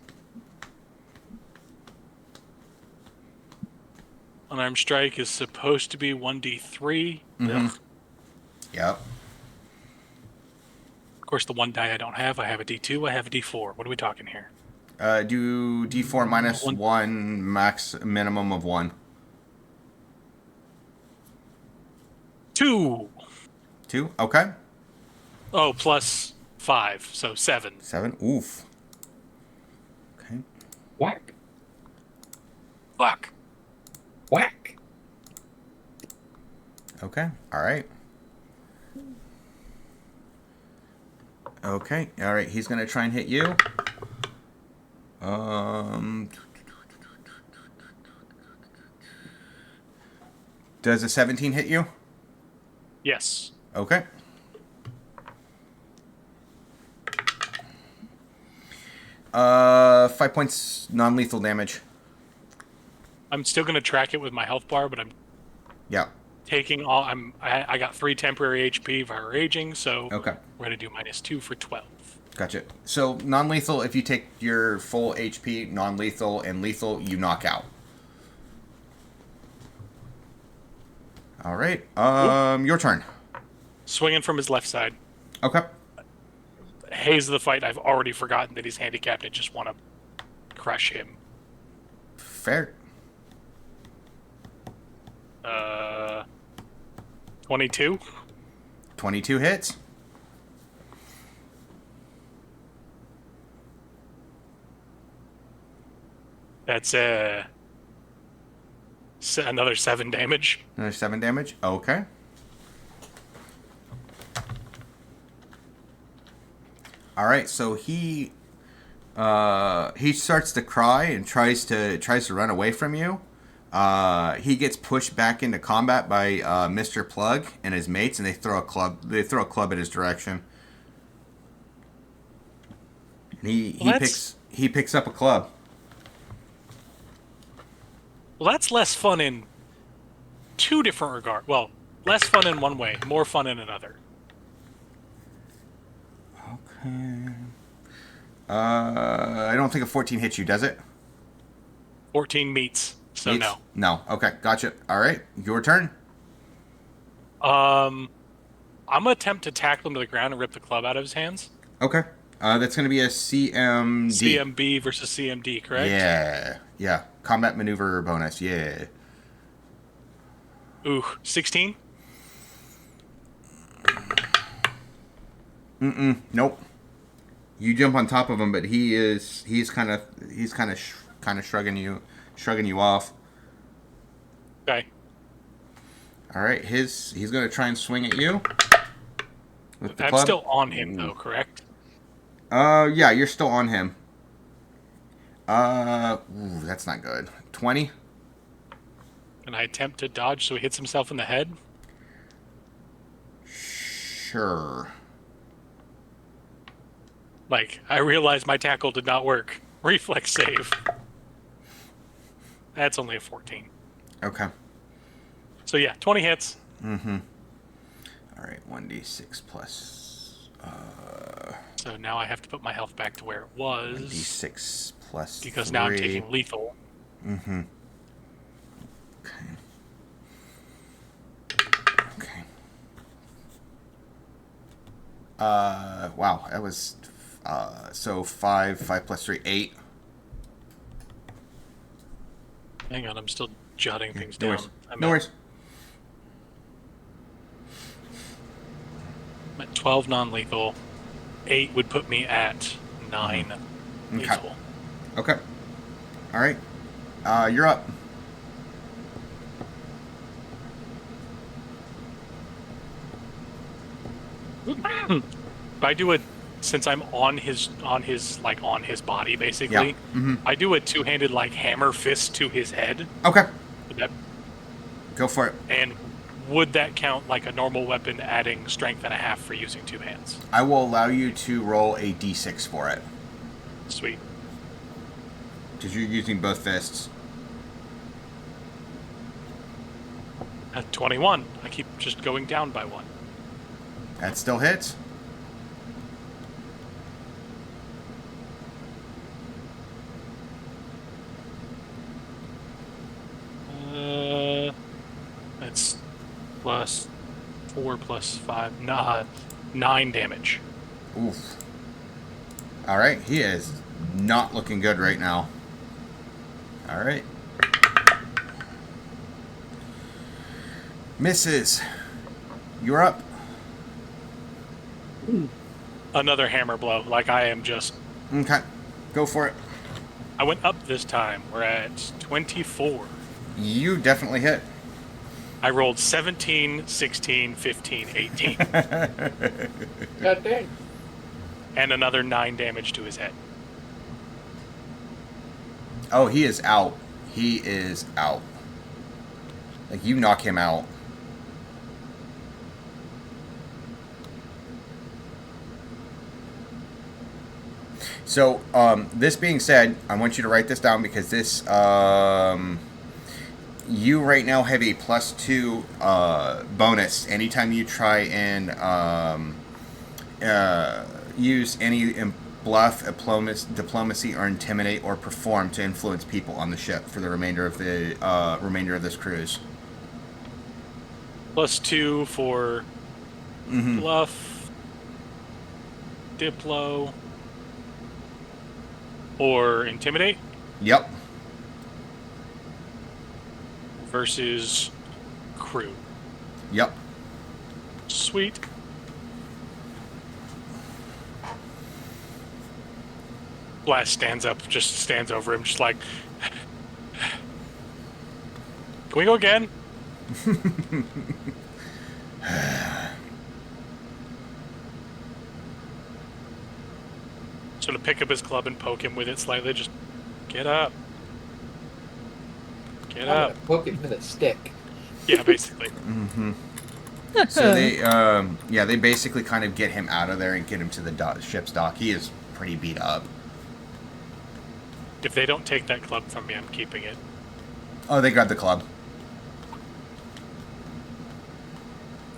Unarmed strike is supposed to be 1d3. Mhm. Ugh. Yep. Of course, the one die I don't have. I have a d2. I have a d4. What are we talking here? Do D4 minus 1, max minimum of 1. 2. 2? Okay. Oh, plus 5. So 7. 7. Oof. Okay. Whack. Fuck. Whack. Okay. All right. Okay. All right. He's gonna try and hit you. Does a 17 hit you? Yes. Okay. Uh, 5 points non-lethal damage. I'm still gonna track it with my health bar, but I'm Yeah. taking all. I got 3 temporary HP via raging, so Okay. we're gonna do -2 for 12. Gotcha. So non-lethal, if you take your full HP, non-lethal and lethal, you knock out. All right. Your turn. Swinging from his left side. Okay. Haze of the fight. I've already forgotten that he's handicapped. I just want to crush him. Fair. 22. 22 hits. That's another 7 damage. Another 7 damage. Okay. All right. So he starts to cry and tries to run away from you. He gets pushed back into combat by Mr. Plug and his mates, and they throw a club in his direction. And he picks up a club. Well, that's less fun in 2 different regards. Well, less fun in one way, more fun in another. Okay. I don't think a 14 hits you, does it? 14 meets, so Meets? no. No. Okay, gotcha. All right, your turn. I'm gonna attempt to tackle him to the ground and rip the club out of his hands. Okay. That's going to be a CMD. CMB versus CMD, correct? Yeah. Combat maneuver bonus, yeah. Ooh, 16? Nope. You jump on top of him, but he's kind of shrugging you off. Okay. All right, he's going to try and swing at you with the I'm club. still on him, though, correct? Yeah, you're still on him. That's not good. 20? And I attempt to dodge so he hits himself in the head? Sure. Like, I realized my tackle did not work. Reflex save. That's only a 14. Okay. So yeah, 20 hits. Mm-hmm. All right, 1d6 plus... So now I have to put my health back to where it was. 1d6 plus because 3. now I'm taking lethal. Mm-hmm. Okay. Wow, that was... so 5 plus 3, 8. Hang on, I'm still jotting things No down. worries. I'm No worries. at 12 non-lethal. 8 would put me at 9 lethal. Okay. All right. You're up. If I do it, since I'm on his body basically, Yeah. Mm-hmm. I do a 2-handed hammer fist to his head. Okay. Would that, Go for it. and would that count like a normal weapon, adding strength and a half for using 2 hands? I will allow you to roll a d6 for it. Sweet. Because you're using both fists. At 21, I keep just going down by 1. That still hits. That's plus 4 plus 5, 9 damage. Oof. All right. He is not looking good right now. All right. Misses. You're up. Another hammer blow. Like I am just. Okay. Go for it. I went up this time. We're at 24. You definitely hit. I rolled 17, 16, 15, 18. God dang. and another 9 damage to his head. Oh, he is out. He is out. Like, you knock him out. So, this being said, I want you to write this down because this, you right now have a +2 bonus anytime you try and use any bluff, diplomacy, or intimidate or perform to influence people on the ship for the remainder of this cruise. +2 for bluff, diplo, or intimidate. Yep. Versus crew. Yep. Sweet. Blast stands up, just stands over him, just like, can we go again? Sort of pick up his club and poke him with it slightly, just get up. Get I'm up. gonna poke it with a stick. Yeah, basically. So they basically kind of get him out of there and get him to the ship's dock. He is pretty beat up. If they don't take that club from me, I'm keeping it. Oh, they grabbed the club.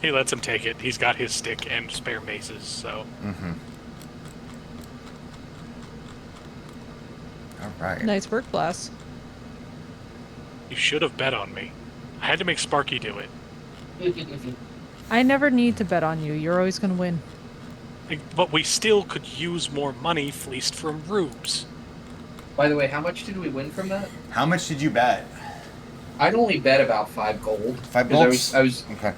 He lets him take it. He's got his stick and spare maces, so. All right. Nice work, Blast. You should have bet on me. I had to make Sparky do it. I never need to bet on you. You're always going to win. But we still could use more money fleeced from rubes. By the way, how much did we win from that? How much did you bet? I'd only bet about 5 gold. 5 'cause gold? I was Okay.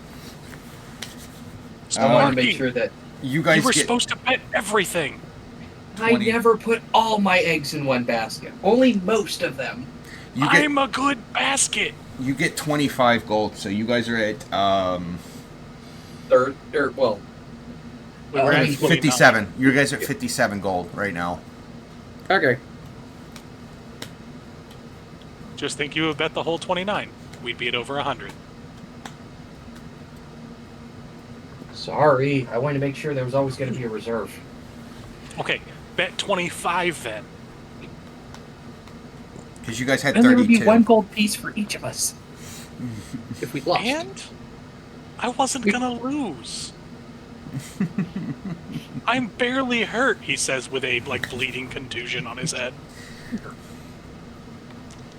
I wanted to make sure that you guys You were supposed to bet everything. 20. I never put all my eggs in one basket. Only most of them. I'm a good basket. You get 25 gold, so you guys are at Third, or well, We were at 57. You guys are at 57 gold right now. Okay. Just think you would bet the whole 29. We'd be at over 100. sorry. I wanted to make sure there was always going to be a reserve. Okay, bet 25 then. Because you guys had And there 32. would be 1 gold piece for each of us. If we lost. And I wasn't gonna lose. I'm barely hurt, he says with a bleeding contusion on his head.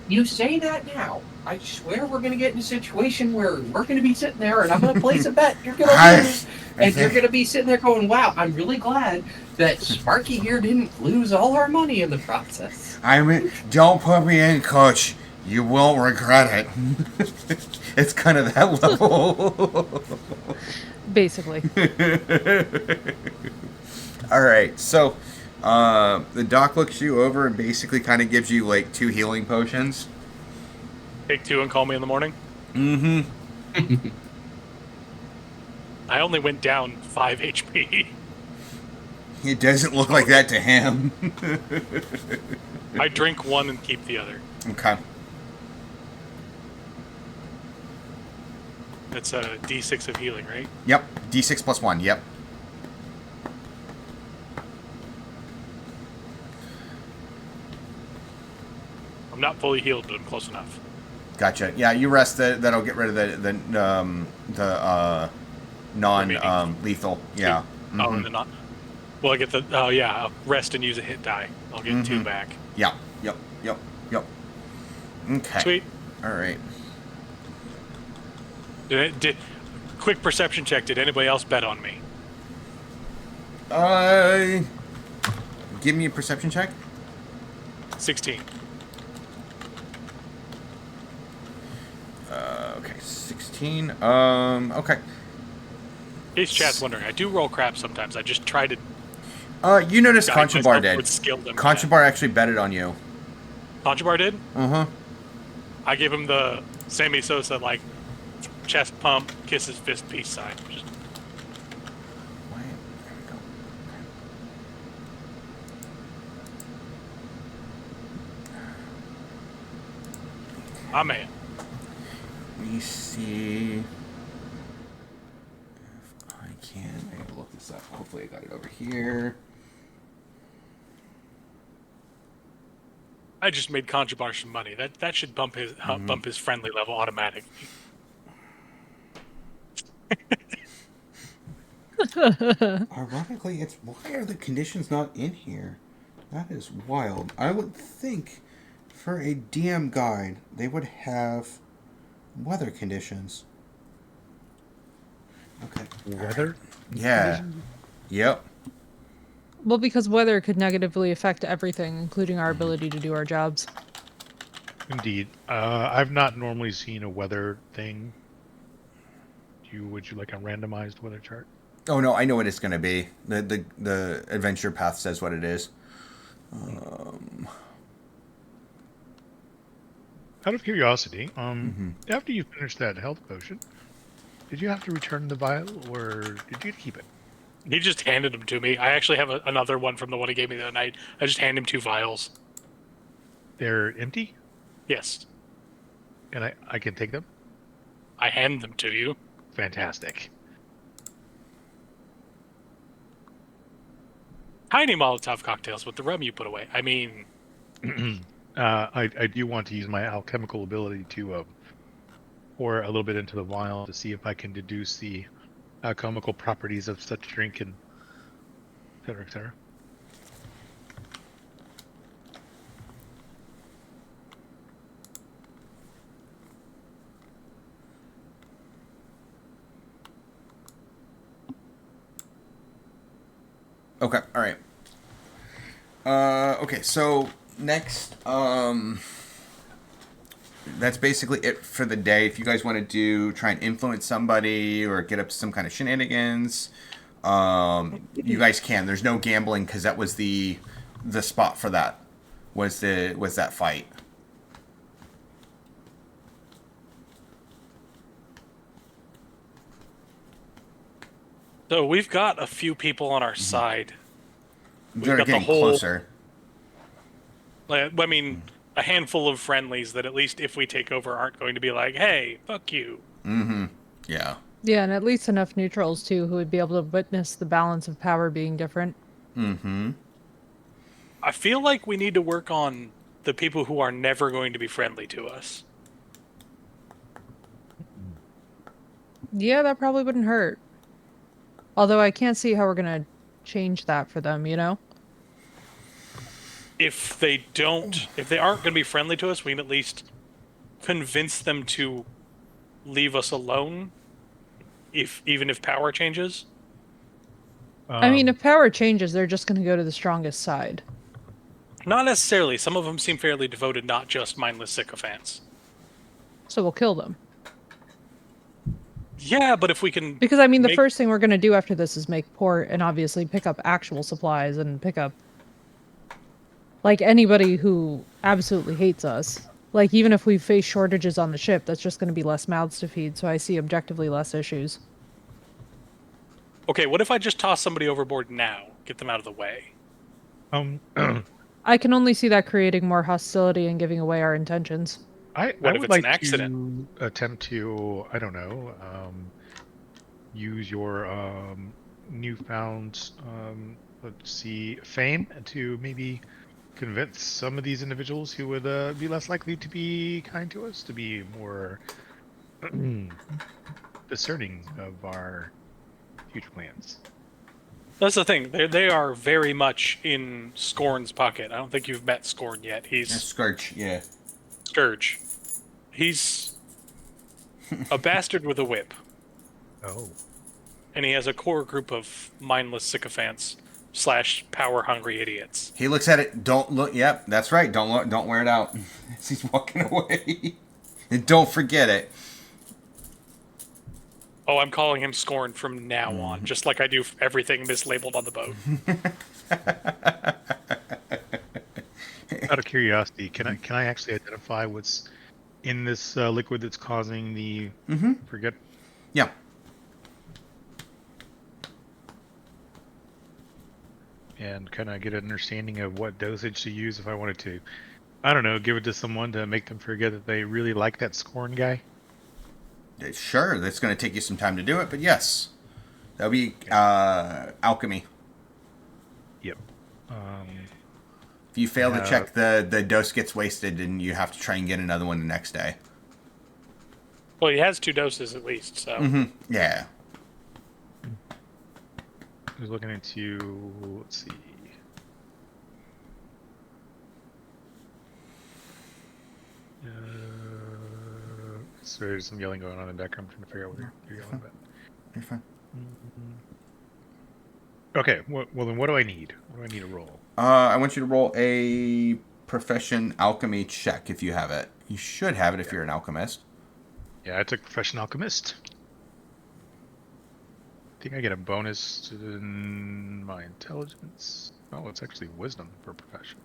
You say that now. I swear we're going to get in a situation where we're going to be sitting there and I'm going to place a bet. You're going to lose. And you're going to be sitting there going, wow, I'm really glad that Sparky here didn't lose all our money in the process. I mean, don't put me in, Coach. You won't regret it. It's kind of that level. Basically. All right, so the doc looks you over and basically kind of gives you like 2 healing potions. Take 2 and call me in the morning. Mm-hmm. I only went down 5 HP. It doesn't look like that to him. I drink 1 and keep the other. Okay. That's a D6 of healing, right? Yep. D6 plus 1. Yep. I'm not fully healed, but I'm close enough. Gotcha. Yeah, you rest. That'll get rid of the non-lethal. Yeah. Mm-hmm. Oh, and then not. Well, I get the. Oh, yeah. I'll rest and use a hit die. I'll get 2 back. Yeah. Yep. Okay. Sweet. All right. Quick perception check. Did anybody else bet on me? Give me a perception check. 16. Okay, 16. Okay. In case chat's wondering, I do roll crap sometimes. I just try to. You noticed guide Contrabar myself did. towards skill them. Contrabar actually betted on you. Contrabar did? Uh-huh. I gave him the Sammy Sosa, chest pump, kiss his fist, peace sign. Just There we go. My man. Let me see if I can. I gotta look this up. Hopefully, I got it over here. I just made Conjabar some money. That should bump his friendly level automatically. Ironically, it's why are the conditions not in here? That is wild. I would think for a DM guide they would have weather conditions. Okay. Weather? Yeah. conditions? Yep. Well, because weather could negatively affect everything, including our ability to do our jobs. Indeed. I've not normally seen a weather thing. Would you like a randomized weather chart? Oh no, I know what it's gonna be. The adventure path says what it is. Out of curiosity, Mhm. after you finished that health potion, did you have to return the vial, or did you keep it? He just handed them to me. I actually have another one from the one he gave me the other night. I just hand him 2 vials. They're empty, Yes. and I can take them? I hand them to you. Fantastic. Tiny Molotov cocktails with the rum you put away. I mean, I do want to use my alchemical ability to pour a little bit into the vial to see if I can deduce the alchemical properties of such drink, and et cetera, et cetera. Okay. All right. Okay. So next, that's basically it for the day. If you guys want to try and influence somebody or get up to some kind of shenanigans, you guys can. There's no gambling because that was the spot for that. Was that fight? so we've got a few people on our side. They're got the getting whole- closer. I mean, a handful of friendlies that at least if we take over aren't going to be like, hey, fuck you. Mm-hmm. Yeah. Yeah, and at least enough neutrals, too, who would be able to witness the balance of power being different. Mm-hmm. I feel like we need to work on the people who are never going to be friendly to us. Yeah, that probably wouldn't hurt. Although I can't see how we're gonna change that for them, you know? If they aren't going to be friendly to us, we can at least convince them to leave us alone, even if power changes. I mean, if power changes, they're just gonna go to the strongest side. Not necessarily. Some of them seem fairly devoted, not just mindless sycophants. So we'll kill them. Yeah, but if we can... Because, I mean, the first thing we're gonna do after this is make port and obviously pick up actual supplies and pick up... like, anybody who absolutely hates us. Like, even if we face shortages on the ship, that's just gonna be less mouths to feed, so I see objectively less issues. Okay, what if I just toss somebody overboard now? Get them out of the way. I can only see that creating more hostility and giving away our intentions. I What if would it's an like accident? to attempt to, I don't know, use your newfound, let's see, fame to maybe convince some of these individuals who would be less likely to be kind to us to be more discerning of our future plans. That's the thing. They are very much in Scorn's pocket. I don't think you've met Scorn yet. He's... Scourge, yeah. Scourge. He's a bastard with a whip. Oh. And he has a core group of mindless sycophants / power-hungry idiots. He looks at it. Don't look. Yep, that's right. Don't look. Don't wear it out. As he's walking away. And don't forget it. Oh, I'm calling him Scorn from now on, just like I do everything mislabeled on the boat. Out of curiosity, can I actually identify what's in this liquid that's causing the forget? Yeah. And can I get an understanding of what dosage to use if I wanted to I don't know, give it to someone to make them forget that they really like that Scorn guy. Sure, that's going to take you some time to do it, but yes. That'll be alchemy. Yep. If you fail to check, the dose gets wasted and you have to try and get another one the next day. Well, he has 2 doses at least, so. Mm-hmm. Yeah. I was looking into, let's see. So there's some yelling going on in the background. I'm trying to figure out what you're yelling about. You're fine. Okay, well then what do I need? What do I need to roll? I want you to roll a profession alchemy check if you have it. You should have it if you're an alchemist. Yeah, I took Profession Alchemist. I think I get a bonus to my intelligence. Oh, it's actually wisdom for profession.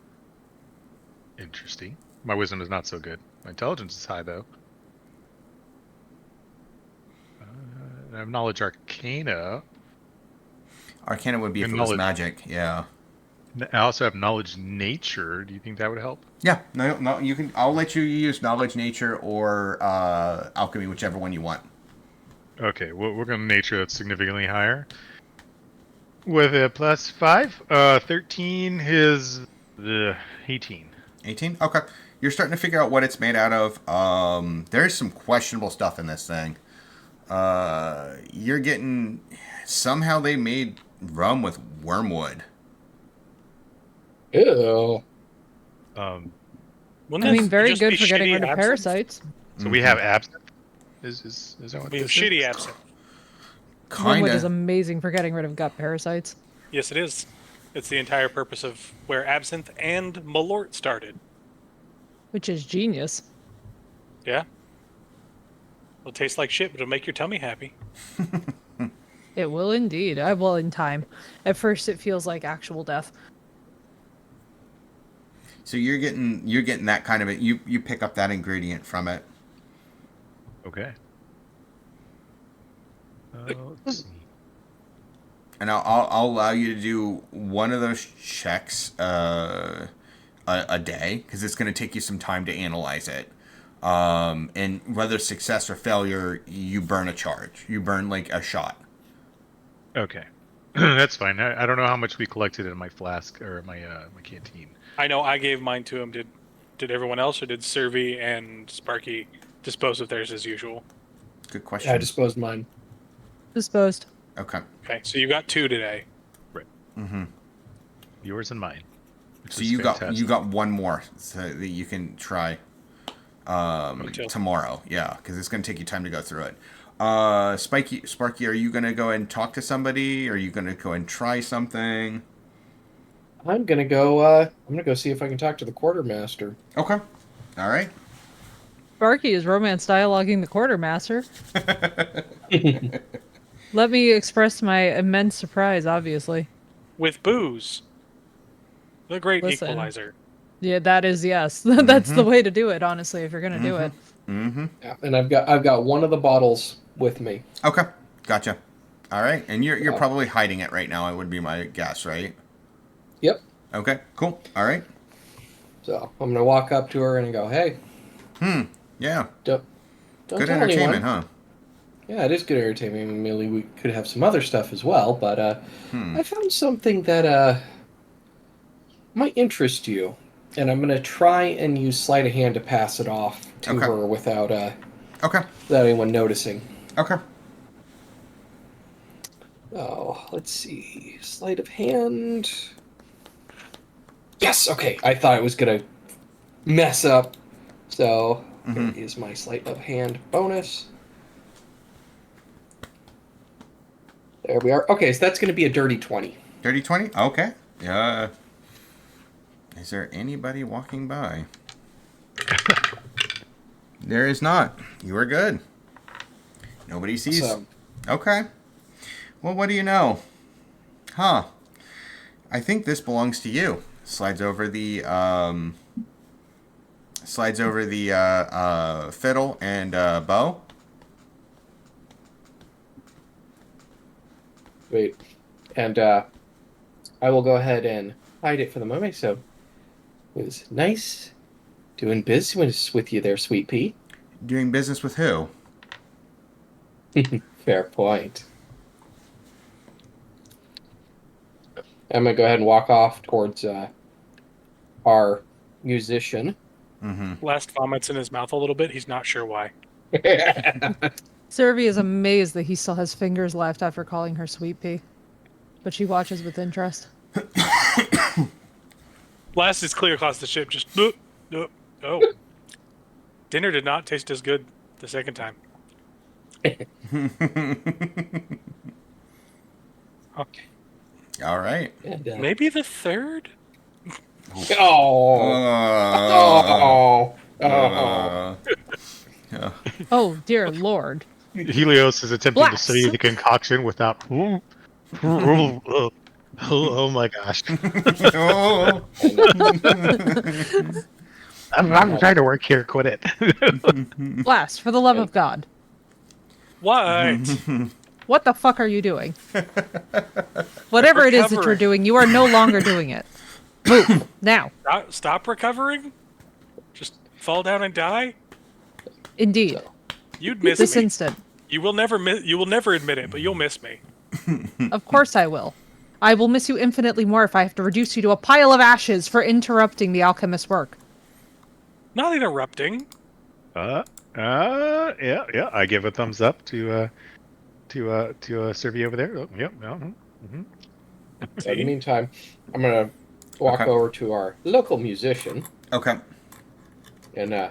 Interesting. My wisdom is not so good. My intelligence is high, though. I have knowledge arcana. Arcana would be if it was magic, yeah. I also have knowledge nature. Do you think that would help? Yeah, no, you can. I'll let you use knowledge nature or alchemy, whichever one you want. Okay, we're going to nature that's significantly higher. With a +5, 13 is 18. 18? Okay. You're starting to figure out what it's made out of. There's some questionable stuff in this thing. You're getting... Somehow they made rum with wormwood. Ew. I mean, very good for getting rid of parasites. So we have absinthe? Is that what We have this is? shitty absinthe. Wormwood is Kinda. amazing for getting rid of gut parasites. Yes, it is. It's the entire purpose of where absinthe and Malort started. Which is genius. Yeah. It'll taste like shit, but it'll make your tummy happy. It will indeed. I will in time. At first it feels like actual death. So you're getting that kind of it. You pick up that ingredient from it. Okay. Let's see. And I'll allow you to do one of those checks a day because it's going to take you some time to analyze it. And whether success or failure, you burn a charge. You burn like a shot. Okay. That's fine. I don't know how much we collected in my flask or my canteen. I know I gave mine to him. Did everyone else, or did Servi and Sparky dispose of theirs as usual? Good question. I disposed mine. Disposed. Okay. Okay, so you got 2 today. Right. Mm-hmm. Yours and mine. So you got one more so that you can try tomorrow. Yeah, because it's going to take you time to go through it. Sparky, are you going to go and talk to somebody? Are you going to go and try something? I'm gonna go see if I can talk to the quartermaster. Okay. All right. Sparky is romance dialoguing the quartermaster. Let me express my immense surprise, obviously. With booze. The great Listen. equalizer. Yeah, that is yes. That's the way to do it, honestly, if you're gonna do it. Mm-hmm. Yeah, and I've got one of the bottles with me. Okay. Gotcha. All right. And you're probably hiding it right now, it would be my guess, right? Yep. Okay, cool. All right. So I'm gonna walk up to her and go, "Hey, Yeah. don't Good tell entertainment, anyone." huh? Yeah, it is good entertainment. I mean, maybe we could have some other stuff as well, but I found something that might interest you, and I'm gonna try and use sleight of hand to pass it off to her without anyone noticing. Okay. Oh, let's see. Sleight of hand. Yes, okay. I thought it was going to mess up. So, here is my sleight of hand bonus. There we are. Okay, so that's going to be a dirty 20. Dirty 20? Okay. Yeah. Is there anybody walking by? There is not. You are good. Nobody sees. Awesome. Okay. Well, what do you know? Huh. I think this belongs to you. Slides over the fiddle and bow. Wait. And I will go ahead and hide it for the moment. So it was nice Doing business with you there, Sweet Pea. Doing business with who? Fair point. I'm gonna go ahead and walk off towards our musician. Last vomits in his mouth a little bit. He's not sure why. Servi is amazed that he still has fingers left after calling her Sweet Pea, but she watches with interest. Last is clear across the ship. Just oh. Dinner did not taste as good the second time. Okay. All right. And, Maybe the third? Oh, dear lord. Helios is attempting Blast. to study the concoction without. Oh my gosh! Oh. I'm trying to work here. Quit it. Blast, for the love of God. What? What the fuck are you doing? Whatever it is that you're Recovering. doing, you are no longer doing it. Move, now. Stop recovering? Just fall down and die? Indeed. You'd miss This me. instant. You will never admit it, but you'll miss me. Of course I will. I will miss you infinitely more if I have to reduce you to a pile of ashes for interrupting the alchemist's work. Not interrupting. Yeah. I give a thumbs up to Servi over there. Oh, yep. So in the meantime, I'm gonna walk over to our local musician Okay. and go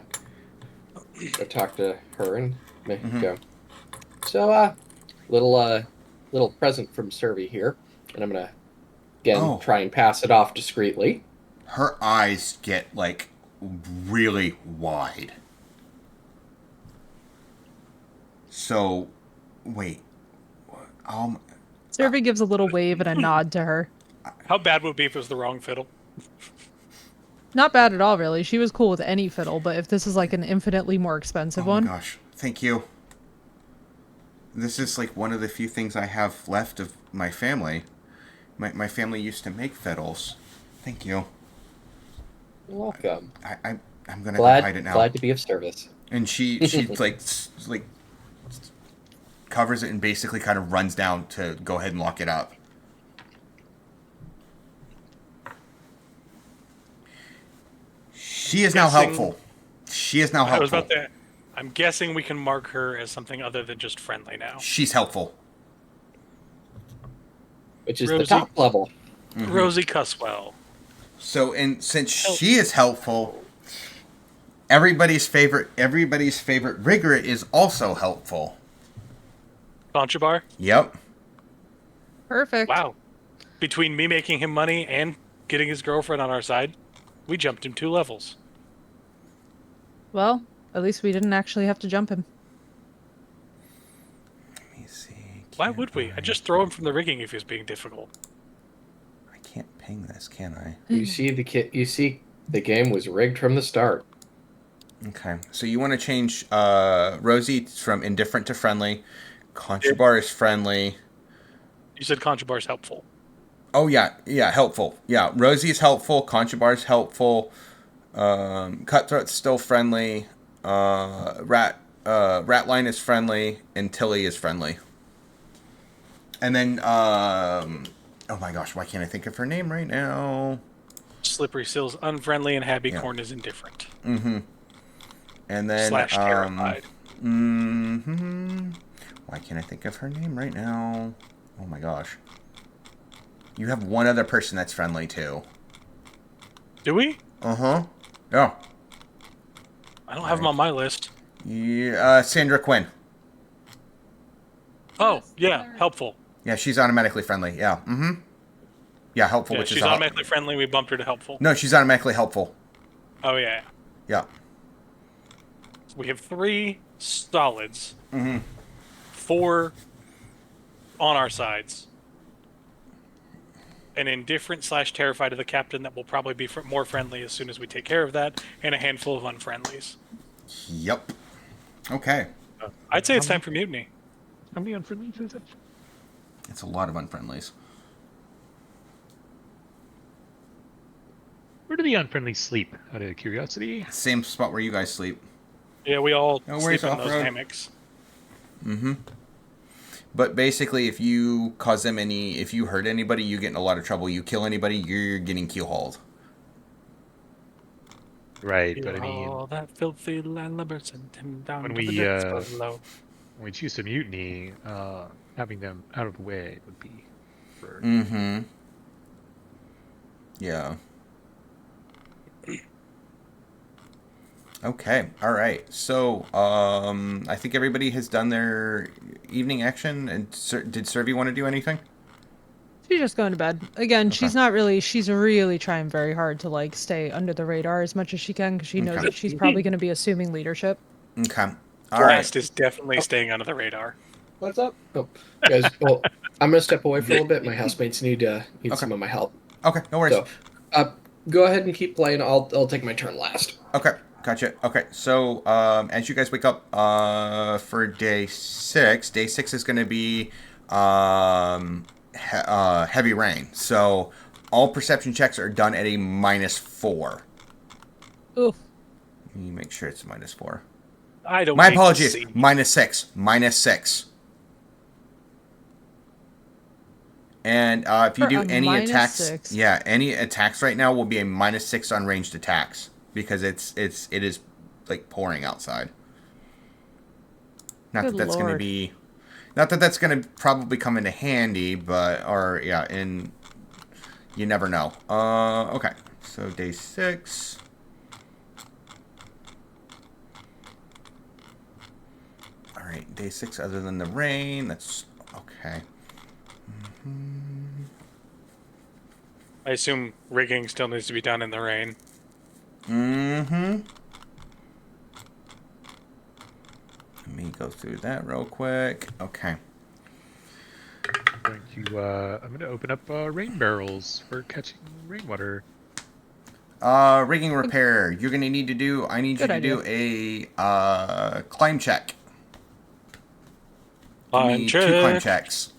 talk to her and go. So little present from Servi here, and I'm gonna again try and pass it off discreetly. Her eyes get like really wide. So, wait. Servi gives a little wave and a nod to her. How bad would it be if it was the wrong fiddle? Not bad at all, really. She was cool with any fiddle, but if this is like an infinitely more expensive one. Oh my gosh. Thank you. This is like one of the few things I have left of my family. My family used to make fiddles. Thank you. You're welcome. I'm gonna go hide it now. Glad to be of service. And she like covers it and basically kind of runs down to go ahead and lock it up. She is now helpful. She is now helpful. I'm guessing we can mark her as something other than just friendly now. She's helpful. Which is the top level. Rosie Cuswell. So, and since she is helpful, everybody's favorite rigger is also helpful. Conchabar? Yep. Perfect. Wow. Between me making him money and getting his girlfriend on our side, we jumped him 2 levels. Well, at least we didn't actually have to jump him. Let me see. Why would we? I'd just throw him from the rigging if he was being difficult. I can't ping this, can I? You see the game was rigged from the start. Okay. So you want to change Rosie from indifferent to friendly. Conchabar is friendly. You said Conchabar's helpful. Oh yeah, helpful. Yeah, Rosie's helpful. Conchabar's helpful. Cutthroat's still friendly. Ratline is friendly, and Tilly is friendly. And then, oh my gosh, why can't I think of her name right now? Slippery Sill's unfriendly, and Happy Corn is indifferent. Mm-hmm. And then / terrified. Why can't I think of her name right now? Oh my gosh. You have one other person that's friendly too. Do we? Uh-huh. Yeah. I don't have him on my list. Yeah, Sandra Quinn. Oh, yeah, helpful. Yeah, she's automatically friendly. Yeah. Mm-hmm. Yeah, helpful, Yeah, which she's is automatically friendly. We bumped her to helpful. No, she's automatically helpful. Oh, yeah. Yeah. So we have 3 solids. Mm-hmm. 4 on our sides. An indifferent / terrified of the captain that will probably be more friendly as soon as we take care of that, and a handful of unfriendlies. Yep. Okay. I'd say it's time for mutiny. How many unfriendlies is it? It's a lot of unfriendlies. Where do the unfriendly sleep, out of curiosity? Same spot where you guys sleep. Yeah, we all No worries, sleep in those off-road. hammocks. Mm-hmm. But basically, if you cause them if you hurt anybody, you get in a lot of trouble. You kill anybody, you're getting keel-hauled. Right, but I Oh, mean, that filthy landlubber sent him down when to the we depths below. when we choose to mutiny, having them out of the way would be preferred. Mm-hmm. Yeah. Okay. All right. So, I think everybody has done their evening action. And did Servi want to do anything? She's just going to bed. Again, Okay. she's really trying very hard to like stay under the radar as much as she can because she knows Okay. that she's probably going to be assuming leadership. Okay. All right. Blast is definitely staying under the radar. What's up? Oh, guys, well, I'm gonna step away for a little bit. My housemates need some of my help. Okay. No worries. So, go ahead and keep playing. I'll take my turn last. Okay. Gotcha. Okay. So, as you guys wake up for day 6 is going to be heavy rain. So, all perception checks are done at a -4. Oof. Let me make sure it's -4. I don't. My need to apologies. see. -6. -6. And if you For do a any attacks, -6. yeah, any attacks right now will be a -6 on ranged attacks because it is like pouring outside. Not Good that that's going to Lord. be, not that that's going to probably come into handy, but you never know. Okay, so day 6. All right, day 6. Other than the rain, that's okay. I assume rigging still needs to be done in the rain. Mm-hmm. Let me go through that real quick. Okay. I'm going to open up rain barrels for catching rainwater. Rigging repair. You're gonna need to do. I need Good you to idea. do a climb check. Give Climb me 2 climb check. checks.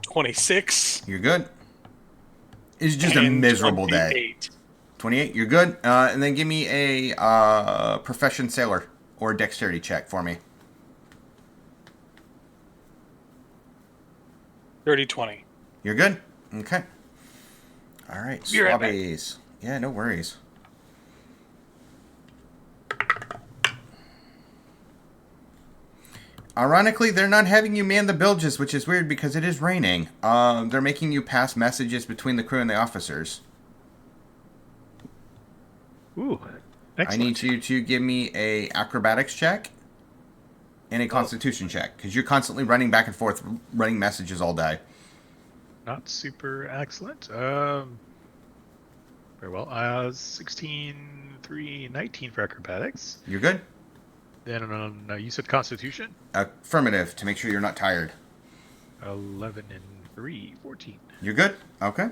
26. You're good. It's just a and miserable day. 28. 28. You're good. And then give me a profession sailor or dexterity check for me. 30-20. You're good. Okay. All right. Be right back. Swabbies. Yeah, no worries. Ironically, they're not having you man the bilges, which is weird because it is raining. They're making you pass messages between the crew and the officers. Ooh, excellent. I need you to give me a acrobatics check and a constitution check because you're constantly running back and forth, running messages all day. Not super excellent. Very well. 16, 3, 19 for acrobatics. You're good? Then you said Constitution? Affirmative, to make sure you're not tired. 11 and 3, 14. You're good? Okay.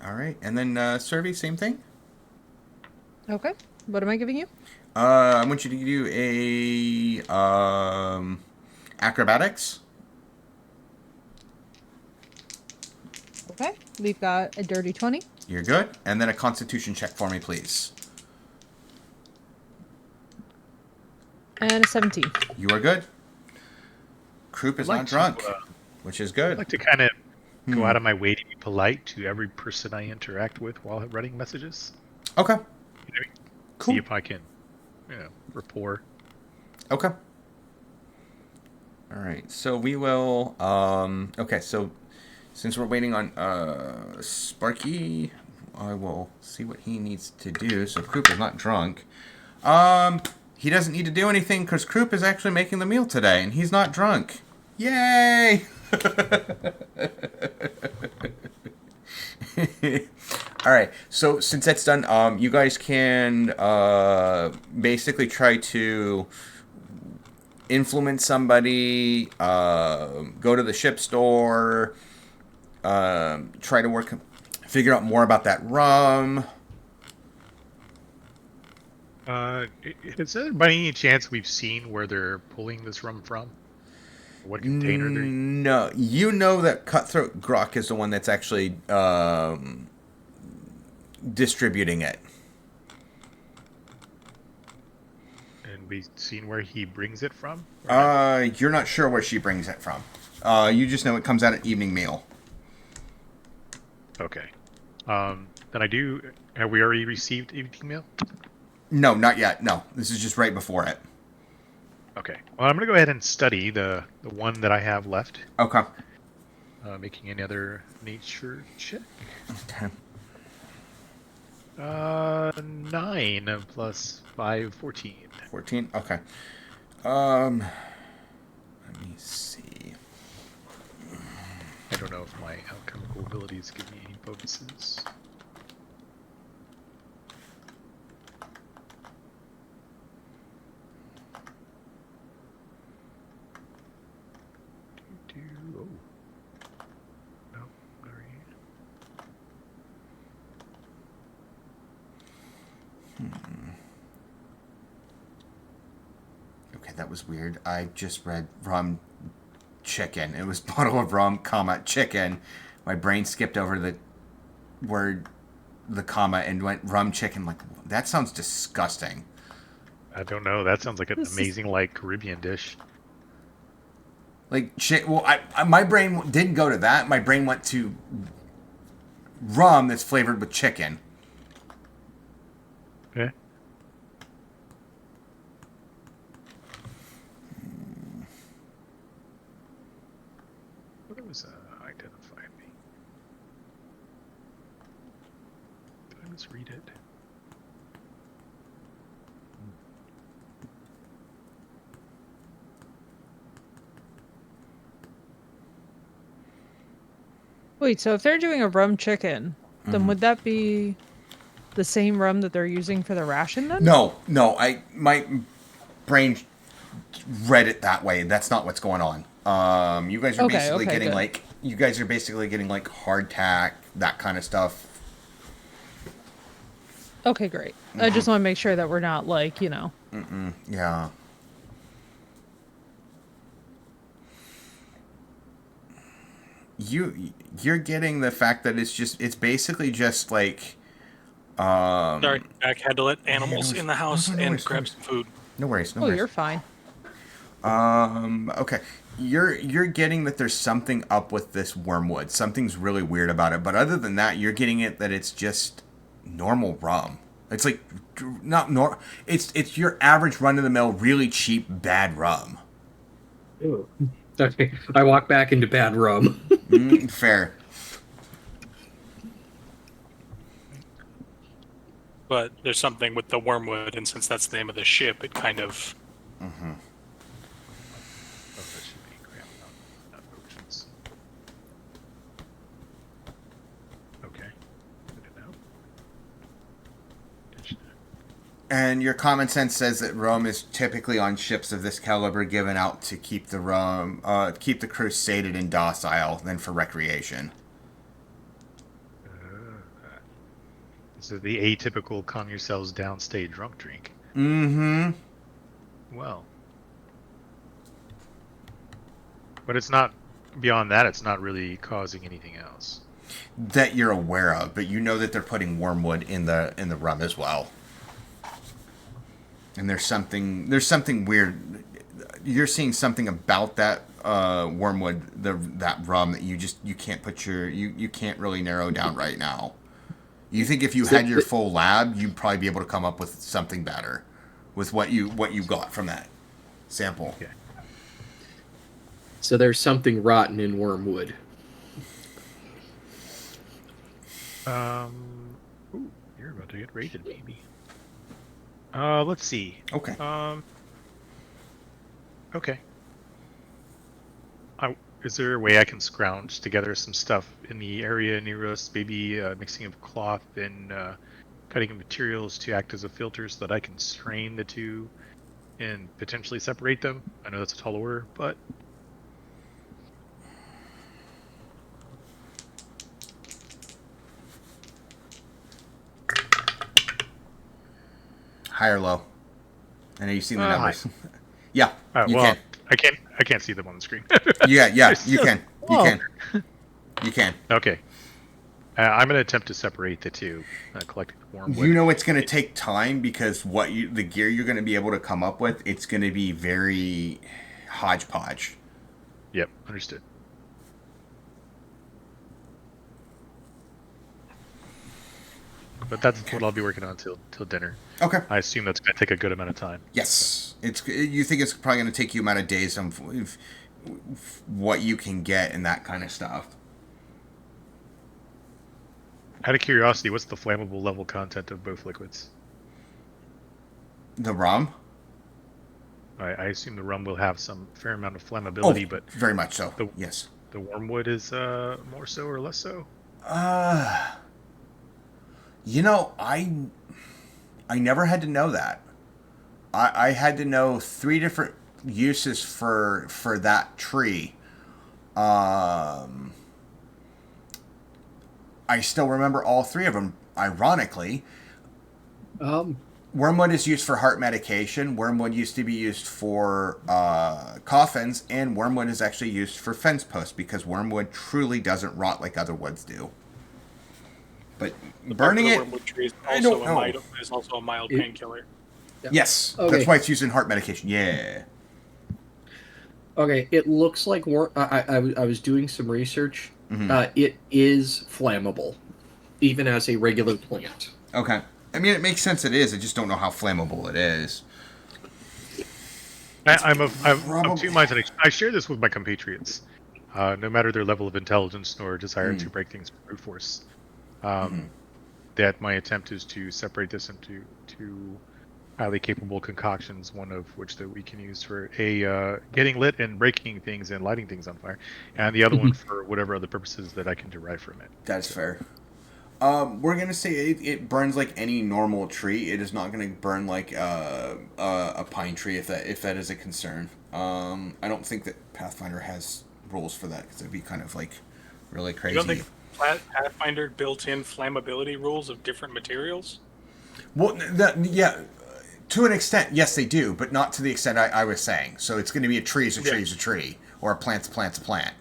All right. And then survey, same thing? Okay. What am I giving you? I want you to do a acrobatics. Okay. We've got a dirty 20. You're good. And then a constitution check for me, please. And a 17. You are good. Croup is not drunk, which is good. I'd like to kind of go out of my way to be polite to every person I interact with while running messages. Okay. Cool. See if I can, rapport. Okay. All right. So we will. Okay. So since we're waiting on Sparky, I will see what he needs to do. So Croup is not drunk. He doesn't need to do anything because Croup is actually making the meal today, and he's not drunk. Yay! All right. So since that's done, you guys can basically try to influence somebody, go to the ship store, try to figure out more about that rum. Is there by any chance we've seen where they're pulling this rum from? What container they're? No, you know that Cutthroat Grok is the one that's actually distributing it. And we've seen where he brings it from? Or not? You're not sure where she brings it from. You just know it comes out at evening meal. Okay. Then I do. Have we already received evening mail? No, not yet. No, this is just right before it. Okay. Well, I'm gonna go ahead and study the one that I have left. Okay. Making another nature check. Okay. 9 plus 5, 14. 14. Okay. Let me see. I don't know if my alchemical abilities give me any bonuses. Oh. No, sorry. Okay, that was weird. I just read rum chicken. It was bottle of rum, comma, chicken. My brain skipped over the word, the comma, and went rum chicken. Like, that sounds disgusting. I don't know. That sounds like an This is- amazing, like, Caribbean dish. Like, shit. Well, my brain didn't go to that. My brain went to rum that's flavored with chicken. Okay. What was identify me? Did I misread it? Wait, so if they're doing a rum chicken, then would that be the same rum that they're using for the ration then? No, my brain read it that way. That's not what's going on. You guys are Okay, basically okay, getting good. like hardtack, that kind of stuff. Okay, great. I just want to make sure that we're not like, Yeah. You're getting the fact that it's basically just like Sorry, Jack had to let animals no, in the house no and worries, no grab worries. some food. No worries, no oh, worries. you're fine. Okay. You're getting that there's something up with this wormwood. Something's really weird about it. But other than that, you're getting it that it's just normal rum. It's like not nor. It's your average run of the mill, really cheap, bad rum. Ooh. Okay, I walk back into bad rum. Fair. But there's something with the wormwood, and since that's the name of the ship, it kind of. Oh, that should be craft, not potions. Okay. Good to know. And your common sense says that rum is typically on ships of this caliber given out to keep keep the crew sated and docile than for recreation. This is the atypical calm yourselves down, stay drunk drink. Mm-hmm. Well. But it's not, beyond that, it's not really causing anything else. That you're aware of, but you know that they're putting wormwood in the rum as well. And there's something weird. You're seeing something about that wormwood, that rum that you can't put you can't really narrow down right now. You think if you had your full lab, you'd probably be able to come up with something better with what you got from that sample. Okay. So there's something rotten in wormwood. Ooh, you're about to get raided, maybe. Let's see. Okay. Okay. Is there a way I can scrounge together some stuff in the area near us? Maybe mixing of cloth and cutting of materials to act as a filter so that I can strain the two and potentially separate them? I know that's a tall order, but... High or low? I know you've seen the High. numbers. Yeah, you Well, can. I can't see them on the screen. Yeah, They're you so can. You small. can. You can. Okay. I'm going to attempt to separate the two, collecting the wormwood. You know it's going to take time because the gear you're going to be able to come up with, it's going to be very hodgepodge. Yep, understood. But that's what I'll be working on till dinner. Okay. I assume that's going to take a good amount of time. Yes. You think it's probably going to take you amount of days on what you can get and that kind of stuff. Out of curiosity, what's the flammable level content of both liquids? The rum? I assume the rum will have some fair amount of flammability, but very much so. Yes. The wormwood is more so or less so? You know, I never had to know that. I had to know 3 different uses for that tree. I still remember all 3 of them, ironically. Wormwood is used for heart medication. Wormwood used to be used for coffins. And wormwood is actually used for fence posts because wormwood truly doesn't rot like other woods do. But burning it, wormwood tree is I don't know. Is also a mild painkiller. Yes, Okay. that's why it's used in heart medication. Yeah. Okay, it looks like I was doing some research. Mhm. It is flammable, even as a regular plant. Okay. I mean, it makes sense it is. I just don't know how flammable it is. I'm of 2 minds, and I share this with my compatriots. No matter their level of intelligence nor desire to break things with brute force, that my attempt is to separate this into 2 highly capable concoctions, one of which that we can use for getting lit and breaking things and lighting things on fire, and the other one for whatever other purposes that I can derive from it. That's fair. We're gonna say it burns like any normal tree. It is not gonna burn like a pine tree if that is a concern. I don't think that Pathfinder has rules for that because it'd be kind of like really crazy. You don't think Pathfinder built in flammability rules of different materials? Well, yeah, to an extent, yes, they do, but not to the extent I was saying. So it's going to be a tree is a tree is a tree, or a plant's a plant's a plant.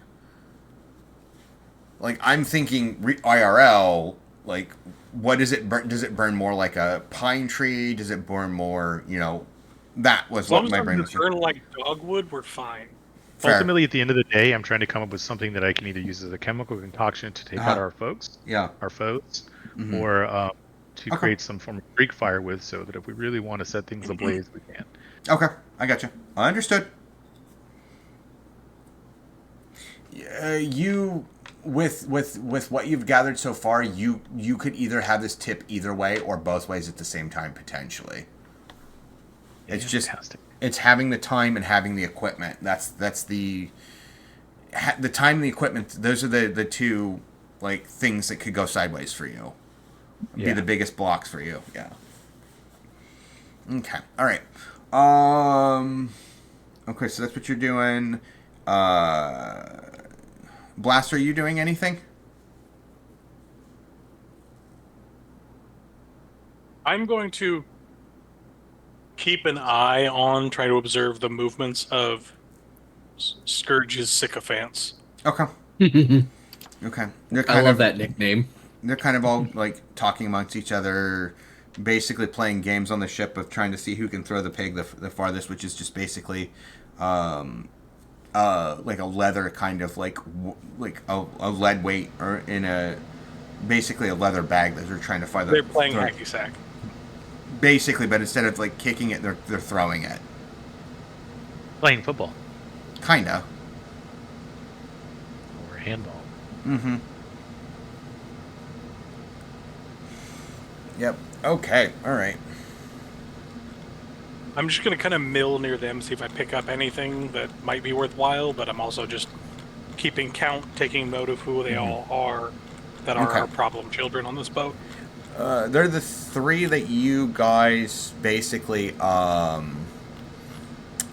Like, I'm thinking IRL, like, what does it burn? Does it burn more like a pine tree? Does it burn more, that was what my brain was thinking. Burn like dogwood, we're fine. Fair. Ultimately, at the end of the day, I'm trying to come up with something that I can either use as a chemical concoction to take out our foes, or to create some form of Greek fire with, so that if we really want to set things ablaze, we can. Okay, I got you. Understood. You, with what you've gathered so far, you could either have this tip either way or both ways at the same time potentially. It's just it's having the time and having the equipment. That's the time and the equipment. Those are the 2 like things that could go sideways for you. Be the biggest blocks for you. Yeah. Okay. All right. Okay, so that's what you're doing. Blaster, are you doing anything? I'm going to keep an eye on, try to observe the movements of Scourge's sycophants. Okay. Okay. I love that nickname. They're kind of all like talking amongst each other, basically playing games on the ship of trying to see who can throw the pig the farthest, which is just basically like a leather kind of like a lead weight or in basically a leather bag that they're trying to fire. They're playing hacky sack. Basically, but instead of like kicking it, they're throwing it. Playing football. Kinda. Or handball. Mm-hmm. Yep. Okay. All right. I'm just going to kind of mill near them, see if I pick up anything that might be worthwhile, but I'm also just keeping count, taking note of who they all are that are our problem children on this boat. They're the 3 that you guys basically there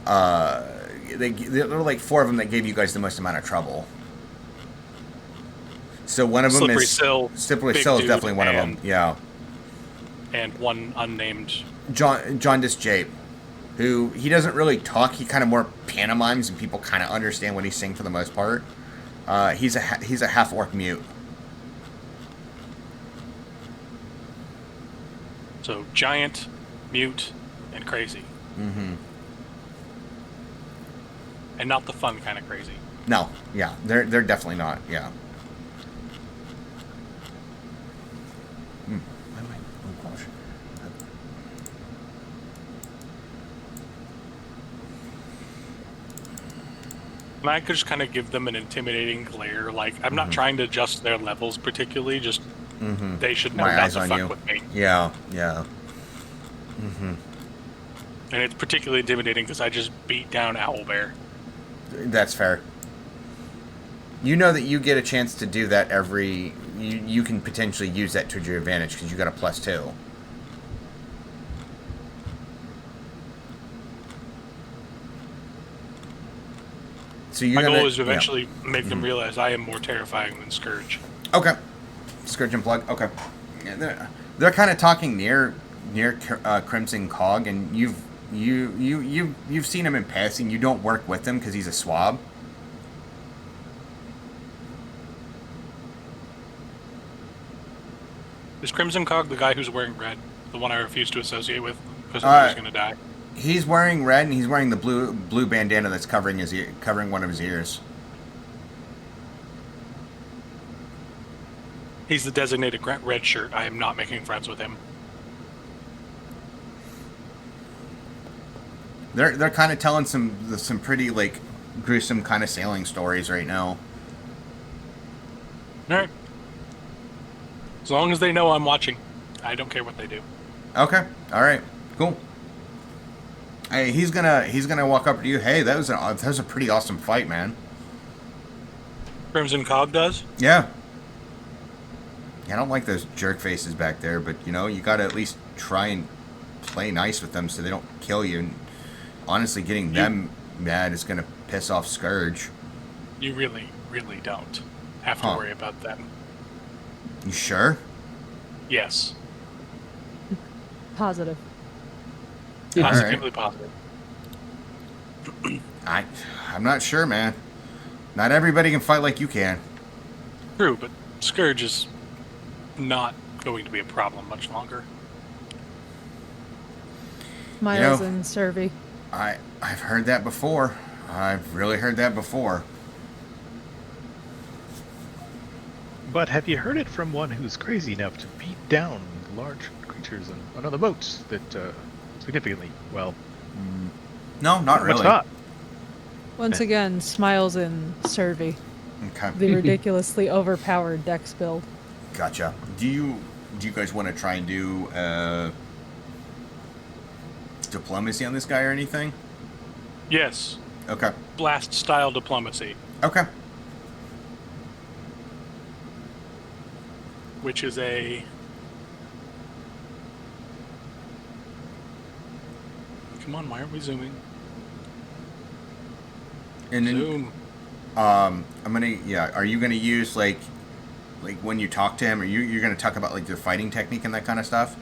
were like 4 of them that gave you guys the most amount of trouble. So one of them Slippery is Sill. Slippery Sill is definitely one of them. Yeah. and one unnamed. Jaundice Jape, who he doesn't really talk. He kind of more pantomimes, and people kind of understand what he's saying for the most part. He's a half orc mute. So giant, mute, and crazy. Mm-hmm. And not the fun kind of crazy. No, yeah, they're definitely not. Yeah. Oh gosh. And I could just kind of give them an intimidating glare. Like, I'm not trying to adjust their levels particularly, just they should know My not eyes to on fuck you. with me. Yeah, yeah. Mm-hmm. And it's particularly intimidating because I just beat down Owlbear. That's fair. You know that you get a chance to do that every... You can potentially use that to your advantage because you got a +2. So My goal is to eventually make them realize I am more terrifying than Scourge. Okay. Scourge and Plug. Okay. Yeah, they're kind of talking near Crimson Cog, and you've seen him in passing. You don't work with him because he's a swab. Is Crimson Cog the guy who's wearing red? The one I refuse to associate with because I know he's going to die? He's wearing red, and he's wearing the blue bandana that's covering his ear, covering one of his ears. He's the designated red shirt. I am not making friends with him. They're kind of telling some pretty like gruesome kind of sailing stories right now. All right. As long as they know I'm watching, I don't care what they do. Okay. All right. Cool. Hey, he's gonna walk up to you. Hey, that was a pretty awesome fight, man. Crimson Cog does? Yeah. I don't like those jerk faces back there, but you know, you gotta at least try and play nice with them so they don't kill you. And honestly, getting them mad is gonna piss off Scourge. You really, really don't have to worry about them. You sure? Yes. Positive. Positively positive. I'm not sure, man. Not everybody can fight like you can. True, but Scourge is not going to be a problem much longer. Miles and Survey. I've heard that before. I've really heard that before. But have you heard it from one who's crazy enough to beat down large creatures on other boats that significantly, well... No, not really. Not. Once again, Smiles and Survey. Okay. The ridiculously overpowered dex build. Gotcha. Do you guys want to try and do diplomacy on this guy or anything? Yes. Okay. Blast style diplomacy. Okay. Which is a... Come on, why aren't we zooming? And then, Zoom. I'm gonna, are you gonna use like when you talk to him, or you're gonna talk about like your fighting technique and that kind of stuff?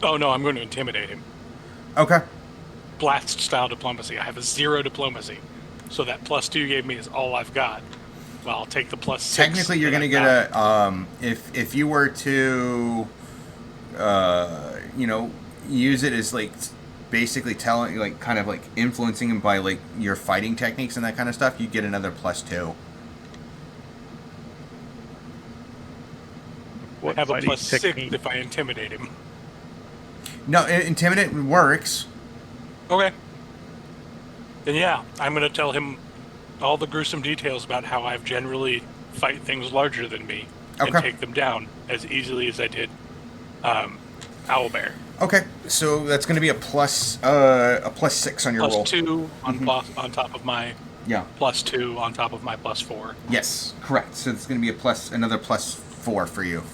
Oh no, I'm going to intimidate him. Okay. Blast style diplomacy. I have a 0 diplomacy. So that +2 you gave me is all I've got. Well, I'll take the +6. Technically, you're gonna get a if you were to use it as like basically telling, like, kind of like influencing him by like your fighting techniques and that kind of stuff, you get another +2. I have a +6 if I intimidate him. No, intimidate works. Okay. Then yeah, I'm going to tell him all the gruesome details about how I've generally fight things larger than me and take them down as easily as I did Owlbear. Okay, so that's going to be a +6 on your roll. +2 on top of my +2 on top of my +4. Yes, correct. So it's going to be another +4 for you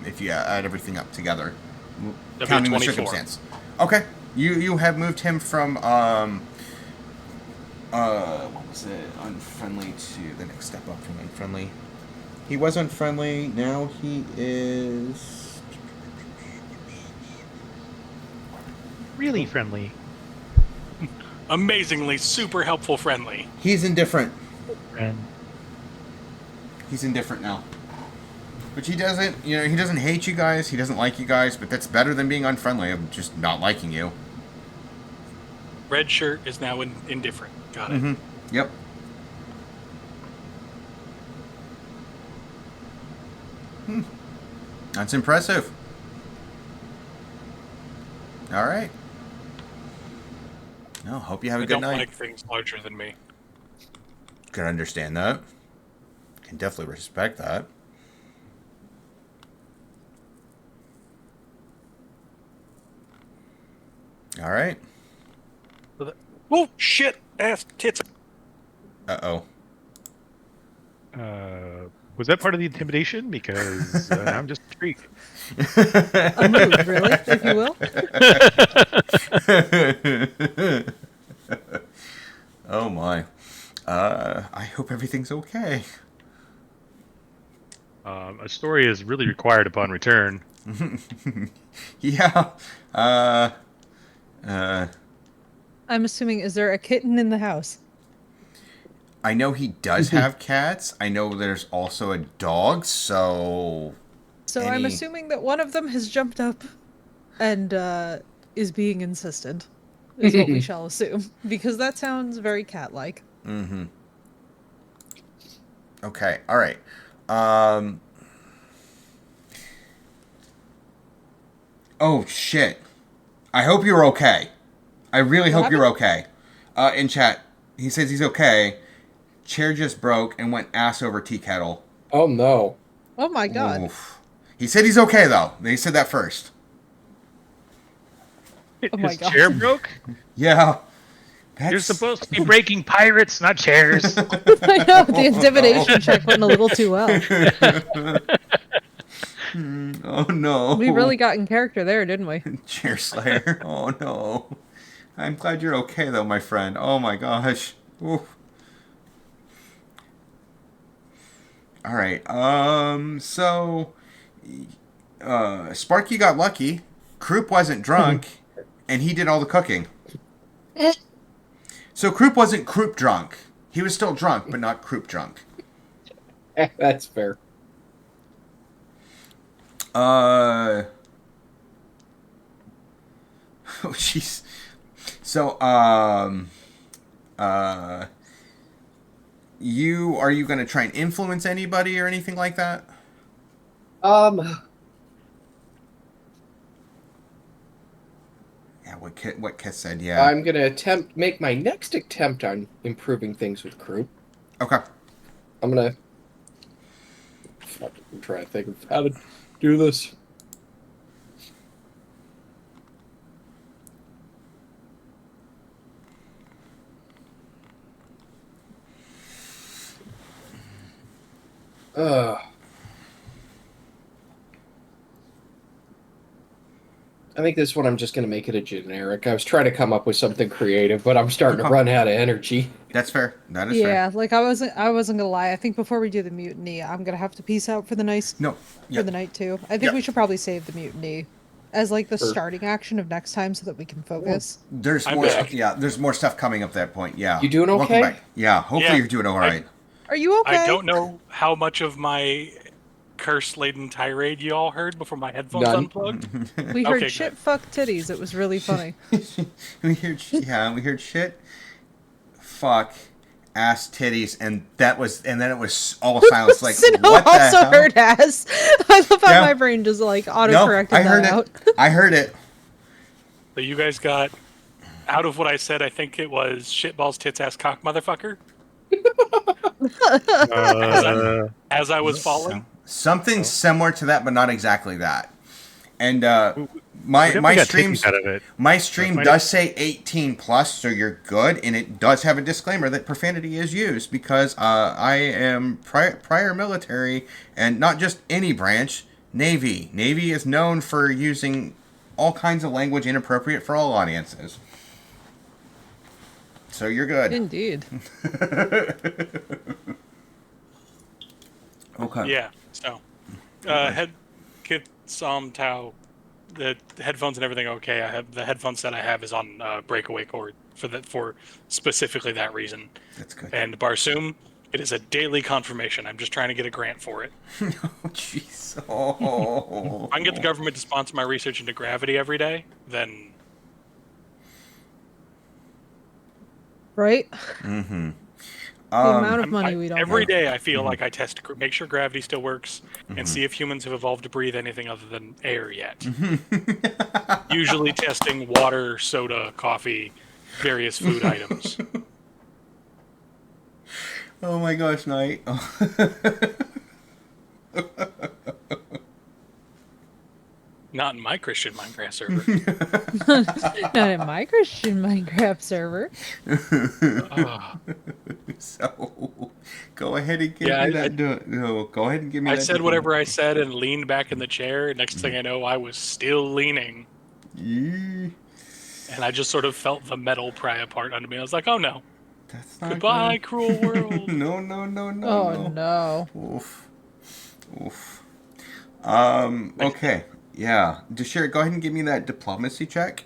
if you add everything up together, counting the circumstance. Okay, you have moved him from what was it? Unfriendly to the next step up from unfriendly. He was unfriendly. Now he is. really friendly. Amazingly, super helpful, friendly. He's indifferent. And He's indifferent now. Which he doesn't, he doesn't hate you guys. He doesn't like you guys, but that's better than being unfriendly. I'm just not liking you. Red shirt is now indifferent. Got it. Yep. That's impressive. All right. No, hope you have a I good don't night. like things larger than me. Can understand that. Can definitely respect that. All right. Oh shit! Ass tits. Uh-oh. was that part of the intimidation? Because I'm just intrigued. A move, really, if you will. Oh my. I hope everything's okay. A story is really required upon return. Yeah. I'm assuming, is there a kitten in the house? I know he does have cats. I know there's also a dog, so... So I'm assuming that one of them has jumped up and is being insistent, is what we shall assume. Because that sounds very cat-like. Mm-hmm. Okay, alright. Oh, shit. I hope you're okay. I really hope you're okay. In chat, he says he's okay. Chair just broke and went ass over tea kettle. Oh, no. Oh, my God. Oof. He said he's okay, though. He said that first. Oh my His God. chair broke? Yeah. You're supposed to be breaking pirates, not chairs. I know, the intimidation check went a little too well. Oh, no. We really got in character there, didn't we? Chair Slayer. Oh, no. I'm glad you're okay, though, my friend. Oh, my gosh. Oof. All right. So, Sparky got lucky. Croup wasn't drunk, and he did all the cooking. So Croup wasn't Croup drunk. He was still drunk, but not Croup drunk. That's fair. Oh, jeez. So, are you going to try and influence anybody or anything like that? Yeah, what Kit said, yeah. I'm gonna make my next attempt on improving things with crew. Okay. I'm gonna try to think of how to do this. I think this one I'm just going to make it a generic. I was trying to come up with something creative, but I'm starting to run out of energy. That's fair. That is fair. Yeah, like I wasn't gonna lie. I think before we do the mutiny, I'm gonna have to peace out for the night. No. For the night too. I think we should probably save the mutiny as like the starting action of next time, so that we can focus. There's more. Yeah, there's more stuff coming up that point. Yeah. You doing Welcome okay? back. Yeah. Hopefully you're doing all right. Are you okay? I don't know how much of my curse-laden tirade you all heard before my headphones unplugged. We heard Okay, shit, good. fuck, titties. It was really funny. we heard shit, fuck, ass, titties, and then it was all silence. Like Sino what the also hell? heard ass. I love how my brain just like autocorrected I heard that out. it. I heard it. So you guys got, out of what I said, I think it was shitballs, tits, ass, cock, motherfucker. As I was falling. Something similar to that, but not exactly that. And my stream does say 18 plus, so you're good, and it does have a disclaimer that profanity is used because I am prior military, and not just any branch, Navy. Navy is known for using all kinds of language inappropriate for all audiences. So you're good. Indeed. Okay. Yeah. So, head kit som tau the headphones and everything okay. I have the headphone set I have is on breakaway cord for specifically that reason. That's good. And Barsoom, it is a daily confirmation. I'm just trying to get a grant for it. Oh, jeez. Oh. If I can get the government to sponsor my research into gravity every day, then Right? Mm-hmm. The amount of money we don't every have. day I feel like I test to make sure gravity still works and see if humans have evolved to breathe anything other than air yet. Usually testing water, soda, coffee, various food items. Oh my gosh, Knight. Not in my Christian Minecraft server. Not in my Christian Minecraft server. So, go ahead and give me that. No, go ahead and give me I that. said whatever I said and leaned back in the chair. Next thing I know, I was still leaning. Yeah. And I just sort of felt the metal pry apart under me. I was like, oh no. That's not Goodbye, good. cruel world. No. Oh no. Oof. Okay. Yeah. Deshir, go ahead and give me that diplomacy check.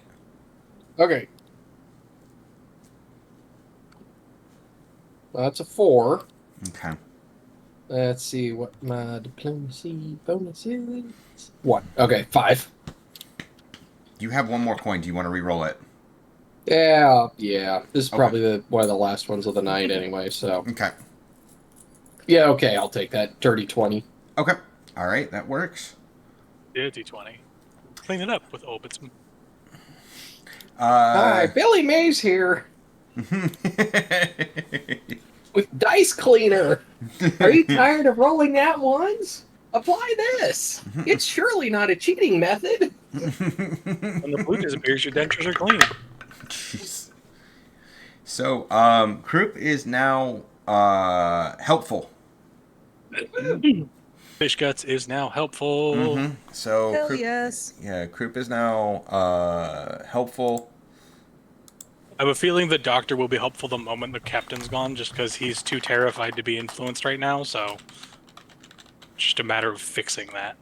Okay. That's a 4. Okay. Let's see what my diplomacy bonus is. 1. Okay, 5. You have one more coin. Do you want to re-roll it? Yeah. This is probably one of the last ones of the night anyway, so. Okay. Yeah, okay, I'll take that. Dirty 20. Okay. All right, that works. Yeah, D20. Clean it up with Obitsm. Hi, Billy Mays here. With Dice Cleaner. Are you tired of rolling that ones? Apply this. It's surely not a cheating method. When the blue disappears, your dentures are clean. Jeez. So, Croup is now helpful. Fish Guts is now helpful. Mm-hmm. So, Hell Croup, yes. Yeah, Croup is now helpful. I have a feeling the doctor will be helpful the moment the captain's gone, just because he's too terrified to be influenced right now, so it's just a matter of fixing that.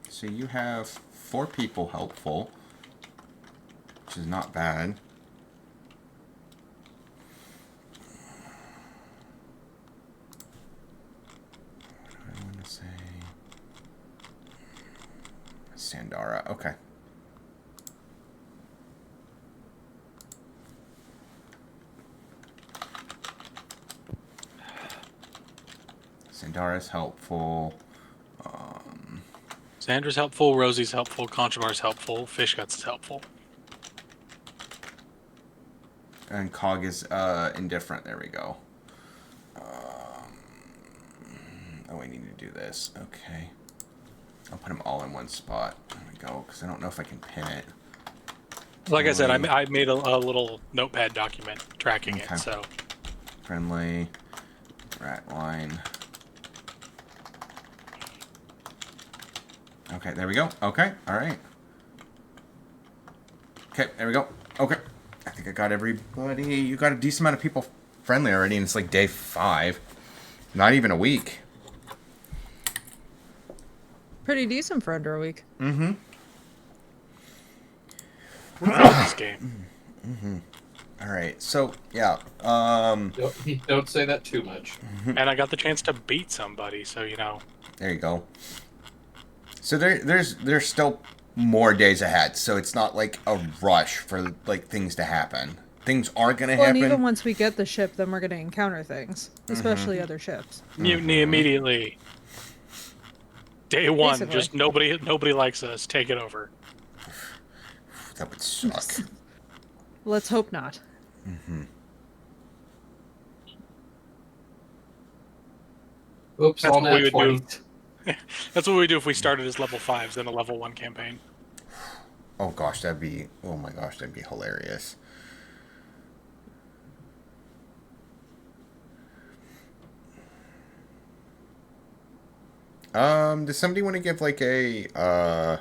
So you have 4 people helpful, which is not bad. What do I want to say? Sandara, okay. Sandara's helpful. Sandra's helpful, Rosie's helpful, Conchabar's helpful, Fish Guts is helpful. And Cog is indifferent. There we go. Oh, I need to do this. Okay. I'll put them all in one spot. There we go, because I don't know if I can pin it. Like I said, I made a little notepad document tracking it, so. Friendly. Rat line. Okay, there we go. Okay, alright. Okay, there we go. Okay. I think I got everybody. You got a decent amount of people friendly already, and it's like day 5. Not even a week. Pretty decent for under a week. Mm-hmm. This game. Mm-hmm. Alright, so, yeah. Don't say that too much. And I got the chance to beat somebody, so, you know. There you go. So there's still more days ahead, so it's not like a rush for like things to happen. Things are gonna happen. And even once we get the ship, then we're gonna encounter things, especially other ships. Mutiny immediately. Day 1, Basically. just nobody likes us. Take it over. That would suck. Let's hope not. Mm-hmm. Oops, That's all what we that would 20. do. That's what we do if we started as level 5s than a level 1 campaign. Oh gosh, oh my gosh, that'd be hilarious. Does somebody want to give like a okay.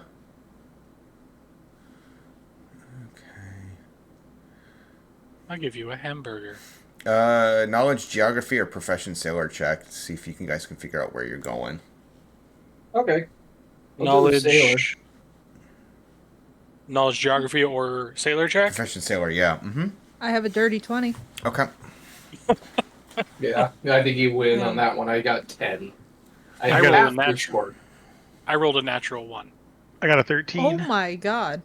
I'll give you a hamburger. Knowledge, geography, or profession sailor check to see if you guys can figure out where you're going. Okay. We'll do sailor. Knowledge, geography, or sailor check? Profession sailor, yeah. Mm-hmm. I have a dirty 20. Okay. Yeah, I think you win on Yeah. that one. I got 10. I I got rolled a half your natural. score. I rolled a natural 1. I got a Oh 13. my god.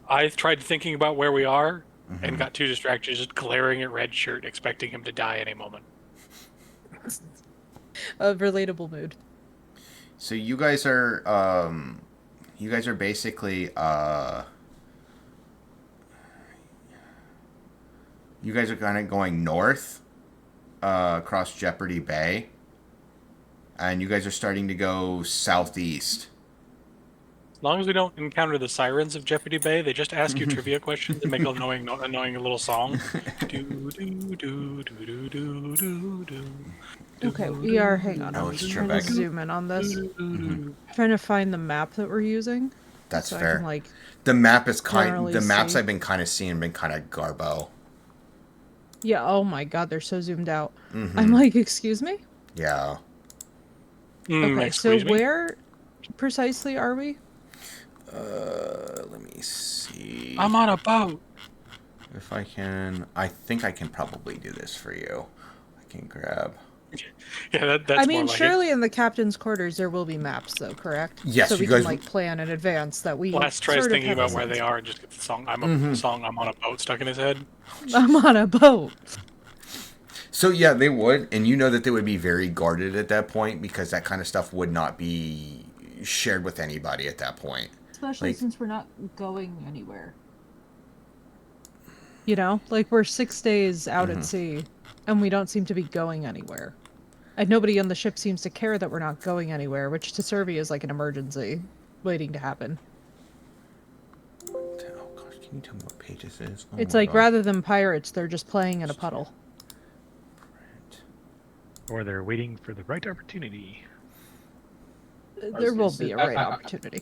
I tried thinking about where we are Mhm. and got too distracted, just glaring at Red Shirt, expecting him to die any moment. A relatable mood. So you guys are basically you guys are kind of going north across Jeopardy Bay, and you guys are starting to go southeast. As long as we don't encounter the sirens of Jeopardy Bay, they just ask you trivia questions and make an annoying little song. Do, do, do, do, do, do, do, do. Okay, we are. Hang on. Oh, I'm it's just trying to Trebek. zoom in on this. Mhm. Trying to find the map that we're using. That's so fair. I can, like, The map is generally the maps see. I've been kind of seeing have been kind of garbo. Yeah, oh my god, they're so zoomed out. Mhm. I'm like, excuse me? Yeah. Okay, so Excuse me? where precisely are we? Let me see. I'm on a boat. If I can, I think I can probably do this for you. I can grab. Yeah, that's I mean, more like surely in the captain's quarters there will be maps, though, correct? Yes, so you we guys can, like, plan in advance that we it. Last tries sort of thinking have a about where sense. they are and just get the song I'm on a boat stuck in his head. I'm on a boat. So yeah, they would, and you know that they would be very guarded at that point because that kind of stuff would not be shared with anybody at that point. Especially Like- since we're not going anywhere. You know, like we're 6 days out at sea, and we don't seem to be going anywhere. And nobody on the ship seems to care that we're not going anywhere, which to Survey is like an emergency waiting to happen. Oh gosh, can you tell me what page this is? Oh It's my like gosh. rather than pirates, they're just playing in a puddle. Or they're waiting for the right opportunity. There will gonna be say- a right I- opportunity.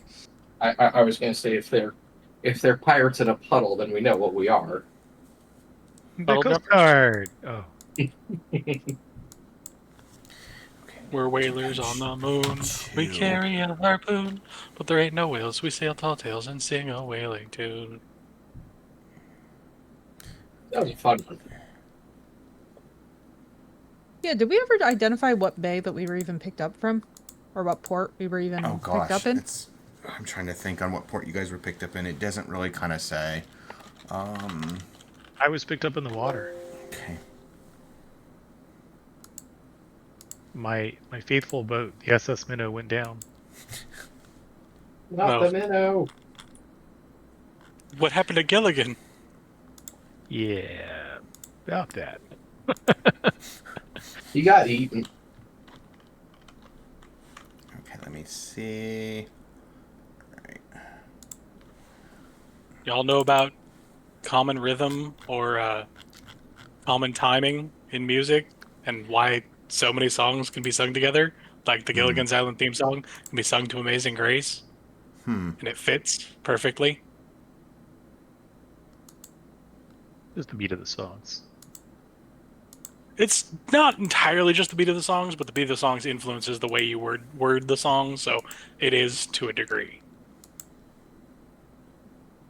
I was going to say if they're pirates in a puddle, then we know what we are. The Puddle Coast jumpers. Guard! Oh. We're whalers on the moon. We carry a harpoon, but there ain't no whales. We sail tall tales and sing a whaling tune. That was a fun one. Yeah, did we ever identify what bay that we were even picked up from? Or what port we were even Oh picked gosh, up in? I'm trying to think on what port you guys were picked up in. It doesn't really kind of say. I was picked up in the water. Okay. My faithful boat, the SS Minnow, went down. Not No. the minnow. What happened to Gilligan? Yeah, about that. He got eaten. Okay, let me see. Right. Y'all know about common rhythm or common timing in music and why so many songs can be sung together? Like the Gilligan's Island theme song can be sung to Amazing Grace, and it fits perfectly. Just the beat of the songs. It's not entirely just the beat of the songs, but the beat of the songs influences the way you word the song, so it is to a degree.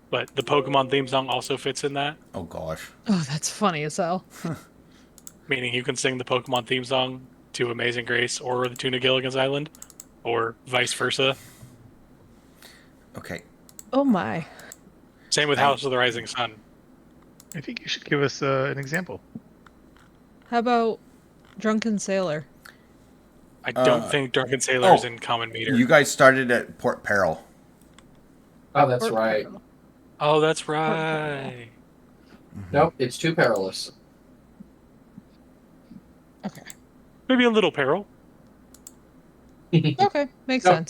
But the Pokemon theme song also fits in that, Oh gosh. Oh, that's funny as hell. meaning you can sing the Pokemon theme song to Amazing Grace or the tune of Gilligan's Island, or vice versa. Okay. Oh my. Same with House of the Rising Sun. I think you should give us an example. How about Drunken Sailor? I don't think Drunken Sailor is oh, in common meter. You guys started at Port Peril. Oh, that's Or- right. Oh, that's right. Nope, it's too perilous. Okay. Maybe a little peril. Okay, makes Nope.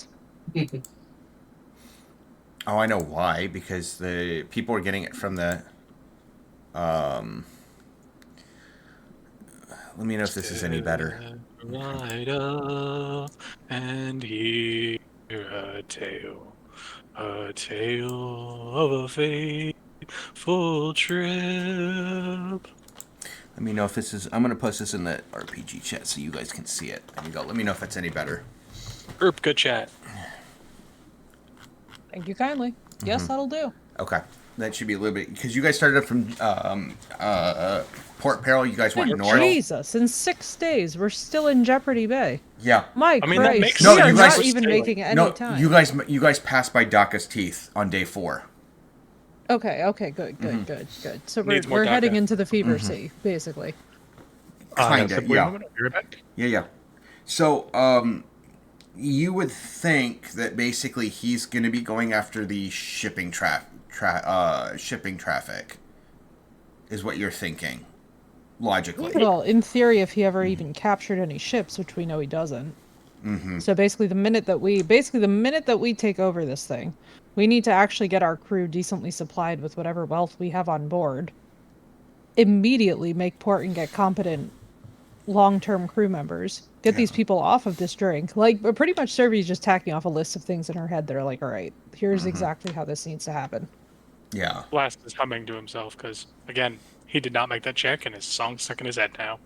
sense. Oh, I know why. Because the people are getting it from the. Let me know if this is any better. Ride up and hear a tale of a fate Full trip. Let me know if this is... I'm going to post this in the RPG chat so you guys can see it. There you go. Let me know if that's any better. Group good chat. Thank you kindly. Yes, that'll do. Okay. That should be a little bit... Because you guys started up from Port Peril. You guys went Good north. Jesus, in 6 days, we're still in Jeopardy Bay. Yeah. My I mean, that Christ, makes we sense. are No, you guys- not even making any No, time. you guys passed by Daka's Teeth on day 4. Okay, good. So Needs more we're heading DACA. into the Fever Sea, basically. Kinda, Slip away a yeah. moment, I'll be right back. Yeah. So, you would think that basically he's going to be going after the shipping shipping traffic, is what you're thinking, logically. Well, in theory, if he ever even captured any ships, which we know he doesn't. Mm-hmm. So basically, the minute that we take over this thing, we need to actually get our crew decently supplied with whatever wealth we have on board. Immediately make port and get competent long-term crew members. Get these people off of this drink. Like, pretty much Servy's just tacking off a list of things in her head that are like, all right, here's exactly how this needs to happen. Yeah. Blast is humming to himself because, again, he did not make that check and his song's stuck in his head now.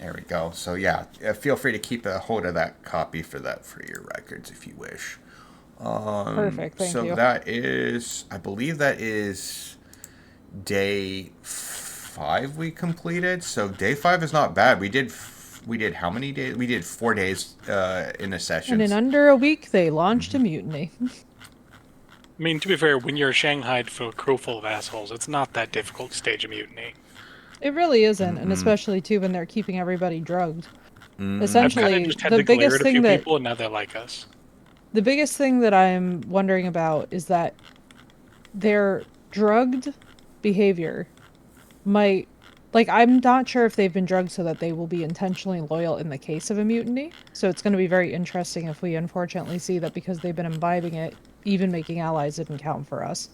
There we go. So yeah, feel free to keep a hold of that copy for your records if you wish. Perfect, thank you. So that is, I believe that is day 5 we completed. So day 5 is not bad. We did how many days? We did 4 days in a session. And in under a week, they launched a mutiny. I mean, to be fair, when you're shanghaied for a crew full of assholes, it's not that difficult to stage a mutiny. It really isn't, and especially too when they're keeping everybody drugged. I've Essentially, kind of just had the to glare biggest at a few thing that people, and now they like us. the biggest thing that I'm wondering about is that their drugged behavior might, like, I'm not sure if they've been drugged so that they will be intentionally loyal in the case of a mutiny. So it's going to be very interesting if we unfortunately see that because they've been imbibing it, even making allies didn't count for us.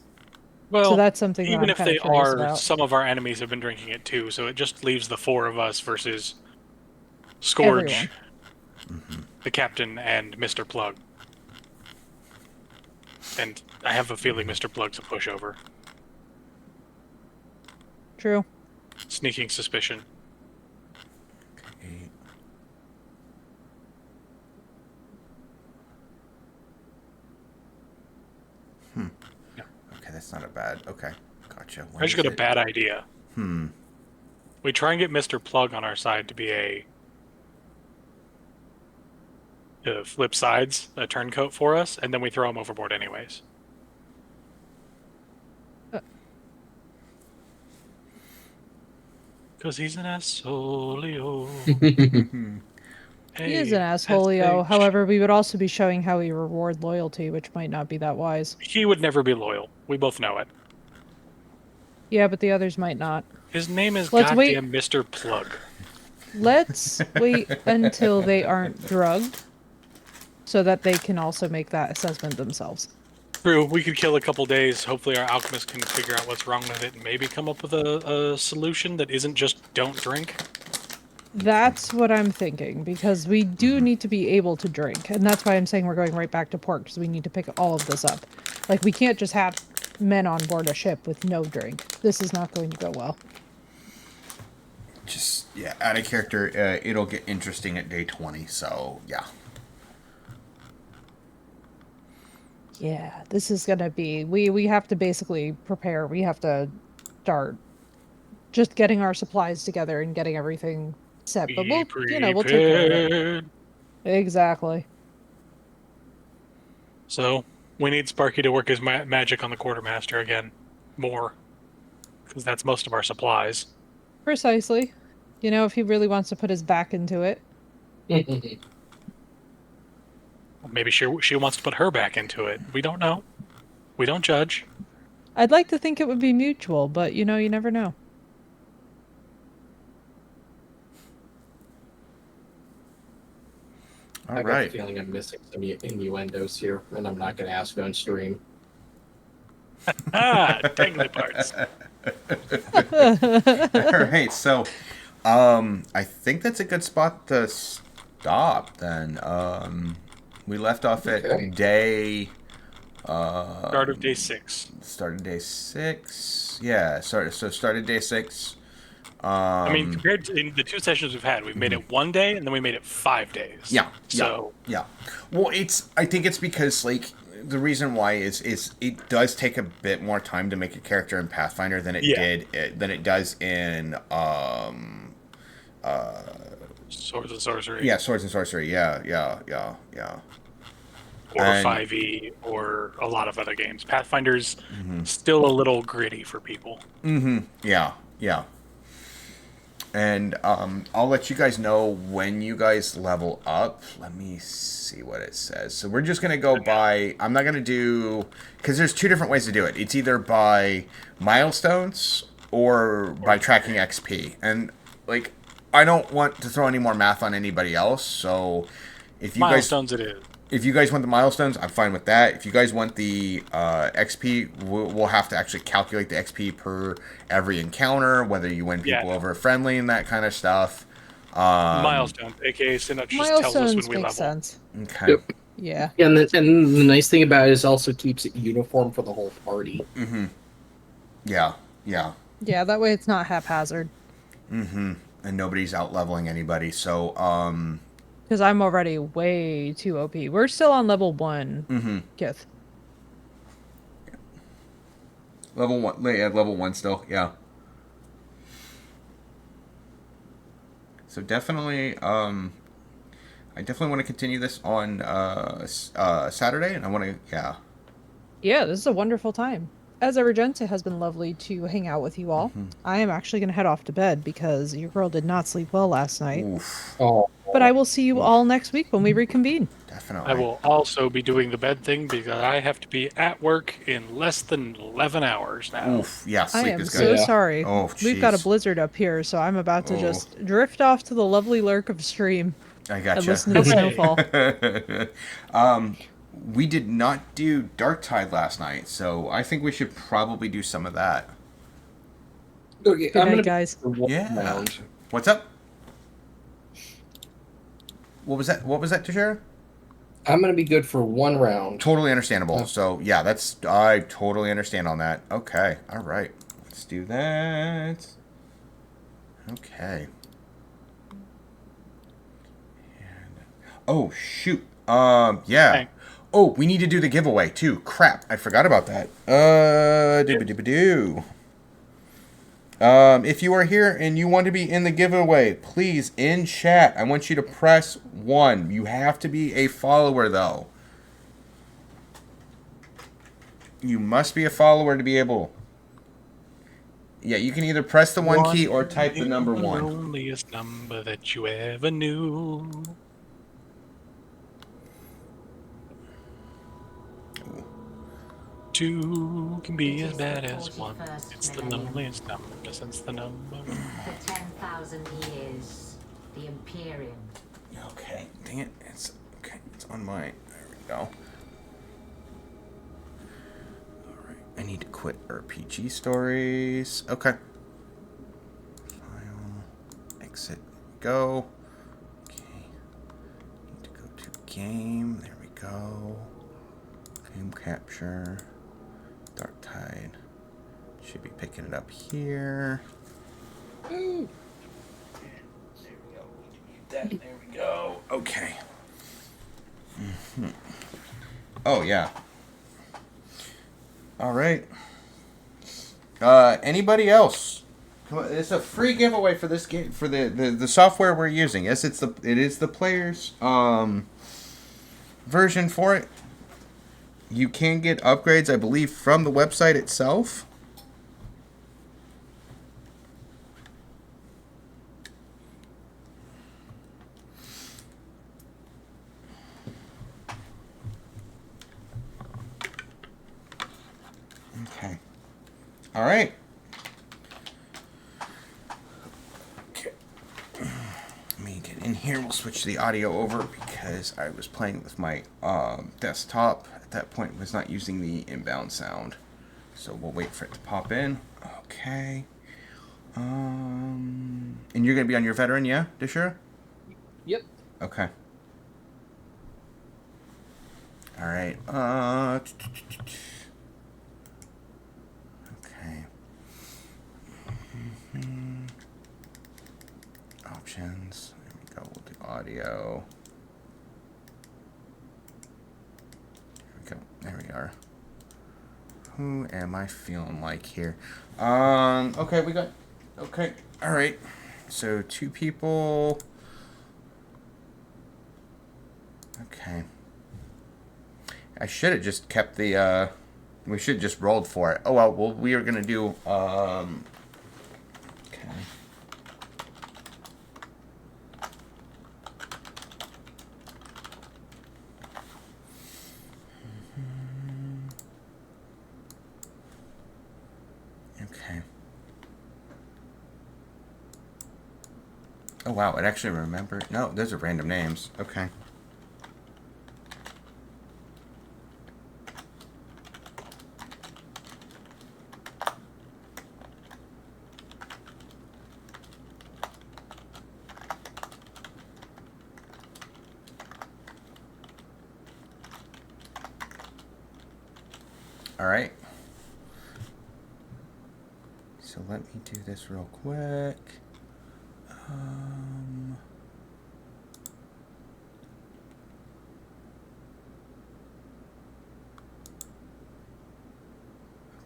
Well, So that's something that even I'm if kind they of curious are, about. some of our enemies have been drinking it too, so it just leaves the 4 of us versus Scourge, the captain, and Mr. Plug. And I have a feeling Mr. Plug's a pushover. True. Sneaking suspicion. Okay, that's not a bad. Okay, gotcha. I just got a bad idea. We try and get Mr. Plug on our side to be a flip sides, a turncoat for us, and then we throw him overboard anyways. Because he's an asshole. He is an asshole, however, we would also be showing how we reward loyalty, which might not be that wise. He would never be loyal. We both know it. Yeah, but the others might not. His name is Let's wait. goddamn Mr. Plug. Let's wait until they aren't drugged, so that they can also make that assessment themselves. True, we could kill a couple days. Hopefully our alchemist can figure out what's wrong with it and maybe come up with a solution that isn't just don't drink. That's what I'm thinking, because we do need to be able to drink, and that's why I'm saying we're going right back to port, because we need to pick all of this up. Like, we can't just have men on board a ship with no drink. This is not going to go well. Just, yeah, out of character, it'll get interesting at day 20, so, yeah. Yeah, this is gonna be... We have to basically prepare. We have to start just getting our supplies together and getting everything set. But we'll take care of it. Exactly. So, we need Sparky to work his magic on the quartermaster again. More. Because that's most of our supplies. Precisely. You know, if he really wants to put his back into it. Maybe she wants to put her back into it. We don't know. We don't judge. I'd like to think it would be mutual, but, you know, you never know. I got the feeling I'm missing some innuendos here, and I'm not going to ask on stream. Dangly parts. All right, so I think that's a good spot to stop then. We left off at Okay. day. Start of day 6. Started day 6. Yeah, started day 6. I mean, compared to in the 2 sessions we've had, we've made it 1 day, and then we made it 5 days. Yeah. So Yeah. Well, I think it's because like the reason why is it does take a bit more time to make a character in Pathfinder than it does in Swords and Sorcery. Yeah, Swords and Sorcery. Yeah. Or And- 5e, or a lot of other games. Pathfinder's still a little gritty for people. Yeah. And I'll let you guys know when you guys level up. Let me see what it says. So we're just going to go by... I'm not going to do... Because there's 2 different ways to do it. It's either by milestones or by tracking XP. And, like, I don't want to throw any more math on anybody else. So if you Milestones it is. If you guys want the milestones, I'm fine with that. If you guys want the XP, we'll have to actually calculate the XP per every encounter, whether you win people over friendly and that kind of stuff. Milestones, aka Synapse just tells us Milestones when we make level. sense. Okay. Yep. Yeah. And the nice thing about it is also keeps it uniform for the whole party. Yeah. Yeah, that way it's not haphazard. And nobody's out leveling anybody. So, Because I'm already way too OP. We're still on level 1, Kith. level 1. Yeah, level 1 still. Yeah. So definitely, I definitely want to continue this on Saturday, and I want to, Yeah, this is a wonderful time. As ever, gents, it has been lovely to hang out with you all. I am actually going to head off to bed because your girl did not sleep well last night. Oof. Oh. But I will see you all next week when we reconvene. Definitely. I will also be doing the bed thing because I have to be at work in less than 11 hours now. Oof. Yeah, I sleep am is so good. sorry. Oh, We've got a jeez. blizzard up here, so I'm about to just drift off to the lovely lurk of stream I and gotcha. listen to the snowfall. We did not do Dark Tide last night, so I think we should probably do some of that. Okay, Good I'm night, gonna guys. Yeah. round. What's up? What was that? What was that, Tashara? I'm gonna be good for 1 round. Totally understandable. So yeah, I totally understand on that. Okay. All right. Let's do that. Okay. Oh shoot. Yeah. Okay. Oh, we need to do the giveaway too. Crap, I forgot about that. Doo-ba-doo-ba-doo. If you are here and you want to be in the giveaway, please in chat. I want you to press 1. You have to be a follower though. You must be a follower to be able. Yeah, you can either press the 1 key or type the number 1. The loneliest number that you ever knew. Two can be as bad as one. It's the loneliest number since the number. For 10,000 years, the Imperium. Okay, dang it. It's okay. It's on my. There we go. Alright. I need to quit RPG stories. Okay. File. Exit. Go. Okay. Need to go to game. There we go. Game capture. Dark Tide. Should be picking it up here. Ooh. There we go. Okay. Oh yeah. All right. Anybody else? Come on, it's a free giveaway for this game for the software we're using. Yes, it is the player's version for it. You can get upgrades, I believe, from the website itself. Okay. All right. Okay. Let me get in here. We'll switch the audio over because I was playing with my desktop. At that point, was not using the inbound sound. So we'll wait for it to pop in. Okay. And you're going to be on your veteran, yeah, Deshura? Yep. Okay. All right. Okay. Options. There we go. We'll do audio. There we go. There we are. Who am I feeling like here? Okay, we got. Okay. All right. So 2 people. Okay. I should have just kept the, we should have just rolled for it. Oh, well, we are going to do, okay. Okay. Oh, wow, it actually remembered. No, those are random names. Okay. All right. So let me do this real quick.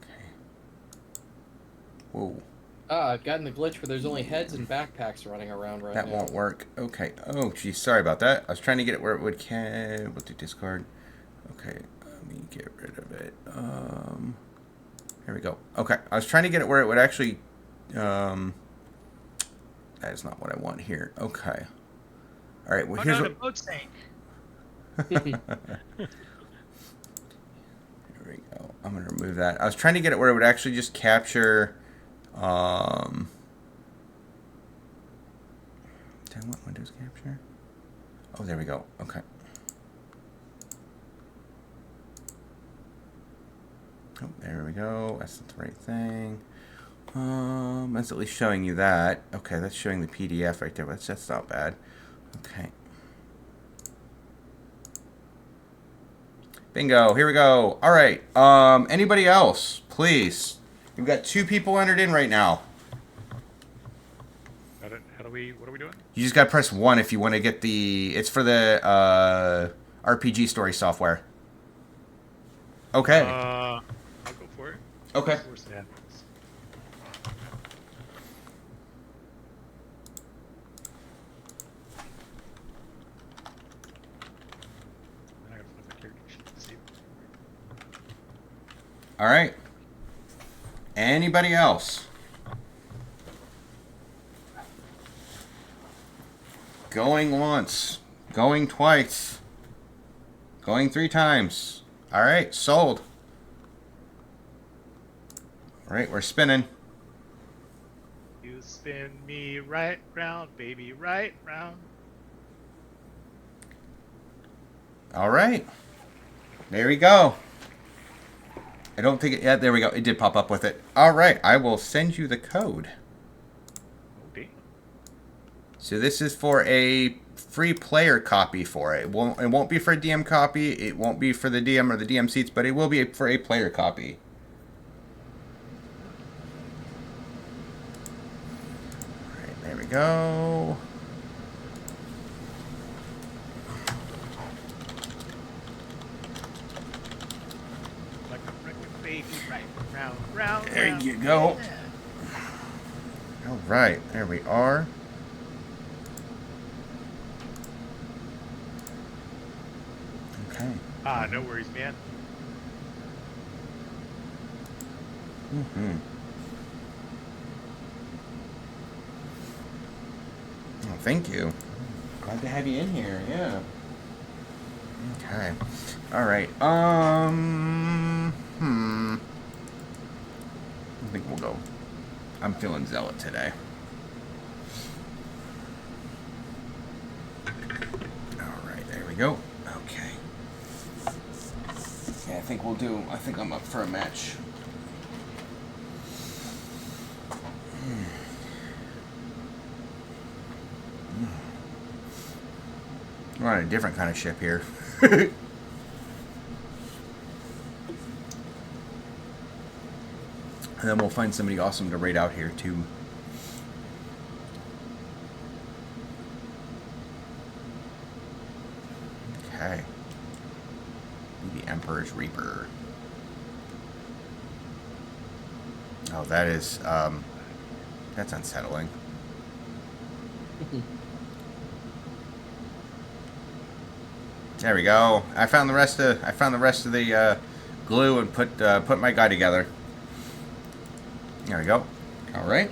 Okay. Whoa. I've gotten the glitch where there's only heads and backpacks running around right now. That won't work. Okay. Oh, geez. Sorry about that. I was trying to get it where it would. We'll do discard. Okay. Let me get rid of it. Here we go. Okay. I was trying to get it where it would actually. That is not what I want here. Okay. All right. Well, here's what. A boat sank. Here we go. I'm gonna remove that. I was trying to get it where it would actually just capture. Did I want Windows capture? Oh, there we go. Okay. Oh, there we go. That's the right thing. That's at least showing you that. Okay, that's showing the PDF right there. But that's not bad. Okay. Bingo. Here we go. All right. Anybody else, please? We've got 2 people entered in right now. What are we doing? You just got to press 1 if you want to get the. It's for the RPG story software. Okay. I'll go for it. Okay. Where's that? I gotta find my character sheet to see. All right. Anybody else? Going once. Going twice. Going 3 times. All right, sold. All right, we're spinning. You spin me right round, baby, right round. All right. There we go. I don't think it... Yeah, there we go. It did pop up with it. All right. I will send you the code. Okay. So this is for a free player copy for it. It won't be for a DM copy. It won't be for the DM or the DM seats, but it will be for a player copy. All right. There we go. Round, there you go. All right, there we are. Okay. No worries, man. Oh, thank you. Glad to have you in here. Yeah. Okay. All right. I think we'll go. I'm feeling zealot today. All right, there we go. Okay. Yeah, I think we'll do. I think I'm up for a match. We're on a different kind of ship here. And then we'll find somebody awesome to raid out here, too. Okay. The Emperor's Reaper. Oh, that is, that's unsettling. There we go. I found the rest of the glue and put my guy together. There we go. All right.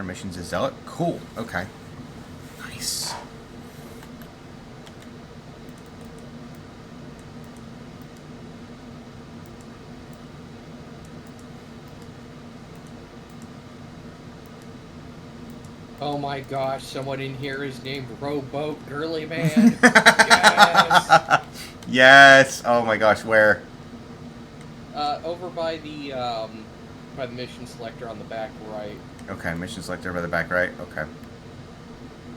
Missions as Zealot. Cool. Okay. Nice. Oh my gosh, someone in here is named Rowboat Girly Man. Yes. Yes. Oh my gosh, where? Over by the mission selector on the back right. Okay, mission selector by the back right. Okay.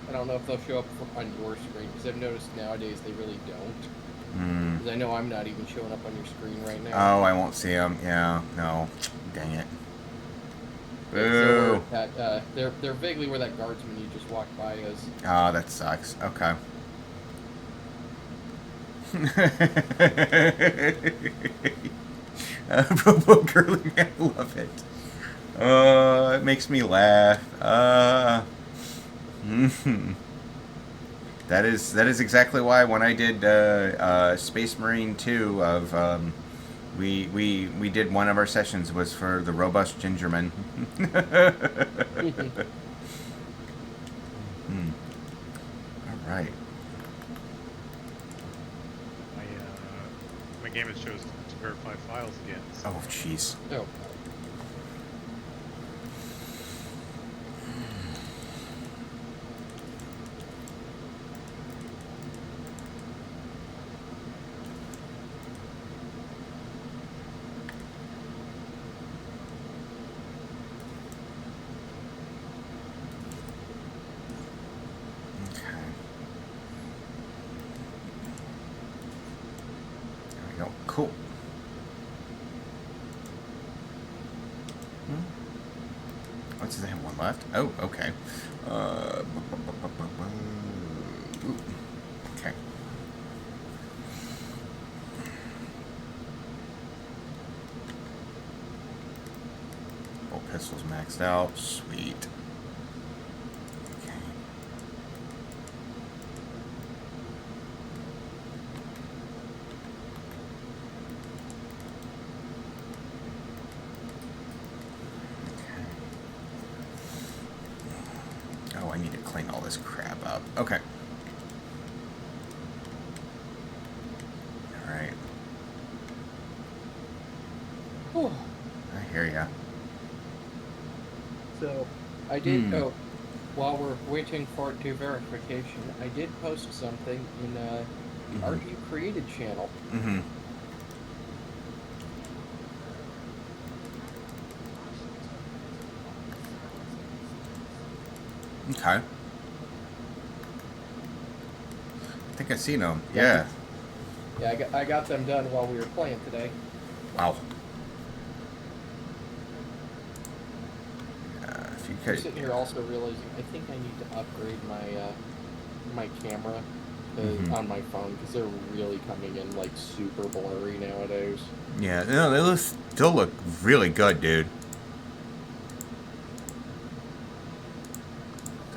I don't know if they'll show up on your screen, because I've noticed nowadays they really don't. Hmm. Because I know I'm not even showing up on your screen right now. Oh, I won't see them. Yeah. No. Dang it. Boo. So they're vaguely where that guardsman you just walked by is. Oh, that sucks. Okay. Robo Girly Man, love it. It makes me laugh. That is exactly why when I did Space Marine 2 of we did one of our sessions was for the Robust Gingerman. All right. My game has chosen to verify files again. So. Oh, jeez. Oh. Cool. What's that? One left? Oh, okay. Okay. Bolt pistols maxed out. Sweet. I need to clean all this crap up. Okay. All right. Whew. I hear ya. So, I did. Oh, while we're waiting for it to verification, I did post something in the Art You Created channel. Mm-hmm. Okay. I think I've seen them. Yeah. Yeah, I got them done while we were playing today. Wow. If you could. I'm sitting here also realizing I think I need to upgrade my my camera on my phone because they're really coming in like super blurry nowadays. Yeah, no, they still look really good, dude.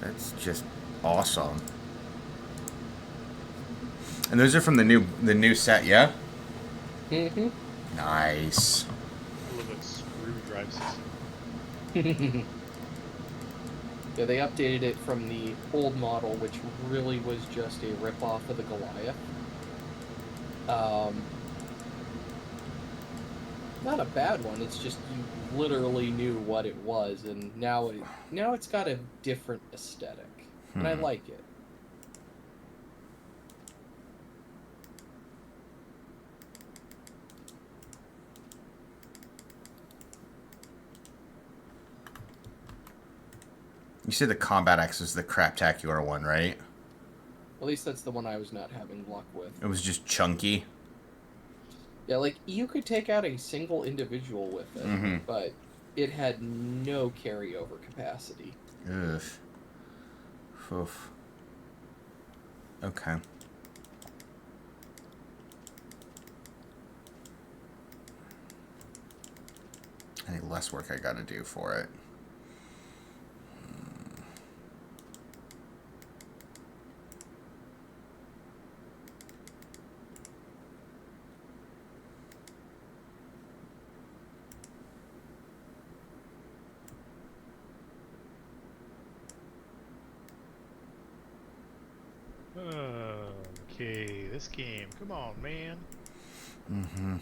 That's just awesome. And those are from the new set, yeah? Mm-hmm. Nice. A little bit screw drive system. Yeah, they updated it from the old model, which really was just a rip-off of the Goliath. Not a bad one, it's just you literally knew what it was, and now it's got a different aesthetic, and I like it. You said the combat axe is the craptacular one, right? At least that's the one I was not having luck with. It was just chunky. Yeah, like, you could take out a single individual with it, but it had no carryover capacity. Ugh. Oof. Okay. Any less work I gotta do for it. Okay, this game. Come on, man. Mm-hmm.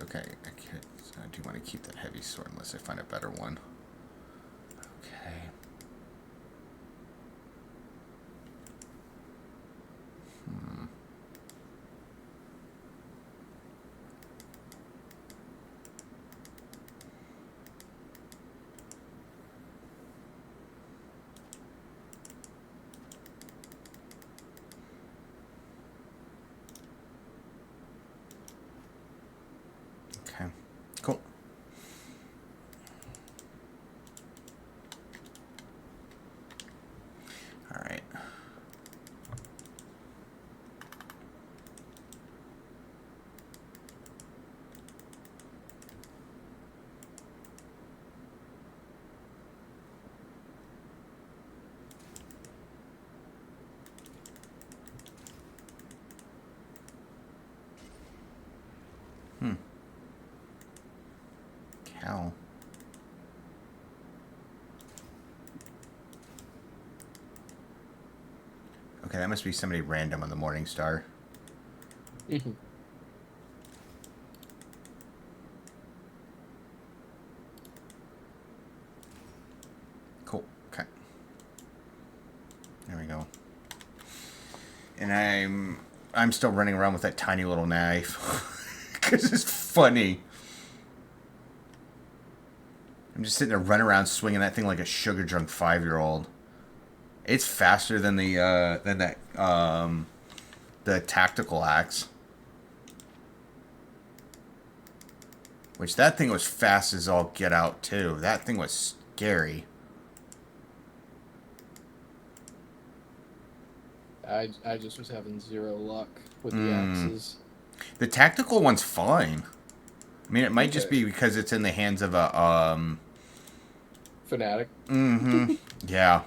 Okay, I do want to keep that heavy sword unless I find a better one. Okay. Okay, cool. All right. Cow. Okay, that must be somebody random on the Morning Star. Cool. Okay. There we go. And I'm still running around with that tiny little knife because it's funny. I'm just sitting there running around swinging that thing like a sugar drunk 5-year-old. It's faster than the tactical axe. Which that thing was fast as all get out too. That thing was scary. I just was having zero luck with the axes. The tactical one's fine. I mean, it might just be because it's in the hands of a fanatic. Yeah.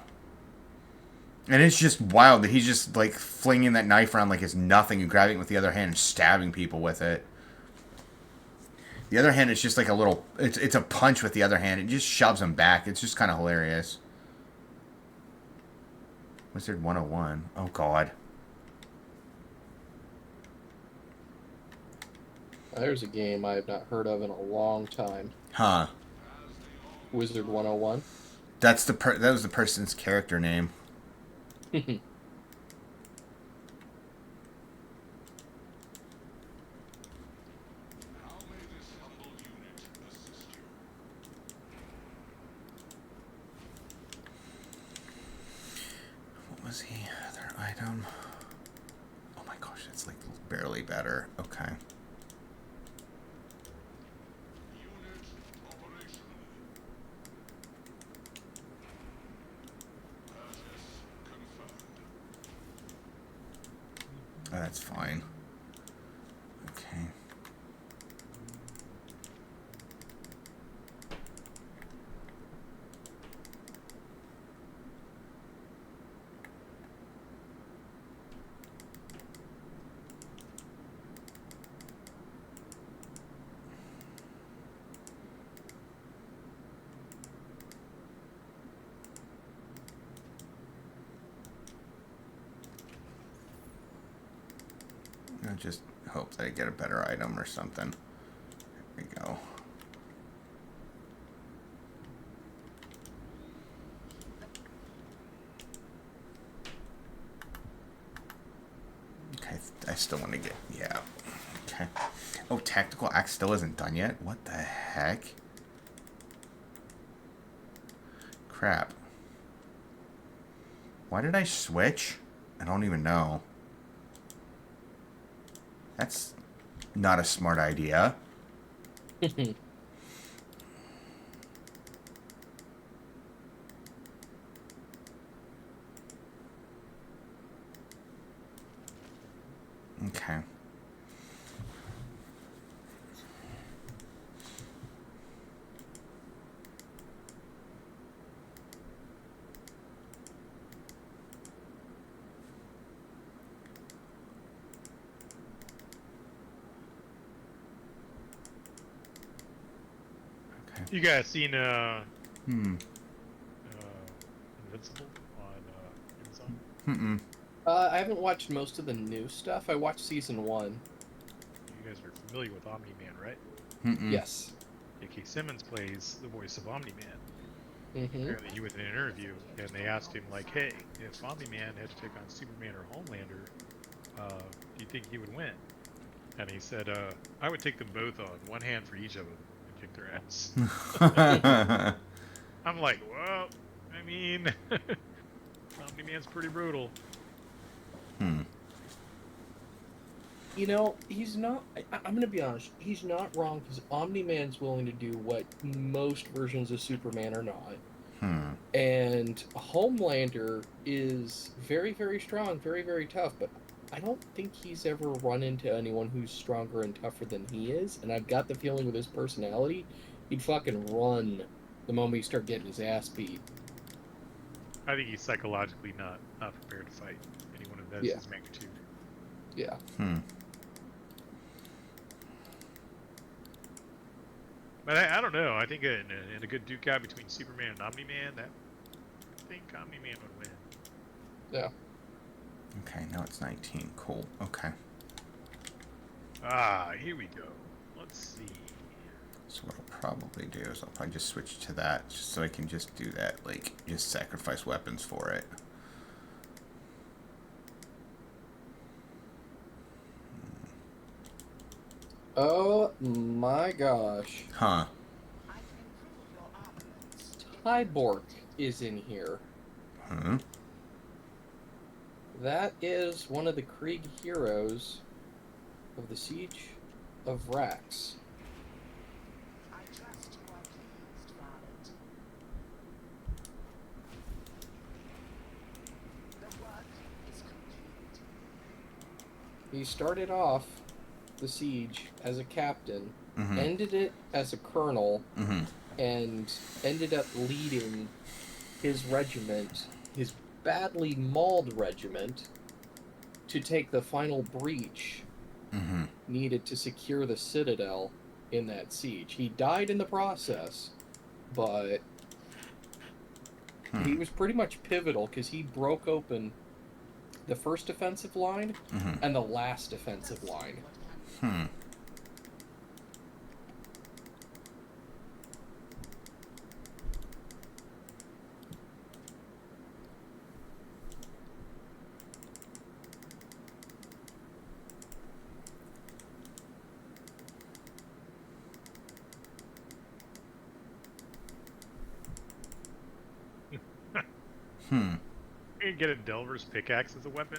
And it's just wild that he's just like flinging that knife around like it's nothing and grabbing it with the other hand and stabbing people with it. The other hand is just like a little. It's a punch with the other hand. It just shoves them back. It's just kind of hilarious. Wizard 101. Oh God. There's a game I have not heard of in a long time. Huh. Wizard 101. That was the person's character name. What was the other item? Oh my gosh, it's like barely better. Okay. Oh, that's fine. Okay. I just hope that I get a better item or something. There we go. Okay, I still want to get... Yeah. Okay. Oh, Tactical Axe still isn't done yet? What the heck? Crap. Why did I switch? I don't even know. That's not a smart idea. Okay. You guys seen Hmm. Invincible on Amazon? Mm-mm. I haven't watched most of the new stuff. I watched season 1. You guys are familiar with Omni-Man, right? Mm-mm. Yes. J.K. Simmons plays the voice of Omni-Man. Mm-hmm. Apparently, he was in an interview, and they asked him, like, "Hey, if Omni-Man had to take on Superman or Homelander, do you think he would win?" And he said, "I would take them both on, one hand for each of them, and kick their ass." I'm like, well, I mean, Omni-Man's pretty brutal. Hmm. You know, he's not... I'm going to be honest. He's not wrong, because Omni-Man's willing to do what most versions of Superman are not. Hmm. And Homelander is very, very strong, very, very tough, but I don't think he's ever run into anyone who's stronger and tougher than he is, and I've got the feeling with his personality, he'd fucking run the moment he start getting his ass beat. I think he's psychologically not prepared to fight anyone of Yeah. his magnitude. Yeah. Hmm. But I don't know. I think in a good duke out between Superman and Omni-Man, I think Omni-Man would win. Yeah. Okay, now it's 19. Cool. Okay. Ah, here we go. Let's see. So what I'll probably do is I'll probably just switch to that, just so I can just do that, like, just sacrifice weapons for it. Oh my gosh. Huh. Tyborg is in here. Hmm. That is one of the Krieg heroes of the Siege of Rax. I trust you are pleased, Varlet. The work is complete. He started off the siege as a captain, Mm-hmm. ended it as a colonel, Mm-hmm. and ended up leading his regiment, his badly mauled regiment, to take the final breach Mm-hmm. needed to secure the citadel in that siege. He died in the process, but he was pretty much pivotal because he broke open the first defensive line Mm-hmm. and the last defensive line. Hmm. Hmm. You can get a Delver's pickaxe as a weapon.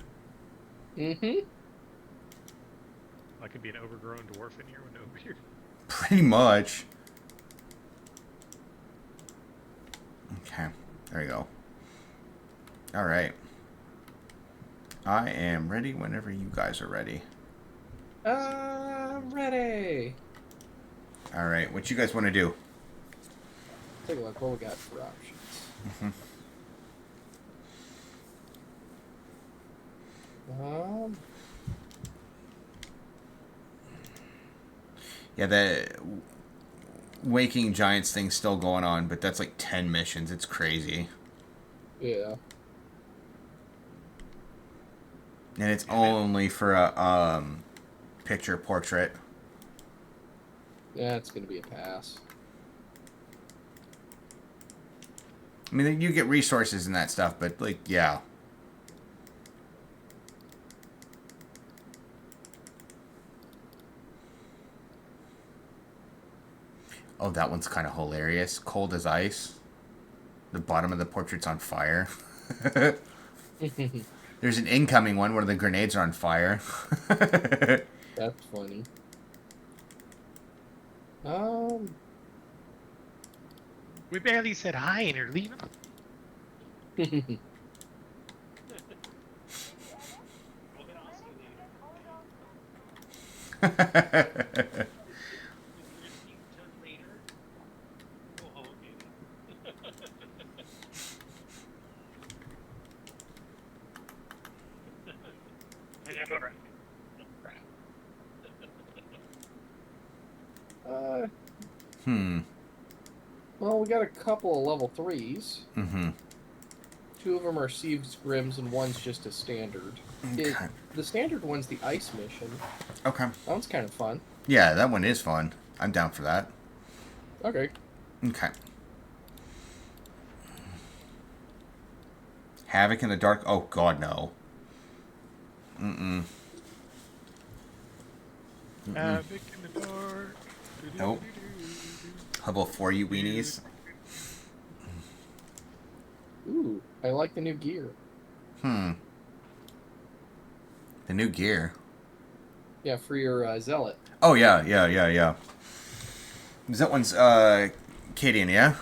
Mm-hmm. I could be an overgrown dwarf in here with no beard. Pretty much. Okay. There you go. Alright. I am ready whenever you guys are ready. I'm ready. Alright, what you guys want to do? Take a look what we got for options. Mm-hmm. Yeah, the Waking Giants thing's still going on, but that's like 10 missions. It's crazy. Yeah. And it's only for a picture portrait. Yeah, it's gonna be a pass. I mean, you get resources and that stuff, but like, yeah. Oh, that one's kind of hilarious. Cold as ice. The bottom of the portrait's on fire. There's an incoming one where the grenades are on fire. That's funny. We barely said hi and you're leaving. Well, we got a couple of level 3s. Mm-hmm. 2 of them are Sieves Grims, and one's just a standard. Okay. The standard one's the ice mission. Okay. That one's kind of fun. Yeah, that one is fun. I'm down for that. Okay. Okay. Havoc in the Dark. Oh, God, no. Mm-mm. Havoc in the dark. Nope. How about for you weenies? Ooh, I like the new gear. The new gear. Yeah, for your Zealot. Oh, yeah. That one's, Cadian, yeah?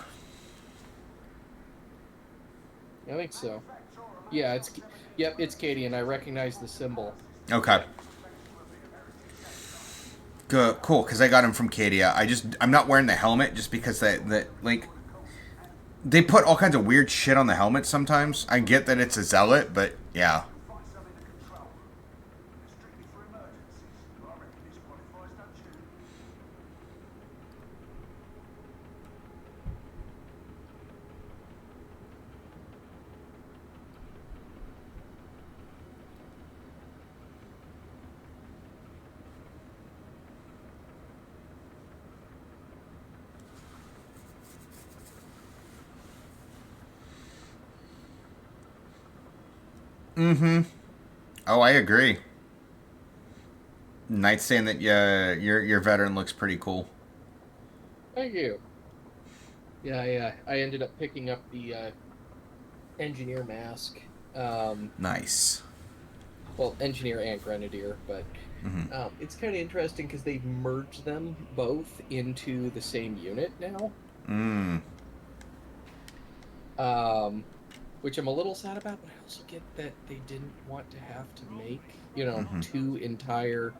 I think so. Yeah, it's Cadian. I recognize the symbol. Okay. Good, cool, because I got him from Cadia. I'm not wearing the helmet just because they put all kinds of weird shit on the helmet sometimes. I get that it's a zealot, but yeah. Mm-hmm. Oh, I agree. Knight's saying that your veteran looks pretty cool. Thank you. Yeah. I ended up picking up the engineer mask. Nice. Well, engineer and grenadier, but it's kind of interesting because they've merged them both into the same unit now. Which I'm a little sad about, but I also get that they didn't want to have to make, 2 entire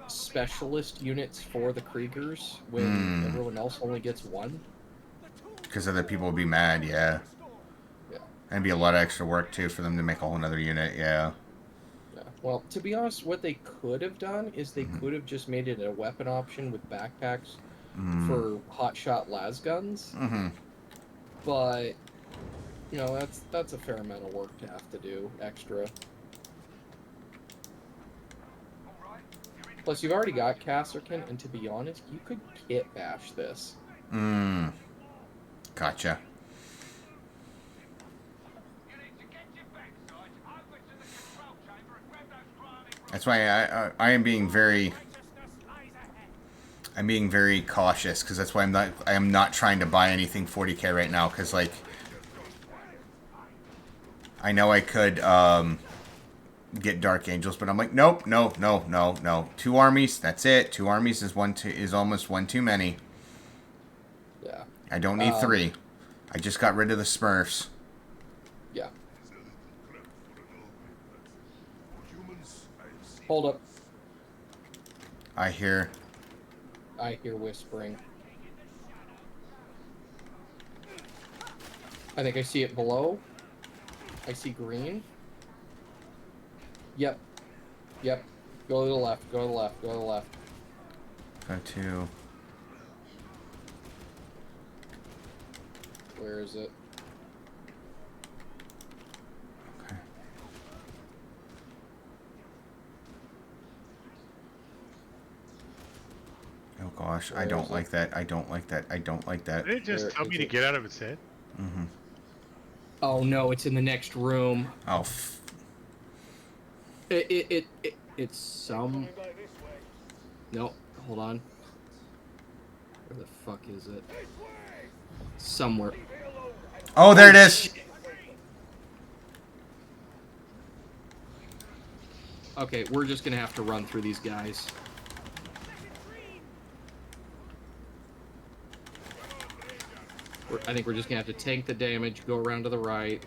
specialist units for the Kriegers when everyone else only gets 1. Because other people would be mad, yeah. Yeah. And be a lot of extra work, too, for them to make a whole other unit, yeah. Yeah. Well, to be honest, what they could have done is they could have just made it a weapon option with backpacks for hotshot las guns. But, that's a fair amount of work to have to do extra. Plus, you've already got Kasserkin, and to be honest, you could kit bash this. Gotcha. That's why I am being very... I'm being very cautious, because that's why I am not trying to buy anything 40k right now, because, I know I could, get Dark Angels, but I'm like, nope, no. 2 armies, that's it. 2 armies is almost one too many. Yeah. I don't need 3. I just got rid of the Smurfs. Yeah. Hold up. I hear whispering. I think I see it below. I see green. Yep. Go to the left. Go to... Where is it? Okay. Oh gosh, I don't like that. Did it just tell me to get out of its head? Oh no, it's in the next room. Oh. It's some... No, hold on. Where the fuck is it? Somewhere. Oh, there it is. Okay, we're just gonna have to run through these guys. I think we're just gonna have to tank the damage, go around to the right.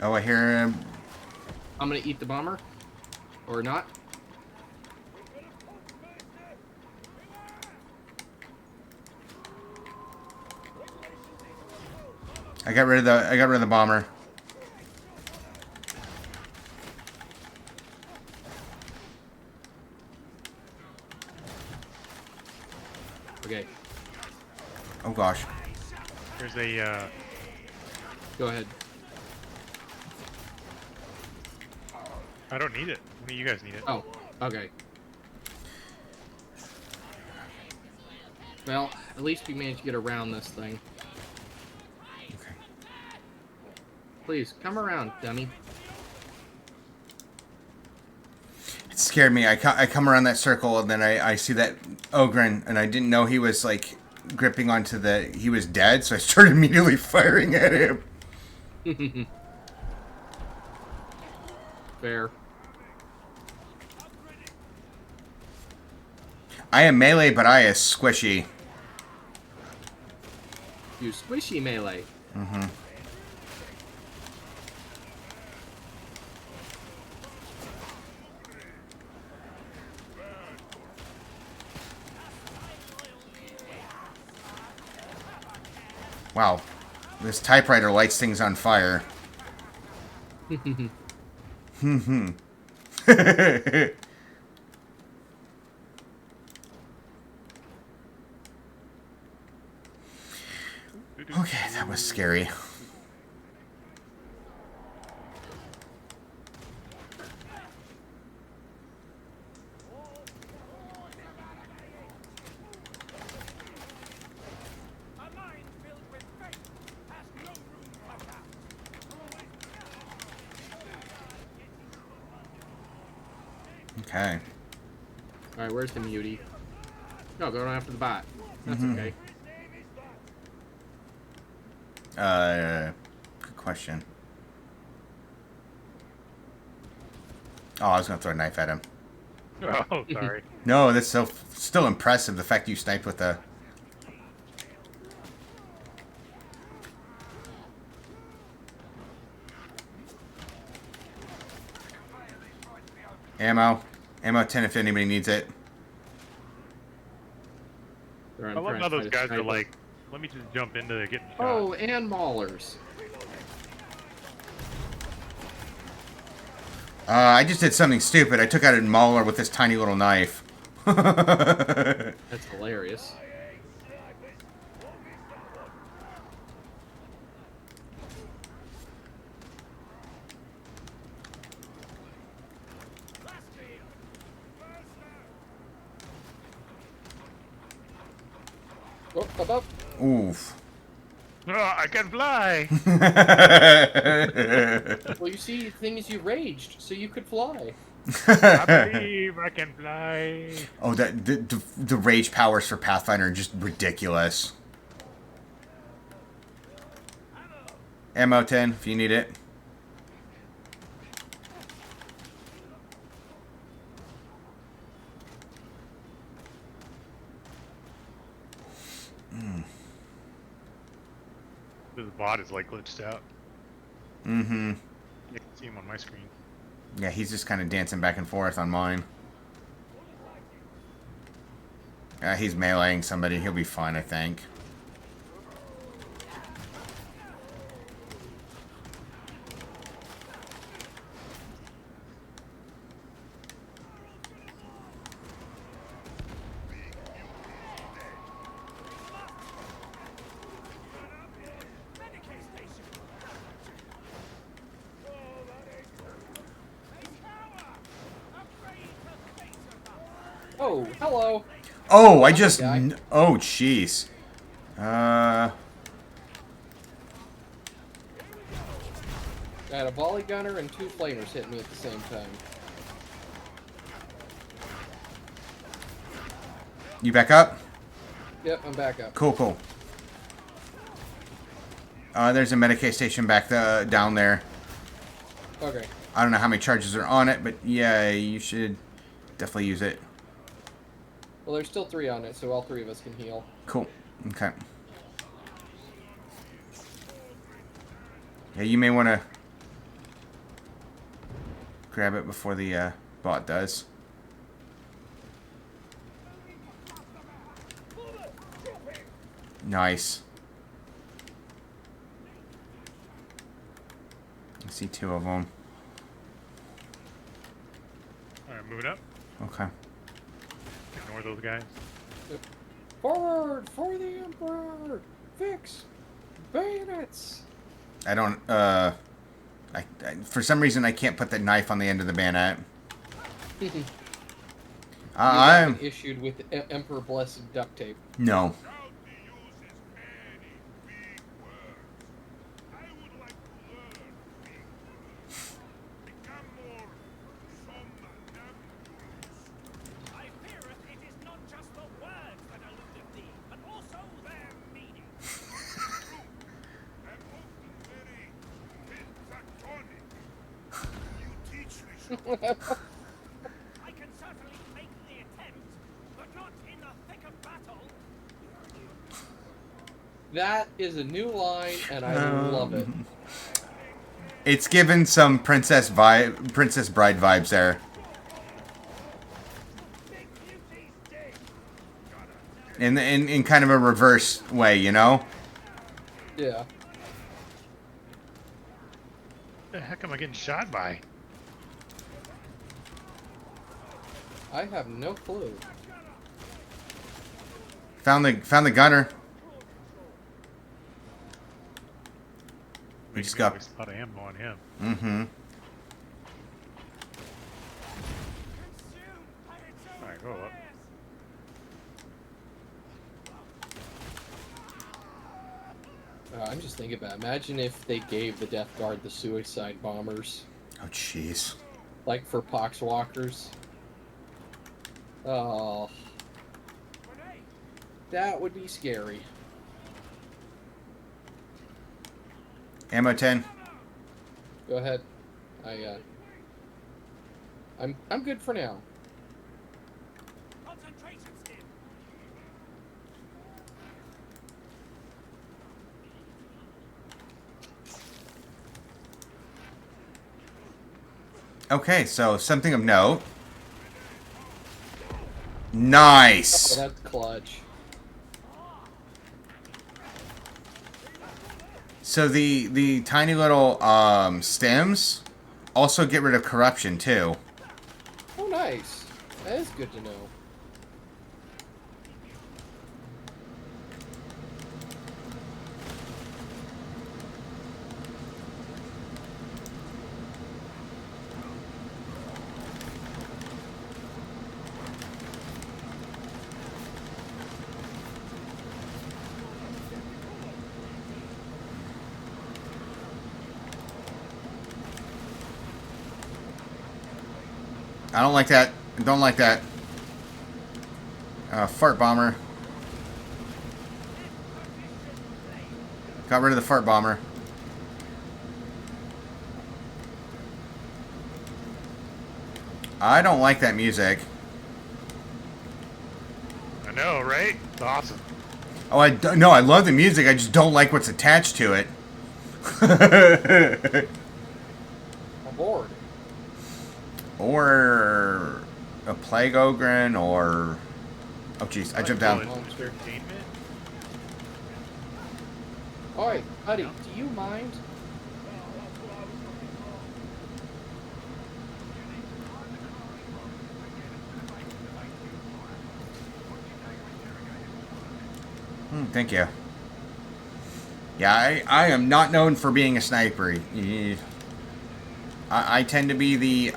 Oh, I hear him. I'm gonna eat the bomber. Or not. I got rid of the bomber. Okay. Oh gosh. There's a. Go ahead. I don't need it. Only you guys need it. Oh, okay. Well, at least we managed to get around this thing. Okay. Please, come around, dummy. It scared me. I come around that circle and then I see that Ogren and I didn't know he was like gripping onto he was dead, so I started immediately firing at him. Fair. I am melee, but I is squishy. You squishy melee. Mm-hmm. Wow. This typewriter lights things on fire. Okay, that was scary. Okay. Alright, where's the mutie? No, go on after the bot. That's okay. Good question. Oh, I was gonna throw a knife at him. Oh, sorry. No, that's still impressive, the fact you sniped with a... Ammo. Ammo 10 if anybody needs it. I love how those guys are like, let me just jump into getting shot. Oh, and maulers. I just did something stupid. I took out a mauler with this tiny little knife. That's hilarious. Oh, up, up. Oof. Oh, I can fly! Well, you see, things you raged, so you could fly. I believe I can fly. Oh, the rage powers for Pathfinder are just ridiculous. Ammo 10 if you need it. This bot is like glitched out. Mm-hmm. You can see him on my screen. Yeah, he's just kind of dancing back and forth on mine. He's meleeing somebody. He'll be fine, I think. Oh, hello. Oh, I just... Oh, jeez. I had a volley gunner and 2 flamers hitting me at the same time. You back up? Yep, I'm back up. Cool, cool. There's a Medicaid station back down there. Okay. I don't know how many charges are on it, but yeah, you should definitely use it. Well, there's still 3 on it, so all 3 of us can heal. Cool. Okay. Yeah, you may want to grab it before the bot does. Nice. I see 2 of them. Alright, moving up. Okay. Ignore those guys. Forward for the Emperor! Fix bayonets! I don't, for some reason I can't put that knife on the end of the bayonet. I'm issued with Emperor Blessed duct tape. No. I can certainly make the attempt, but not in the thick of battle. That is a new line, and I love it. It's given some Princess Bride vibes there. In kind of a reverse way, you know? Yeah. What the heck am I getting shot by? I have no clue. Found the gunner. We just got a lot of ammo on him. Mm-hmm. Alright, go up. I'm just thinking about it. Imagine if they gave the Death Guard the suicide bombers. Oh, jeez. Like for Poxwalkers. Oh. That would be scary. Ammo 10. Go ahead. I'm good for now. Okay, so something of note. Nice. Oh, that's clutch. So the tiny little stems also get rid of corruption too. Oh, nice. That is good to know. I don't like that. I don't like that. Fart bomber. Got rid of the fart bomber. I don't like that music. I know, right? It's awesome. Oh, no, I love the music. I just don't like what's attached to it. I'm bored. Or a plague ogre, or oh jeez, I jumped down. Oi, buddy, do you mind? Thank you. Yeah, I am not known for being a sniper. I tend to be the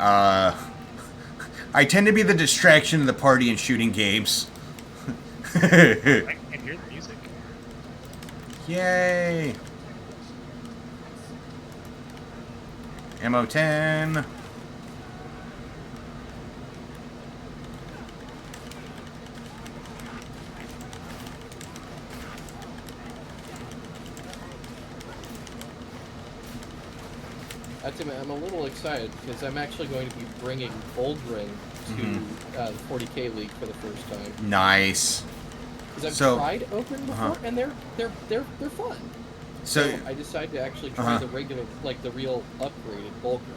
I tend to be the distraction of the party in shooting games. I can't hear the music. Yay! Ammo 10. I'm a little excited because I'm actually going to be bringing Boldring to the 40K League for the first time. Nice. Because I've tried Ogren before, and they're fun. So I decided to actually try the regular, like the real upgraded Boldring.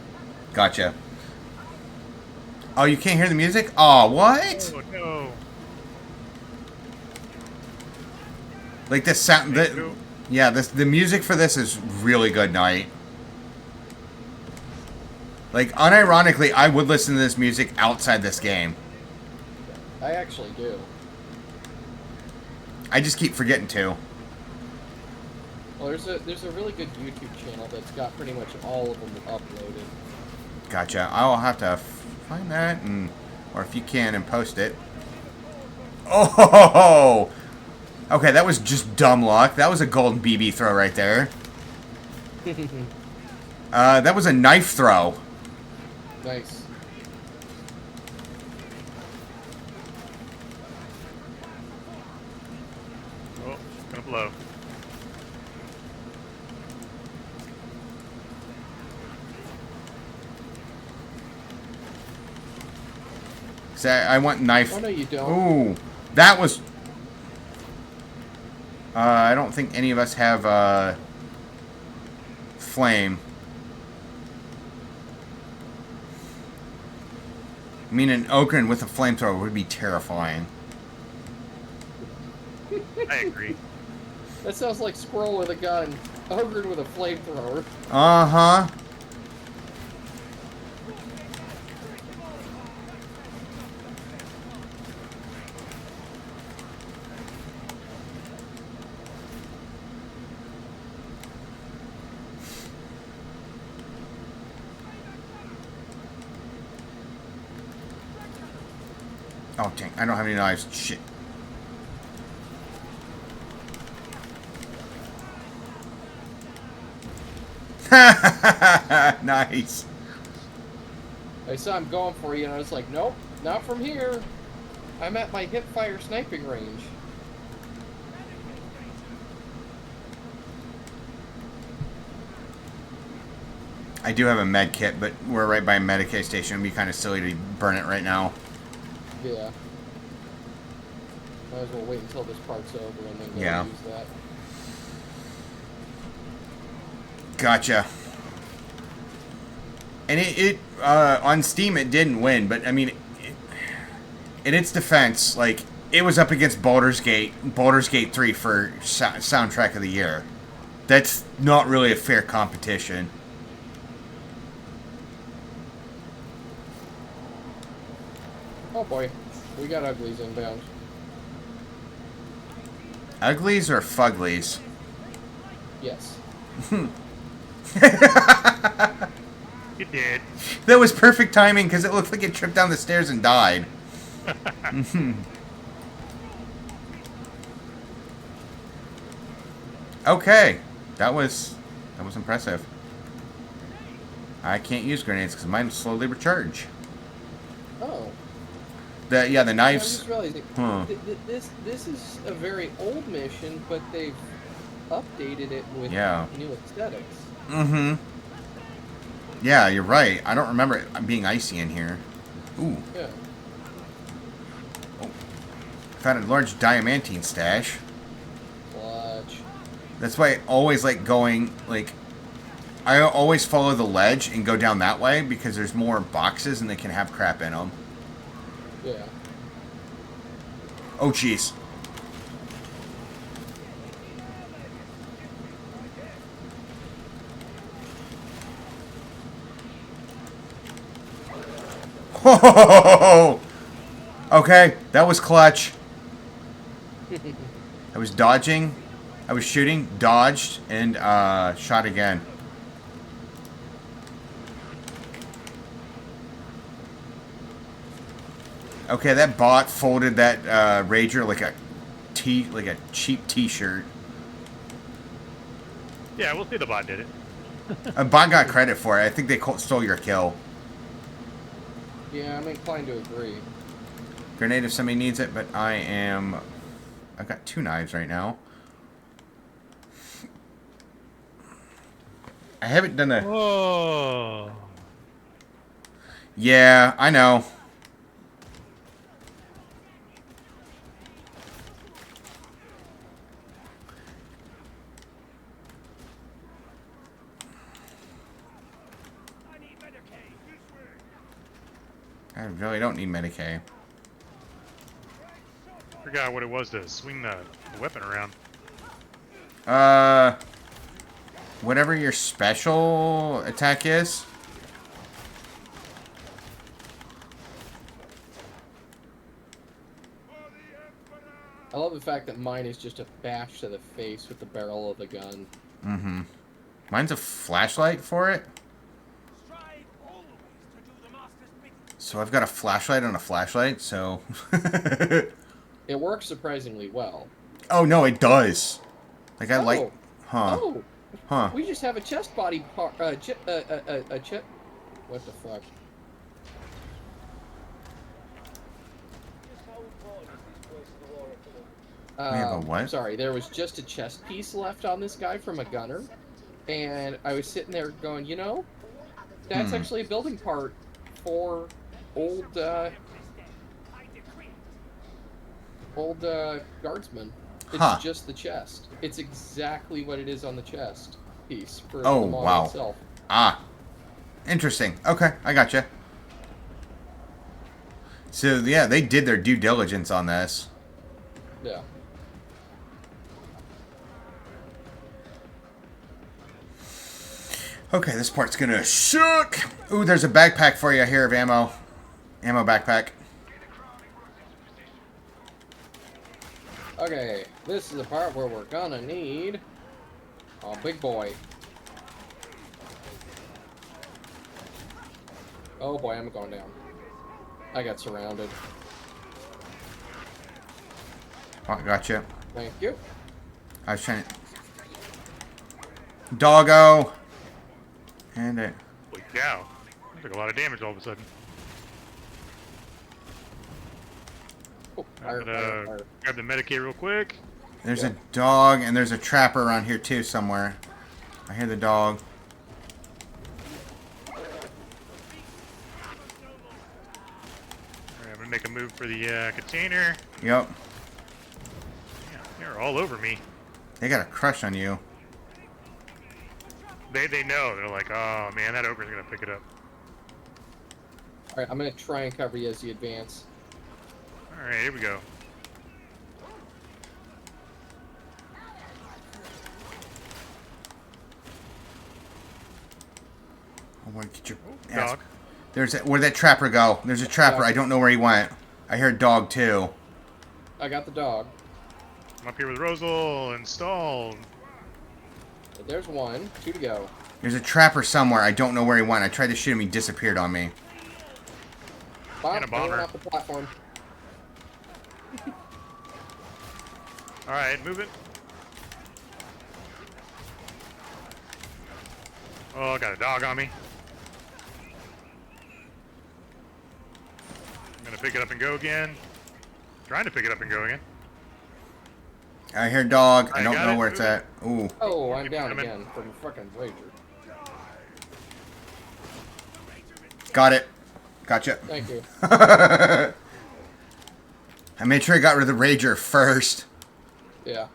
Gotcha. Oh, you can't hear the music? Oh, what? Oh no. Like this sound. Yeah, the music for this is really good, Night. Like, unironically, I would listen to this music outside this game. I actually do. I just keep forgetting to. Well, there's a really good YouTube channel that's got pretty much all of them uploaded. Gotcha. I'll have to find that, or if you can, and post it. Oh! Okay, that was just dumb luck. That was a golden BB throw right there. That was a knife throw. Nice. Oh, gonna blow. So I want knife. Oh no, you don't. Ooh, that was. I don't think any of us have flame. I mean, an Ogren with a flamethrower would be terrifying. I agree. That sounds like Squirrel with a gun, Ogren with a flamethrower. Uh-huh. Oh, dang. I don't have any knives. Shit. Nice. I saw him going for you, and I was like, nope, not from here. I'm at my hip-fire sniping range. I do have a med kit, but we're right by a Medicaid station. It'd be kind of silly to burn it right now. Yeah. Might as well wait until this part's over and then go use that. Gotcha. And it on Steam it didn't win, but I mean, in its defense, like it was up against Baldur's Gate 3 for soundtrack of the year. That's not really a fair competition. Oh boy, we got uglies inbound. Uglies or fuglies? Yes. You did. That was perfect timing because it looked like it tripped down the stairs and died. Okay, that was impressive. I can't use grenades because mine slowly recharge. Oh. The knives. I'm just realizing, this is a very old mission, but they've updated it with new aesthetics. Mm-hmm. Yeah, you're right. I don't remember it being icy in here. Ooh. Yeah. Oh. Found a large diamantine stash. Clutch. That's why I always like going, like, I always follow the ledge and go down that way because there's more boxes and they can have crap in them. Yeah. Oh, jeez. Okay, that was clutch. I was dodging, I was shooting, dodged, and shot again. Okay, that bot folded that Rager like a cheap T-shirt. Yeah, we'll see the bot did it. A bot got credit for it. I think they stole your kill. Yeah, I'm inclined to agree. Grenade if somebody needs it, but I've got 2 knives right now. I haven't done a... Oh. Yeah, I know. I need Medicaid. This way. I really don't need Medicaid. Forgot what it was to swing the weapon around. Whatever your special attack is. I love the fact that mine is just a bash to the face with the barrel of the gun. Mm-hmm. Mine's a flashlight for it. Strive always to do the master's bidding. So I've got a flashlight on a flashlight, so... It works surprisingly well. Oh, no, it does. Like, I like... Oh. Huh. Oh! Huh. We just have a chest body part. What the fuck? We have a what? Sorry, there was just a chest piece left on this guy from a gunner, and I was sitting there going, you know, that's actually a building part for old guardsmen. It's just the chest. It's exactly what it is on the chest piece for the model itself. Ah. Interesting. Okay, I gotcha. So, yeah, they did their due diligence on this. Yeah. Okay, this part's gonna suck. Ooh, there's a backpack for you here of ammo. Ammo backpack. Okay, this is the part where we're gonna need a big boy. Oh boy, I'm going down. I got surrounded. Oh, gotcha. Thank you. I was trying to... Doggo! And it... Holy cow. That took a lot of damage all of a sudden. Oh, I'm gonna grab the Medicaid real quick. There's a dog, and there's a trapper around here too somewhere. I hear the dog. Alright, I'm gonna make a move for the container. Yep. Yeah, they're all over me. They got a crush on you. They know. They're like, oh man, that ogre's gonna pick it up. Alright, I'm gonna try and cover you as you advance. Alright, here we go. I want to get your Dog. Where'd that trapper go? There's a trapper. Dog. I don't know where he went. I hear a dog too. I got the dog. I'm up here with Rosal, installed. There's one. 2 to go. There's a trapper somewhere. I don't know where he went. I tried to shoot him. He disappeared on me. And a bomber. Going off the platform. Alright, move it. Oh, I got a dog on me. I'm gonna pick it up and go again. Trying to pick it up and go again. I hear dog. I I don't got know it. where it's at. Ooh. Oh, I'm down Coming. again from fucking Rager. Got it. Gotcha. Thank you. I made sure I got rid of the Rager first. Yeah.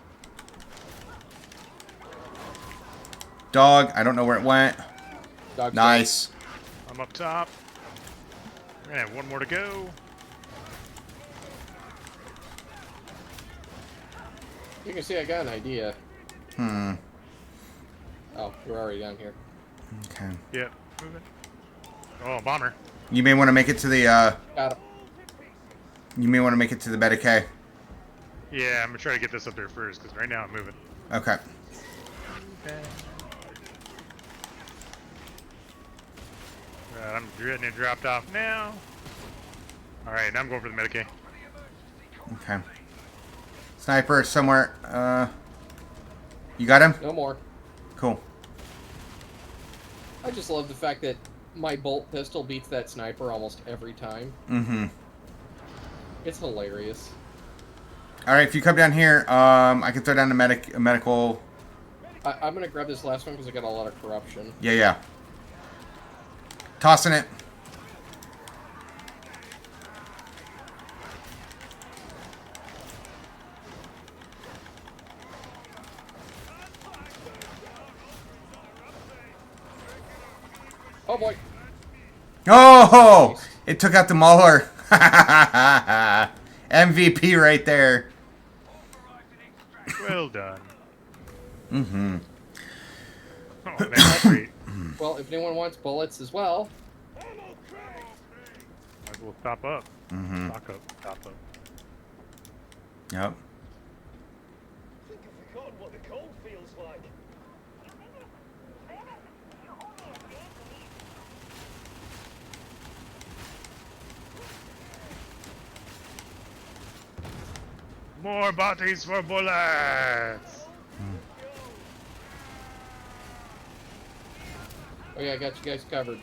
Dog. I don't know where it went. Dog's Nice. I'm up top. We're gonna have one more to go. You can see I got an idea. Hmm. Oh, we're already down here. Okay. Yep, moving. Oh, bomber. You may want to make it to the, Got him. You may want to make it to the Medicaid. Yeah, I'm gonna try to get this up there first, because right now I'm moving. Okay. Right, I'm getting it dropped off now. Alright, now I'm going for the Medicaid. Okay. Sniper somewhere. You got him? No more. Cool. I just love the fact that my bolt pistol beats that sniper almost every time. Mm-hmm. It's hilarious. All right, if you come down here, I can throw down a medical. I'm gonna grab this last one because I got a lot of corruption. Yeah, yeah. Tossing it. Oh boy. Oh, it took out the Mauler. MVP right there. Well done. Mm-hmm. Oh, man, that's great. Well, if anyone wants bullets as well. Might as well top up. Mm-hmm. Stock up, top up. Yep. I think I've forgotten what the cold feels like. More bodies for bullets! Oh yeah, I got you guys covered.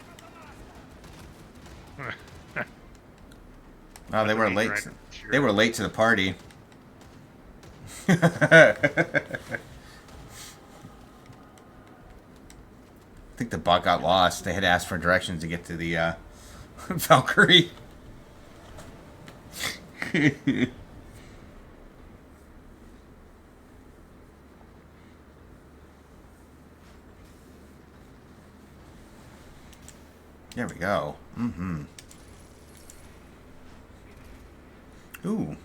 Wow, they were late. They were late to the party. I think the bot got lost. They had asked for directions to get to the Valkyrie. There we go. Mm-hmm. Ooh.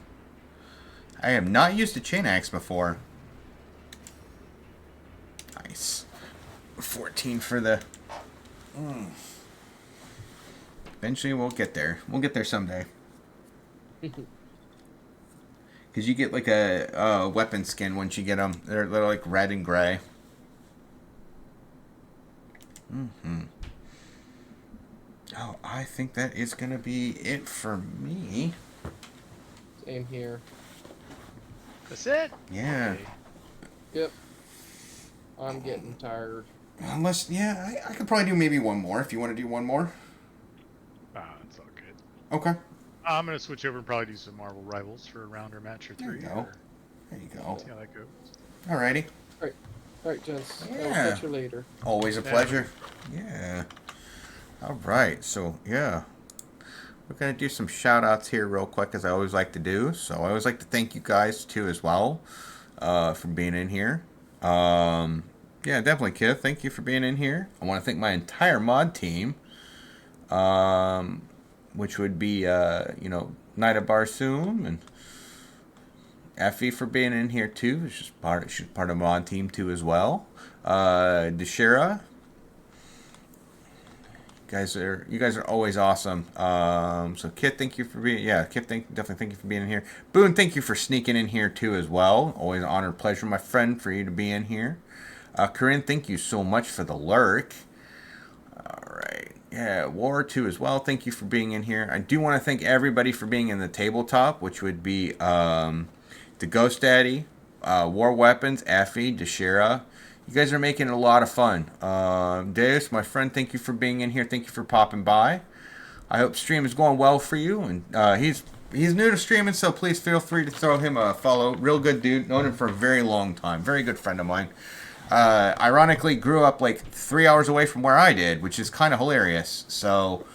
I have not used a chain axe before. Nice. 14 for the... Eventually we'll get there. We'll get there someday. Because you get like a weapon skin once you get them. They're like red and gray. Mm-hmm. Oh, I think that is going to be it for me. Same here. That's it? Yeah. Okay. Yep. I'm getting tired. Unless, yeah, I could probably do maybe one more if you want to do one more. It's all good. Okay. I'm going to switch over and probably do some Marvel Rivals for a round or match or There three. you go. There you go. See how that goes. Alrighty. Alright, gents. I'll Yeah. catch you later. Always a pleasure. Yeah. Alright, so, yeah. We're going to do some shout-outs here real quick, as I always like to do. So, I always like to thank you guys, too, as well, for being in here. Yeah, definitely, Kith. Thank you for being in here. I want to thank my entire mod team, which would be, Night of Barsoom and Effie for being in here, too. She's part of the mod team, too, as well. Deshira. You guys are always awesome. So Kit, thank you for being. Yeah, Kit, definitely thank you for being in here. Boone, thank you for sneaking in here too as well. Always an honor and pleasure, my friend, for you to be in here. Corinne, thank you so much for the lurk. All right, yeah, War 2 as well. Thank you for being in here. I do want to thank everybody for being in the tabletop, which would be the Ghost Daddy, War Weapons, Effie, Deshira. You guys are making it a lot of fun. Deus, my friend, thank you for being in here. Thank you for popping by. I hope stream is going well for you. And he's new to streaming, so please feel free to throw him a follow. Real good dude. Known him for a very long time. Very good friend of mine. Ironically, grew up like 3 hours away from where I did, which is kind of hilarious. So,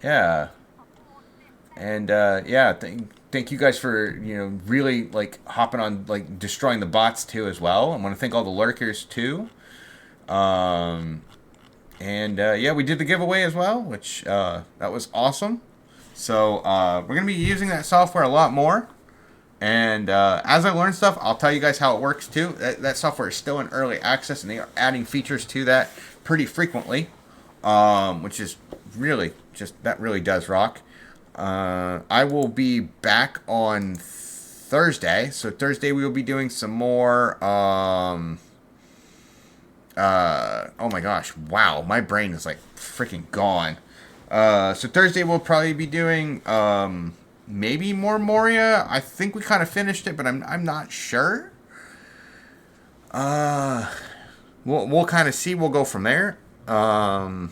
yeah. And, yeah, thank you guys for, really, like, hopping on, like, destroying the bots, too, as well. I want to thank all the lurkers, too. Yeah, we did the giveaway as well, which, that was awesome. So, we're going to be using that software a lot more. And, as I learn stuff, I'll tell you guys how it works, too. That software is still in early access, and they are adding features to that pretty frequently. Which is really, that really does rock. I will be back on Thursday. So Thursday we will be doing some more, oh my gosh, wow, my brain is like freaking gone. So Thursday we'll probably be doing, maybe more Moria. I think we kind of finished it, but I'm not sure. we'll kind of see. We'll go from there. I'm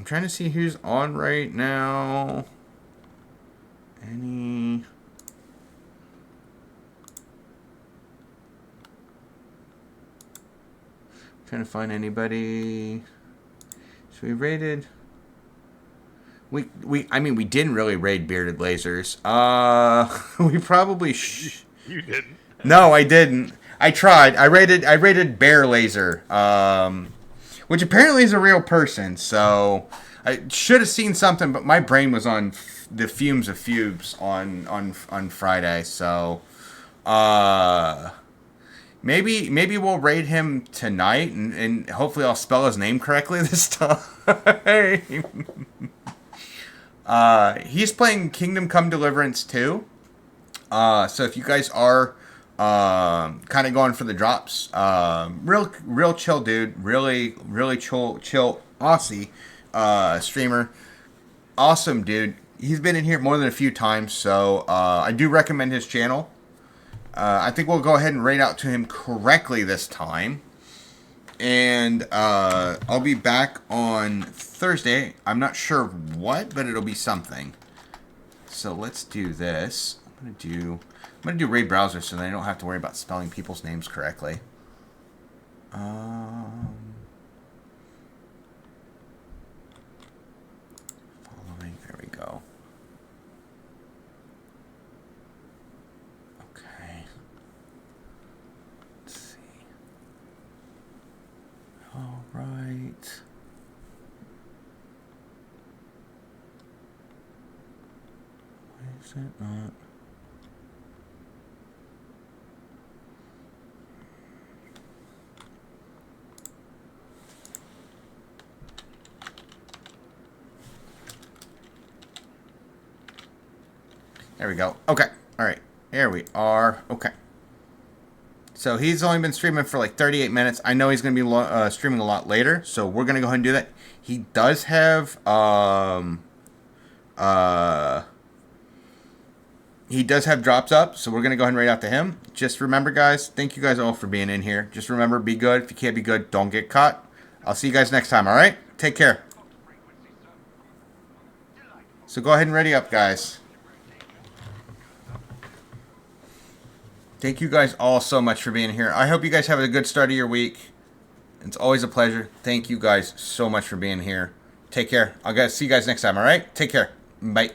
trying to see who's on right now. Any... Trying to find anybody. So we raided. I mean, we didn't really raid bearded lasers. We probably You didn't. No, I didn't. I tried. I rated Bear Laser, which apparently is a real person. So I should have seen something, but my brain was on the fumes of fugues on Friday. So maybe we'll raid him tonight, and hopefully I'll spell his name correctly this time. He's playing Kingdom Come Deliverance 2. So if you guys are kind of going for the drops, real chill dude, really chill Aussie streamer, awesome dude. He's been in here more than a few times, so I do recommend his channel. I think we'll go ahead and raid out to him correctly this time. And I'll be back on Thursday. I'm not sure what, but it'll be something. So let's do this. I'm gonna do raid browser so that I don't have to worry about spelling people's names correctly. Following. There we go. Okay. Let's see. All right. Why is it not? There we go. Okay. All right. Here we are. Okay. So he's only been streaming for like 38 minutes. I know he's going to be streaming a lot later, so we're going to go ahead and do that. He does have drops up, so we're going to go ahead and raid out to him. Just remember, guys, thank you guys all for being in here. Just remember, be good. If you can't be good, don't get caught. I'll see you guys next time, all right? Take care. So go ahead and ready up, guys. Thank you guys all so much for being here. I hope you guys have a good start of your week. It's always a pleasure. Thank you guys so much for being here. Take care. I'll see you guys next time, all right? Take care. Bye.